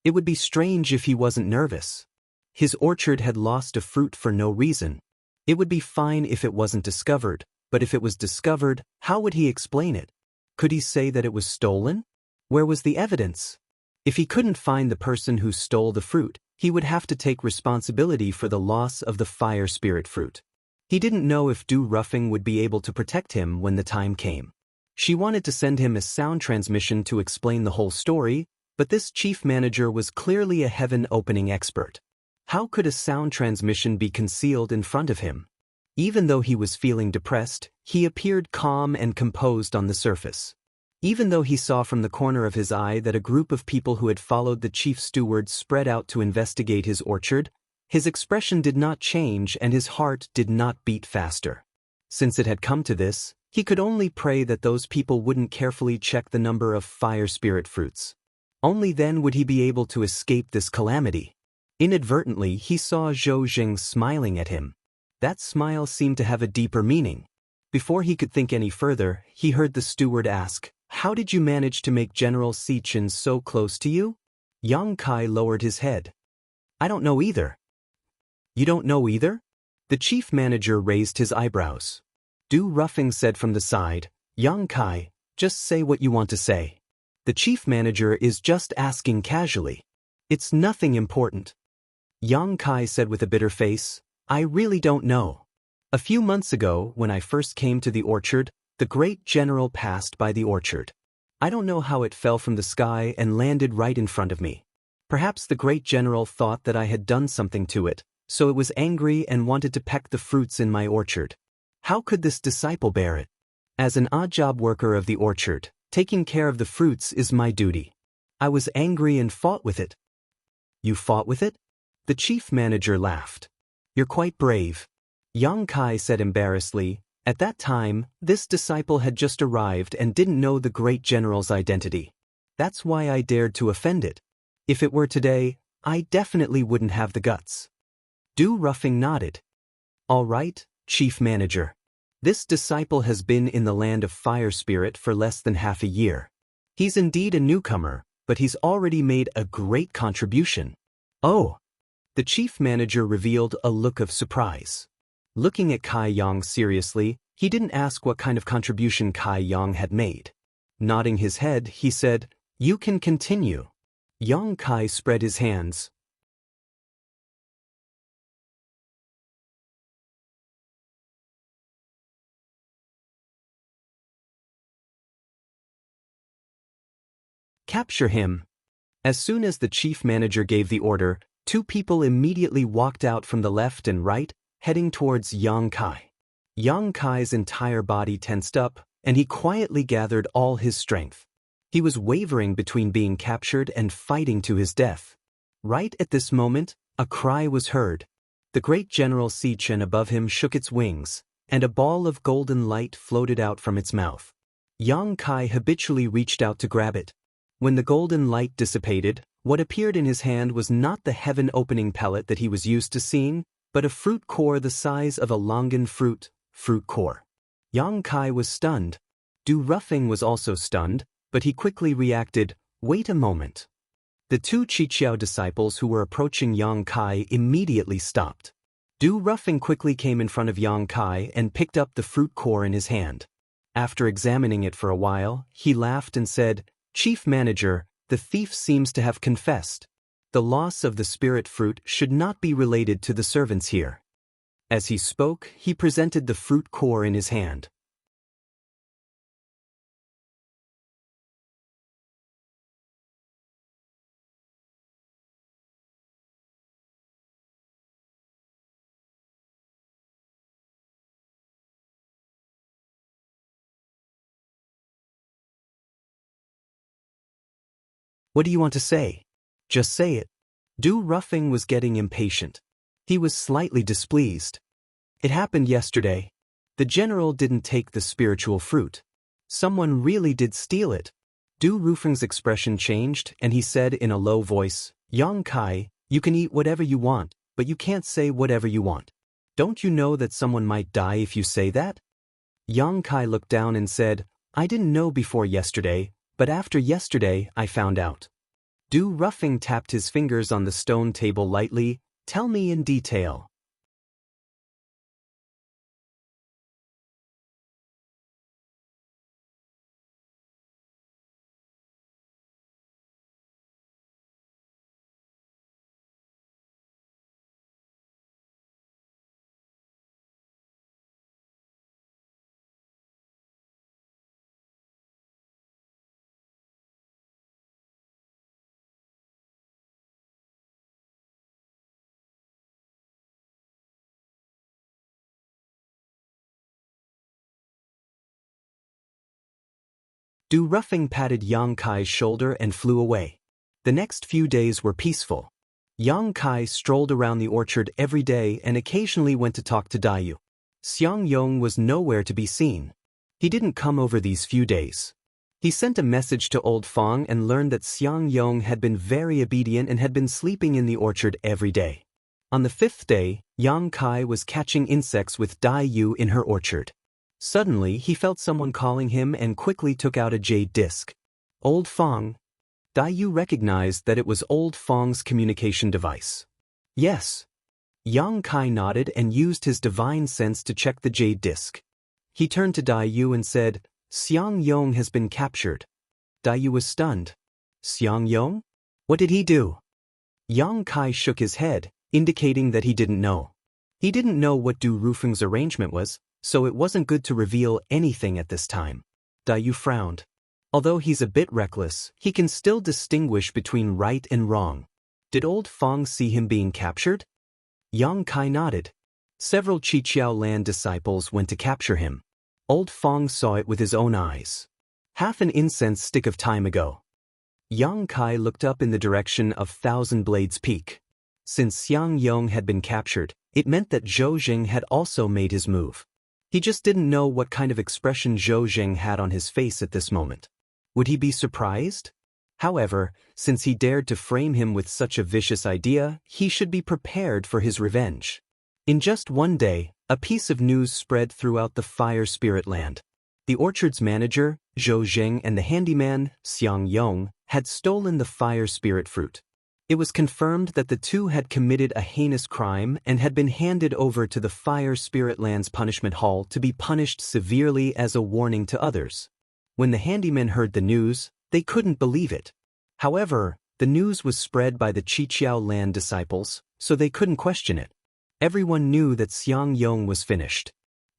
It would be strange if he wasn't nervous. His orchard had lost a fruit for no reason. It would be fine if it wasn't discovered, but if it was discovered, how would he explain it? Could he say that it was stolen? Where was the evidence? If he couldn't find the person who stole the fruit, he would have to take responsibility for the loss of the fire spirit fruit. He didn't know if Du Ruffing would be able to protect him when the time came. She wanted to send him a sound transmission to explain the whole story, but this chief manager was clearly a heaven-opening expert. How could a sound transmission be concealed in front of him? Even though he was feeling depressed, he appeared calm and composed on the surface. Even though he saw from the corner of his eye that a group of people who had followed the chief steward spread out to investigate his orchard, his expression did not change and his heart did not beat faster. Since it had come to this, he could only pray that those people wouldn't carefully check the number of fire spirit fruits. Only then would he be able to escape this calamity. Inadvertently, he saw Zhou Zheng smiling at him. That smile seemed to have a deeper meaning. Before he could think any further, he heard the steward ask, "How did you manage to make General Si Chen so close to you?" Yang Kai lowered his head. "I don't know either." "You don't know either?" The chief manager raised his eyebrows. Du Ruffing said from the side, "Yang Kai, just say what you want to say. The chief manager is just asking casually. It's nothing important." Yang Kai said with a bitter face, "I really don't know. A few months ago, when I first came to the orchard, the great general passed by the orchard. I don't know how it fell from the sky and landed right in front of me. Perhaps the great general thought that I had done something to it, so it was angry and wanted to peck the fruits in my orchard. How could this disciple bear it? As an odd job worker of the orchard, taking care of the fruits is my duty. I was angry and fought with it." "You fought with it?" The chief manager laughed. You're quite brave. Yang Kai said embarrassedly. At that time, this disciple had just arrived and didn't know the great general's identity. That's why I dared to offend it. If it were today, I definitely wouldn't have the guts. Du Ruffing nodded. All right, chief manager. This disciple has been in the land of fire spirit for less than half a year. He's indeed a newcomer, but he's already made a great contribution. Oh! The chief manager revealed a look of surprise. Looking at Kai Yang seriously, he didn't ask what kind of contribution Kai Yang had made. Nodding his head, he said, You can continue. Yang Kai spread his hands. Capture him. As soon as the chief manager gave the order, 2 people immediately walked out from the left and right, heading towards Yang Kai. Yang Kai's entire body tensed up, and he quietly gathered all his strength. He was wavering between being captured and fighting to his death. Right at this moment, a cry was heard. The great General Xianxia above him shook its wings, and a ball of golden light floated out from its mouth. Yang Kai habitually reached out to grab it. When the golden light dissipated, what appeared in his hand was not the heaven-opening pellet that he was used to seeing, but a fruit core the size of a longan fruit core. Yang Kai was stunned. Du Ruffing was also stunned, but he quickly reacted, Wait a moment. The 2 Qiqiao disciples who were approaching Yang Kai immediately stopped. Du Ruffing quickly came in front of Yang Kai and picked up the fruit core in his hand. After examining it for a while, he laughed and said, Chief Manager, the thief seems to have confessed. The loss of the spirit fruit should not be related to the servants here. As he spoke, he presented the fruit core in his hand. What do you want to say? Just say it. Du Ruffing was getting impatient. He was slightly displeased. It happened yesterday. The general didn't take the spiritual fruit. Someone really did steal it. Du Ruffing's expression changed, and he said in a low voice, Yang Kai, you can eat whatever you want, but you can't say whatever you want. Don't you know that someone might die if you say that? Yang Kai looked down and said, I didn't know before yesterday, but after yesterday I found out. Du Ruffing tapped his fingers on the stone table lightly. Tell me in detail. Du Ruffing patted Yang Kai's shoulder and flew away. The next few days were peaceful. Yang Kai strolled around the orchard every day and occasionally went to talk to Daiyu. Xianxia was nowhere to be seen. He didn't come over these few days. He sent a message to Old Fong and learned that Xianxia had been very obedient and had been sleeping in the orchard every day. On the 5th day, Yang Kai was catching insects with Daiyu in her orchard. Suddenly, he felt someone calling him and quickly took out a jade disc. Old Fong. Daiyu recognized that it was Old Fong's communication device. Yes. Yang Kai nodded and used his divine sense to check the jade disc. He turned to Daiyu and said, Xianxia has been captured. Daiyu was stunned. Xianxia? What did he do? Yang Kai shook his head, indicating that he didn't know. He didn't know what Du Ruffing's arrangement was, so it wasn't good to reveal anything at this time. Daiyu frowned. Although he's a bit reckless, he can still distinguish between right and wrong. Did Old Fong see him being captured? Yang Kai nodded. Several Qiqiao land disciples went to capture him. Old Fong saw it with his own eyes. Half an incense stick of time ago. Yang Kai looked up in the direction of Thousand Blades Peak. Since Xiang Yong had been captured, it meant that Zhou Jing had also made his move. He just didn't know what kind of expression Zhou Jing had on his face at this moment. Would he be surprised? However, since he dared to frame him with such a vicious idea, he should be prepared for his revenge. In just one day, a piece of news spread throughout the Fire Spirit land. The orchard's manager, Zhou Jing, and the handyman, Xiang Yong, had stolen the Fire Spirit fruit. It was confirmed that the two had committed a heinous crime and had been handed over to the Fire Spirit Land's punishment hall to be punished severely as a warning to others. When the handymen heard the news, they couldn't believe it. However, the news was spread by the Qiqiao Land disciples, so they couldn't question it. Everyone knew that Xiang Yong was finished.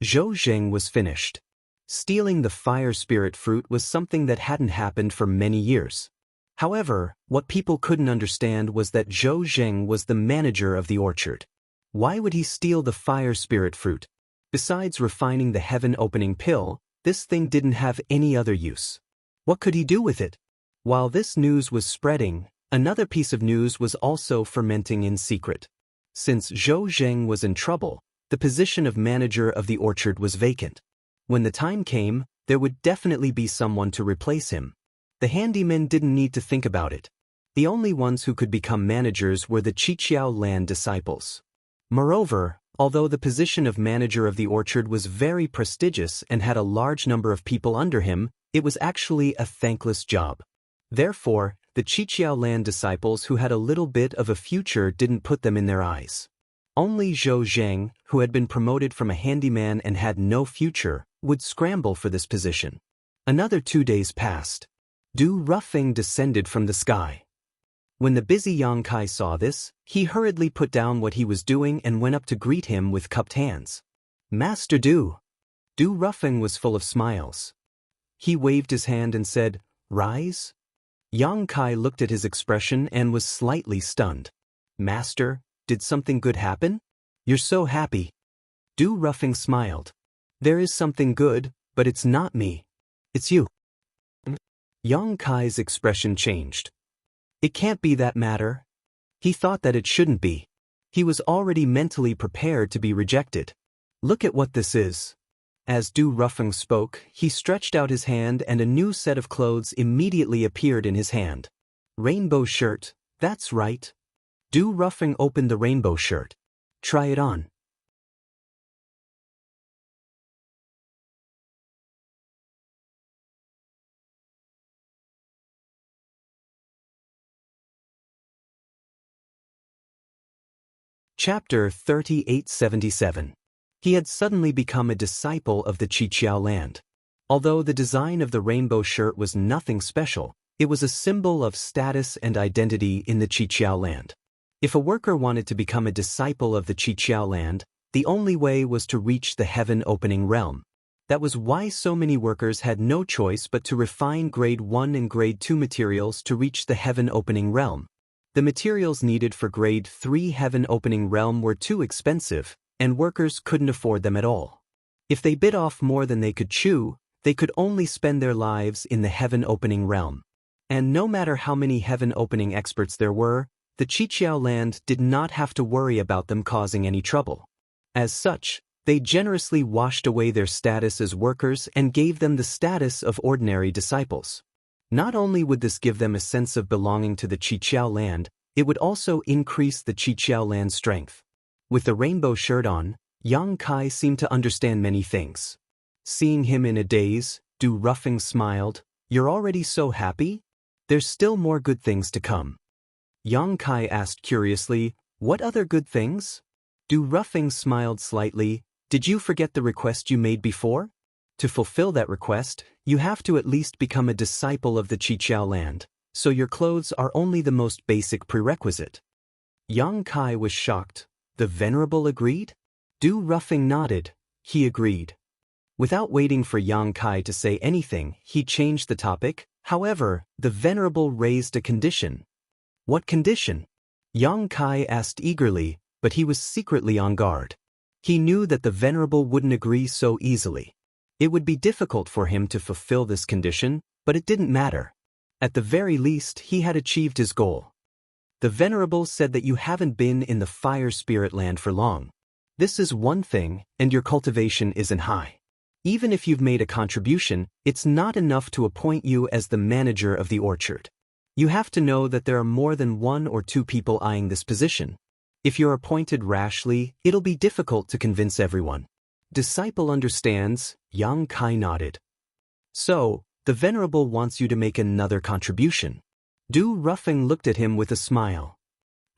Zhou Jing was finished. Stealing the Fire Spirit fruit was something that hadn't happened for many years. However, what people couldn't understand was that Zhou Jing was the manager of the orchard. Why would he steal the Fire Spirit fruit? Besides refining the heaven-opening pill, this thing didn't have any other use. What could he do with it? While this news was spreading, another piece of news was also fermenting in secret. Since Zhou Jing was in trouble, the position of manager of the orchard was vacant. When the time came, there would definitely be someone to replace him. The handymen didn't need to think about it. The only ones who could become managers were the Qiqiao Land disciples. Moreover, although the position of manager of the orchard was very prestigious and had a large number of people under him, it was actually a thankless job. Therefore, the Qiqiao Land disciples who had a little bit of a future didn't put them in their eyes. Only Zhou Jing, who had been promoted from a handyman and had no future, would scramble for this position. Another 2 days passed. Du Rufeng descended from the sky. When the busy Yang Kai saw this, he hurriedly put down what he was doing and went up to greet him with cupped hands. Master Du. Du Rufeng was full of smiles. He waved his hand and said, Rise? Yang Kai looked at his expression and was slightly stunned. Master, did something good happen? You're so happy. Du Rufeng smiled. There is something good, but it's not me. It's you. Yang Kai's expression changed. It can't be that matter. He thought that it shouldn't be. He was already mentally prepared to be rejected. Look at what this is. As Du Rufeng spoke, he stretched out his hand and a new set of clothes immediately appeared in his hand. Rainbow shirt, that's right. Du Rufeng opened the rainbow shirt. Try it on. Chapter 3877. He had suddenly become a disciple of the Qiqiao Land. Although the design of the rainbow shirt was nothing special, it was a symbol of status and identity in the Qiqiao Land. If a worker wanted to become a disciple of the Qiqiao Land, the only way was to reach the heaven-opening realm. That was why so many workers had no choice but to refine grade 1 and grade 2 materials to reach the heaven-opening realm. The materials needed for grade 3 heaven-opening realm were too expensive, and workers couldn't afford them at all. If they bit off more than they could chew, they could only spend their lives in the heaven-opening realm. And no matter how many heaven-opening experts there were, the Qiqiao Land did not have to worry about them causing any trouble. As such, they generously washed away their status as workers and gave them the status of ordinary disciples. Not only would this give them a sense of belonging to the Qiqiao Land, it would also increase the Qiqiao Land's strength. With the rainbow shirt on, Yang Kai seemed to understand many things. Seeing him in a daze, Du Rufeng smiled. You're already so happy? There's still more good things to come. Yang Kai asked curiously, what other good things? Du Rufeng smiled slightly. Did you forget the request you made before? To fulfill that request, you have to at least become a disciple of the Qiqiao Land, so your clothes are only the most basic prerequisite. Yang Kai was shocked. The Venerable agreed? Du Rufeng nodded. He agreed. Without waiting for Yang Kai to say anything, he changed the topic. However, the Venerable raised a condition. What condition? Yang Kai asked eagerly, but he was secretly on guard. He knew that the Venerable wouldn't agree so easily. It would be difficult for him to fulfill this condition, but it didn't matter. At the very least, he had achieved his goal. The Venerable said that you haven't been in the fire spirit land for long. This is one thing, and your cultivation isn't high. Even if you've made a contribution, it's not enough to appoint you as the manager of the orchard. You have to know that there are more than 1 or 2 people eyeing this position. If you're appointed rashly, it'll be difficult to convince everyone. Disciple understands, Yang Kai nodded. So, the Venerable wants you to make another contribution. Du Ruffing looked at him with a smile.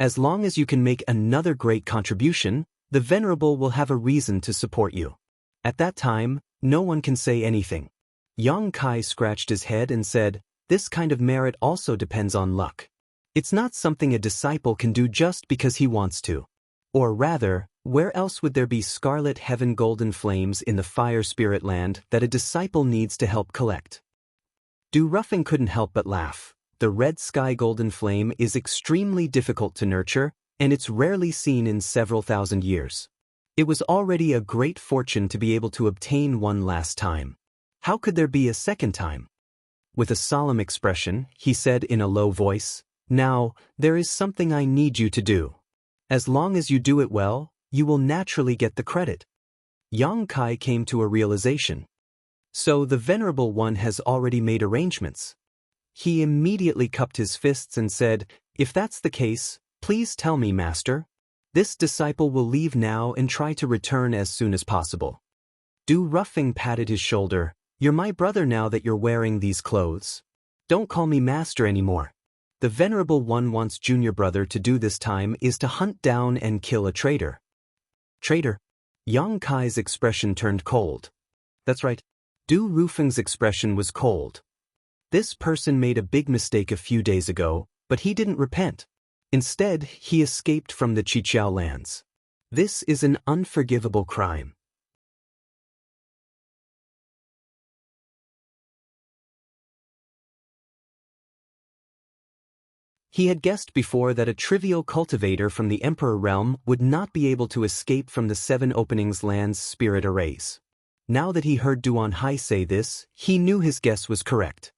As long as you can make another great contribution, the Venerable will have a reason to support you. At that time, no one can say anything. Yang Kai scratched his head and said, this kind of merit also depends on luck. It's not something a disciple can do just because he wants to. Or rather, where else would there be scarlet heaven golden flames in the fire spirit land that a disciple needs to help collect? Du Ruffing couldn't help but laugh. The red sky golden flame is extremely difficult to nurture, and it's rarely seen in several thousand years. It was already a great fortune to be able to obtain one last time. How could there be a second time? With a solemn expression, he said in a low voice, now, there is something I need you to do. As long as you do it well, you will naturally get the credit. Yang Kai came to a realization. So the Venerable One has already made arrangements. He immediately cupped his fists and said, if that's the case, please tell me, Master. This disciple will leave now and try to return as soon as possible. Du Ruffing patted his shoulder. You're my brother now that you're wearing these clothes. Don't call me Master anymore. The Venerable One wants junior brother to do this time is to hunt down and kill a traitor. Traitor? Yang Kai's expression turned cold. That's right. Du Ruffing's expression was cold. This person made a big mistake a few days ago, but he didn't repent. Instead, he escaped from the Chiqiao lands. This is an unforgivable crime. He had guessed before that a trivial cultivator from the Emperor realm would not be able to escape from the 7 Openings land's spirit arrays. Now that he heard Duan Hai say this, he knew his guess was correct.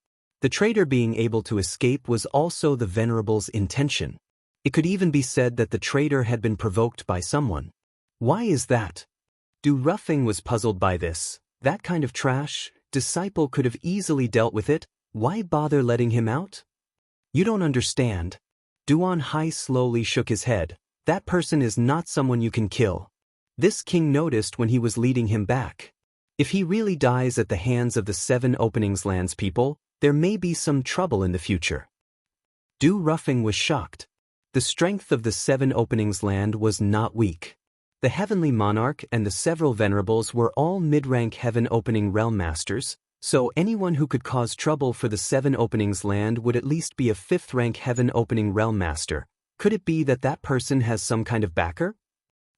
The traitor being able to escape was also the Venerable's intention. It could even be said that the traitor had been provoked by someone. Why is that? Du Ruffing was puzzled by this. That kind of trash, disciple could have easily dealt with it. Why bother letting him out? You don't understand. Duan Hai slowly shook his head. That person is not someone you can kill. This king noticed when he was leading him back. If he really dies at the hands of the 7 Openings lands people, there may be some trouble in the future. Du Ruffing was shocked. The strength of the 7 Openings land was not weak. The Heavenly Monarch and the several Venerables were all mid-rank Heaven Opening Realm Masters, so anyone who could cause trouble for the 7 Openings land would at least be a 5th-rank Heaven Opening Realm Master. Could it be that that person has some kind of backer?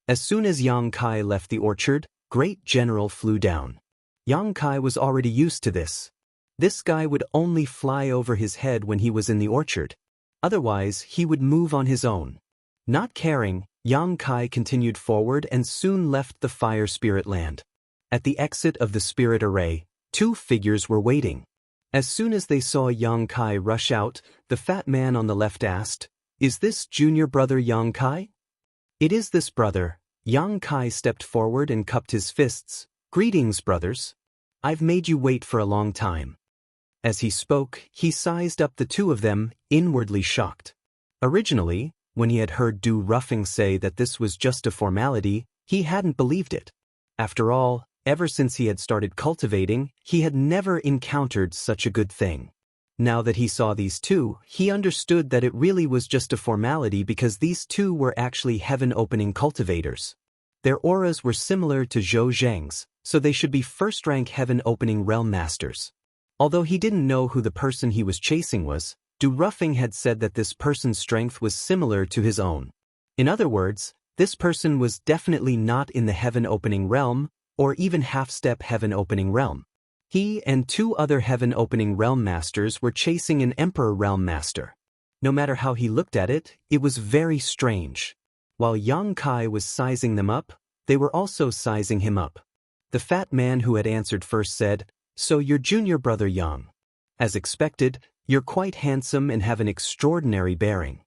As soon as Yang Kai left the orchard, Great General flew down. Yang Kai was already used to this. This guy would only fly over his head when he was in the orchard. Otherwise, he would move on his own. Not caring, Yang Kai continued forward and soon left the fire spirit land. At the exit of the spirit array, 2 figures were waiting. As soon as they saw Yang Kai rush out, the fat man on the left asked, "Is this junior brother Yang Kai?" "It is this brother." Yang Kai stepped forward and cupped his fists. "Greetings, brothers. I've made you wait for a long time." As he spoke, he sized up the 2 of them, inwardly shocked. Originally, when he had heard Du Ruffing say that this was just a formality, he hadn't believed it. After all, ever since he had started cultivating, he had never encountered such a good thing. Now that he saw these 2, he understood that it really was just a formality because these 2 were actually heaven-opening cultivators. Their auras were similar to Zhou Zhang's, so they should be first-rank heaven-opening realm masters. Although he didn't know who the person he was chasing was, Du Ruffing had said that this person's strength was similar to his own. In other words, this person was definitely not in the heaven-opening realm, or even half-step heaven-opening realm. He and 2 other heaven-opening realm masters were chasing an emperor realm master. No matter how he looked at it, it was very strange. While Yang Kai was sizing them up, they were also sizing him up. The fat man who had answered first said, "So you're junior brother Yang. As expected, you're quite handsome and have an extraordinary bearing."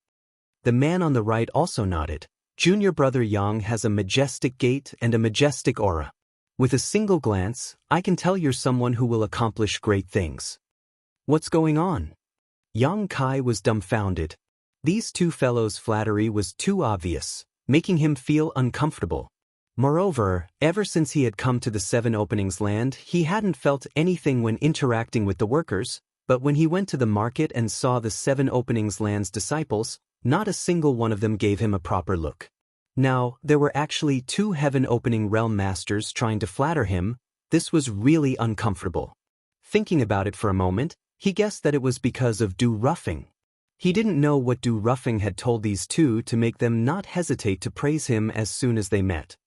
The man on the right also nodded. Junior brother Yang has a majestic gait and a majestic aura. With a single glance, I can tell you're someone who will accomplish great things. What's going on? Yang Kai was dumbfounded. These two fellows' flattery was too obvious, making him feel uncomfortable. Moreover, ever since he had come to the Seven Openings land, he hadn't felt anything when interacting with the workers, but when he went to the market and saw the Seven Openings land's disciples, not a single one of them gave him a proper look. Now, there were actually two Heaven Opening Realm Masters trying to flatter him. This was really uncomfortable. Thinking about it for a moment, he guessed that it was because of Du Ruffing. He didn't know what Du Ruffing had told these two to make them not hesitate to praise him as soon as they met.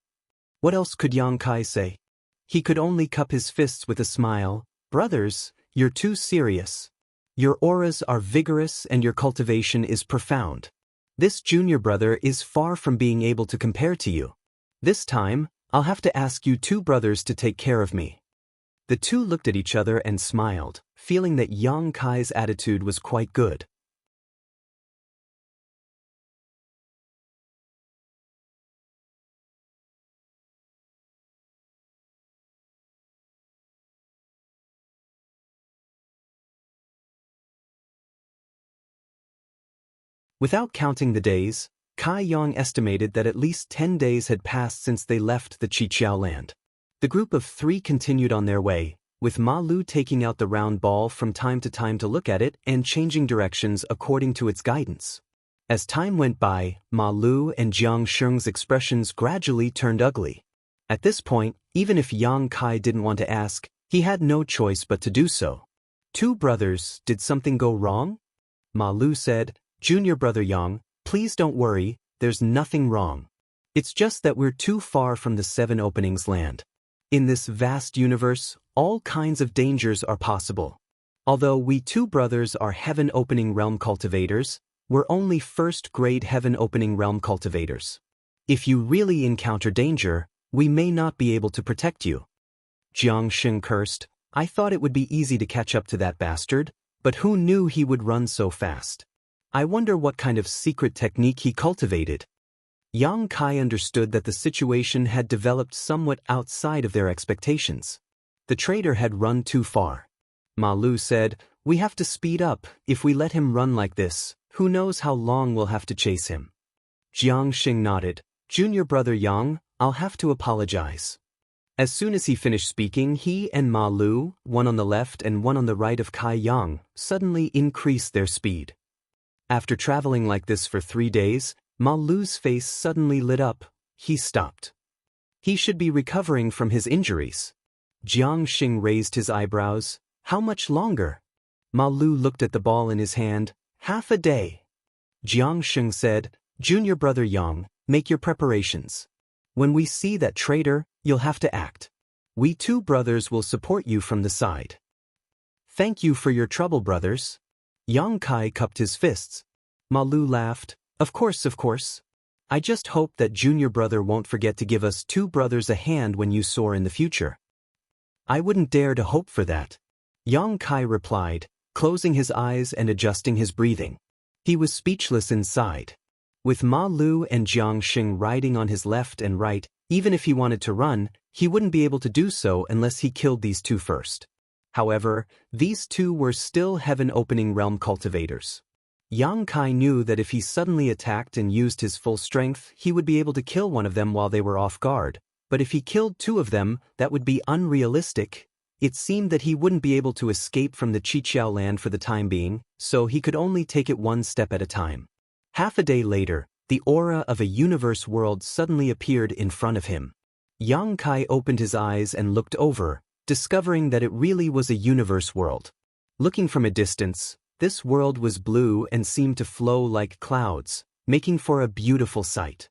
What else could Yang Kai say? He could only cup his fists with a smile. Brothers, you're too serious. Your auras are vigorous and your cultivation is profound. This junior brother is far from being able to compare to you. This time, I'll have to ask you two brothers to take care of me. The two looked at each other and smiled, feeling that Yang Kai's attitude was quite good. Without counting the days, Kai Yang estimated that at least 10 days had passed since they left the Qiqiao land. The group of three continued on their way, with Ma Lu taking out the round ball from time to time to look at it and changing directions according to its guidance. As time went by, Ma Lu and Jiang Sheng's expressions gradually turned ugly. At this point, even if Yang Kai didn't want to ask, he had no choice but to do so. Two brothers, did something go wrong? Ma Lu said, Junior brother Yang, please don't worry, there's nothing wrong. It's just that we're too far from the Seven Openings land. In this vast universe, all kinds of dangers are possible. Although we two brothers are Heaven Opening Realm cultivators, we're only first-grade Heaven Opening Realm cultivators. If you really encounter danger, we may not be able to protect you. Jiang Sheng cursed, I thought it would be easy to catch up to that bastard, but who knew he would run so fast? I wonder what kind of secret technique he cultivated. Yang Kai understood that the situation had developed somewhat outside of their expectations. The trader had run too far. Ma Lu said, we have to speed up. If we let him run like this, who knows how long we'll have to chase him. Jiang Xing nodded. Junior brother Yang, I'll have to apologize. As soon as he finished speaking, he and Ma Lu, one on the left and one on the right of Kai Yang, suddenly increased their speed. After traveling like this for 3 days, Ma Lu's face suddenly lit up. He stopped. He should be recovering from his injuries. Jiang Xing raised his eyebrows. How much longer? Ma Lu looked at the ball in his hand. Half a day. Jiang Xing said, Junior brother Yang, make your preparations. When we see that traitor, you'll have to act. We two brothers will support you from the side. Thank you for your trouble, brothers. Yang Kai cupped his fists. Ma Lu laughed. Of course. I just hope that junior brother won't forget to give us two brothers a hand when you soar in the future. I wouldn't dare to hope for that. Yang Kai replied, closing his eyes and adjusting his breathing. He was speechless inside. With Ma Lu and Jiang Xing riding on his left and right, even if he wanted to run, he wouldn't be able to do so unless he killed these two first. However, these two were still Heaven Opening Realm cultivators. Yang Kai knew that if he suddenly attacked and used his full strength, he would be able to kill one of them while they were off guard, but if he killed two of them, that would be unrealistic. It seemed that he wouldn't be able to escape from the Qiqiao land for the time being, so he could only take it one step at a time. Half a day later, the aura of a universe world suddenly appeared in front of him. Yang Kai opened his eyes and looked over, discovering that it really was a universe world. Looking from a distance, this world was blue and seemed to flow like clouds, making for a beautiful sight.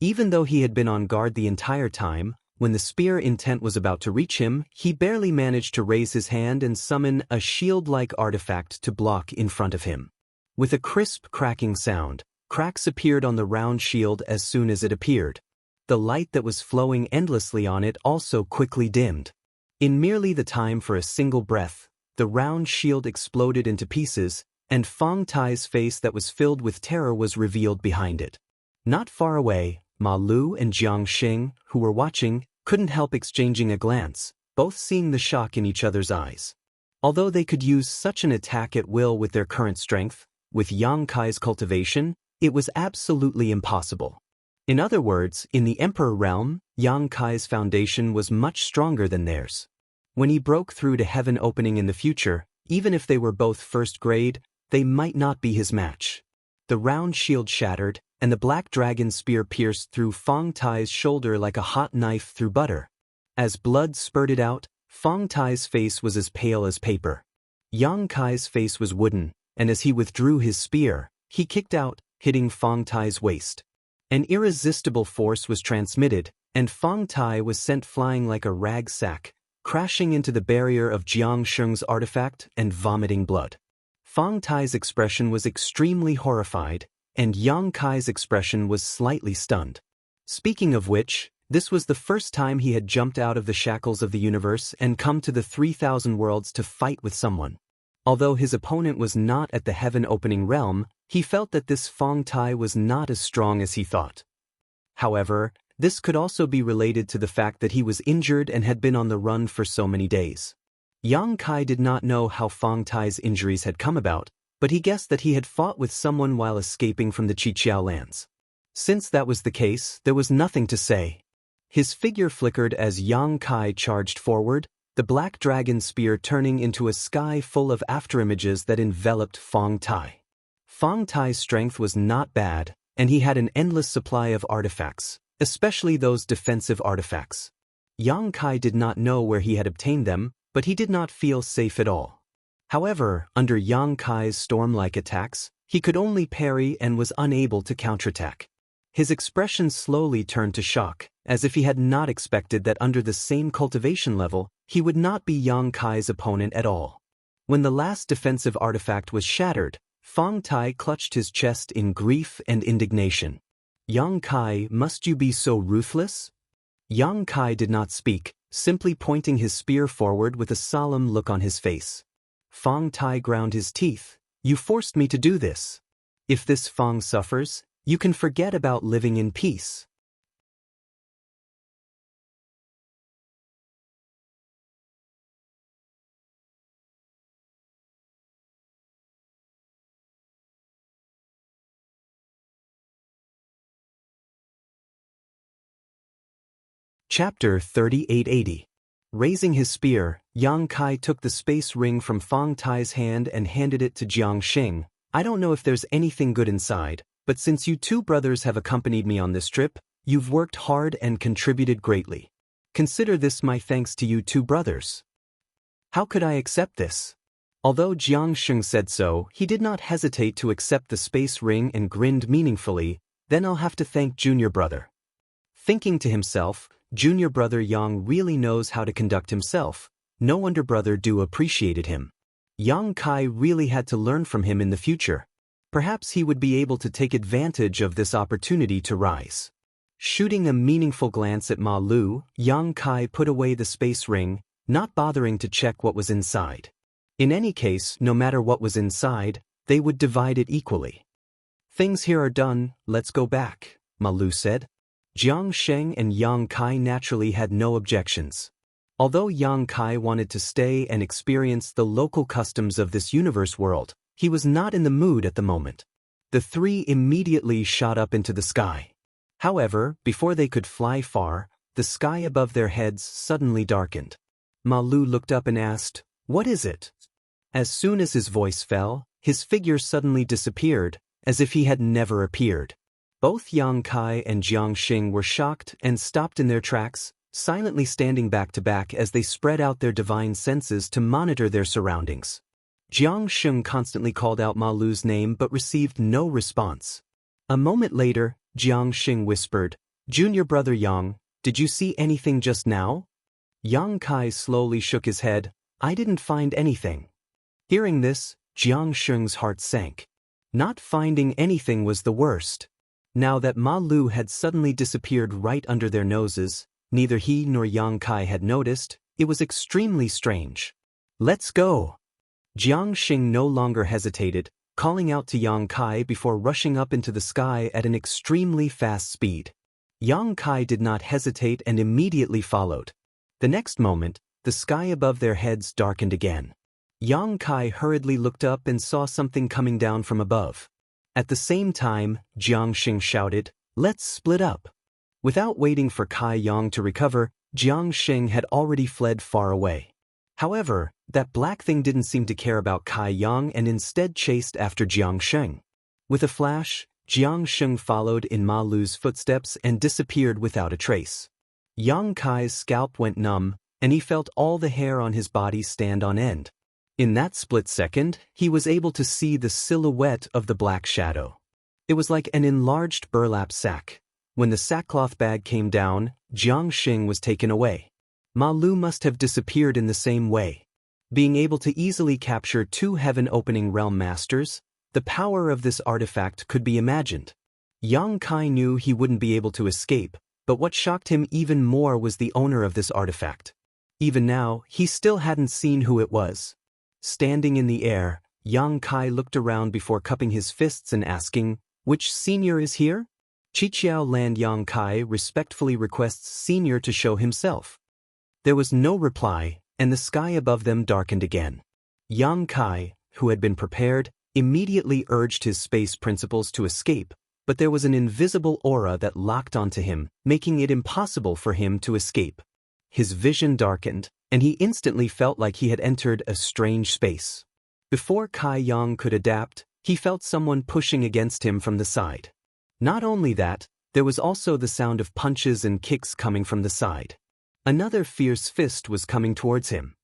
Even though he had been on guard the entire time, When the spear intent was about to reach him, he barely managed to raise his hand and summon a shield-like artifact to block in front of him. With a crisp cracking sound, cracks appeared on the round shield as soon as it appeared. The light that was flowing endlessly on it also quickly dimmed. In merely the time for a single breath, the round shield exploded into pieces, and Fang Tai's face that was filled with terror was revealed behind it. Not far away, Ma Lu and Xianxia, who were watching, couldn't help exchanging a glance, both seeing the shock in each other's eyes. Although they could use such an attack at will with their current strength, with Yang Kai's cultivation, it was absolutely impossible. In other words, in the Emperor realm, Yang Kai's foundation was much stronger than theirs. When he broke through to heaven opening in the future, even if they were both first grade, they might not be his match. The round shield shattered, and the black dragon spear pierced through Fang Tai's shoulder like a hot knife through butter. As blood spurted out, Fang Tai's face was as pale as paper. Yang Kai's face was wooden, and as he withdrew his spear, he kicked out, hitting Fang Tai's waist. An irresistible force was transmitted, and Fang Tai was sent flying like a rag sack, crashing into the barrier of Xianxia's artifact and vomiting blood. Fang Tai's expression was extremely horrified, and Yang Kai's expression was slightly stunned. Speaking of which, this was the first time he had jumped out of the shackles of the universe and come to the 3,000 worlds to fight with someone. Although his opponent was not at the heaven-opening realm, he felt that this Fang Tai was not as strong as he thought. However, this could also be related to the fact that he was injured and had been on the run for so many days. Yang Kai did not know how Fang Tai's injuries had come about, but he guessed that he had fought with someone while escaping from the Qiqiao lands. Since that was the case, there was nothing to say. His figure flickered as Yang Kai charged forward, the black dragon spear turning into a sky full of afterimages that enveloped Fang Tai. Fang Tai's strength was not bad, and he had an endless supply of artifacts, especially those defensive artifacts. Yang Kai did not know where he had obtained them, but he did not feel safe at all. However, under Yang Kai's storm-like attacks, he could only parry and was unable to counterattack. His expression slowly turned to shock, as if he had not expected that under the same cultivation level, he would not be Yang Kai's opponent at all. When the last defensive artifact was shattered, Fang Tai clutched his chest in grief and indignation. Yang Kai, must you be so ruthless? Yang Kai did not speak, simply pointing his spear forward with a solemn look on his face. Fang Tai ground his teeth. You forced me to do this. If this Fang suffers, you can forget about living in peace. Chapter 3880. Raising his spear, Yang Kai took the space ring from Fang Tai's hand and handed it to Xianxia. I don't know if there's anything good inside, but since you two brothers have accompanied me on this trip, you've worked hard and contributed greatly. Consider this my thanks to you two brothers. How could I accept this? Although Xianxia said so, he did not hesitate to accept the space ring and grinned meaningfully. Then I'll have to thank junior brother. Thinking to himself, junior brother Yang really knows how to conduct himself. No wonder brother Du appreciated him. Yang Kai really had to learn from him in the future. Perhaps he would be able to take advantage of this opportunity to rise. Shooting a meaningful glance at Ma Lu, Yang Kai put away the space ring, not bothering to check what was inside. In any case, no matter what was inside, they would divide it equally. Things here are done, let's go back, Ma Lu said. Xianxia and Yang Kai naturally had no objections. Although Yang Kai wanted to stay and experience the local customs of this universe world, he was not in the mood at the moment. The three immediately shot up into the sky. However, before they could fly far, the sky above their heads suddenly darkened. Ma Lu looked up and asked, "What is it?" As soon as his voice fell, his figure suddenly disappeared, as if he had never appeared. Both Yang Kai and Xianxia were shocked and stopped in their tracks, silently standing back to back as they spread out their divine senses to monitor their surroundings. Xianxia constantly called out Ma Lu's name but received no response. A moment later, Xianxia whispered, "Junior brother Yang, Did you see anything just now? Yang Kai slowly shook his head. I didn't find anything. Hearing this, Jiang Sheng's heart sank. Not finding anything was the worst. Now that Ma Lu had suddenly disappeared right under their noses, neither he nor Yang Kai had noticed. It was extremely strange. Let's go. Jiang Sheng no longer hesitated, calling out to Yang Kai before rushing up into the sky at an extremely fast speed. Yang Kai did not hesitate and immediately followed. The next moment, the sky above their heads darkened again. Yang Kai hurriedly looked up and saw something coming down from above. At the same time, Jiang Sheng shouted, "Let's split up." Without waiting for Kai Yang to recover, Jiang Sheng had already fled far away. However, that black thing didn't seem to care about Kai Yang and instead chased after Jiang Sheng. With a flash, Jiang Sheng followed in Ma Lu's footsteps and disappeared without a trace. Yang Kai's scalp went numb, and he felt all the hair on his body stand on end. In that split second, he was able to see the silhouette of the black shadow. It was like an enlarged burlap sack. When the sackcloth bag came down, Jiang Sheng was taken away. Ma Lu must have disappeared in the same way. Being able to easily capture two heaven-opening realm masters, the power of this artifact could be imagined. Yang Kai knew he wouldn't be able to escape, but what shocked him even more was the owner of this artifact. Even now, he still hadn't seen who it was. Standing in the air, Yang Kai looked around before cupping his fists and asking, "Which senior is here?" Qiqiao Land Yang Kai respectfully requests senior to show himself. There was no reply, and the sky above them darkened again. Yang Kai, who had been prepared, immediately urged his space principles to escape, but there was an invisible aura that locked onto him, making it impossible for him to escape. His vision darkened, and he instantly felt like he had entered a strange space. Before Kai Yang could adapt, he felt someone pushing against him from the side. Not only that, there was also the sound of punches and kicks coming from the side. Another fierce fist was coming towards him.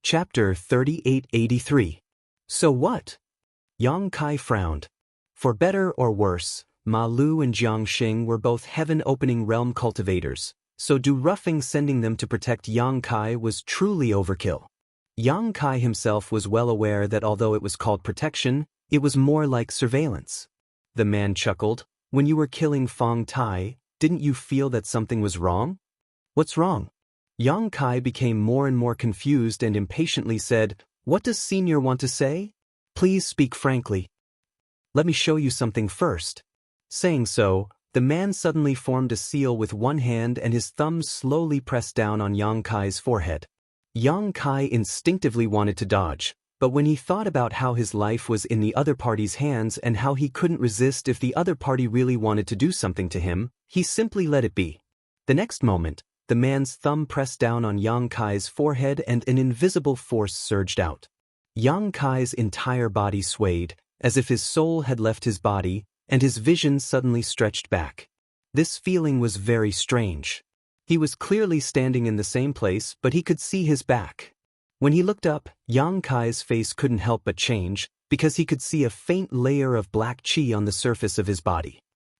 Chapter 3883. So what? Yang Kai frowned. For better or worse, Ma Lu and Jiang Sheng were both heaven-opening realm cultivators, so roughing sending them to protect Yang Kai was truly overkill. Yang Kai himself was well aware that although it was called protection, it was more like surveillance. The man chuckled. When you were killing Fong Tai, didn't you feel that something was wrong? What's wrong? Yang Kai became more and more confused and impatiently said, "What does Senior want to say? Please speak frankly. Let me show you something first." Saying so, the man suddenly formed a seal with one hand and his thumbs slowly pressed down on Yang Kai's forehead. Yang Kai instinctively wanted to dodge, but when he thought about how his life was in the other party's hands and how he couldn't resist if the other party really wanted to do something to him, he simply let it be. The next moment, the man's thumb pressed down on Yang Kai's forehead and an invisible force surged out. Yang Kai's entire body swayed, as if his soul had left his body, and his vision suddenly stretched back. This feeling was very strange. He was clearly standing in the same place, but he could see his back. When he looked up, Yang Kai's face couldn't help but change, because he could see a faint layer of black qi on the surface of his body.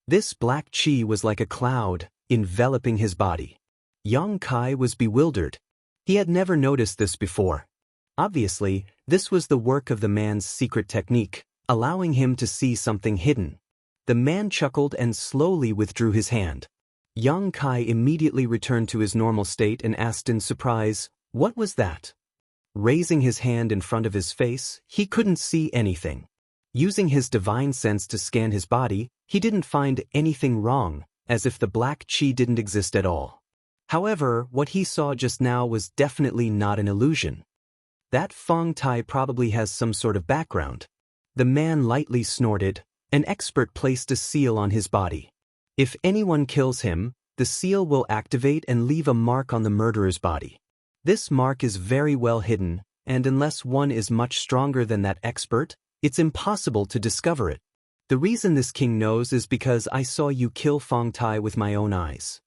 This black qi was like a cloud, enveloping his body. Yang Kai was bewildered. He had never noticed this before. Obviously, this was the work of the man's secret technique, allowing him to see something hidden. The man chuckled and slowly withdrew his hand. Yang Kai immediately returned to his normal state and asked in surprise, "What was that?" Raising his hand in front of his face, he couldn't see anything. Using his divine sense to scan his body, he didn't find anything wrong, as if the black qi didn't exist at all. However, what he saw just now was definitely not an illusion. That Feng Tai probably has some sort of background. The man lightly snorted. An expert placed a seal on his body. If anyone kills him, the seal will activate and leave a mark on the murderer's body. This mark is very well hidden, and unless one is much stronger than that expert, it's impossible to discover it. The reason this king knows is because I saw you kill Feng Tai with my own eyes.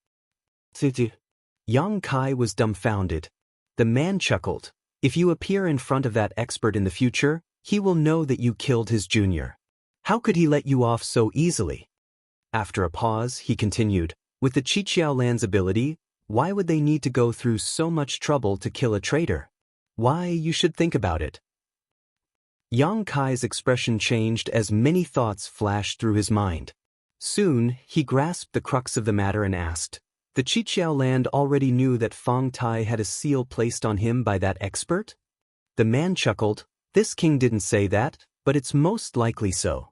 Yang Kai was dumbfounded. The man chuckled. If you appear in front of that expert in the future, he will know that you killed his junior. How could he let you off so easily? After a pause, he continued, with the Qiqiao Lan's ability, why would they need to go through so much trouble to kill a traitor? Why, you should think about it. Yang Kai's expression changed as many thoughts flashed through his mind. Soon, he grasped the crux of the matter and asked, the Qiqiao Land already knew that Feng Tai had a seal placed on him by that expert? The man chuckled, this king didn't say that, but it's most likely so.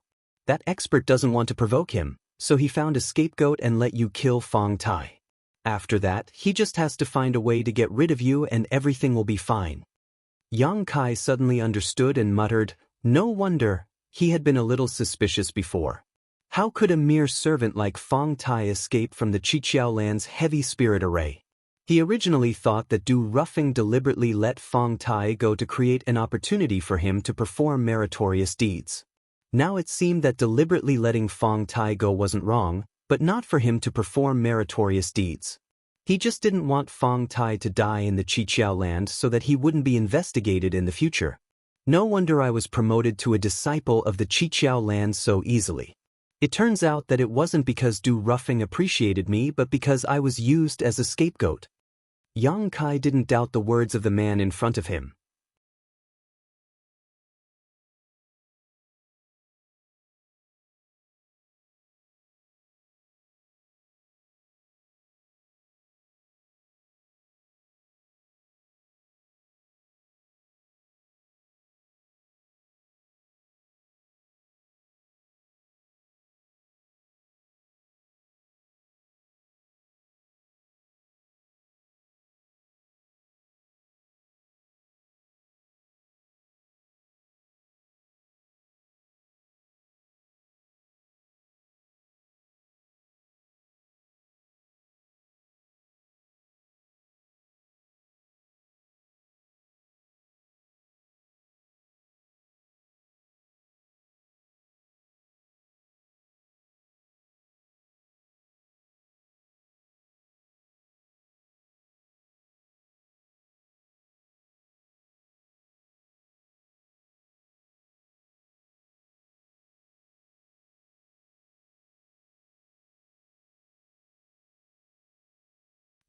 That expert doesn't want to provoke him, so he found a scapegoat and let you kill Feng Tai. After that, he just has to find a way to get rid of you and everything will be fine. Yang Kai suddenly understood and muttered, no wonder, he had been a little suspicious before. How could a mere servant like Feng Tai escape from the Qiqiao Land's heavy spirit array? He originally thought that Du Ruffing deliberately let Feng Tai go to create an opportunity for him to perform meritorious deeds. Now it seemed that deliberately letting Feng Tai go wasn't wrong, but not for him to perform meritorious deeds. He just didn't want Feng Tai to die in the Qiqiao Land so that he wouldn't be investigated in the future. No wonder I was promoted to a disciple of the Qiqiao Land so easily. It turns out that it wasn't because Du Ruffing appreciated me but because I was used as a scapegoat. Yang Kai didn't doubt the words of the man in front of him.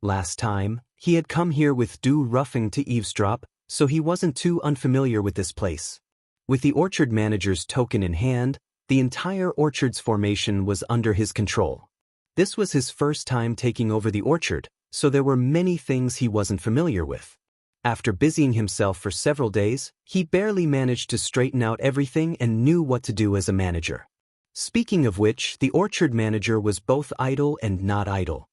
Last time, he had come here with Du Ruffing to eavesdrop, so he wasn't too unfamiliar with this place. With the orchard manager's token in hand, the entire orchard's formation was under his control. This was his first time taking over the orchard, so there were many things he wasn't familiar with. After busying himself for several days, he barely managed to straighten out everything and knew what to do as a manager. Speaking of which, the orchard manager was both idle and not idle.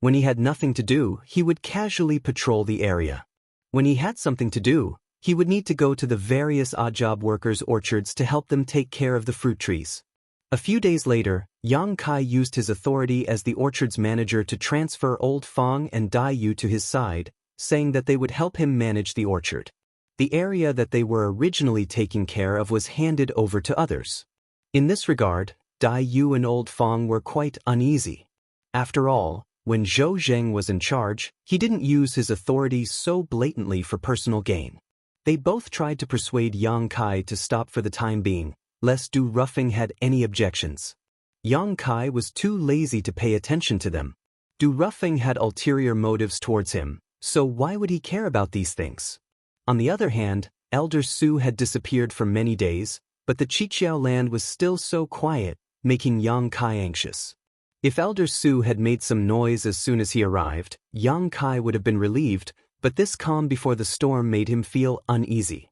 When he had nothing to do, he would casually patrol the area. When he had something to do, he would need to go to the various odd job workers' orchards to help them take care of the fruit trees. A few days later, Yang Kai used his authority as the orchard's manager to transfer Old Feng and Dai Yu to his side, saying that they would help him manage the orchard. The area that they were originally taking care of was handed over to others. In this regard, Dai Yu and Old Feng were quite uneasy. After all, when Zhou Zheng was in charge, he didn't use his authority so blatantly for personal gain. They both tried to persuade Yang Kai to stop for the time being, lest Du Ruffing had any objections. Yang Kai was too lazy to pay attention to them. Du Ruffing had ulterior motives towards him, so why would he care about these things? On the other hand, Elder Su had disappeared for many days, but the Qiqiao land was still so quiet, making Yang Kai anxious. If Elder Su had made some noise as soon as he arrived, Yang Kai would have been relieved, but this calm before the storm made him feel uneasy.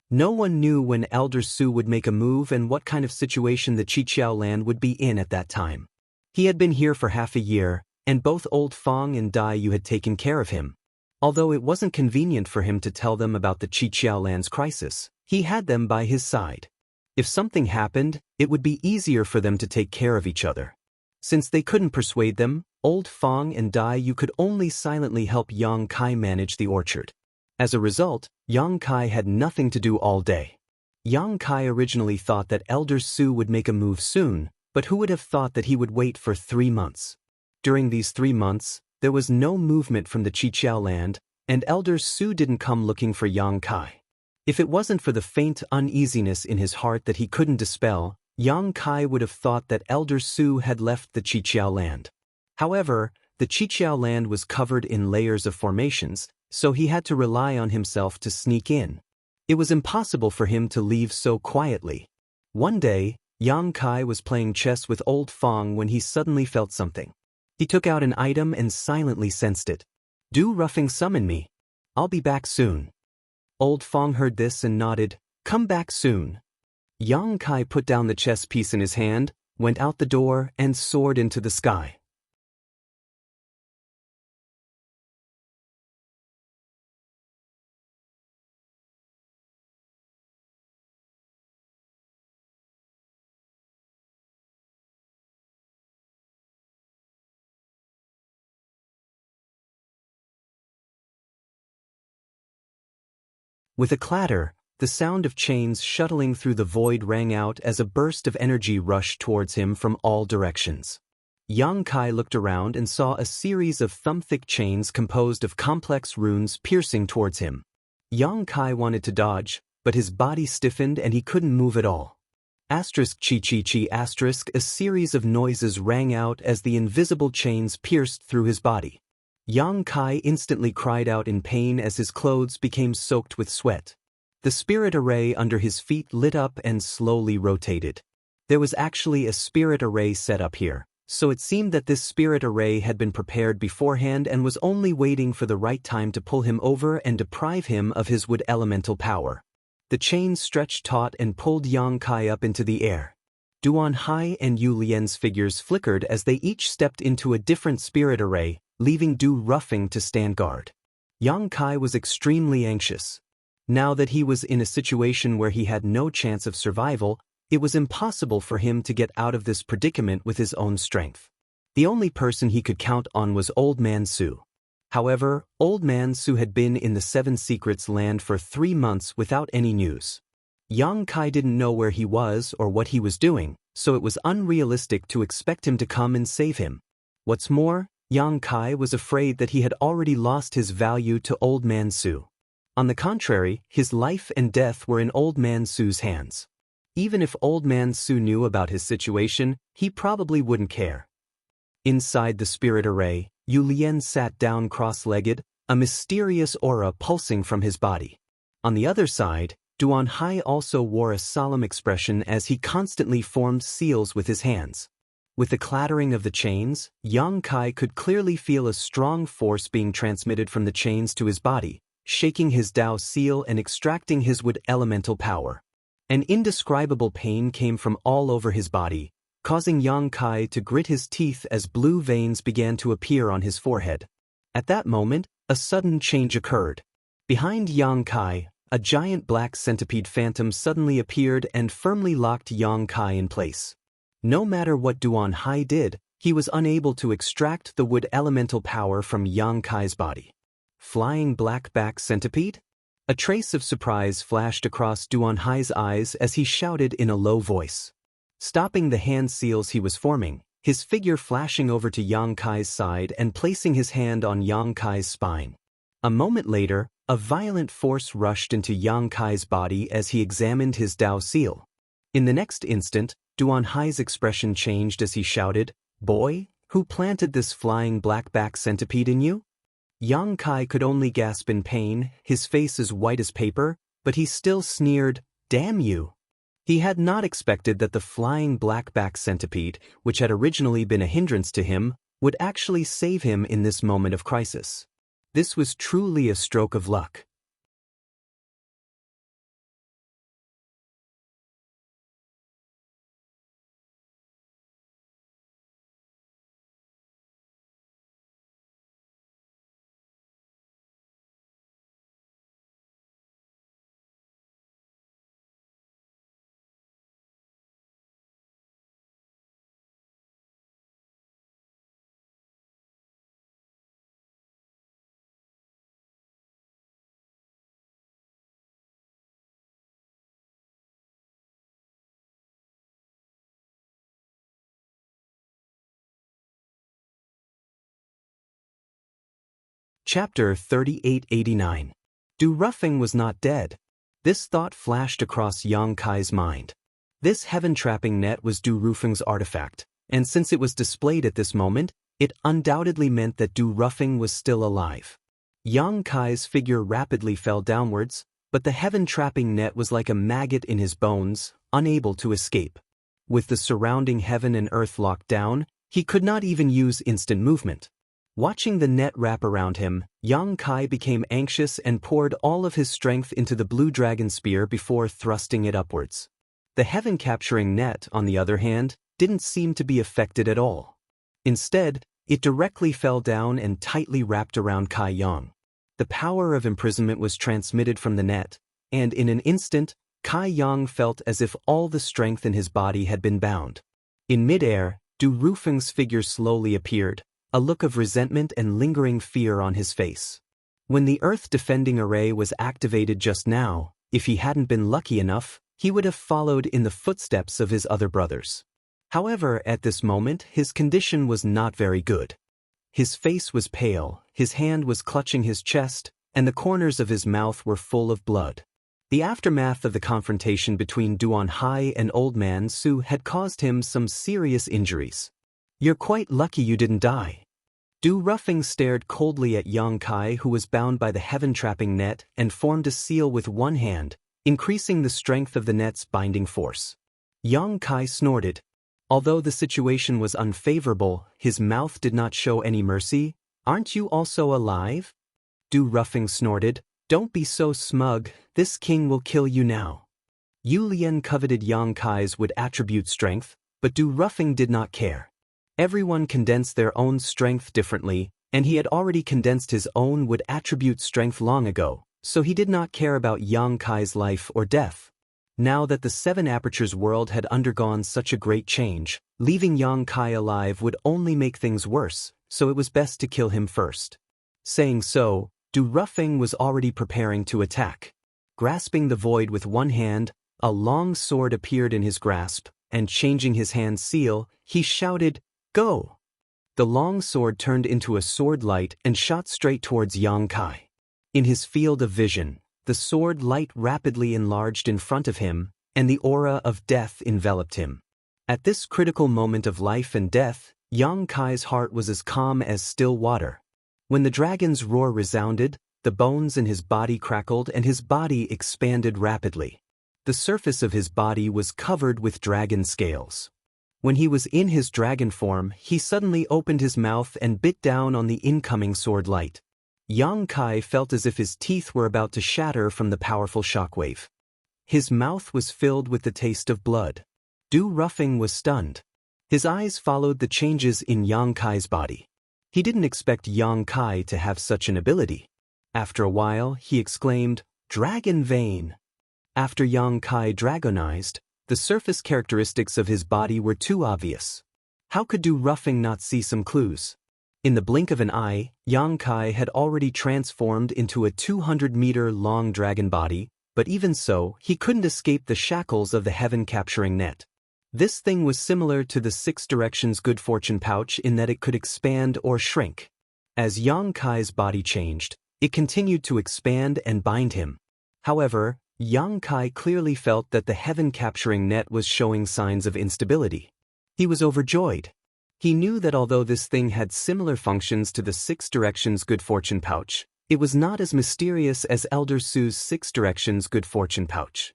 No one knew when Elder Su would make a move and what kind of situation the Qiqiao land would be in at that time. He had been here for half a year, and both Old Fong and Dai Yu had taken care of him. Although it wasn't convenient for him to tell them about the Qiqiao land's crisis, he had them by his side. If something happened, it would be easier for them to take care of each other. Since they couldn't persuade them, Old Fong and Dai Yu could only silently help Yang Kai manage the orchard. As a result, Yang Kai had nothing to do all day. Yang Kai originally thought that Elder Su would make a move soon, but who would have thought that he would wait for 3 months? During these 3 months, there was no movement from the Qiqiao land, and Elder Su didn't come looking for Yang Kai. If it wasn't for the faint uneasiness in his heart that he couldn't dispel, Yang Kai would have thought that Elder Su had left the Qiqiao land. However, the Qiqiao land was covered in layers of formations, so he had to rely on himself to sneak in. It was impossible for him to leave so quietly. One day, Yang Kai was playing chess with Old Fong when he suddenly felt something. He took out an item and silently sensed it. "Do roughing summon me. I'll be back soon." Old Fong heard this and nodded, "Come back soon." Yang Kai put down the chess piece in his hand, went out the door, and soared into the sky. With a clatter, the sound of chains shuttling through the void rang out as a burst of energy rushed towards him from all directions. Yang Kai looked around and saw a series of thumb-thick chains composed of complex runes piercing towards him. Yang Kai wanted to dodge, but his body stiffened and he couldn't move at all. Asterisk chi chi chi asterisk a series of noises rang out as the invisible chains pierced through his body. Yang Kai instantly cried out in pain as his clothes became soaked with sweat. The spirit array under his feet lit up and slowly rotated. There was actually a spirit array set up here, so it seemed that this spirit array had been prepared beforehand and was only waiting for the right time to pull him over and deprive him of his wood elemental power. The chains stretched taut and pulled Yang Kai up into the air. Duan Hai and Yu Lian's figures flickered as they each stepped into a different spirit array, leaving Du Ruffing to stand guard. Yang Kai was extremely anxious. Now that he was in a situation where he had no chance of survival, it was impossible for him to get out of this predicament with his own strength. The only person he could count on was Old Man Su. However, Old Man Su had been in the Seven Secrets land for 3 months without any news. Yang Kai didn't know where he was or what he was doing, so it was unrealistic to expect him to come and save him. What's more, Yang Kai was afraid that he had already lost his value to Old Man Su. On the contrary, his life and death were in Old Man Su's hands. Even if Old Man Su knew about his situation, he probably wouldn't care. Inside the spirit array, Yu Lian sat down cross-legged, a mysterious aura pulsing from his body. On the other side, Duan Hai also wore a solemn expression as he constantly formed seals with his hands. With the clattering of the chains, Yang Kai could clearly feel a strong force being transmitted from the chains to his body, shaking his Dao seal and extracting his wood elemental power. An indescribable pain came from all over his body, causing Yang Kai to grit his teeth as blue veins began to appear on his forehead. At that moment, a sudden change occurred. Behind Yang Kai, a giant black centipede phantom suddenly appeared and firmly locked Yang Kai in place. No matter what Duan Hai did, he was unable to extract the wood elemental power from Yang Kai's body. Flying black-back centipede? A trace of surprise flashed across Duan Hai's eyes as he shouted in a low voice. Stopping the hand seals he was forming, his figure flashing over to Yang Kai's side and placing his hand on Yang Kai's spine. A moment later, a violent force rushed into Yang Kai's body as he examined his Dao seal. In the next instant, Duan Hai's expression changed as he shouted, "Boy, who planted this flying black-back centipede in you?" Yang Kai could only gasp in pain, his face as white as paper, but he still sneered, "Damn you!" He had not expected that the flying black-back centipede, which had originally been a hindrance to him, would actually save him in this moment of crisis. This was truly a stroke of luck. Chapter 3889. Du Ruffing was not dead. This thought flashed across Xianxia's mind. This heaven-trapping net was Du Ruffing's artifact, and since it was displayed at this moment, it undoubtedly meant that Du Ruffing was still alive. Xianxia's figure rapidly fell downwards, but the heaven-trapping net was like a maggot in his bones, unable to escape. With the surrounding heaven and earth locked down, he could not even use instant movement. Watching the net wrap around him, Xianxia became anxious and poured all of his strength into the blue dragon spear before thrusting it upwards. The heaven-capturing net, on the other hand, didn't seem to be affected at all. Instead, it directly fell down and tightly wrapped around Kai Yang. The power of imprisonment was transmitted from the net, and in an instant, Kai Yang felt as if all the strength in his body had been bound. In mid-air, Du Ruffing's figure slowly appeared, a look of resentment and lingering fear on his face. When the Earth defending array was activated just now, if he hadn't been lucky enough, he would have followed in the footsteps of his other brothers. However, at this moment, his condition was not very good. His face was pale, his hand was clutching his chest, and the corners of his mouth were full of blood. The aftermath of the confrontation between Duan Hai and Old Man Su had caused him some serious injuries. "You're quite lucky you didn't die." Du Ruffing stared coldly at Xianxia, who was bound by the heaven-trapping net and formed a seal with one hand, increasing the strength of the net's binding force. Xianxia snorted. Although the situation was unfavorable, his mouth did not show any mercy. "Aren't you also alive?" Du Ruffing snorted. "Don't be so smug, this king will kill you now." Yu Lian coveted Xianxia's would attribute strength, but Du Ruffing did not care. Everyone condensed their own strength differently, and he had already condensed his own would attribute strength long ago, so he did not care about Xianxia's life or death. Now that the Seven Apertures world had undergone such a great change, leaving Xianxia alive would only make things worse, so it was best to kill him first. Saying so, Du Ruffing was already preparing to attack. Grasping the void with one hand, a long sword appeared in his grasp, and changing his hand's seal, he shouted, "Go!" The long sword turned into a sword light and shot straight towards Xianxia. In his field of vision, the sword light rapidly enlarged in front of him, and the aura of death enveloped him. At this critical moment of life and death, Xianxia's heart was as calm as still water. When the dragon's roar resounded, the bones in his body crackled and his body expanded rapidly. The surface of his body was covered with dragon scales. When he was in his dragon form, he suddenly opened his mouth and bit down on the incoming sword light. Xianxia felt as if his teeth were about to shatter from the powerful shockwave. His mouth was filled with the taste of blood. Du Ruffing was stunned. His eyes followed the changes in Xianxia's body. He didn't expect Xianxia to have such an ability. After a while, he exclaimed, "Dragon vein!" After Xianxia dragonized, the surface characteristics of his body were too obvious. How could Du Ruffing not see some clues? In the blink of an eye, Xianxia had already transformed into a 200-meter-long dragon body, but even so, he couldn't escape the shackles of the heaven-capturing net. This thing was similar to the Six Directions Good Fortune pouch in that it could expand or shrink. As Xianxia's body changed, it continued to expand and bind him. However, Xianxia clearly felt that the heaven-capturing net was showing signs of instability. He was overjoyed. He knew that although this thing had similar functions to the Six Directions Good Fortune pouch, it was not as mysterious as Elder Su's Six Directions Good Fortune pouch.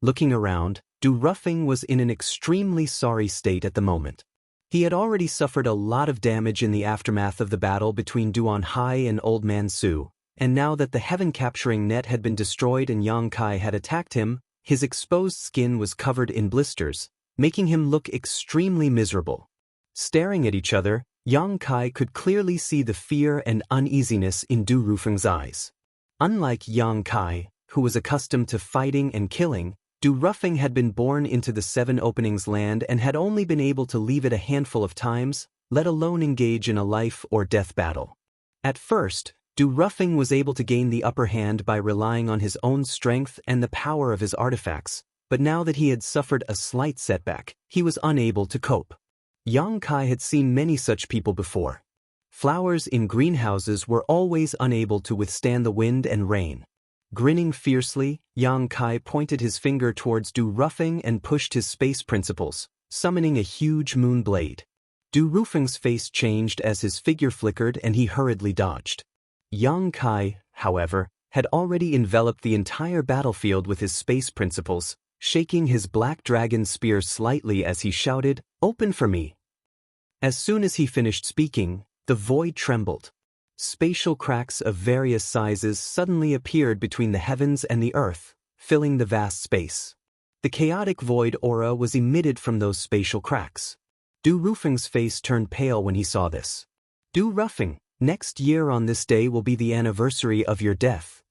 Looking around, Du Ruffing was in an extremely sorry state at the moment. He had already suffered a lot of damage in the aftermath of the battle between Duan Hai and Old Man Su, and now that the heaven-capturing net had been destroyed and Yang Kai had attacked him, his exposed skin was covered in blisters, making him look extremely miserable. Staring at each other, Yang Kai could clearly see the fear and uneasiness in Du Rufeng's eyes. Unlike Yang Kai, who was accustomed to fighting and killing, Du Ruffing had been born into the Seven Openings land and had only been able to leave it a handful of times, let alone engage in a life-or-death battle. At first, Du Ruffing was able to gain the upper hand by relying on his own strength and the power of his artifacts, but now that he had suffered a slight setback, he was unable to cope. Yang Kai had seen many such people before. Flowers in greenhouses were always unable to withstand the wind and rain. Grinning fiercely, Yang Kai pointed his finger towards Du Ruffing and pushed his space principles, summoning a huge moon blade. Du Ruffing's face changed as his figure flickered and he hurriedly dodged. Yang Kai, however, had already enveloped the entire battlefield with his space principles, shaking his black dragon spear slightly as he shouted, "Open for me!" As soon as he finished speaking, the void trembled. Spatial cracks of various sizes suddenly appeared between the heavens and the earth, filling the vast space. The chaotic void aura was emitted from those spatial cracks. Du Rufing's face turned pale when he saw this. Du Ruffing, next year on this day will be the anniversary of your death.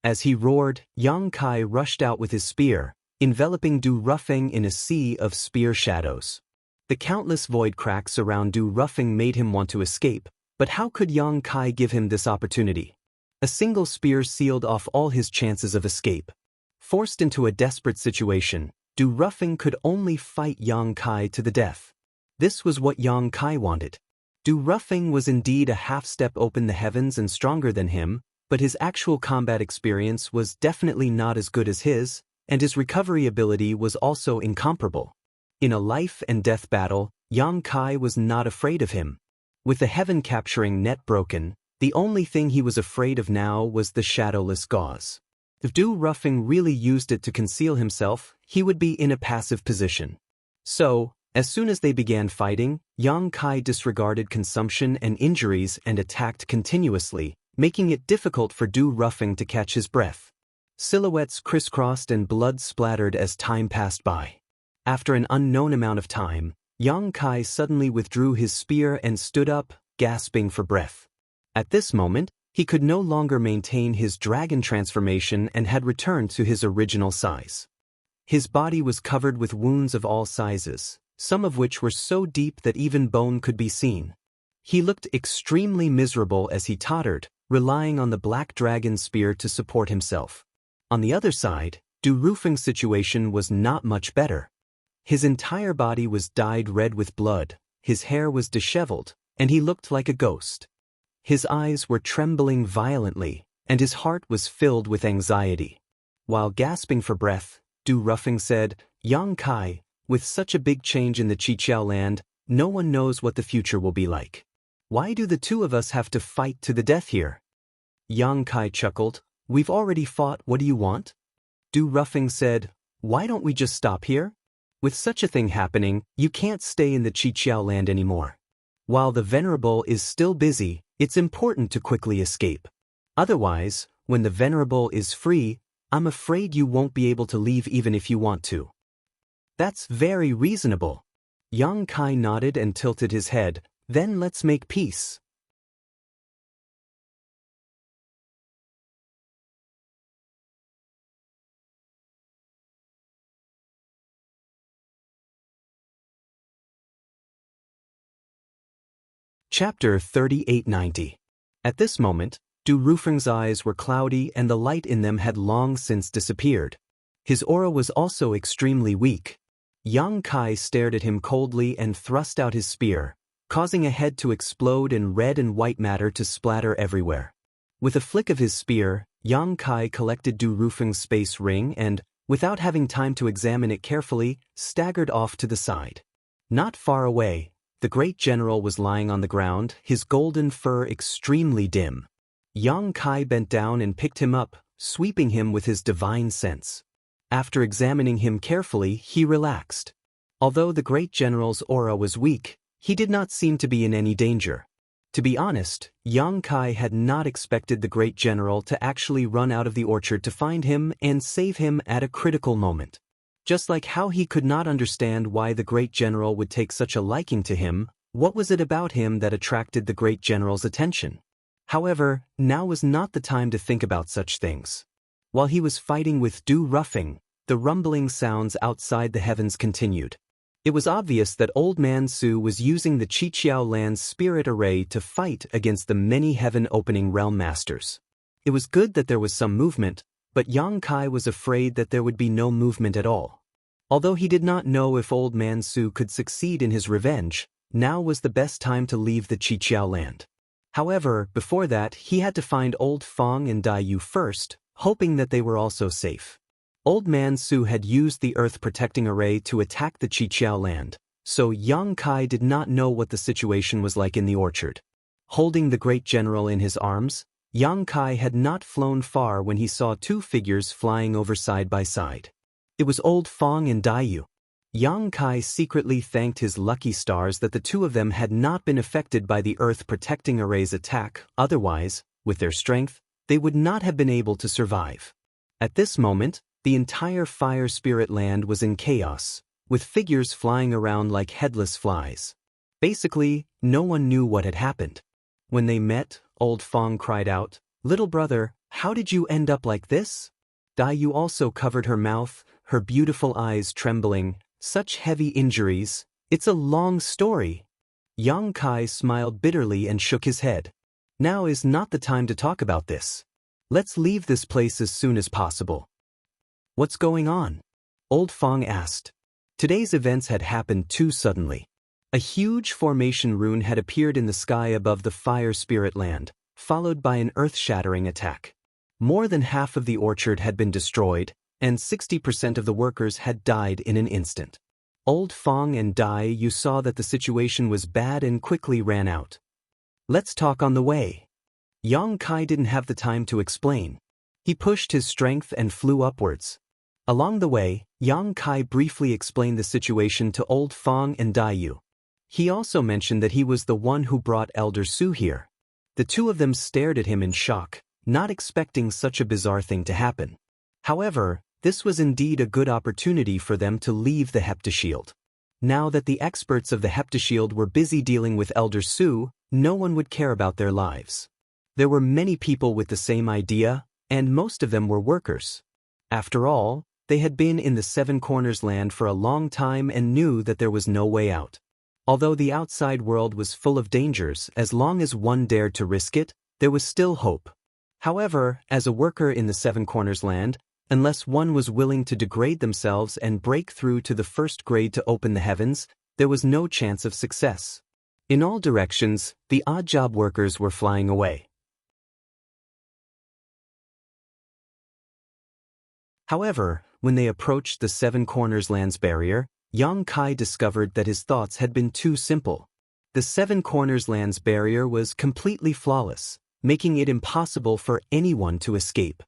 As he roared, Yang Kai rushed out with his spear, enveloping Du Ruffing in a sea of spear shadows. The countless void cracks around Du Ruffing made him want to escape, but how could Yang Kai give him this opportunity? A single spear sealed off all his chances of escape. Forced into a desperate situation, Du Ruffing could only fight Yang Kai to the death. This was what Yang Kai wanted. Du Ruffing was indeed a half-step open the heavens and stronger than him, but his actual combat experience was definitely not as good as his, and his recovery ability was also incomparable. In a life-and-death battle, Yang Kai was not afraid of him. With the heaven-capturing net broken, the only thing he was afraid of now was the shadowless gauze. If Du Ruffing really used it to conceal himself, he would be in a passive position. So, as soon as they began fighting, Yang Kai disregarded consumption and injuries and attacked continuously, making it difficult for Du Ruffing to catch his breath. Silhouettes crisscrossed and blood splattered as time passed by. After an unknown amount of time, Yang Kai suddenly withdrew his spear and stood up, gasping for breath. At this moment, he could no longer maintain his dragon transformation and had returned to his original size. His body was covered with wounds of all sizes, some of which were so deep that even bone could be seen. He looked extremely miserable as he tottered, relying on the black dragon spear to support himself. On the other side, Du Rufing's situation was not much better. His entire body was dyed red with blood, his hair was disheveled, and he looked like a ghost. His eyes were trembling violently, and his heart was filled with anxiety. While gasping for breath, Du Ruffing said, "Yang Kai, with such a big change in the Qiqiao land, no one knows what the future will be like. Why do the two of us have to fight to the death here?" Yang Kai chuckled, "We've already fought, what do you want?" Du Ruffing said, "Why don't we just stop here? With such a thing happening, you can't stay in the Qiqiao land anymore. While the Venerable is still busy, it's important to quickly escape. Otherwise, when the Venerable is free, I'm afraid you won't be able to leave even if you want to." "That's very reasonable." Yang Kai nodded and tilted his head, "Then let's make peace." Chapter 3890. At this moment, Du Rufing's eyes were cloudy and the light in them had long since disappeared. His aura was also extremely weak. Yang Kai stared at him coldly and thrust out his spear, causing a head to explode and red and white matter to splatter everywhere. With a flick of his spear, Yang Kai collected Du Rufing's space ring and, without having time to examine it carefully, staggered off to the side. Not far away, the great general was lying on the ground, his golden fur extremely dim. Yang Kai bent down and picked him up, sweeping him with his divine sense. After examining him carefully, he relaxed. Although the great general's aura was weak, he did not seem to be in any danger. To be honest, Yang Kai had not expected the great general to actually run out of the orchard to find him and save him at a critical moment. Just like how he could not understand why the great general would take such a liking to him, what was it about him that attracted the great general's attention? However, now was not the time to think about such things. While he was fighting with Du Ruffing, the rumbling sounds outside the heavens continued. It was obvious that Old Man Su was using the Qiqiao Land's spirit array to fight against the many heaven-opening realm masters. It was good that there was some movement, but Yang Kai was afraid that there would be no movement at all. Although he did not know if Old Man Su could succeed in his revenge, now was the best time to leave the Qiqiao Land. However, before that, he had to find Old Fong and Dai Yu first, hoping that they were also safe. Old Man Su had used the earth-protecting array to attack the Qiqiao Land, so Yang Kai did not know what the situation was like in the orchard. Holding the great general in his arms, Yang Kai had not flown far when he saw two figures flying over side by side. It was Old Fong and Dai Yu. Yang Kai secretly thanked his lucky stars that the two of them had not been affected by the earth-protecting array's attack, otherwise, with their strength, they would not have been able to survive. At this moment, the entire Fire Spirit Land was in chaos, with figures flying around like headless flies. Basically, no one knew what had happened. When they met, Old Fong cried out, "Little brother, how did you end up like this?" Dai Yu also covered her mouth, her beautiful eyes trembling. "Such heavy injuries, it's a long story." Yang Kai smiled bitterly and shook his head. "Now is not the time to talk about this. Let's leave this place as soon as possible." "What's going on?" Old Fong asked. Today's events had happened too suddenly. A huge formation rune had appeared in the sky above the Fire Spirit Land, followed by an earth-shattering attack. More than half of the orchard had been destroyed, and 60% of the workers had died in an instant. Old Fong and Dai Yu saw that the situation was bad and quickly ran out. "Let's talk on the way." Yang Kai didn't have the time to explain. He pushed his strength and flew upwards. Along the way, Yang Kai briefly explained the situation to Old Fong and Dai Yu. He also mentioned that he was the one who brought Elder Su here. The two of them stared at him in shock, not expecting such a bizarre thing to happen. However, this was indeed a good opportunity for them to leave the Heptashield. Now that the experts of the Heptashield were busy dealing with Elder Su, no one would care about their lives. There were many people with the same idea, and most of them were workers. After all, they had been in the Seven Corners Land for a long time and knew that there was no way out. Although the outside world was full of dangers, as long as one dared to risk it, there was still hope. However, as a worker in the Seven Corners Land, unless one was willing to degrade themselves and break through to the first grade to open the heavens, there was no chance of success. In all directions, the odd job workers were flying away. However, when they approached the Seven Corners Land's barrier, Yang Kai discovered that his thoughts had been too simple. The Seven Corners Land's barrier was completely flawless, making it impossible for anyone to escape.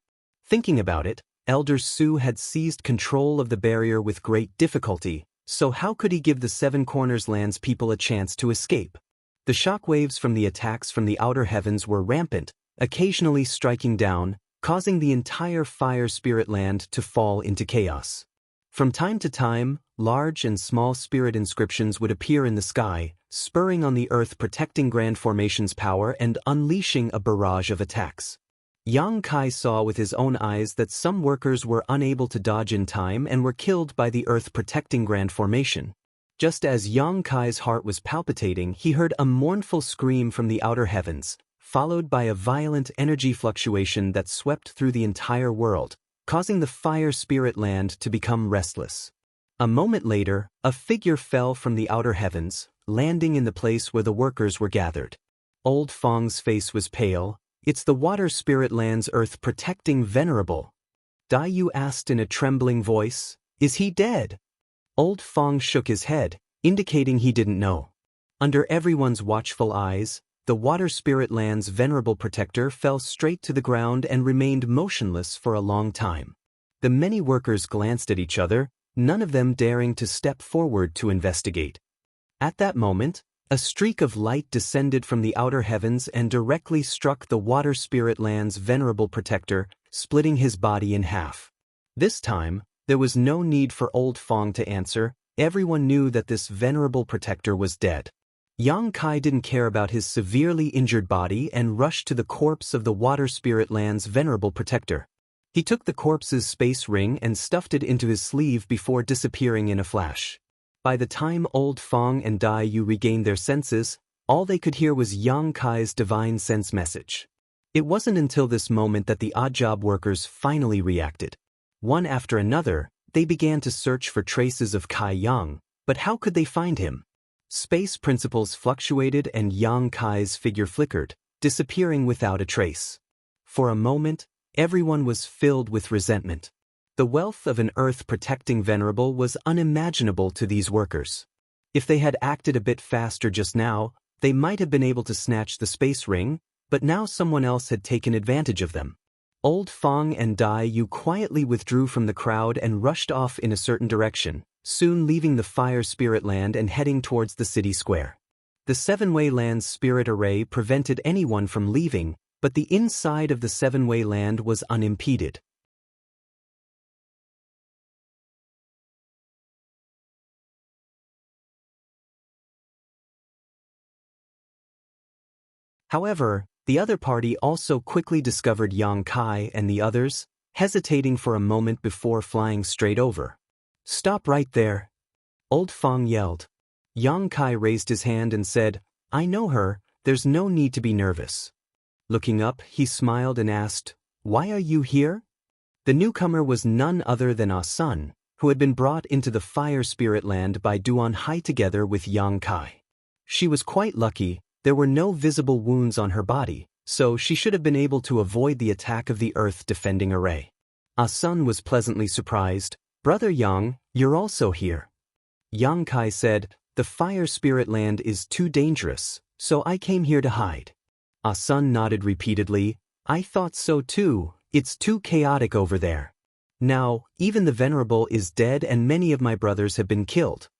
Thinking about it, Elder Su had seized control of the barrier with great difficulty, so how could he give the Seven Corners Land's people a chance to escape? The shockwaves from the attacks from the outer heavens were rampant, occasionally striking down, causing the entire Fire Spirit Land to fall into chaos. From time to time, large and small spirit inscriptions would appear in the sky, spurring on the earth, protecting Grand Formation's power and unleashing a barrage of attacks. Yang Kai saw with his own eyes that some workers were unable to dodge in time and were killed by the earth protecting Grand Formation. Just as Yang Kai's heart was palpitating, he heard a mournful scream from the outer heavens, followed by a violent energy fluctuation that swept through the entire world, causing the Fire Spirit Land to become restless. A moment later, a figure fell from the outer heavens, landing in the place where the workers were gathered. Old Fong's face was pale. "It's the Water Spirit Land's earth-protecting venerable." Dai Yu asked in a trembling voice, "Is he dead?" Old Fong shook his head, indicating he didn't know. Under everyone's watchful eyes, the Water Spirit Land's venerable protector fell straight to the ground and remained motionless for a long time. The many workers glanced at each other, none of them daring to step forward to investigate. At that moment, a streak of light descended from the outer heavens and directly struck the water spirit land's venerable protector, splitting his body in half. This time, there was no need for Old Fong to answer. Everyone knew that this venerable protector was dead. Yang Kai didn't care about his severely injured body and rushed to the corpse of the water spirit land's venerable protector. He took the corpse's space ring and stuffed it into his sleeve before disappearing in a flash. By the time Old Fong and Dai Yu regained their senses, all they could hear was Yang Kai's divine sense message. It wasn't until this moment that the odd job workers finally reacted. One after another, they began to search for traces of Kai Yang, but how could they find him? Space principles fluctuated and Yang Kai's figure flickered, disappearing without a trace. For a moment, everyone was filled with resentment. The wealth of an Earth-protecting venerable was unimaginable to these workers. If they had acted a bit faster just now, they might have been able to snatch the space ring, but now someone else had taken advantage of them. Old Fong and Dai Yu quietly withdrew from the crowd and rushed off in a certain direction, soon leaving the Fire Spirit Land and heading towards the city square. The Seven-Way Land's spirit array prevented anyone from leaving, but the inside of the Seven-Way Land was unimpeded. However, the other party also quickly discovered Yang Kai and the others, hesitating for a moment before flying straight over. "Stop right there!" Old Fong yelled. Yang Kai raised his hand and said, "I know her, there's no need to be nervous." Looking up, he smiled and asked, "Why are you here?" The newcomer was none other than Ah Sun, who had been brought into the Fire Spirit Land by Duan Hai together with Yang Kai. She was quite lucky. There were no visible wounds on her body, so she should have been able to avoid the attack of the Earth defending array. Ah Sun was pleasantly surprised. "Brother Yang, you're also here." Yang Kai said, "The Fire Spirit Land is too dangerous, so I came here to hide." Ah Sun nodded repeatedly. "I thought so too, it's too chaotic over there. Now, even the Venerable is dead and many of my brothers have been killed.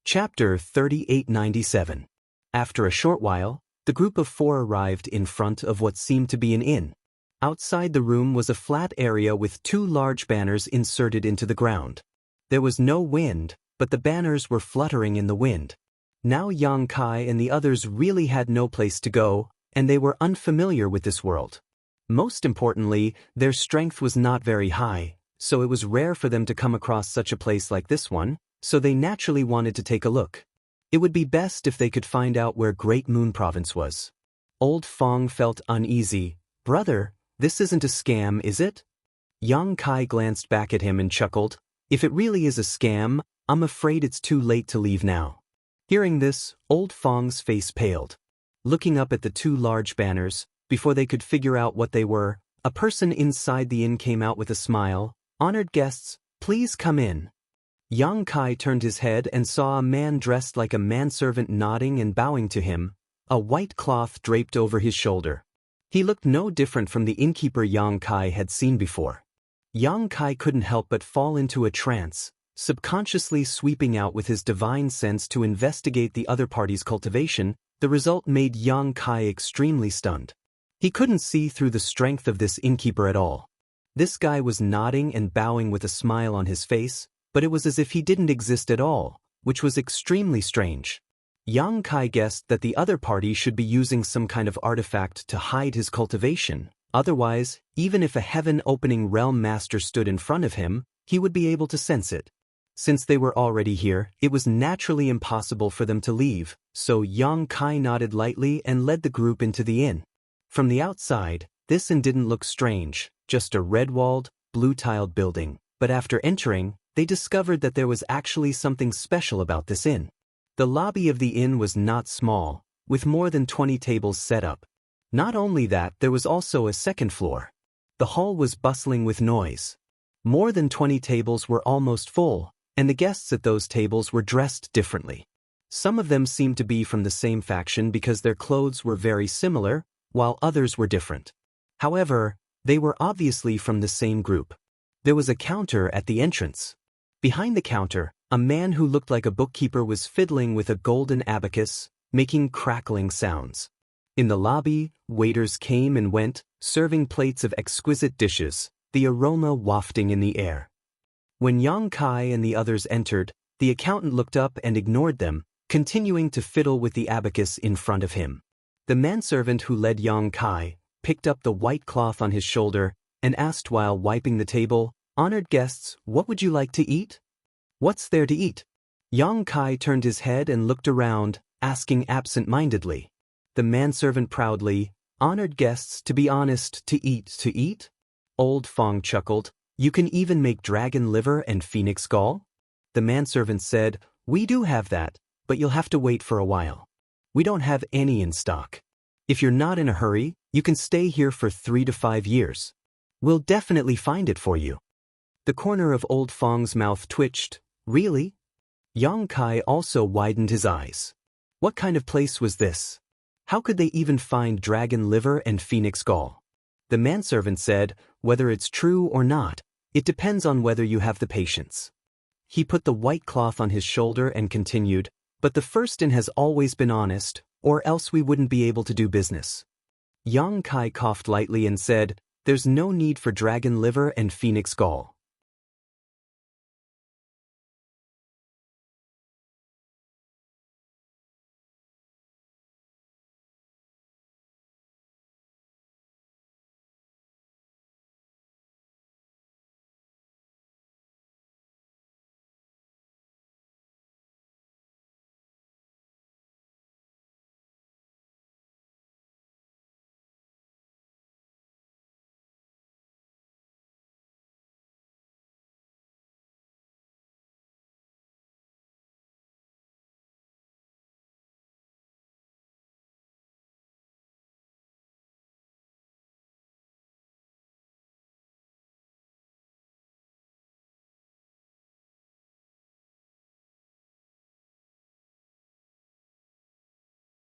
Chapter 3897. After a short while, the group of 4 arrived in front of what seemed to be an inn. Outside the room was a flat area with 2 large banners inserted into the ground. There was no wind, but the banners were fluttering in the wind. Now Xianxia and the others really had no place to go, and they were unfamiliar with this world. Most importantly, their strength was not very high, so it was rare for them to come across such a place like this one, so they naturally wanted to take a look. It would be best if they could find out where Great Moon Province was. Old Fong felt uneasy. "Brother, this isn't a scam, is it?" Xianxia glanced back at him and chuckled. "If it really is a scam, I'm afraid it's too late to leave now." Hearing this, Old Fong's face paled. Looking up at the 2 large banners, before they could figure out what they were, a person inside the inn came out with a smile. "Honored guests, please come in." Xianxia turned his head and saw a man dressed like a manservant nodding and bowing to him, a white cloth draped over his shoulder. He looked no different from the innkeeper Xianxia had seen before. Xianxia couldn't help but fall into a trance, subconsciously sweeping out with his divine sense to investigate the other party's cultivation. The result made Xianxia extremely stunned. He couldn't see through the strength of this innkeeper at all. This guy was nodding and bowing with a smile on his face, but it was as if he didn't exist at all, which was extremely strange. Xianxia guessed that the other party should be using some kind of artifact to hide his cultivation. Otherwise, even if a heaven-opening realm master stood in front of him, he would be able to sense it. Since they were already here, it was naturally impossible for them to leave, so Xianxia nodded lightly and led the group into the inn. From the outside, this inn didn't look strange, just a red-walled, blue-tiled building, but after entering, they discovered that there was actually something special about this inn. The lobby of the inn was not small, with more than 20 tables set up. Not only that, there was also a second floor. The hall was bustling with noise. More than 20 tables were almost full, and the guests at those tables were dressed differently. Some of them seemed to be from the same faction because their clothes were very similar, while others were different. However, they were obviously from the same group. There was a counter at the entrance. Behind the counter, a man who looked like a bookkeeper was fiddling with a golden abacus, making crackling sounds. In the lobby, waiters came and went, serving plates of exquisite dishes, the aroma wafting in the air. When Xianxia and the others entered, the accountant looked up and ignored them, continuing to fiddle with the abacus in front of him. The manservant who led Xianxia picked up the white cloth on his shoulder and asked while wiping the table, "Honored guests, what would you like to eat?" "What's there to eat?" Xianxia turned his head and looked around, asking absent-mindedly. The manservant proudly, "Honored guests, to be honest, to eat?" Old Fong chuckled. "You can even make dragon liver and phoenix gall?" The manservant said, "We do have that, but you'll have to wait for a while. We don't have any in stock. If you're not in a hurry, you can stay here for 3 to 5 years. We'll definitely find it for you." The corner of Old Fong's mouth twitched. "Really?" Xianxia also widened his eyes. What kind of place was this? How could they even find dragon liver and phoenix gall? The manservant said, "Whether it's true or not, it depends on whether you have the patience." He put the white cloth on his shoulder and continued, "But the first inn has always been honest, or else we wouldn't be able to do business." Xianxia coughed lightly and said, "There's no need for dragon liver and phoenix gall.